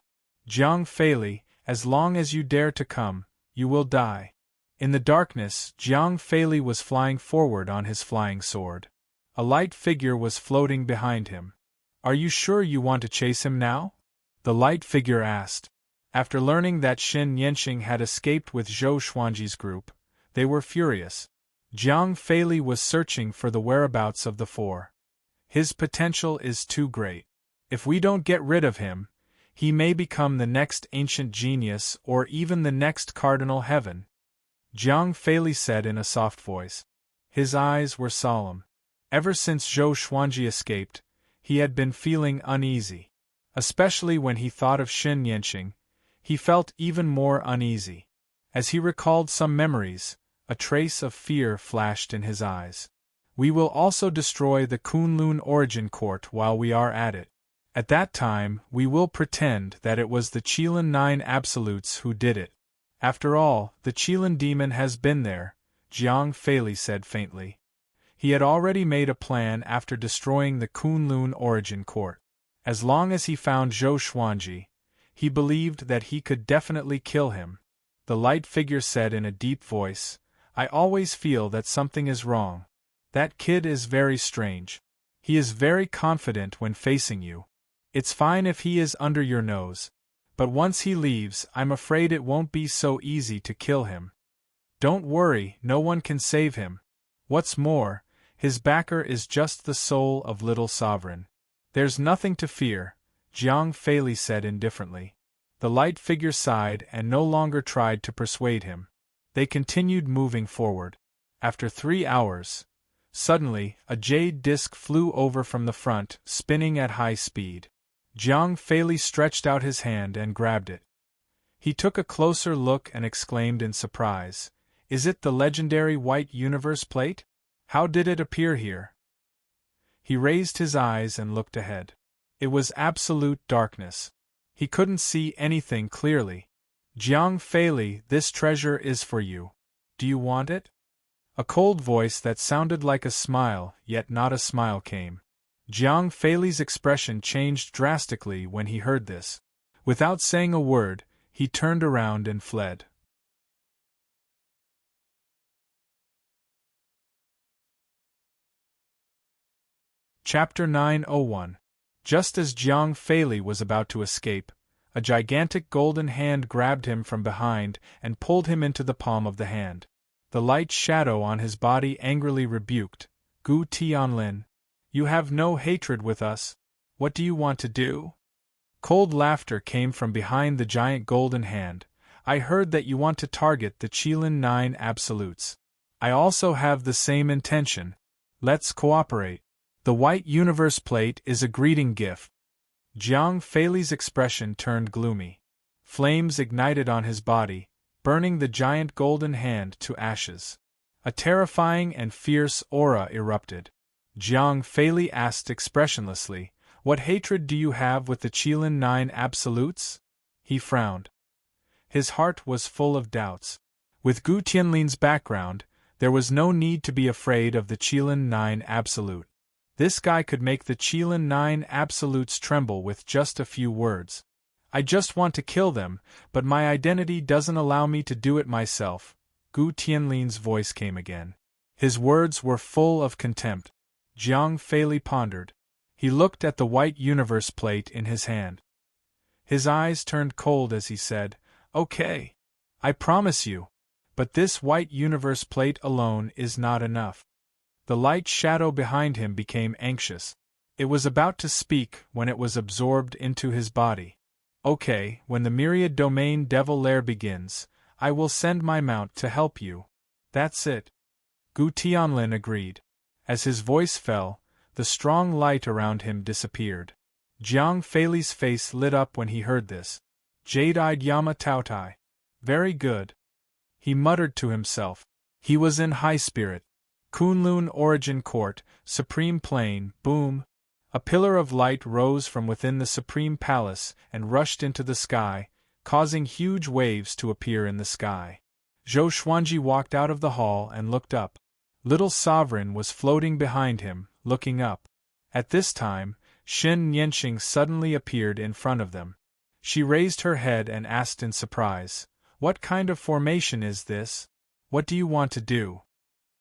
Jiang Feili, as long as you dare to come, you will die. In the darkness, Jiang Feili was flying forward on his flying sword. A light figure was floating behind him. Are you sure you want to chase him now? The light figure asked. After learning that Xin Yanxing had escaped with Zhou Xuanji's group, they were furious. Jiang Feili was searching for the whereabouts of the 4. His potential is too great. If we don't get rid of him, he may become the next ancient genius or even the next cardinal heaven. Jiang Feili said in a soft voice. His eyes were solemn. Ever since Zhou Xuanji escaped, he had been feeling uneasy. Especially when he thought of Xin Yanxing, he felt even more uneasy. As he recalled some memories, a trace of fear flashed in his eyes. We will also destroy the Kunlun Origin Court while we are at it. At that time, we will pretend that it was the Qilin 9 Absolutes who did it. After all, the Qilin demon has been there, Jiang Feili said faintly. He had already made a plan after destroying the Kunlun Origin Court. As long as he found Zhou Xuanji, he believed that he could definitely kill him. The light figure said in a deep voice, I always feel that something is wrong. That kid is very strange. He is very confident when facing you. It's fine if he is under your nose. But once he leaves, I'm afraid it won't be so easy to kill him. Don't worry, no one can save him. What's more, his backer is just the soul of Little Sovereign. There's nothing to fear, Jiang Feili said indifferently. The light figure sighed and no longer tried to persuade him. They continued moving forward. After 3 hours, suddenly, a jade disc flew over from the front, spinning at high speed. Jiang Feili stretched out his hand and grabbed it. He took a closer look and exclaimed in surprise, Is it the legendary White Universe Plate? How did it appear here? He raised his eyes and looked ahead. It was absolute darkness. He couldn't see anything clearly. Jiang Feili, this treasure is for you. Do you want it? A cold voice that sounded like a smile, yet not a smile came. Jiang Feili's expression changed drastically when he heard this. Without saying a word, he turned around and fled. Chapter 901. Just as Jiang Feili was about to escape, a gigantic golden hand grabbed him from behind and pulled him into the palm of the hand. The light shadow on his body angrily rebuked, Gu Tianlin, you have no hatred with us. What do you want to do? Cold laughter came from behind the giant golden hand. I heard that you want to target the Qilin 9 Absolutes. I also have the same intention. Let's cooperate. The White Universe Plate is a greeting gift. Jiang Feili's expression turned gloomy. Flames ignited on his body, burning the giant golden hand to ashes. A terrifying and fierce aura erupted. Jiang Feili asked expressionlessly, What hatred do you have with the Qilin 9 Absolutes? He frowned. His heart was full of doubts. With Gu Tianlin's background, there was no need to be afraid of the Qilin 9 Absolute. This guy could make the Qilin 9 Absolutes tremble with just a few words. I just want to kill them, but my identity doesn't allow me to do it myself. Gu Tianlin's voice came again. His words were full of contempt. Jiang Feili pondered. He looked at the White Universe Plate in his hand. His eyes turned cold as he said, Okay. I promise you. But this White Universe Plate alone is not enough. The light shadow behind him became anxious. It was about to speak when it was absorbed into his body. Okay, when the myriad domain devil lair begins, I will send my mount to help you. That's it. Gu Tianlin agreed. As his voice fell, the strong light around him disappeared. Jiang Feili's face lit up when he heard this. Jade-eyed Yama Taotai. Very good. He muttered to himself. He was in high spirit. Kunlun Origin Court, Supreme Plane, boom. A pillar of light rose from within the Supreme Palace and rushed into the sky, causing huge waves to appear in the sky. Zhou Xuanji walked out of the hall and looked up. Little Sovereign was floating behind him, looking up. At this time, Xin Nianxing suddenly appeared in front of them. She raised her head and asked in surprise, "What kind of formation is this? What do you want to do?"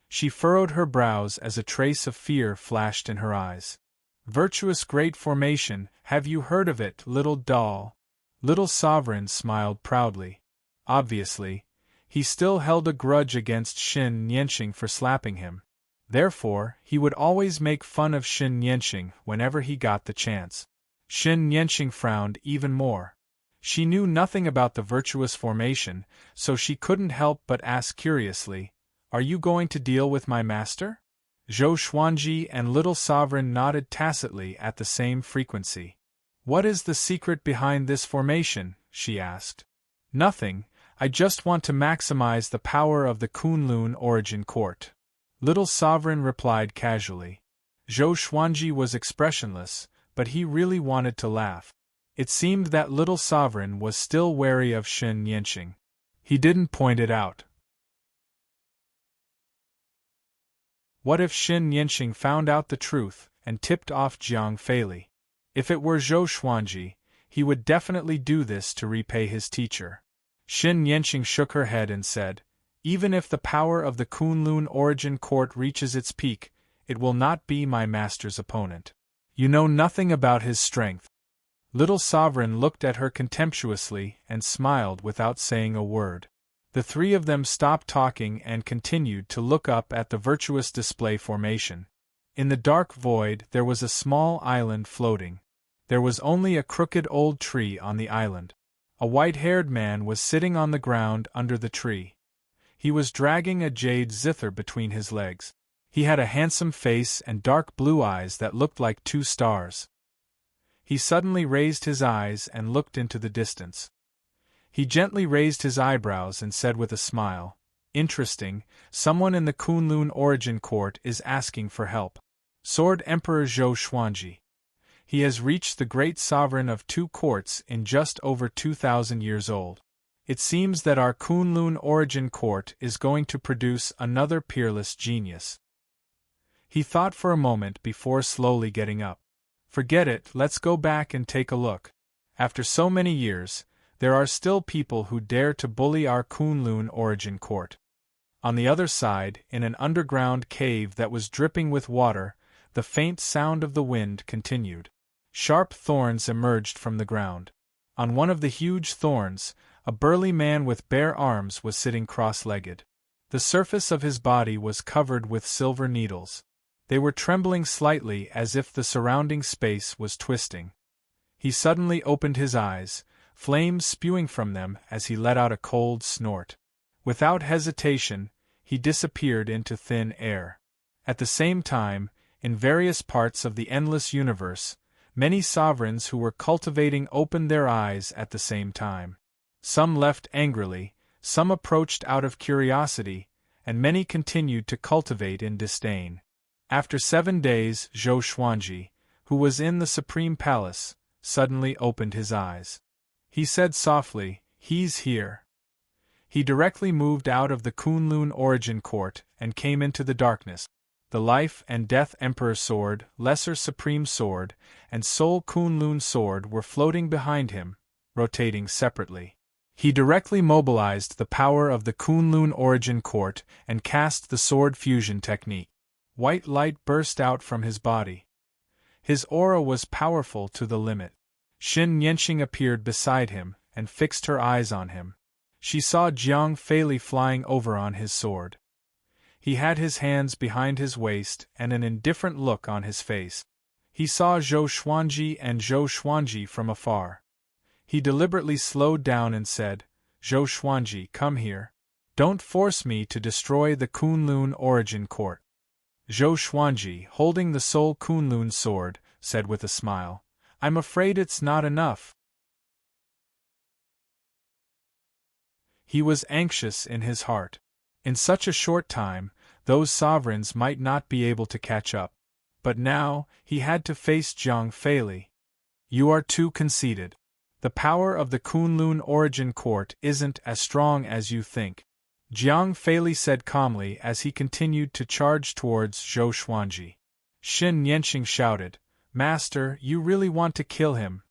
She furrowed her brows as a trace of fear flashed in her eyes. "Virtuous Great Formation, have you heard of it, little doll?" Little Sovereign smiled proudly. Obviously, he still held a grudge against Xin Nianxing for slapping him. Therefore, he would always make fun of Xin Nianxing whenever he got the chance. Xin Nianxing frowned even more. She knew nothing about the virtuous formation, so she couldn't help but ask curiously, "Are you going to deal with my master?" Zhou Xuanji and Little Sovereign nodded tacitly at the same frequency. "What is the secret behind this formation?" she asked. "Nothing, I just want to maximize the power of the Kunlun Origin Court." Little Sovereign replied casually. Zhou Xuanji was expressionless, but he really wanted to laugh. It seemed that Little Sovereign was still wary of Xin Nianxing. He didn't point it out. What if Xin Nianxing found out the truth and tipped off Jiang Feili? If it were Zhou Xuanji, he would definitely do this to repay his teacher. Xin Nianxing shook her head and said, "Even if the power of the Kunlun Origin Court reaches its peak, it will not be my master's opponent. You know nothing about his strength." Little Sovereign looked at her contemptuously and smiled without saying a word. The three of them stopped talking and continued to look up at the virtuous display formation. In the dark void there was a small island floating. There was only a crooked old tree on the island. A white-haired man was sitting on the ground under the tree. He was dragging a jade zither between his legs. He had a handsome face and dark blue eyes that looked like two stars. He suddenly raised his eyes and looked into the distance. He gently raised his eyebrows and said with a smile, "Interesting, someone in the Kunlun Origin Court is asking for help. Sword Emperor Zhou Xuanji. He has reached the great sovereign of two courts in just over 2,000 years old. It seems that our Kunlun Origin Court is going to produce another peerless genius." He thought for a moment before slowly getting up. "Forget it, let's go back and take a look. After so many years, there are still people who dare to bully our Kunlun Origin Court." On the other side, in an underground cave that was dripping with water, the faint sound of the wind continued. Sharp thorns emerged from the ground. On one of the huge thorns, a burly man with bare arms was sitting cross-legged. The surface of his body was covered with silver needles. They were trembling slightly as if the surrounding space was twisting. He suddenly opened his eyes, flames spewing from them as he let out a cold snort. Without hesitation, he disappeared into thin air. At the same time, in various parts of the endless universe, many sovereigns who were cultivating opened their eyes at the same time. Some left angrily, some approached out of curiosity, and many continued to cultivate in disdain. After 7 days, Zhou Xuanji, who was in the Supreme Palace, suddenly opened his eyes. He said softly, "He's here." He directly moved out of the Kunlun Origin Court and came into the darkness. The Life and Death Emperor Sword, Lesser Supreme Sword, and Soul Kunlun Sword were floating behind him, rotating separately. He directly mobilized the power of the Kunlun Origin Court and cast the sword fusion technique. White light burst out from his body. His aura was powerful to the limit. Xin Nianxing appeared beside him and fixed her eyes on him. She saw Jiang Feili flying over on his sword. He had his hands behind his waist and an indifferent look on his face. He saw Zhou Xuanji and Zhou Xuanji from afar. He deliberately slowed down and said, "Zhou Xuanji, come here. Don't force me to destroy the Kunlun origin court." Zhou Xuanji, holding the sole Kunlun sword, said with a smile, "I'm afraid it's not enough." He was anxious in his heart. In such a short time, those sovereigns might not be able to catch up. But now, he had to face Jiang Feili. "You are too conceited. The power of the Kunlun origin court isn't as strong as you think," Jiang Feili said calmly as he continued to charge towards Zhou Xuanji. Xin Yanqing shouted, "Master, you really want to kill him?"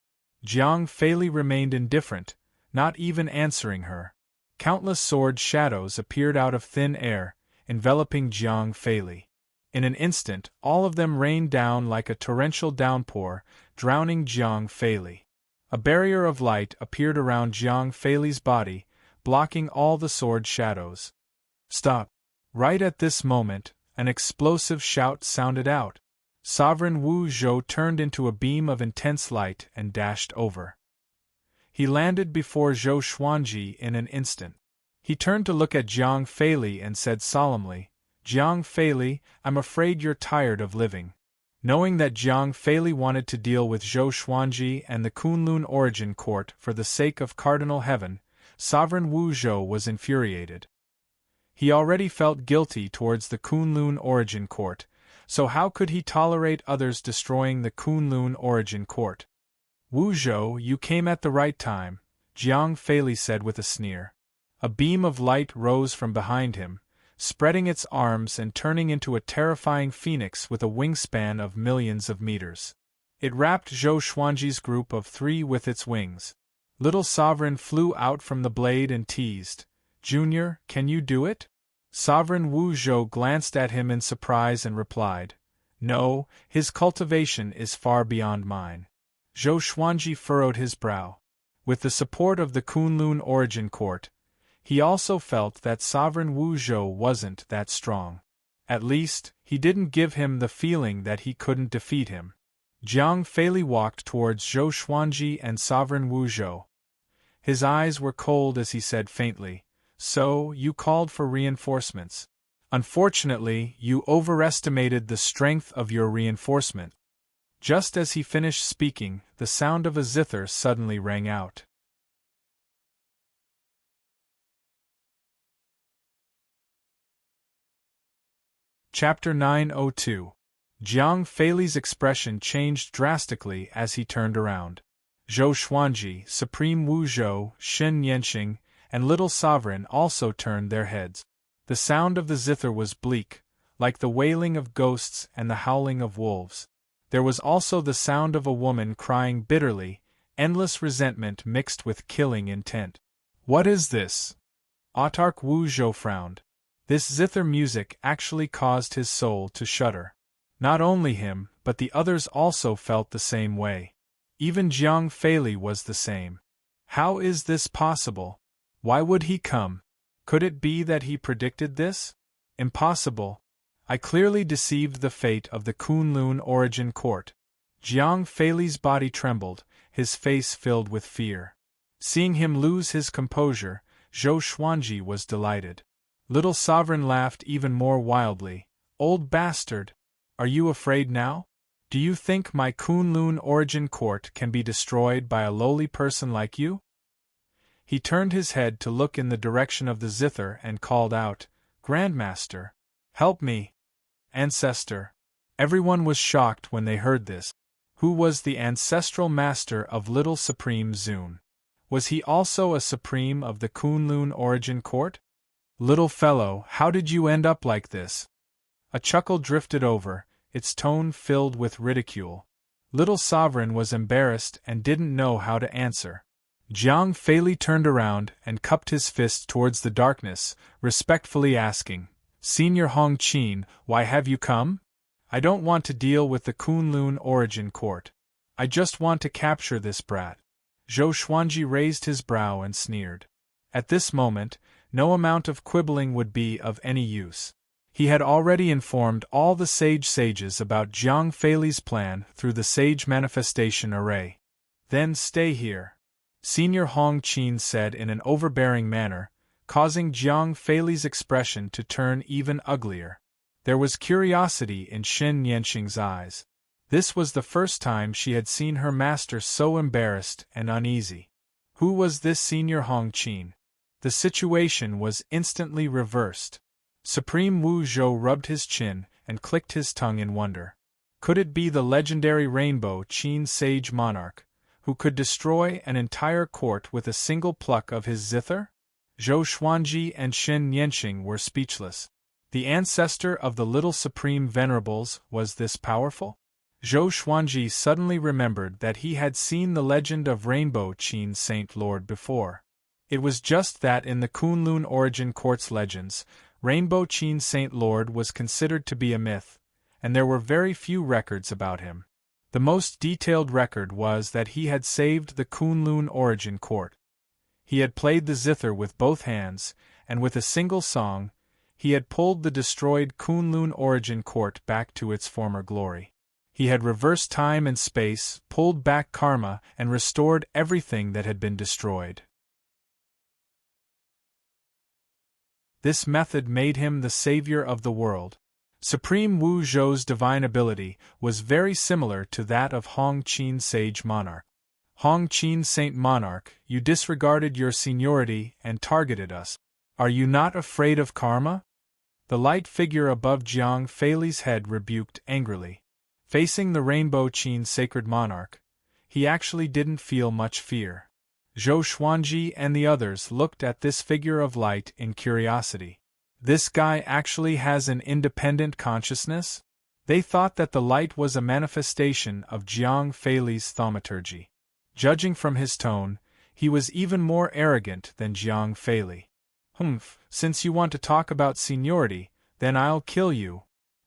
Jiang Feili remained indifferent, not even answering her. Countless sword shadows appeared out of thin air, enveloping Jiang Feili. In an instant, all of them rained down like a torrential downpour, drowning Jiang Feili. A barrier of light appeared around Jiang Feili's body, blocking all the sword shadows. "Stop!" Right at this moment, an explosive shout sounded out. Sovereign Wu Zhou turned into a beam of intense light and dashed over. He landed before Zhou Xuanji in an instant. He turned to look at Jiang Feili and said solemnly, "Jiang Feili, I'm afraid you're tired of living." Knowing that Jiang Feili wanted to deal with Zhou Xuanji and the Kunlun origin court for the sake of Cardinal Heaven, Sovereign Wu Zhou was infuriated. He already felt guilty towards the Kunlun origin court, so how could he tolerate others destroying the Kunlun origin court? "Wu Zhou, you came at the right time," Jiang Feili said with a sneer. A beam of light rose from behind him, spreading its arms and turning into a terrifying phoenix with a wingspan of millions of meters. It wrapped Zhou Xuanji's group of 3 with its wings. Little Sovereign flew out from the blade and teased, "Junior, can you do it?" Sovereign Wu Zhou glanced at him in surprise and replied, "No, his cultivation is far beyond mine." Zhou Xuanji furrowed his brow. With the support of the Kunlun origin court, he also felt that Sovereign Wu Zhou wasn't that strong. At least, he didn't give him the feeling that he couldn't defeat him. Jiang Feili walked towards Zhou Xuanji and Sovereign Wu Zhou. His eyes were cold as he said faintly, "So, you called for reinforcements. Unfortunately, you overestimated the strength of your reinforcement." Just as he finished speaking, the sound of a zither suddenly rang out. Chapter 902. Jiang Feili's expression changed drastically as he turned around. Zhou Xuanji, Supreme Wu Zhou, Xin Yanqing, and Little Sovereign also turned their heads. The sound of the zither was bleak, like the wailing of ghosts and the howling of wolves. There was also the sound of a woman crying bitterly, endless resentment mixed with killing intent. "What is this?" Autarch Wu Zhou frowned. This zither music actually caused his soul to shudder. Not only him, but the others also felt the same way. Even Jiang Feili was the same. How is this possible? Why would he come? Could it be that he predicted this? Impossible. I clearly deceived the fate of the Kunlun origin court. Jiang Feili's body trembled, his face filled with fear. Seeing him lose his composure, Zhou Xuanji was delighted. Little Sovereign laughed even more wildly. "Old bastard! Are you afraid now? Do you think my Kunlun origin court can be destroyed by a lowly person like you?" He turned his head to look in the direction of the zither and called out, "Grandmaster! Help me! Ancestor!" Everyone was shocked when they heard this. Who was the ancestral master of Little Supreme Zun? Was he also a supreme of the Kunlun origin court? "Little fellow, how did you end up like this?" A chuckle drifted over, its tone filled with ridicule. Little Sovereign was embarrassed and didn't know how to answer. Jiang Feili turned around and cupped his fist towards the darkness, respectfully asking, "Senior Hong Qin, why have you come?" "I don't want to deal with the Kunlun origin court. I just want to capture this brat." Zhou Xuanji raised his brow and sneered. At this moment, no amount of quibbling would be of any use. He had already informed all the sages about Jiang Feili's plan through the Sage Manifestation Array. "Then stay here. Senior Hong Qin said in an overbearing manner, causing Jiang Feili's expression to turn even uglier. There was curiosity in Shen Yanqing's eyes. This was the first time she had seen her master so embarrassed and uneasy. Who was this Senior Hong Qin? The situation was instantly reversed. Supreme Wu Zhou rubbed his chin and clicked his tongue in wonder. Could it be the legendary Rainbow Qin Sage Monarch, who could destroy an entire court with a single pluck of his zither? Zhou Xuanji and Shen Yanqing were speechless. The ancestor of the little Supreme Venerables was this powerful? Zhou Xuanji suddenly remembered that he had seen the legend of Rainbow Qin Saint Lord before. It was just that in the Kunlun Origin Court's legends, Rainbow Qin Saint Lord was considered to be a myth, and there were very few records about him. The most detailed record was that he had saved the Kunlun Origin Court. He had played the zither with both hands, and with a single song, he had pulled the destroyed Kunlun Origin Court back to its former glory. He had reversed time and space, pulled back karma, and restored everything that had been destroyed. This method made him the savior of the world. Supreme Wu Zhou's divine ability was very similar to that of Hong Qin Sage Monarch. Hong Qin Saint Monarch, you disregarded your seniority and targeted us. Are you not afraid of karma? The light figure above Jiang Feili's head rebuked angrily. Facing the Rainbow Qin Sacred Monarch, he actually didn't feel much fear. Zhou Xuanji and the others looked at this figure of light in curiosity. This guy actually has an independent consciousness? They thought that the light was a manifestation of Jiang Feili's thaumaturgy. Judging from his tone, he was even more arrogant than Jiang Feili. Since you want to talk about seniority, then I'll kill you.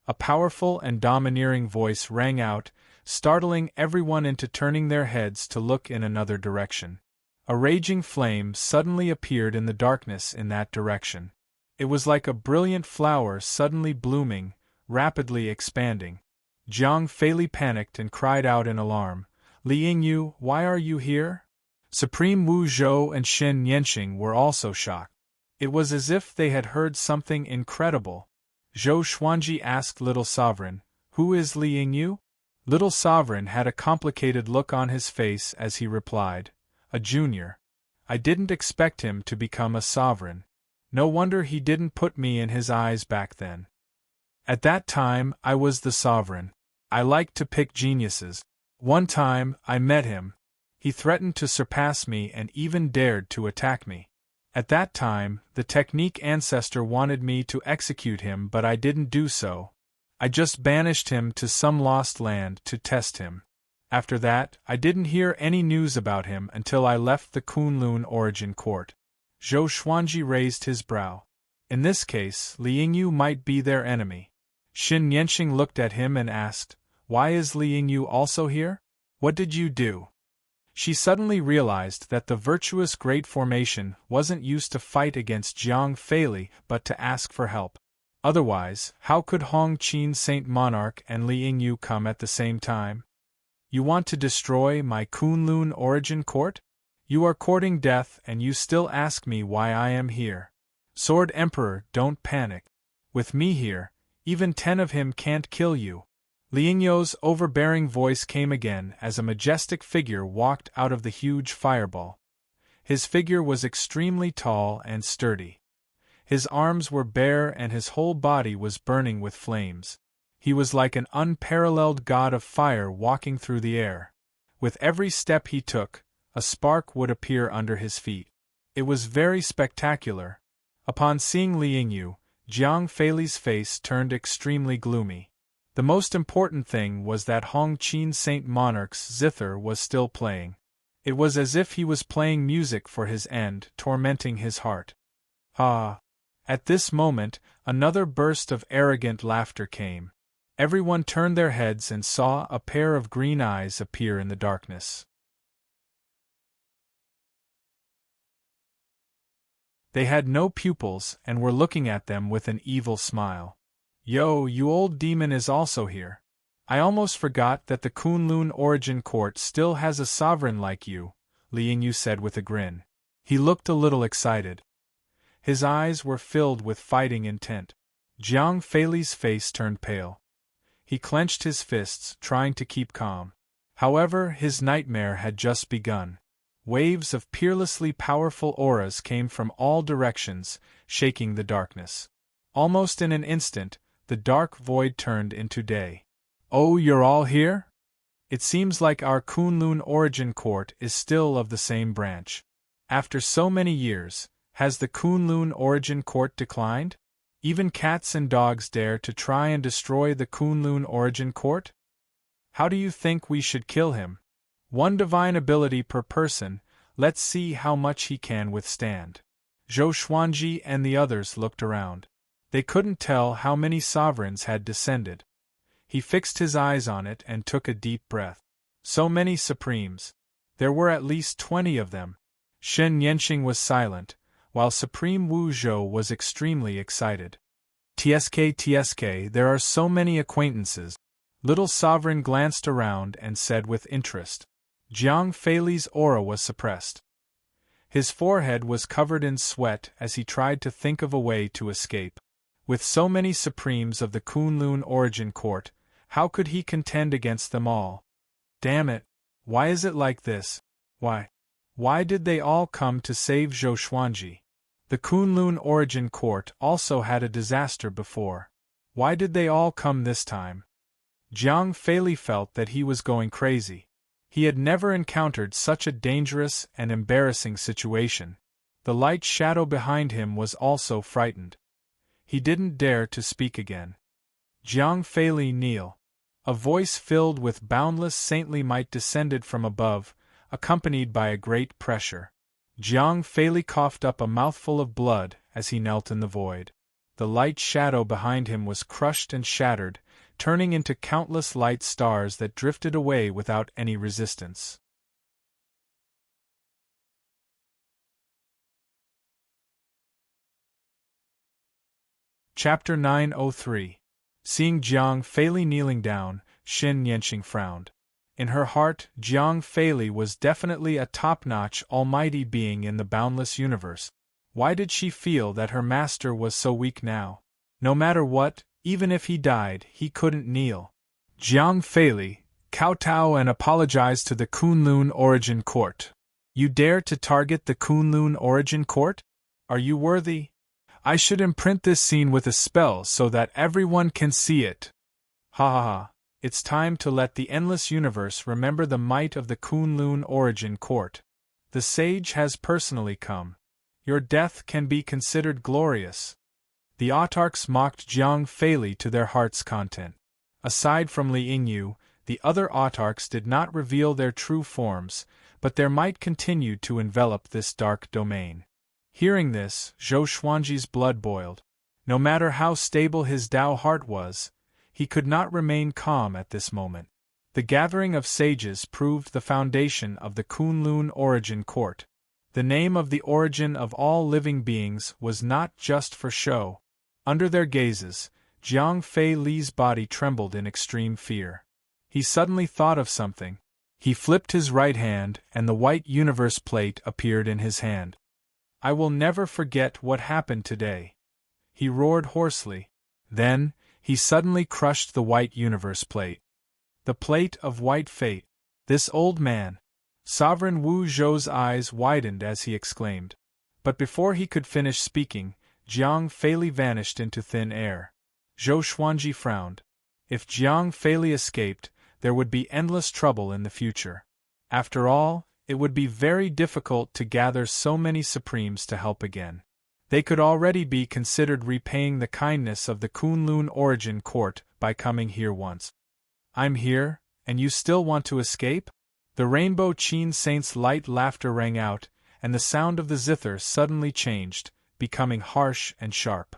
A powerful and domineering voice rang out, startling everyone into turning their heads to look in another direction. A raging flame suddenly appeared in the darkness in that direction. It was like a brilliant flower suddenly blooming, rapidly expanding. Jiang Feili panicked and cried out in alarm, "Li Yingyu, why are you here?" Supreme Wu Zhou and Shen Yanqing were also shocked. It was as if they had heard something incredible. Zhou Xuanji asked Little Sovereign, "Who is Li Yingyu?" Little Sovereign had a complicated look on his face as he replied, "A junior. I didn't expect him to become a sovereign. No wonder he didn't put me in his eyes back then. At that time, I was the sovereign. I liked to pick geniuses. One time, I met him. He threatened to surpass me and even dared to attack me. At that time, the technique ancestor wanted me to execute him, but I didn't do so. I just banished him to some lost land to test him. After that, I didn't hear any news about him until I left the Kunlun Origin Court." Zhou Xuanji raised his brow. In this case, Li Yingyu might be their enemy. Shen Yanqing looked at him and asked, "Why is Li Yingyu also here? What did you do?" She suddenly realized that the virtuous Great Formation wasn't used to fight against Jiang Feili but to ask for help. Otherwise, how could Hong Qin Saint Monarch and Li Yingyu come at the same time? "You want to destroy my Kunlun Origin Court? You are courting death and you still ask me why I am here. Sword Emperor, don't panic. With me here, even 10 of him can't kill you." Li Yingyu's overbearing voice came again as a majestic figure walked out of the huge fireball. His figure was extremely tall and sturdy. His arms were bare and his whole body was burning with flames. He was like an unparalleled god of fire walking through the air. With every step he took, a spark would appear under his feet. It was very spectacular. Upon seeing Li Yingyu, Jiang Feili's face turned extremely gloomy. The most important thing was that Hong Qin Saint Monarch's zither was still playing. It was as if he was playing music for his end, tormenting his heart. Ah! At this moment, another burst of arrogant laughter came. Everyone turned their heads and saw a pair of green eyes appear in the darkness. They had no pupils and were looking at them with an evil smile. "Yo, you old demon is also here. I almost forgot that the Kunlun Origin Court still has a sovereign like you," Li Yingyu said with a grin. He looked a little excited. His eyes were filled with fighting intent. Jiang Feili's face turned pale. He clenched his fists, trying to keep calm. However, his nightmare had just begun. Waves of peerlessly powerful auras came from all directions, shaking the darkness. Almost in an instant, the dark void turned into day. Oh, you're all here? It seems like our Kunlun origin court is still of the same branch. After so many years, has the Kunlun origin court declined? Even cats and dogs dare to try and destroy the Kunlun origin court? How do you think we should kill him? One divine ability per person, let's see how much he can withstand. Zhou Xuanji and the others looked around. They couldn't tell how many sovereigns had descended. He fixed his eyes on it and took a deep breath. So many supremes. There were at least 20 of them. Shen Yanqing was silent, while Supreme Wu Zhou was extremely excited. TSK, there are so many acquaintances. Little Sovereign glanced around and said with interest. Jiang Feili's aura was suppressed. His forehead was covered in sweat as he tried to think of a way to escape. With so many Supremes of the Kunlun origin court, how could he contend against them all? Damn it! Why is it like this? Why did they all come to save Zhou Xuanji? The Kunlun origin court also had a disaster before. Why did they all come this time? Jiang Feili felt that he was going crazy. He had never encountered such a dangerous and embarrassing situation. The light shadow behind him was also frightened. He didn't dare to speak again. Jiang Feili, kneel. A voice filled with boundless saintly might descended from above, accompanied by a great pressure. Jiang Feili coughed up a mouthful of blood as he knelt in the void. The light shadow behind him was crushed and shattered, turning into countless light stars that drifted away without any resistance. Chapter 903. Seeing Jiang Feili kneeling down, Shen Yanqing frowned. In her heart, Jiang Feili was definitely a top-notch almighty being in the boundless universe. Why did she feel that her master was so weak now? No matter what, even if he died, he couldn't kneel. Jiang Feili, kowtow and apologize to the Kunlun origin court. You dare to target the Kunlun origin court? Are you worthy? I should imprint this scene with a spell so that everyone can see it. Ha ha ha. It's time to let the endless universe remember the might of the Kunlun origin court. The sage has personally come. Your death can be considered glorious. The autarchs mocked Jiang Feili to their heart's content. Aside from Li Yingyu, the other autarchs did not reveal their true forms, but their might continued to envelop this dark domain. Hearing this, Zhou Xuanji's blood boiled. No matter how stable his Tao heart was, he could not remain calm at this moment. The gathering of sages proved the foundation of the Kunlun origin court. The name of the origin of all living beings was not just for show. Under their gazes, Jiang Feili's body trembled in extreme fear. He suddenly thought of something. He flipped his right hand and the white universe plate appeared in his hand. I will never forget what happened today. He roared hoarsely. Then, he suddenly crushed the white universe plate. The plate of white fate. This old man. Sovereign Wu Zhou's eyes widened as he exclaimed. But before he could finish speaking, Jiang Feili vanished into thin air. Zhou Xuanji frowned. If Jiang Feili escaped, there would be endless trouble in the future. After all, it would be very difficult to gather so many Supremes to help again. They could already be considered repaying the kindness of the Kunlun origin court by coming here once. I'm here, and you still want to escape? The Rainbow Qin Saint's light laughter rang out, and the sound of the zither suddenly changed, becoming harsh and sharp.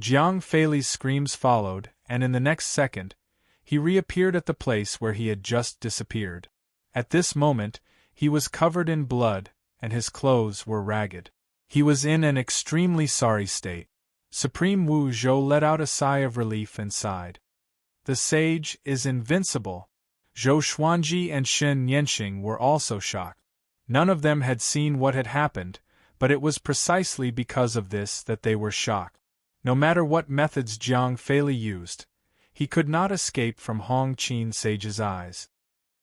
Jiang Feili's screams followed, and in the next second, he reappeared at the place where he had just disappeared. At this moment, he was covered in blood, and his clothes were ragged. He was in an extremely sorry state. Supreme Wu Zhou let out a sigh of relief and sighed. The sage is invincible. Zhou Xuanji and Shen Yanqing were also shocked. None of them had seen what had happened, but it was precisely because of this that they were shocked. No matter what methods Jiang Feili used, he could not escape from Hong Qin Sage's eyes.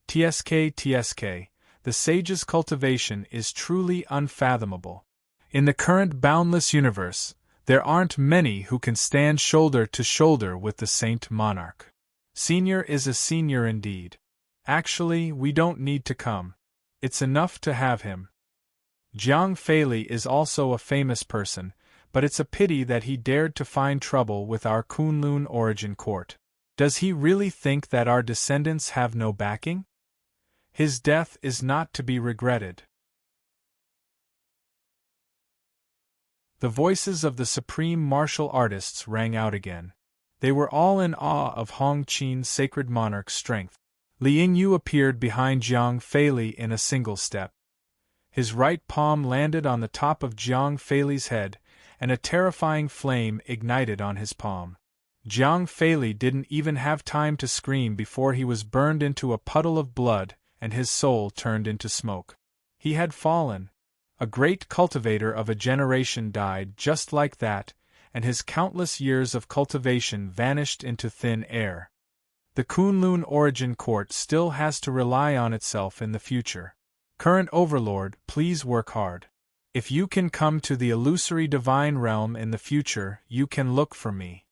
TSK, the sage's cultivation is truly unfathomable. In the current boundless universe, there aren't many who can stand shoulder to shoulder with the Saint Monarch. Senior is a senior indeed. Actually, we don't need to come. It's enough to have him. Jiang Feili is also a famous person, but it's a pity that he dared to find trouble with our Kunlun origin court. Does he really think that our descendants have no backing? His death is not to be regretted. The voices of the supreme martial artists rang out again. They were all in awe of Hong Qin's sacred monarch's strength. Li Yingyu appeared behind Jiang Feili in a single step. His right palm landed on the top of Jiang Feili's head, and a terrifying flame ignited on his palm. Jiang Feili didn't even have time to scream before he was burned into a puddle of blood, and his soul turned into smoke. He had fallen. A great cultivator of a generation died just like that, and his countless years of cultivation vanished into thin air. The Kunlun origin court still has to rely on itself in the future. Current Overlord, please work hard. If you can come to the illusory divine realm in the future, you can look for me.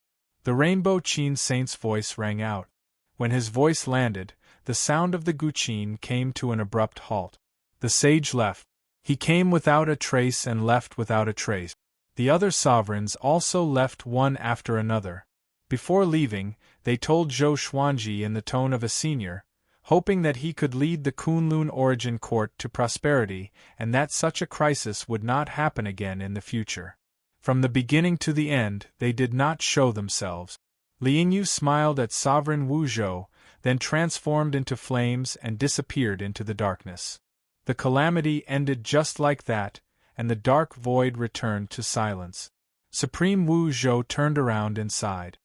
The Rainbow Qin Saint's voice rang out. When his voice landed, the sound of the Guqin came to an abrupt halt. The sage left. He came without a trace and left without a trace. The other sovereigns also left one after another. Before leaving, they told Zhou Xuanji in the tone of a senior, hoping that he could lead the Kunlun origin court to prosperity and that such a crisis would not happen again in the future. From the beginning to the end, they did not show themselves. Li Yingyu smiled at Sovereign Wu Zhou, then transformed into flames and disappeared into the darkness. The calamity ended just like that, and the dark void returned to silence. Supreme Wu Zhou turned around and sighed.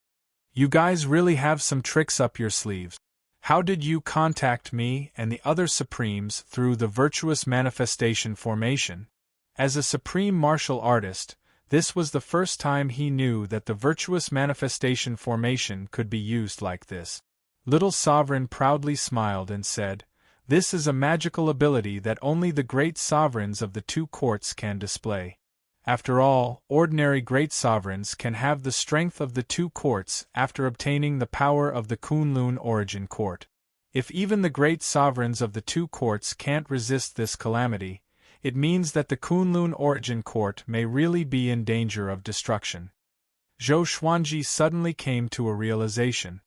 You guys really have some tricks up your sleeves. How did you contact me and the other Supremes through the virtuous manifestation formation? As a supreme martial artist, this was the first time he knew that the virtuous manifestation formation could be used like this. Little Sovereign proudly smiled and said, "This is a magical ability that only the great sovereigns of the two courts can display. After all, ordinary great sovereigns can have the strength of the two courts after obtaining the power of the Kunlun origin court. If even the great sovereigns of the two courts can't resist this calamity, it means that the Kunlun origin court may really be in danger of destruction." Zhou Xuanji suddenly came to a realization.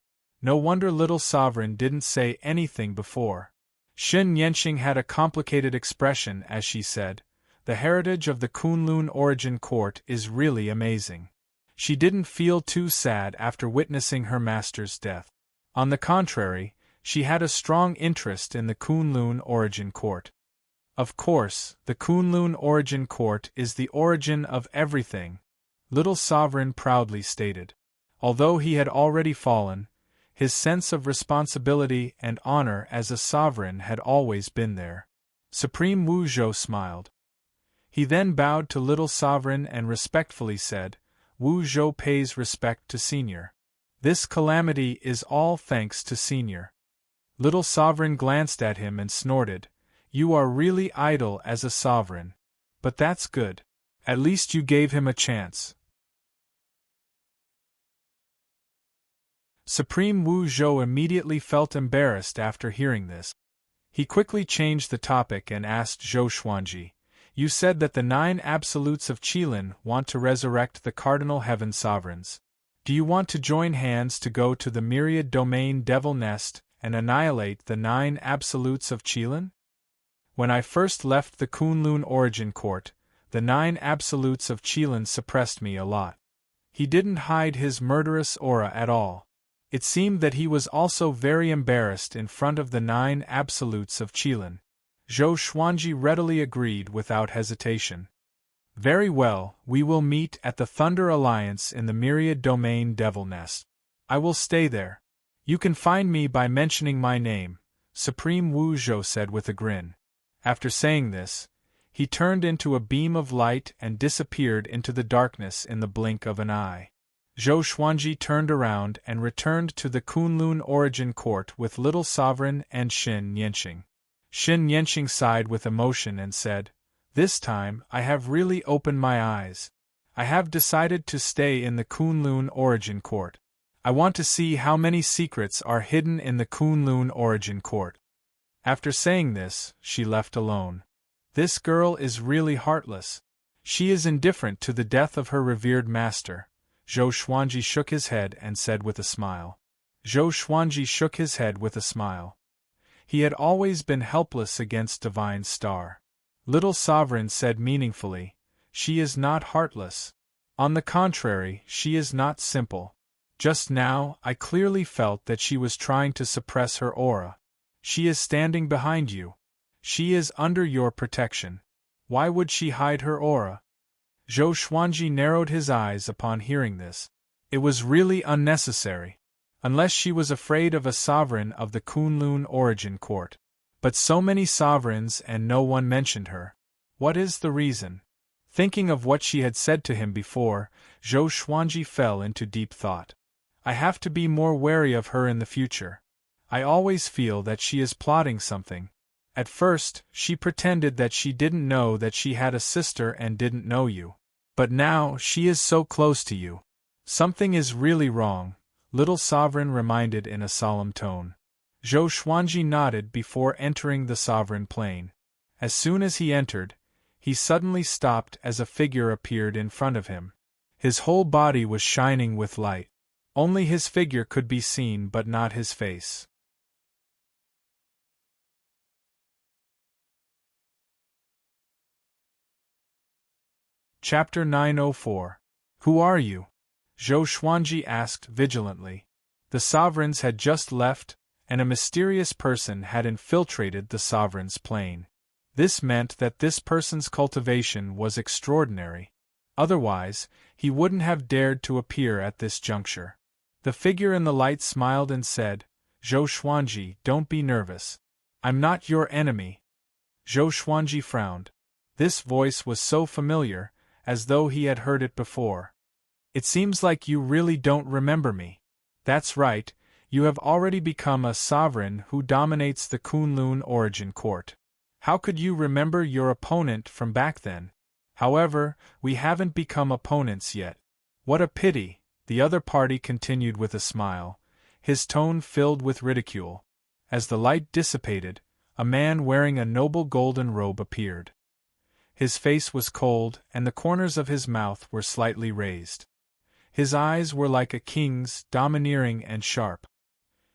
No wonder Little Sovereign didn't say anything before. Xin Yanqing had a complicated expression as she said, "The heritage of the Kunlun origin court is really amazing." She didn't feel too sad after witnessing her master's death. On the contrary, she had a strong interest in the Kunlun origin court. Of course, the Kunlun origin court is the origin of everything, Little Sovereign proudly stated. Although he had already fallen, his sense of responsibility and honor as a sovereign had always been there. Supreme Wu Zhou smiled. He then bowed to Little Sovereign and respectfully said, "Wu Zhou pays respect to Senior. This calamity is all thanks to Senior." Little Sovereign glanced at him and snorted, "You are really idle as a sovereign. But that's good. At least you gave him a chance." Supreme Wu Zhou immediately felt embarrassed after hearing this. He quickly changed the topic and asked Zhou Xuanji, "You said that the 9 absolutes of Qilin want to resurrect the cardinal heaven sovereigns. Do you want to join hands to go to the myriad domain devil nest and annihilate the 9 absolutes of Qilin? When I first left the Kunlun origin court, the 9 absolutes of Qilin suppressed me a lot." He didn't hide his murderous aura at all. It seemed that he was also very embarrassed in front of the 9 absolutes of Qilin. Zhou Xuanji readily agreed without hesitation. "Very well, we will meet at the Thunder Alliance in the Myriad Domain Devil Nest. I will stay there. You can find me by mentioning my name," Supreme Wu Zhou said with a grin. After saying this, he turned into a beam of light and disappeared into the darkness in the blink of an eye. Zhou Xuanji turned around and returned to the Kunlun origin court with little sovereign and Xin Yanqing. Xin Yanqing sighed with emotion and said, "This time, I have really opened my eyes. I have decided to stay in the Kunlun origin court. I want to see how many secrets are hidden in the Kunlun origin court." After saying this, she left alone. This girl is really heartless. She is indifferent to the death of her revered master. Zhou Xuanji shook his head and said with a smile. Zhou Xuanji shook his head with a smile. He had always been helpless against Divine Star. Little Sovereign said meaningfully, "She is not heartless. On the contrary, she is not simple. Just now, I clearly felt that she was trying to suppress her aura. She is standing behind you. She is under your protection. Why would she hide her aura?" Zhou Xuanji narrowed his eyes upon hearing this. It was really unnecessary. Unless she was afraid of a sovereign of the Kunlun origin court. But so many sovereigns and no one mentioned her. What is the reason? Thinking of what she had said to him before, Zhou Xuanji fell into deep thought. I have to be more wary of her in the future. I always feel that she is plotting something. At first, she pretended that she didn't know that she had a sister and didn't know you. But now, she is so close to you. Something is really wrong, Little Sovereign reminded in a solemn tone. Zhou Xuanji nodded before entering the sovereign plane. As soon as he entered, he suddenly stopped as a figure appeared in front of him. His whole body was shining with light. Only his figure could be seen but not his face. Chapter 904. Who are you? Zhou Xuanji asked vigilantly. The sovereigns had just left, and a mysterious person had infiltrated the sovereign's plane. This meant that this person's cultivation was extraordinary. Otherwise, he wouldn't have dared to appear at this juncture. The figure in the light smiled and said, "Zhou Xuanji, don't be nervous. I'm not your enemy." Zhou Xuanji frowned. This voice was so familiar, as though he had heard it before. "It seems like you really don't remember me." "That's right, you have already become a sovereign who dominates the Kunlun origin court. How could you remember your opponent from back then? However, we haven't become opponents yet." "What a pity," the other party continued with a smile, his tone filled with ridicule. As the light dissipated, a man wearing a noble golden robe appeared. His face was cold, and the corners of his mouth were slightly raised. His eyes were like a king's, domineering and sharp.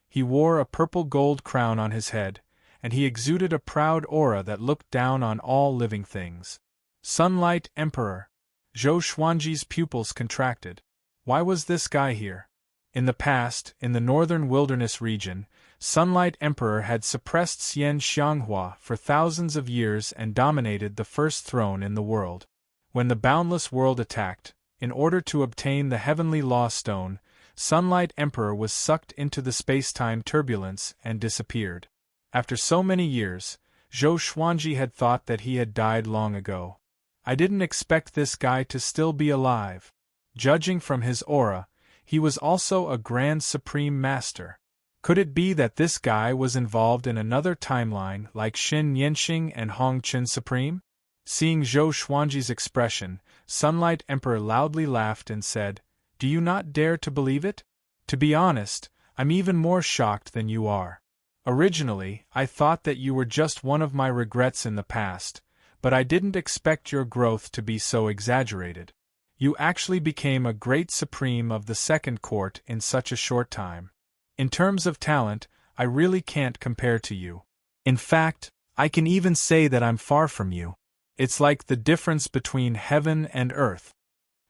He wore a purple gold crown on his head, and he exuded a proud aura that looked down on all living things. Sunlight Emperor. Zhou Xuanji's pupils contracted. Why was this guy here? In the past, in the northern wilderness region, Sunlight Emperor had suppressed Xian Xianghua for thousands of years and dominated the first throne in the world. When the boundless world attacked, in order to obtain the heavenly law stone, Sunlight Emperor was sucked into the space-time turbulence and disappeared. After so many years, Zhou Xuanji had thought that he had died long ago. I didn't expect this guy to still be alive. Judging from his aura, he was also a Grand Supreme Master. Could it be that this guy was involved in another timeline like Xin Yanqing and Hong Qin Supreme? Seeing Zhou Xuanji's expression, Sunlight Emperor loudly laughed and said, "Do you not dare to believe it? To be honest, I'm even more shocked than you are. Originally, I thought that you were just one of my regrets in the past, but I didn't expect your growth to be so exaggerated. You actually became a great supreme of the second court in such a short time. In terms of talent, I really can't compare to you. In fact, I can even say that I'm far from you. It's like the difference between heaven and earth."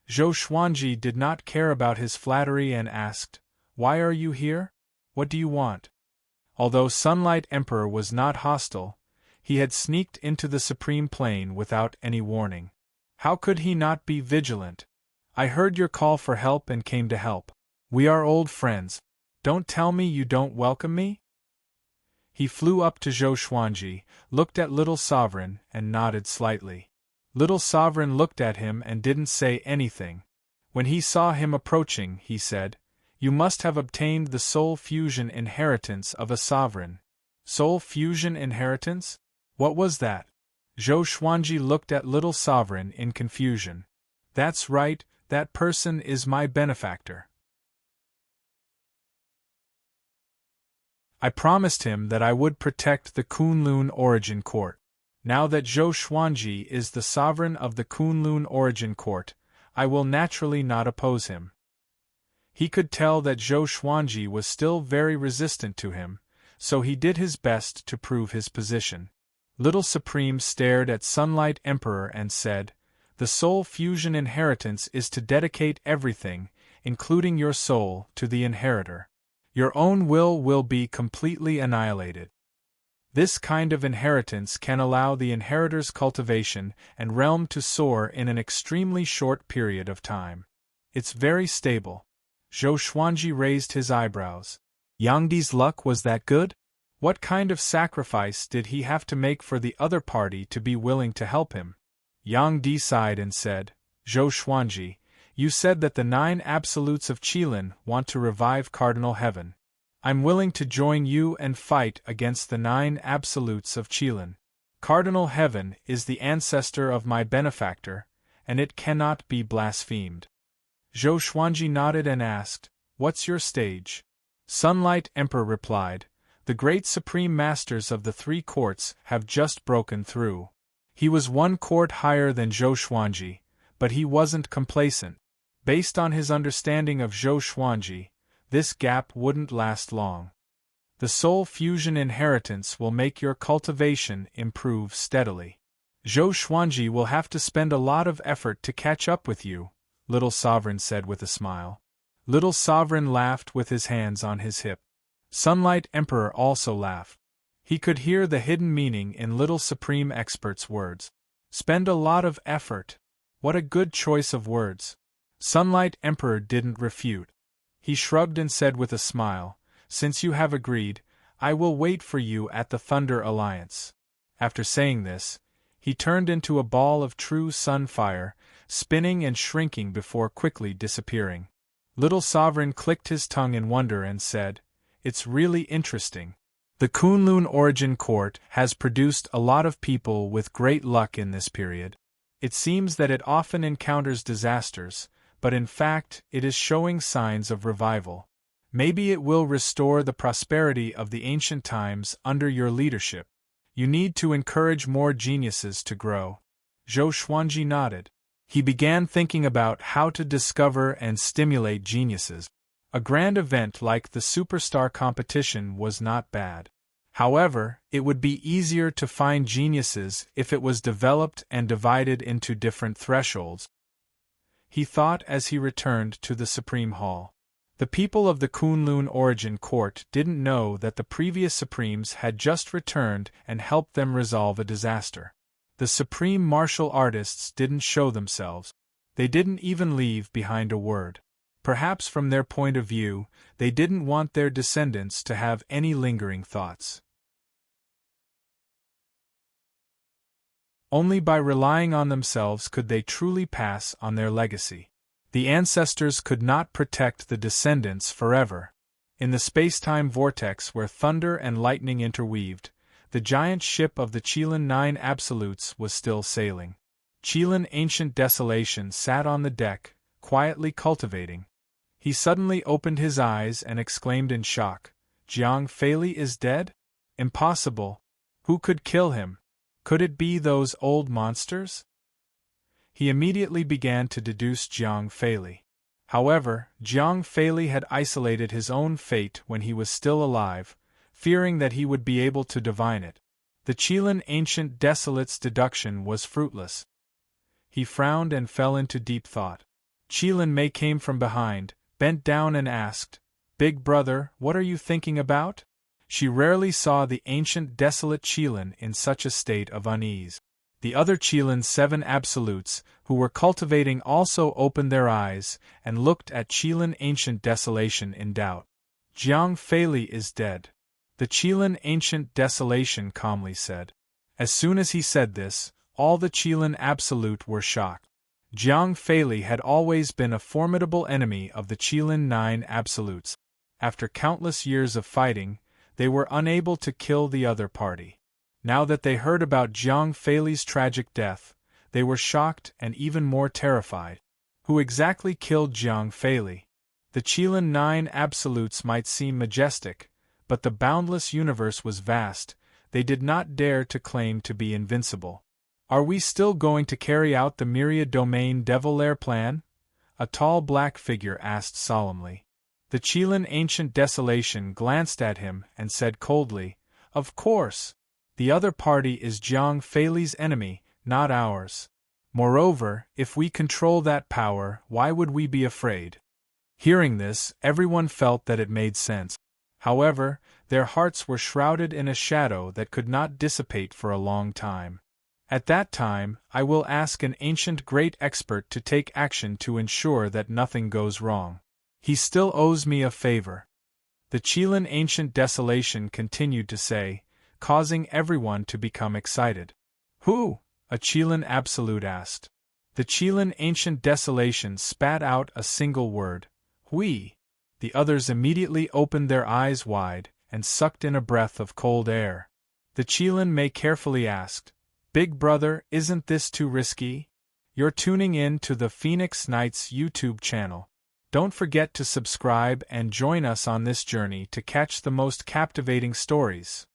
Zhou Xuanji did not care about his flattery and asked, "Why are you here? What do you want?" Although Sunlight Emperor was not hostile, he had sneaked into the Supreme Plane without any warning. How could he not be vigilant? "I heard your call for help and came to help. We are old friends. Don't tell me you don't welcome me?" He flew up to Zhou Xuanji, looked at Little Sovereign, and nodded slightly. Little Sovereign looked at him and didn't say anything. When he saw him approaching, he said, "You must have obtained the soul fusion inheritance of a sovereign." Soul fusion inheritance? What was that? Zhou Xuanji looked at Little Sovereign in confusion. That's right, that person is my benefactor. I promised him that I would protect the Kunlun Origin Court. Now that Zhou Xuanji is the sovereign of the Kunlun Origin Court, I will naturally not oppose him. He could tell that Zhou Xuanji was still very resistant to him, so he did his best to prove his position. Little Supreme stared at Sunlight Emperor and said, "The soul fusion inheritance is to dedicate everything, including your soul, to the inheritor. Your own will be completely annihilated. This kind of inheritance can allow the inheritor's cultivation and realm to soar in an extremely short period of time. It's very stable." Zhou Xuanji raised his eyebrows. Yangdi's luck was that good? What kind of sacrifice did he have to make for the other party to be willing to help him? Yang Di sighed and said, "Zhou Xuanji, you said that the 9 absolutes of Qilin want to revive Cardinal Heaven. I'm willing to join you and fight against the 9 absolutes of Qilin. Cardinal Heaven is the ancestor of my benefactor, and it cannot be blasphemed." Zhou Xuanji nodded and asked, "What's your stage?" Sunlight Emperor replied, "The great supreme masters of the 3 courts have just broken through." He was 1 court higher than Zhou Xuanji, but he wasn't complacent. Based on his understanding of Zhou Xuanji, this gap wouldn't last long. The soul fusion inheritance will make your cultivation improve steadily. Zhou Xuanji will have to spend a lot of effort to catch up with you, Little Sovereign said with a smile. Little Sovereign laughed with his hands on his hip. Sunlight Emperor also laughed. He could hear the hidden meaning in Little Supreme Expert's words. Spend a lot of effort. What a good choice of words. Sunlight Emperor didn't refute. He shrugged and said with a smile, "Since you have agreed, I will wait for you at the Thunder Alliance." After saying this, he turned into a ball of true sun fire, spinning and shrinking before quickly disappearing. Little Sovereign clicked his tongue in wonder and said, "It's really interesting. The Kunlun Origin Court has produced a lot of people with great luck in this period. It seems that it often encounters disasters, but in fact it is showing signs of revival. Maybe it will restore the prosperity of the ancient times under your leadership. You need to encourage more geniuses to grow." Zhou Xuanji nodded. He began thinking about how to discover and stimulate geniuses. A grand event like the Superstar competition was not bad. However, it would be easier to find geniuses if it was developed and divided into different thresholds, he thought as he returned to the Supreme Hall. The people of the Kunlun Origin Court didn't know that the previous Supremes had just returned and helped them resolve a disaster. The Supreme Martial Artists didn't show themselves. They didn't even leave behind a word. Perhaps from their point of view, they didn't want their descendants to have any lingering thoughts. Only by relying on themselves could they truly pass on their legacy. The ancestors could not protect the descendants forever. In the space-time vortex where thunder and lightning interweaved, the giant ship of the Qilin 9 Absolutes was still sailing. Qilin Ancient Desolation sat on the deck, quietly cultivating. He suddenly opened his eyes and exclaimed in shock, "Jiang Feili is dead? Impossible! Who could kill him? Could it be those old monsters?" He immediately began to deduce Jiang Feili. However, Jiang Feili had isolated his own fate when he was still alive, fearing that he would be able to divine it. The Qilin Ancient Desolate's deduction was fruitless. He frowned and fell into deep thought. Qilin Mei came from behind, bent down and asked, "Big brother, what are you thinking about?" She rarely saw the ancient desolate Qilin in such a state of unease. The other Qilin 7 Absolutes, who were cultivating, also opened their eyes and looked at Qilin Ancient Desolation in doubt. "Jiang Feili is dead. The Qilin Ancient Desolation calmly said. As soon as he said this, all the Qilin Absolute were shocked. Jiang Feili had always been a formidable enemy of the Qilin Nine Absolutes. After countless years of fighting, they were unable to kill the other party. Now that they heard about Jiang Feili's tragic death, they were shocked and even more terrified. Who exactly killed Jiang Feili? The Qilin Nine Absolutes might seem majestic, but the boundless universe was vast. They did not dare to claim to be invincible. Are we still going to carry out the Myriad Domain Devil Lair plan? A tall black figure asked solemnly. The Qilin Ancient Desolation glanced at him and said coldly, Of course. The other party is Jiang Feili's enemy, not ours. Moreover, if we control that power, why would we be afraid? Hearing this, everyone felt that it made sense. However, their hearts were shrouded in a shadow that could not dissipate for a long time. At that time, I will ask an ancient great expert to take action to ensure that nothing goes wrong. He still owes me a favor. The Qilin Ancient Desolation continued to say, causing everyone to become excited. Who? A Qilin Absolute asked. The Qilin Ancient Desolation spat out a single word. We. The others immediately opened their eyes wide and sucked in a breath of cold air. The Qilin Mei carefully asked, Big brother, isn't this too risky? You're tuning in to the Phoenix Knights YouTube channel. Don't forget to subscribe and join us on this journey to catch the most captivating stories.